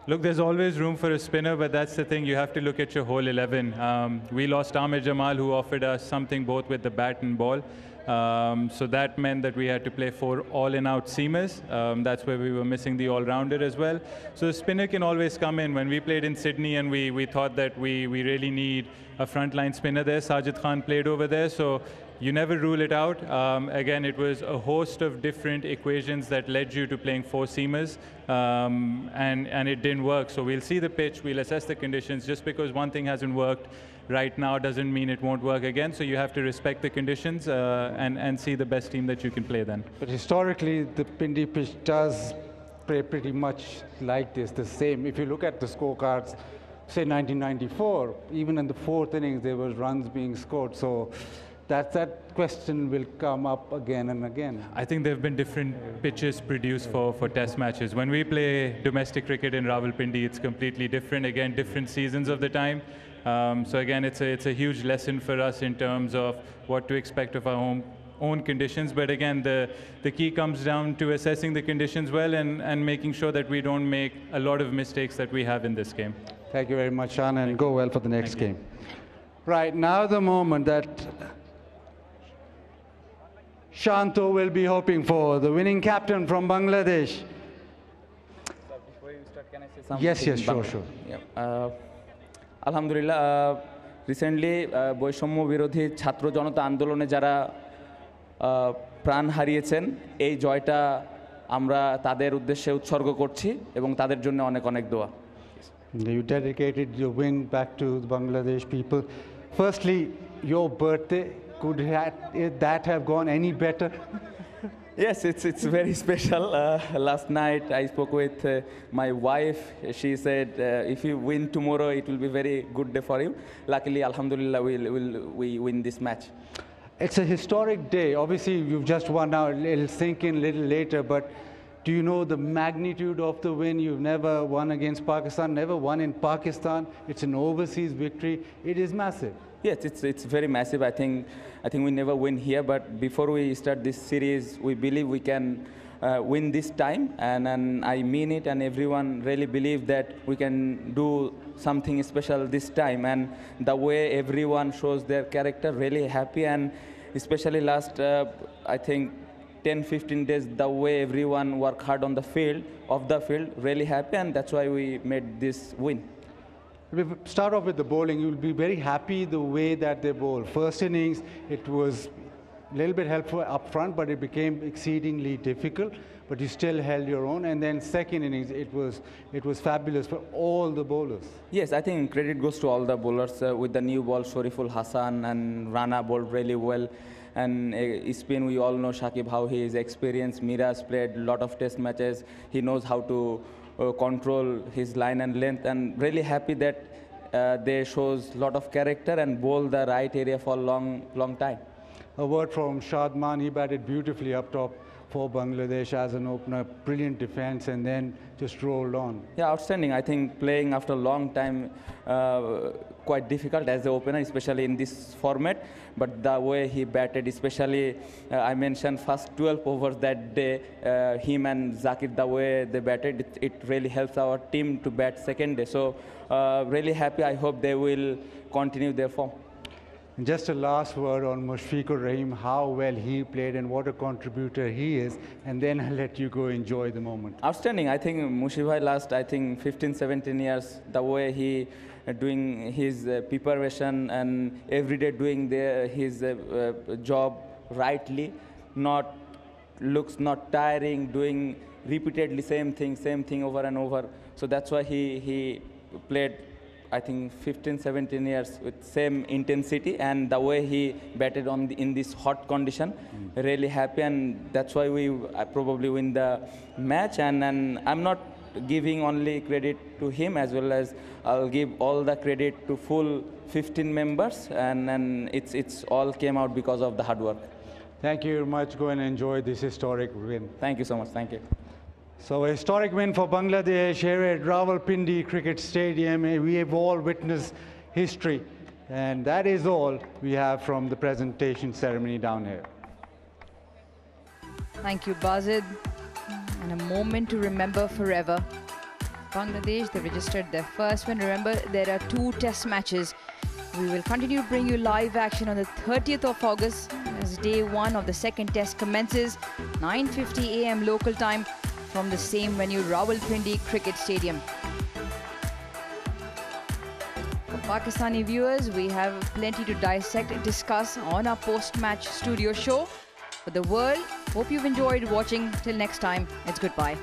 Look, there's always room for a spinner, but that's the thing. You have to look at your whole 11. We lost Amir Jamal, who offered us something both with the bat and ball. So that meant that we had to play 4 all-in-out seamers. That's where we were missing the all-rounder as well. So the spinner can always come in. When we played in Sydney and we thought that we really need a frontline spinner there, Sajid Khan played over there. So you never rule it out. Again, it was a host of different equations that led you to playing 4 seamers, and it didn't work. So we'll see the pitch, we'll assess the conditions. Just because one thing hasn't worked right now doesn't mean it won't work again. So you have to respect the conditions and see the best team that you can play then. But historically, the Pindi pitch does play pretty much like this, the same. If you look at the scorecards, say 1994, even in the 4th innings, there was runs being scored. So that question will come up again and again. I think there have been different pitches produced for test matches. When we play domestic cricket in Rawalpindi, it's completely different. Again, different seasons of the time. So again, it's a huge lesson for us in terms of what to expect of our own conditions. But again, the key comes down to assessing the conditions well and making sure that we don't make a lot of mistakes that we have in this game. Thank you very much, Shan, and go well for the next game. Right, now the moment that Shanto will be hoping for, the winning captain from Bangladesh. Sir, before you start, can I say something? Yes, sure. Yeah. আলহামদুলিল্লাহ, recently বৈষম্য বিরোধী ছাত্র জনতা আন্দোলনে যারা প্রাণ হারিয়েছেন, এই জয়টা আমরা তাদের উদ্দেশ্যে উৎসর্গ করছি এবং তাদের জন্য অনেক অনেক দোয়া। You dedicated your win back to the Bangladesh people. Firstly, your birthday, could that have gone any better? Yes, it's very special. Last night I spoke with my wife. She said, if you win tomorrow, it will be very good day for you. Luckily, alhamdulillah, we win this match. It's a historic day. Obviously, you've just won now. It'll sink in a little later, but do you know the magnitude of the win? You've never won against Pakistan, never won in Pakistan. It's an overseas victory. It is massive. Yes, it's very massive. I think we never win here, but before we start this series, we believe we can win this time, and I mean it, and everyone really believe that we can do something special this time. And the way everyone shows their character, really happy, and especially last, I think, 10-15 days, the way everyone worked hard on the field, really happy, and that's why we made this win. We'll start off with the bowling. You'll be very happy the way that they bowl. First innings, it was a little bit helpful up front, but it became exceedingly difficult. But you still held your own. And then second innings, it was fabulous for all the bowlers. Yes, I think credit goes to all the bowlers. With the new ball, Shariful Hassan and Rana bowled really well. And spin, we all know Shakib, how he is experienced. Miraz played a lot of test matches. He knows how to control his line and length, and really happy that they shows a lot of character and bowl the right area for long time. A word from Shadman. He batted beautifully up top for Bangladesh as an opener. Brilliant defense, and then just rolled on. Yeah, outstanding. I think playing after a long time, quite difficult as the opener, especially in this format. But the way he batted, especially I mentioned first 12 overs that day, him and Zakir, the way they batted, it really helps our team to bat second day. So really happy. I hope they will continue their form. And just a last word on Mushfiqur Rahim, how well he played and what a contributor he is, and then I'll let you go enjoy the moment. Outstanding. I think Mushfiqur last, 15-17 years, the way he doing his preparation and every day doing his job rightly, not tiring, doing repeatedly same thing over and over. So that's why he played, I think, 15, 17 years with same intensity, and the way he batted in this hot condition, really happy, and that's why we probably win the match. And I'm not giving only credit to him, as well as I'll give all the credit to full 15 members, and it's all came out because of the hard work. Thank you very much. Go and enjoy this historic win. Thank you so much. Thank you. So a historic win for Bangladesh here at Rawalpindi Cricket Stadium. We have all witnessed history, and that is all we have from the presentation ceremony down here. Thank you, Bazid. And a moment to remember forever. Bangladesh, they registered their first win. Remember, there are 2 test matches. We will continue to bring you live action on the 30th of August as day 1 of the second test commences, 9:50 a.m. local time from the same venue, Rawalpindi Cricket Stadium. For Pakistani viewers, we have plenty to dissect and discuss on our post-match studio show. For the world, hope you've enjoyed watching. Till next time, it's goodbye.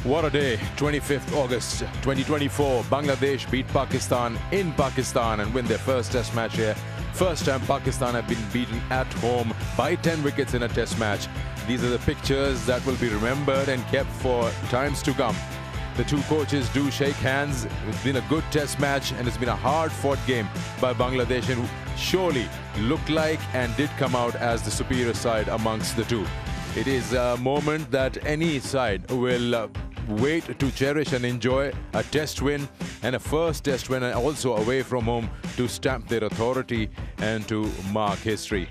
What a day, 25th August 2024. Bangladesh beat Pakistan in Pakistan and win their first test match here. First time Pakistan have been beaten at home by 10 wickets in a test match. These are the pictures that will be remembered and kept for times to come. The two coaches do shake hands. It's been a good test match and it's been a hard-fought game by Bangladesh, and surely looked like and did come out as the superior side amongst the two. It is a moment that any side will wait to cherish and enjoy. A test win and a first test win, and also away from home, to stamp their authority and to mark history.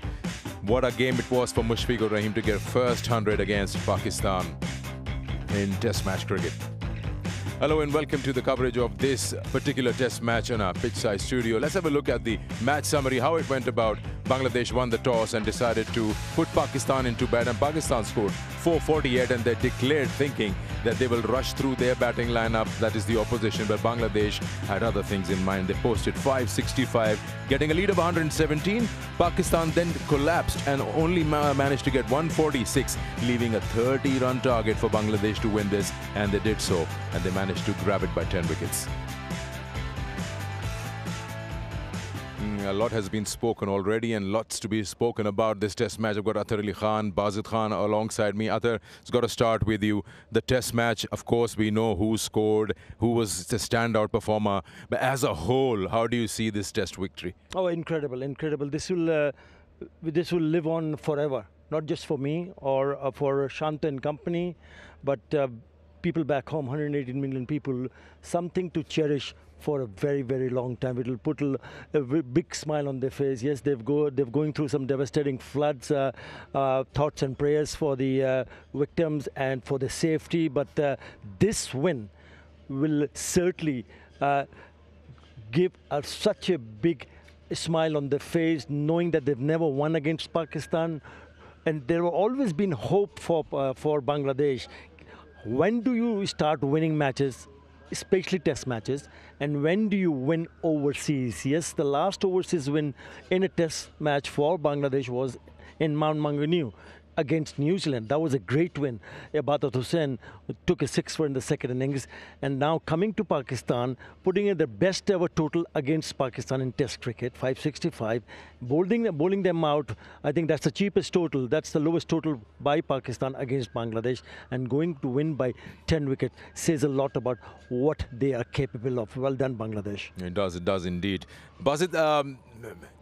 What a game it was for Mushfiqur Rahim to get first 100 against Pakistan in test match cricket. Hello and welcome to the coverage of this particular test match on our pitch-side studio. Let's have a look at the match summary, how it went about. Bangladesh won the toss and decided to put Pakistan into bat, and Pakistan scored 448, and they declared thinking that they will rush through their batting lineup, that is the opposition, but Bangladesh had other things in mind. They posted 565, getting a lead of 117. Pakistan then collapsed and only managed to get 146, leaving a 30-run target for Bangladesh to win this, and they did so, and they managed to grab it by 10 wickets. A lot has been spoken already and lots to be spoken about this test match. I've got Athar Ali Khan, Bazid Khan alongside me. Athar, it's got to start with you. The test match, of course, we know who scored, who was the standout performer. But as a whole, how do you see this test victory? Oh, incredible, incredible. This will live on forever. Not just for me or for Shanta and company, but people back home, 118 million people, something to cherish for a very, very long time. It will put a big smile on their face. Yes, they're going through some devastating floods. Thoughts and prayers for the victims and for the safety. But this win will certainly give such a big smile on their face, knowing that they've never won against Pakistan. And there have always been hope for Bangladesh. When do you start winning matches, especially test matches, and when do you win overseas? Yes, the last overseas win in a test match for Bangladesh was in Mount Maunganui against New Zealand. That was a great win. Ibadat Hussain took a 6 in the second innings, and now coming to Pakistan, putting in the best ever total against Pakistan in test cricket, 565, bowling them out. I think that's the cheapest total. That's the lowest total by Pakistan against Bangladesh, and going to win by 10 wickets says a lot about what they are capable of. Well done, Bangladesh. It does indeed. Bazid,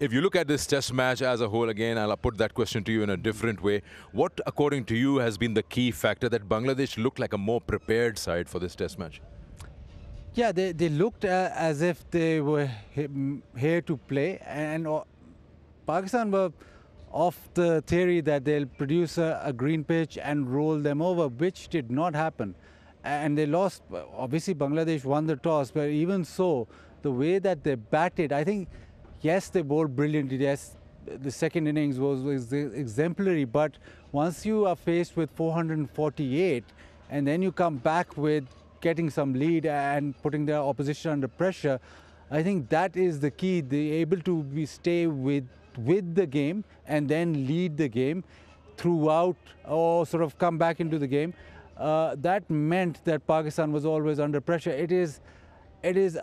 if you look at this test match as a whole, again, I'll put that question to you in a different way. What, according to you, has been the key factor that Bangladesh looked like a more prepared side for this test match? Yeah, they looked as if they were here to play, and Pakistan were of the theory that they'll produce a green pitch and roll them over, which did not happen. And they lost. Obviously, Bangladesh won the toss, but even so, the way that they batted, I think, yes, they bowled brilliantly. Yes, the second innings was exemplary. But once you are faced with 448, and then you come back with getting some lead and putting the opposition under pressure, I think that is the key. They're able to stay with the game and then lead the game throughout, or sort of come back into the game. That meant that Pakistan was always under pressure. It is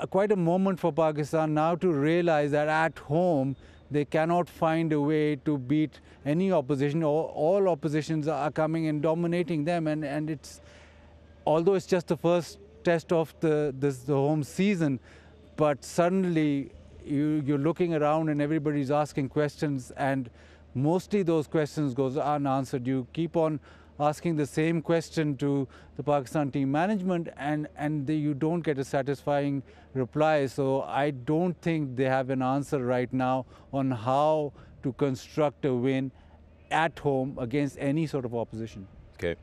quite a moment for Pakistan now to realize that at home they cannot find a way to beat any opposition. All oppositions are coming and dominating them, and it's, although it's just the first test of the home season, but suddenly you're looking around and everybody's asking questions, and mostly those questions goes unanswered. You keep on asking the same question to the Pakistan team management, and you don't get a satisfying reply. So I don't think they have an answer right now on how to construct a win at home against any sort of opposition. Okay.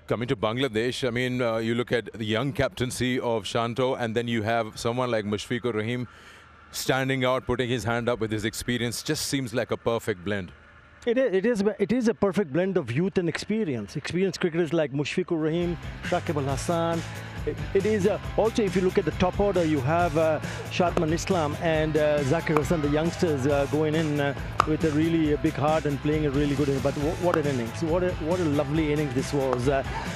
Coming to Bangladesh, I mean, you look at the young captaincy of Shanto, and then you have someone like Mushfiqur Rahim standing out, putting his hand up with his experience. Just seems like a perfect blend. It is a perfect blend of youth and experience. Experienced cricketers like Mushfiqur Rahim, Shakib Al Hasan. It is also, if you look at the top order, you have Shadman Islam and Zakir Hassan, the youngsters going in with a really big heart and playing a really good inning. But what an innings! What a lovely innings this was.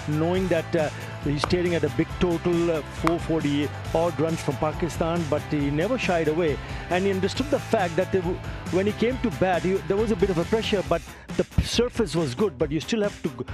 Knowing that He's staring at a big total, 440 odd runs from Pakistan, but he never shied away. And he understood the fact that when he came to bat, there was a bit of a pressure, but the surface was good, but you still have to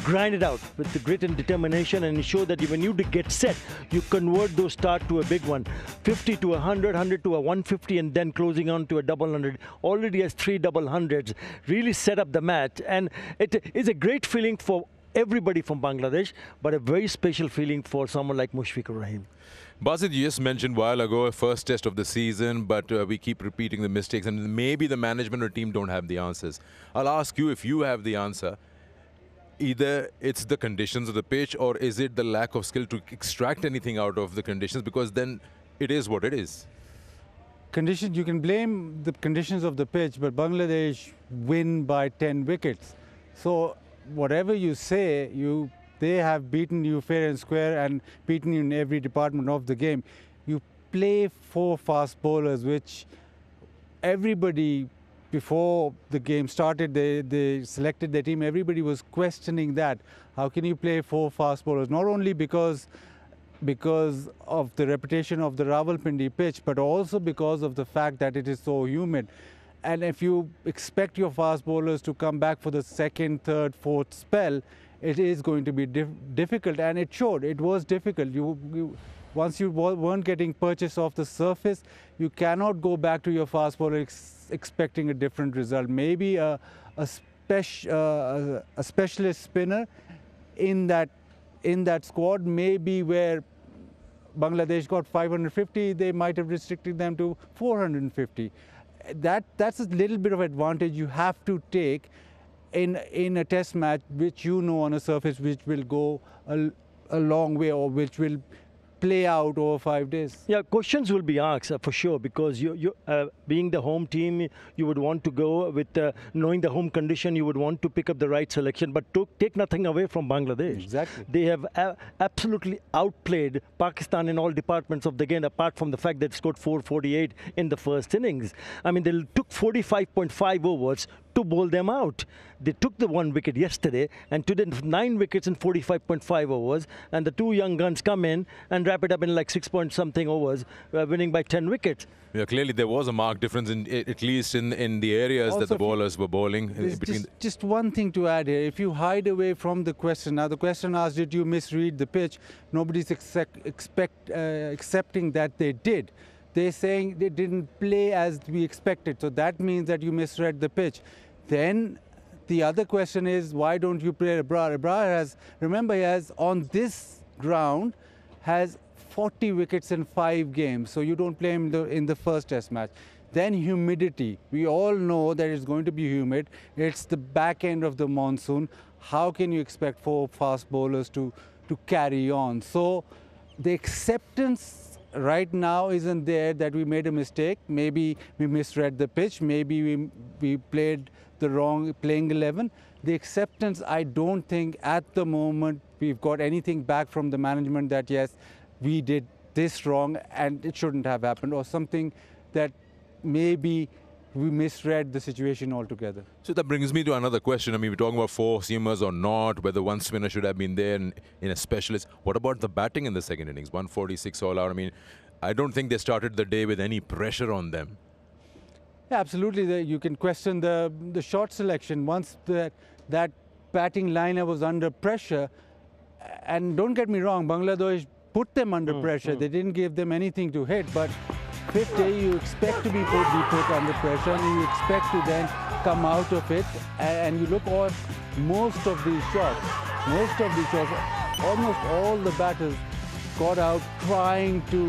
grind it out with the grit and determination and ensure that when you get set, you convert those start to a big one. 50 to 100, 100 to a 150, and then closing on to a double 100. Already has 3 double hundreds. Really set up the match, and it is a great feeling for everybody from Bangladesh, but a very special feeling for someone like Mushfiqur Rahim. Basit, you just mentioned a while ago, first test of the season, but we keep repeating the mistakes, and maybe the management or team don't have the answers. I'll ask you if you have the answer. Either it's the conditions of the pitch, or is it the lack of skill to extract anything out of the conditions, because then it is what it is. Conditions, you can blame the conditions of the pitch, but Bangladesh win by 10 wickets. So whatever you say, they have beaten you fair and square and beaten you in every department of the game. You play 4 fast bowlers, which everybody, before the game started, they selected their team, everybody was questioning that. How can you play 4 fast bowlers? Not only because of the reputation of the Rawalpindi pitch, but also because of the fact that it is so humid. And if you expect your fast bowlers to come back for the second, third, fourth spell, it is going to be difficult, and it showed. It was difficult. Once you weren't getting purchase off the surface, you cannot go back to your fast bowler expecting a different result. Maybe a specialist spinner in that squad may be where Bangladesh got 550. They might have restricted them to 450. That's a little bit of advantage you have to take in a test match, which you know on a surface which will go a long way, or which will play out over 5 days. Yeah, questions will be asked for sure, because you being the home team, you would want to go with knowing the home condition, you would want to pick up the right selection, but take nothing away from Bangladesh. Exactly. They have absolutely outplayed Pakistan in all departments of the game, apart from the fact that they scored 448 in the first innings. I mean, they took 45.5 overs to bowl them out. They took the 1 wicket yesterday, and today 9 wickets in 45.5 overs, and the 2 young guns come in and wrap it up in like 6 point something overs, winning by 10 wickets. Yeah, clearly there was a marked difference, at least in the areas also that the bowlers were bowling. Just one thing to add here. If you hide away from the question, now the question asked, did you misread the pitch? Nobody's accepting that they did. They're saying they didn't play as we expected, so that means that you misread the pitch. Then the other question is, why don't you play Abrar? Abrar has, remember, he has on this ground has 40 wickets in 5 games, so you don't play him in the first test match. Then humidity. We all know that it's going to be humid. It's the back end of the monsoon. How can you expect 4 fast bowlers to carry on? So the acceptance right now isn't there that we made a mistake. Maybe we misread the pitch. Maybe we played the wrong playing 11. The acceptance, I don't think at the moment we've got anything back from the management that yes, we did this wrong and it shouldn't have happened, or something that maybe we misread the situation altogether. So that brings me to another question. I mean, we're talking about 4 seamers or not, whether 1 spinner should have been there in a specialist. What about the batting in the second innings? 146 all out. I mean, I don't think they started the day with any pressure on them. Yeah, absolutely. You can question the shot selection. Once that batting liner was under pressure, and don't get me wrong, Bangladesh put them under pressure. They didn't give them anything to hit, but 5th day you expect to be put under pressure, and you expect to then come out of it. And you look at most of these shots, almost all the batters got out trying to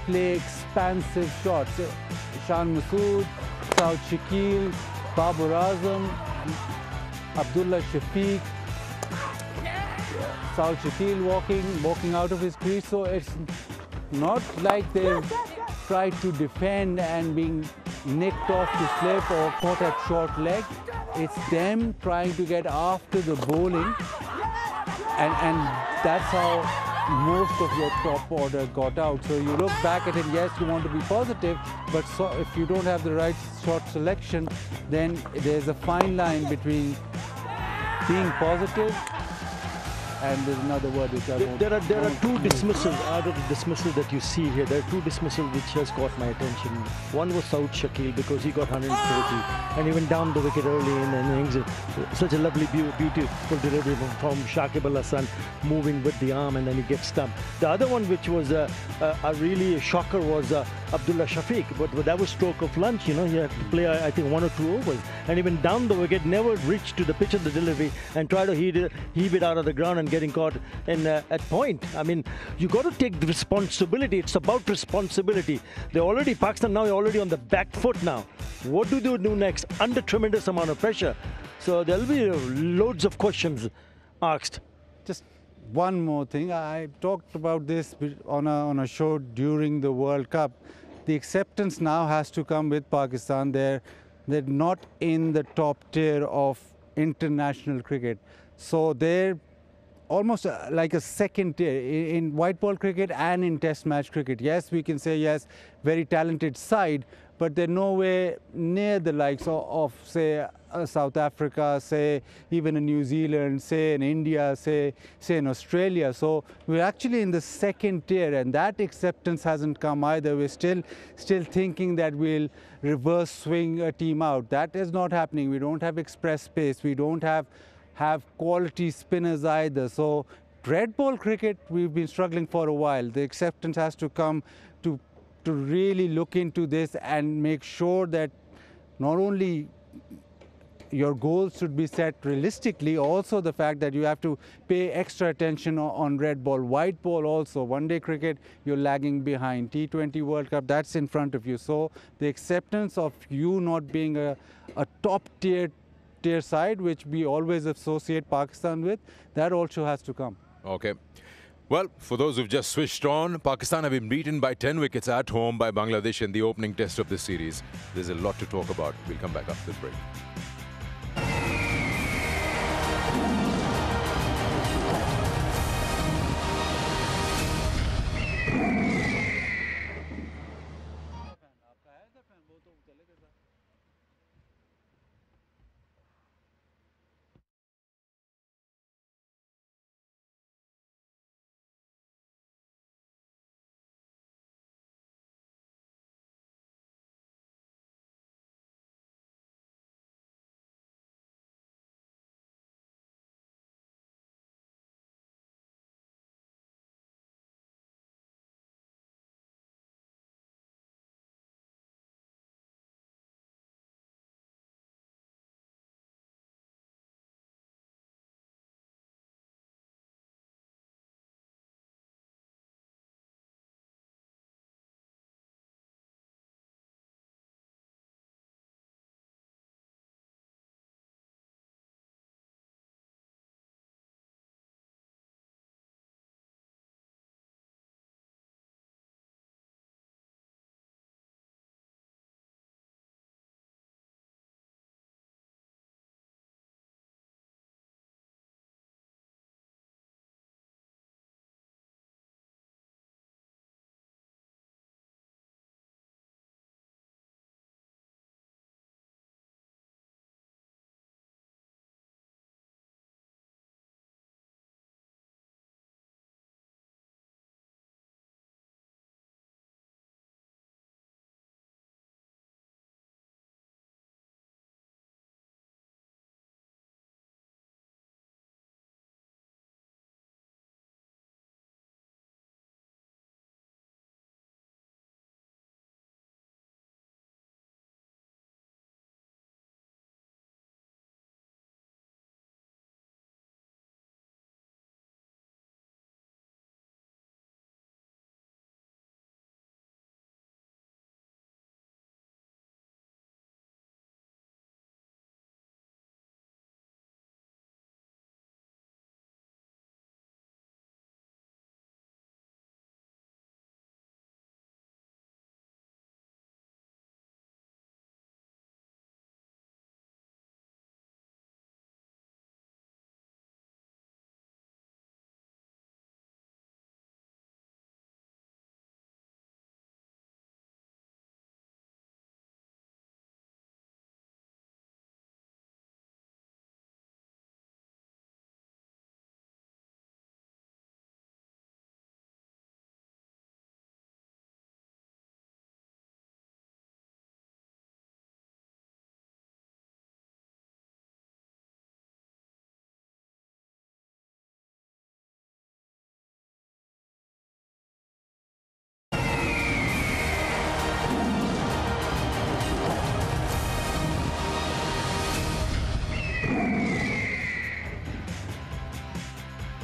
play expansive shots. Shan Masood, Saud Shakil, Babar Azam, Abdullah Shafiq, Saud Shakil walking out of his crease. So it's not like they've tried to defend and being nicked off to slip or caught at short leg. It's them trying to get after the bowling, and that's how most of your top order got out. So you look back at it, yes, you want to be positive, but if you don't have the right shot selection, then there's a fine line between being positive and there's another word which I won't. There are two use. dismissals out of the dismissal that you see here. There are two dismissals which has caught my attention. One was Saud Shakil because he got 140 and he went down the wicket early in the innings. Such a lovely, beautiful delivery from Shakib Al Hassan, moving with the arm, and then he gets stumped. The other one, which was a really shocker, was Abdullah Shafiq, but that was stroke of lunch. You know, he had to play I think 1 or 2 overs, and he went down the wicket, never reached to the pitch of the delivery, and tried to heave it out of the ground and getting caught in at point. I mean, you got to take the responsibility. It's about responsibility. Pakistan now, already on the back foot now. What do they do next? Under tremendous amount of pressure. So there'll be loads of questions asked. Just one more thing. I talked about this on a show during the World Cup. The acceptance now has to come with Pakistan. They're not in the top tier of international cricket. So they're almost like a second tier in white ball cricket and in test match cricket. Yes, we can say yes, very talented side, but they're nowhere near the likes of say, South Africa, say even in New Zealand, say in India, say in Australia. So we're actually in the second tier, and that acceptance hasn't come either. We're still thinking that we'll reverse swing a team out. That is not happening. We don't have express pace. We don't have quality spinners either. So red ball cricket, we've been struggling for a while. The acceptance has to come to really look into this and make sure that not only your goals should be set realistically, also the fact that you have to pay extra attention on red ball. White ball also, one-day cricket, you're lagging behind. T20 World Cup, that's in front of you. So the acceptance of you not being a top tier side, which we always associate Pakistan with, that also has to come. Okay. Well, for those who've just switched on, Pakistan have been beaten by 10 wickets at home by Bangladesh in the opening test of this series. There's a lot to talk about. We'll come back after this break.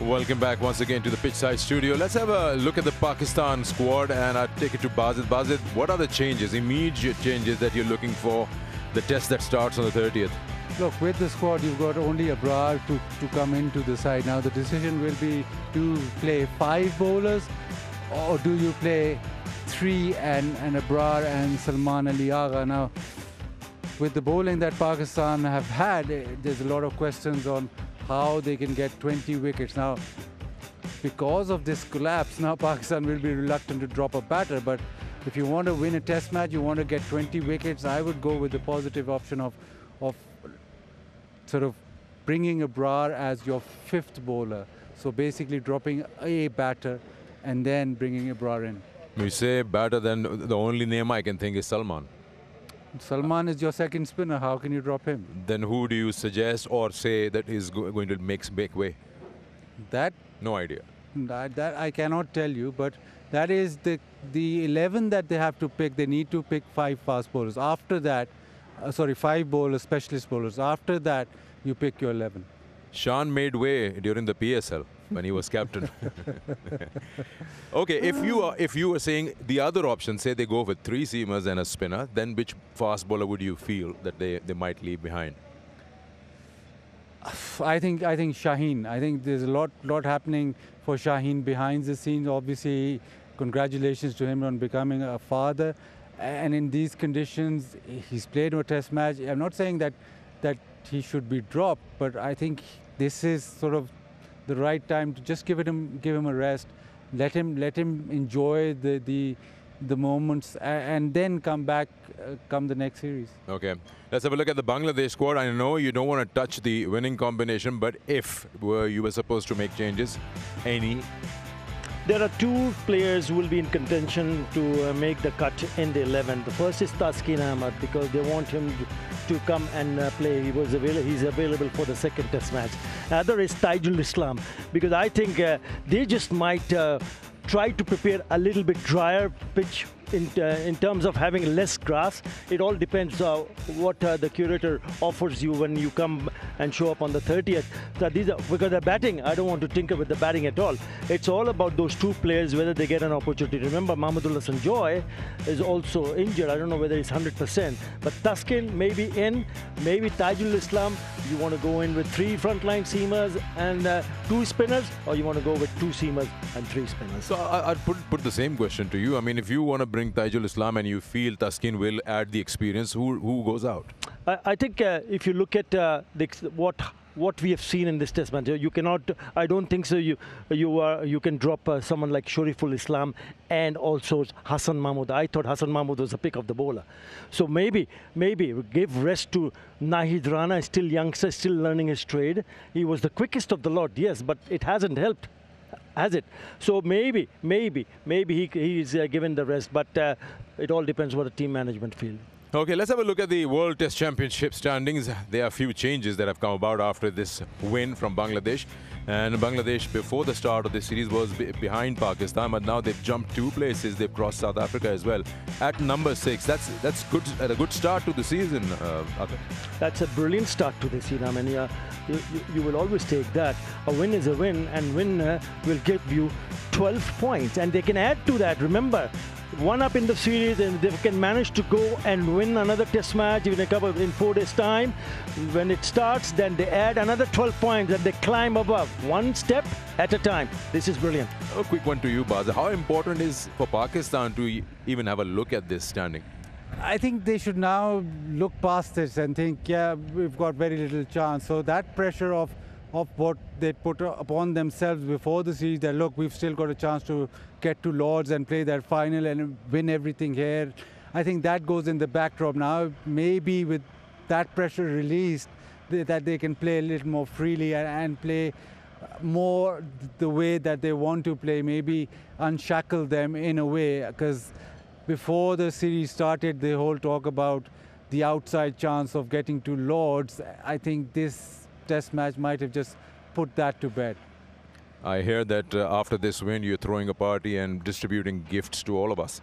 Welcome back once again to the pitchside studio. Let's have a look at the Pakistan squad, and I'll take it to Bazid. Bazid, what are the changes, immediate changes that you're looking for the test that starts on the 30th? Look, with the squad, you've got only Abrar to come into the side. Now, the decision will be to play 5 bowlers, or do you play 3 and Abrar and Salman Ali Agha? Now, with the bowling that Pakistan have had, there's a lot of questions on how they can get 20 wickets. Now, because of this collapse, now Pakistan will be reluctant to drop a batter. But if you want to win a test match, you want to get 20 wickets, I would go with the positive option of sort of bringing Abrar as your 5th bowler. So basically dropping a batter and then bringing Abrar in. You say batter, then the only name I can think is Salman. Salman is your 2nd spinner. How can you drop him? Then who do you suggest or say that is going to make way? That? No idea. That I cannot tell you, but that is the 11 that they have to pick. They need to pick 5 fast bowlers. After that, 5 bowlers, specialist bowlers. After that, you pick your 11. Shan made way during the PSL when he was captain. Okay, if you were saying the other option, say they go with 3 seamers and a spinner, then which fast bowler would you feel that they might leave behind? I think Shaheen. I think there's a lot happening for Shaheen behind the scenes. Obviously, congratulations to him on becoming a father. And in these conditions, he's played a test match. I'm not saying that he should be dropped, but I think this is sort of the right time to just give him a rest, let him enjoy the moments, and then come back come the next series. Okay, let's have a look at the Bangladesh squad. I know you don't want to touch the winning combination, but if you were supposed to make changes, any? There are 2 players who will be in contention to make the cut in the 11. The first is Taskin Ahmad, because they want him to come and play. He's available for the 2nd test match. Other is Taijul Islam, because I think they just might try to prepare a little bit drier pitch in terms of having less grass. It all depends what the curator offers you when you come and show up on the 30th. So these are, because the batting, I don't want to tinker with the batting at all. It's all about those 2 players, whether they get an opportunity. Remember, Mahmudullah Sanjoy is also injured. I don't know whether he's 100%. But Taskin may be in, maybe Taijul Islam. You want to go in with 3 frontline seamers and 2 spinners, or you want to go with 2 seamers and 3 spinners? So I'd put the same question to you. I mean, if you want to bring Taijul Islam and you feel Taskin will add the experience, who goes out? I think if you look at what we have seen in this test match, you cannot. I don't think so. You can drop someone like Shoriful Islam and also Hassan Mahmood. I thought Hassan Mahmood was a pick of the bowler. So maybe give rest to Nahid Rana. Still youngster, still learning his trade. He was the quickest of the lot, yes, but it hasn't helped, has it? So maybe he is given the rest, but it all depends what the team management feel. Okay, let's have a look at the World Test Championship standings. There are a few changes that have come about after this win from Bangladesh. And Bangladesh, before the start of the series, was behind Pakistan, but now they've jumped 2 places. They've crossed South Africa as well at number 6. That's good, at a good start to the season. That's a brilliant start to the season. I mean, you will always take that. A win is a win, and win will give you 12 points, and they can add to that. Remember, 1 up in the series, and they can manage to go and win another test match in 4 days' time. When it starts, then they add another 12 points and they climb above, 1 step at a time. This is brilliant. A quick one to you, Baz. How important is for Pakistan to even have a look at this standing? I think they should now look past this and think, yeah, we've got very little chance. So that pressure of what they put upon themselves before the series, that look, we've still got a chance to get to Lords and play that final and win everything here. I think that goes in the backdrop now. Maybe with that pressure released, that they can play a little more freely and play more the way that they want to play, maybe unshackle them in a way, because before the series started, the whole talk about the outside chance of getting to Lords, I think this test match might have just put that to bed. I hear that after this win, you're throwing a party and distributing gifts to all of us.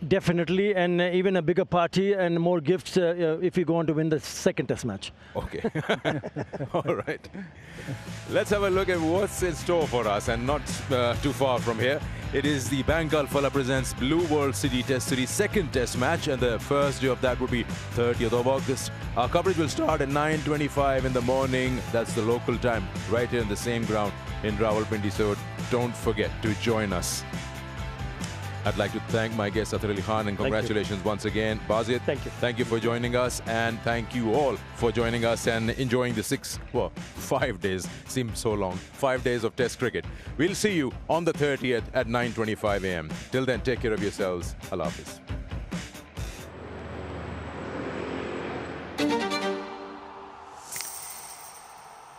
Definitely, and even a bigger party and more gifts if you go on to win the second test match. Okay. All right. Let's have a look at what's in store for us, and not too far from here. It is the Bank Alfala presents Blue World City Test Series second test match, and the first day of that would be 30th of August. Our coverage will start at 9:25 in the morning. That's the local time, right here in the same ground in Rawalpindi. So don't forget to join us. I'd like to thank my guest Athar Ali Khan, and congratulations once again. Basit, thank you. Thank you for joining us, and thank you all for joining us and enjoying the 5 days, seems so long, 5 days of Test cricket. We'll see you on the 30th at 9:25 a.m. Till then, take care of yourselves. Allah Hafiz.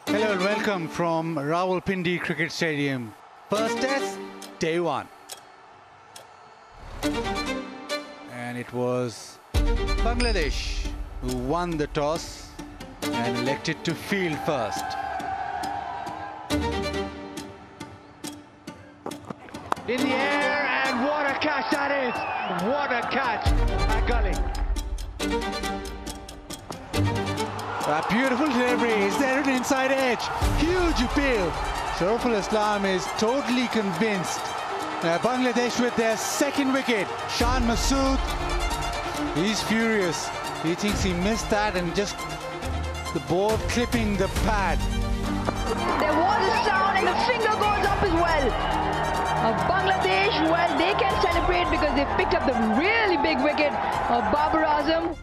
Hello and welcome from Rawalpindi Cricket Stadium. First test, day 1. And it was Bangladesh who won the toss and elected to field first. In the air, and what a catch that is! What a catch at gully. A beautiful delivery. Is there an inside edge? Huge appeal. Sharaful Islam is totally convinced. Bangladesh with their second wicket. Shan Masood, he's furious. He thinks he missed that, and just the ball clipping the pad. There was a sound and the finger goes up as well. Bangladesh, well, they can celebrate because they picked up the really big wicket of Babar Azam.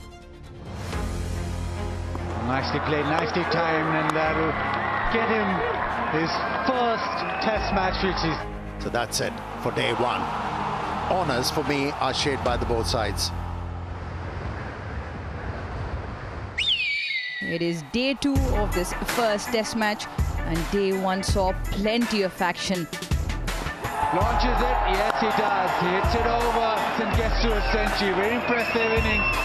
Nicely played, nicely timed, and that'll get him his first test match, which is... So that's it for day 1. Honours for me are shared by the both sides. It is day 2 of this first test match, and day 1 saw plenty of action. Launches it, yes he does. He hits it over and gets to a century. Very impressive innings.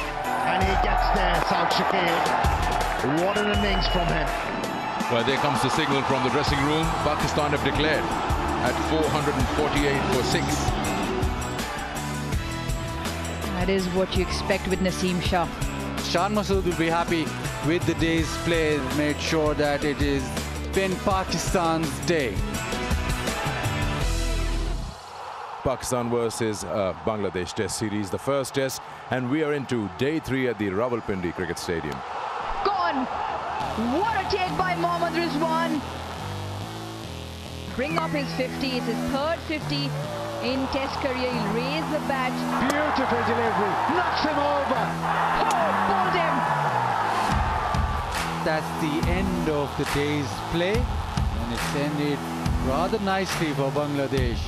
And he gets there, South Shakir. What an innings from him. Well, there comes the signal from the dressing room. Pakistan have declared at 448 for 6. That is what you expect with Naseem Shah. Shan Masood will be happy with the day's play. Made sure that it is been Pakistan's day. Pakistan versus Bangladesh Test Series, the first test, and we are into day 3 at the Rawalpindi Cricket Stadium. Gone! What a take by Mohammad Rizwan. Bring up his 50. It's his third 50 in Test career. He'll raise the bat. Beautiful delivery. Knocks him over. Oh, pulled him. That's the end of the day's play, and it's ended rather nicely for Bangladesh.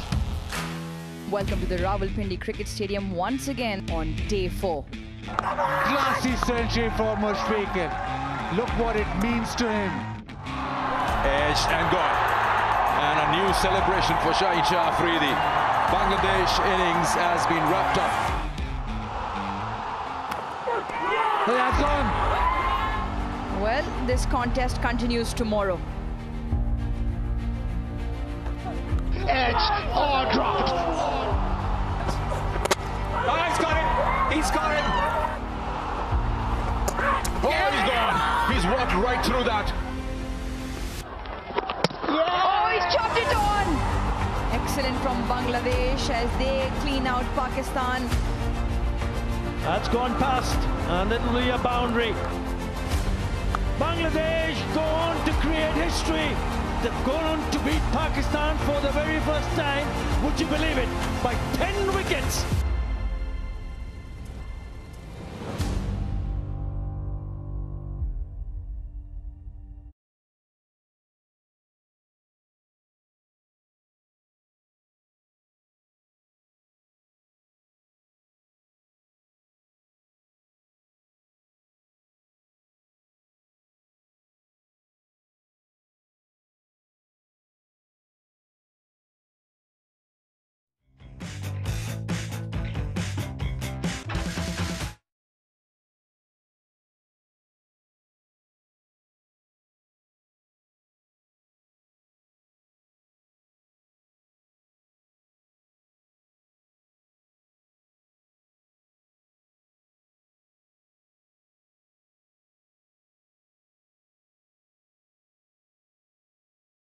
Welcome to the Rawalpindi Cricket Stadium once again on day 4. Classy century for Mushfiqan. Look what it means to him. Edged and gone. And a new celebration for Shaheen Shah Afridi. Bangladesh innings has been wrapped up. That's gone. Well, this contest continues tomorrow. Edge, dropped. Oh, he's got it! He's got it! Oh, he's gone! He's walked right through that. Oh, he's chopped it on. Excellent from Bangladesh as they clean out Pakistan. That's gone past, and that will be a boundary. Bangladesh go on to create history. They've gone on to beat Pakistan for the very first time, would you believe it, by 10 wickets.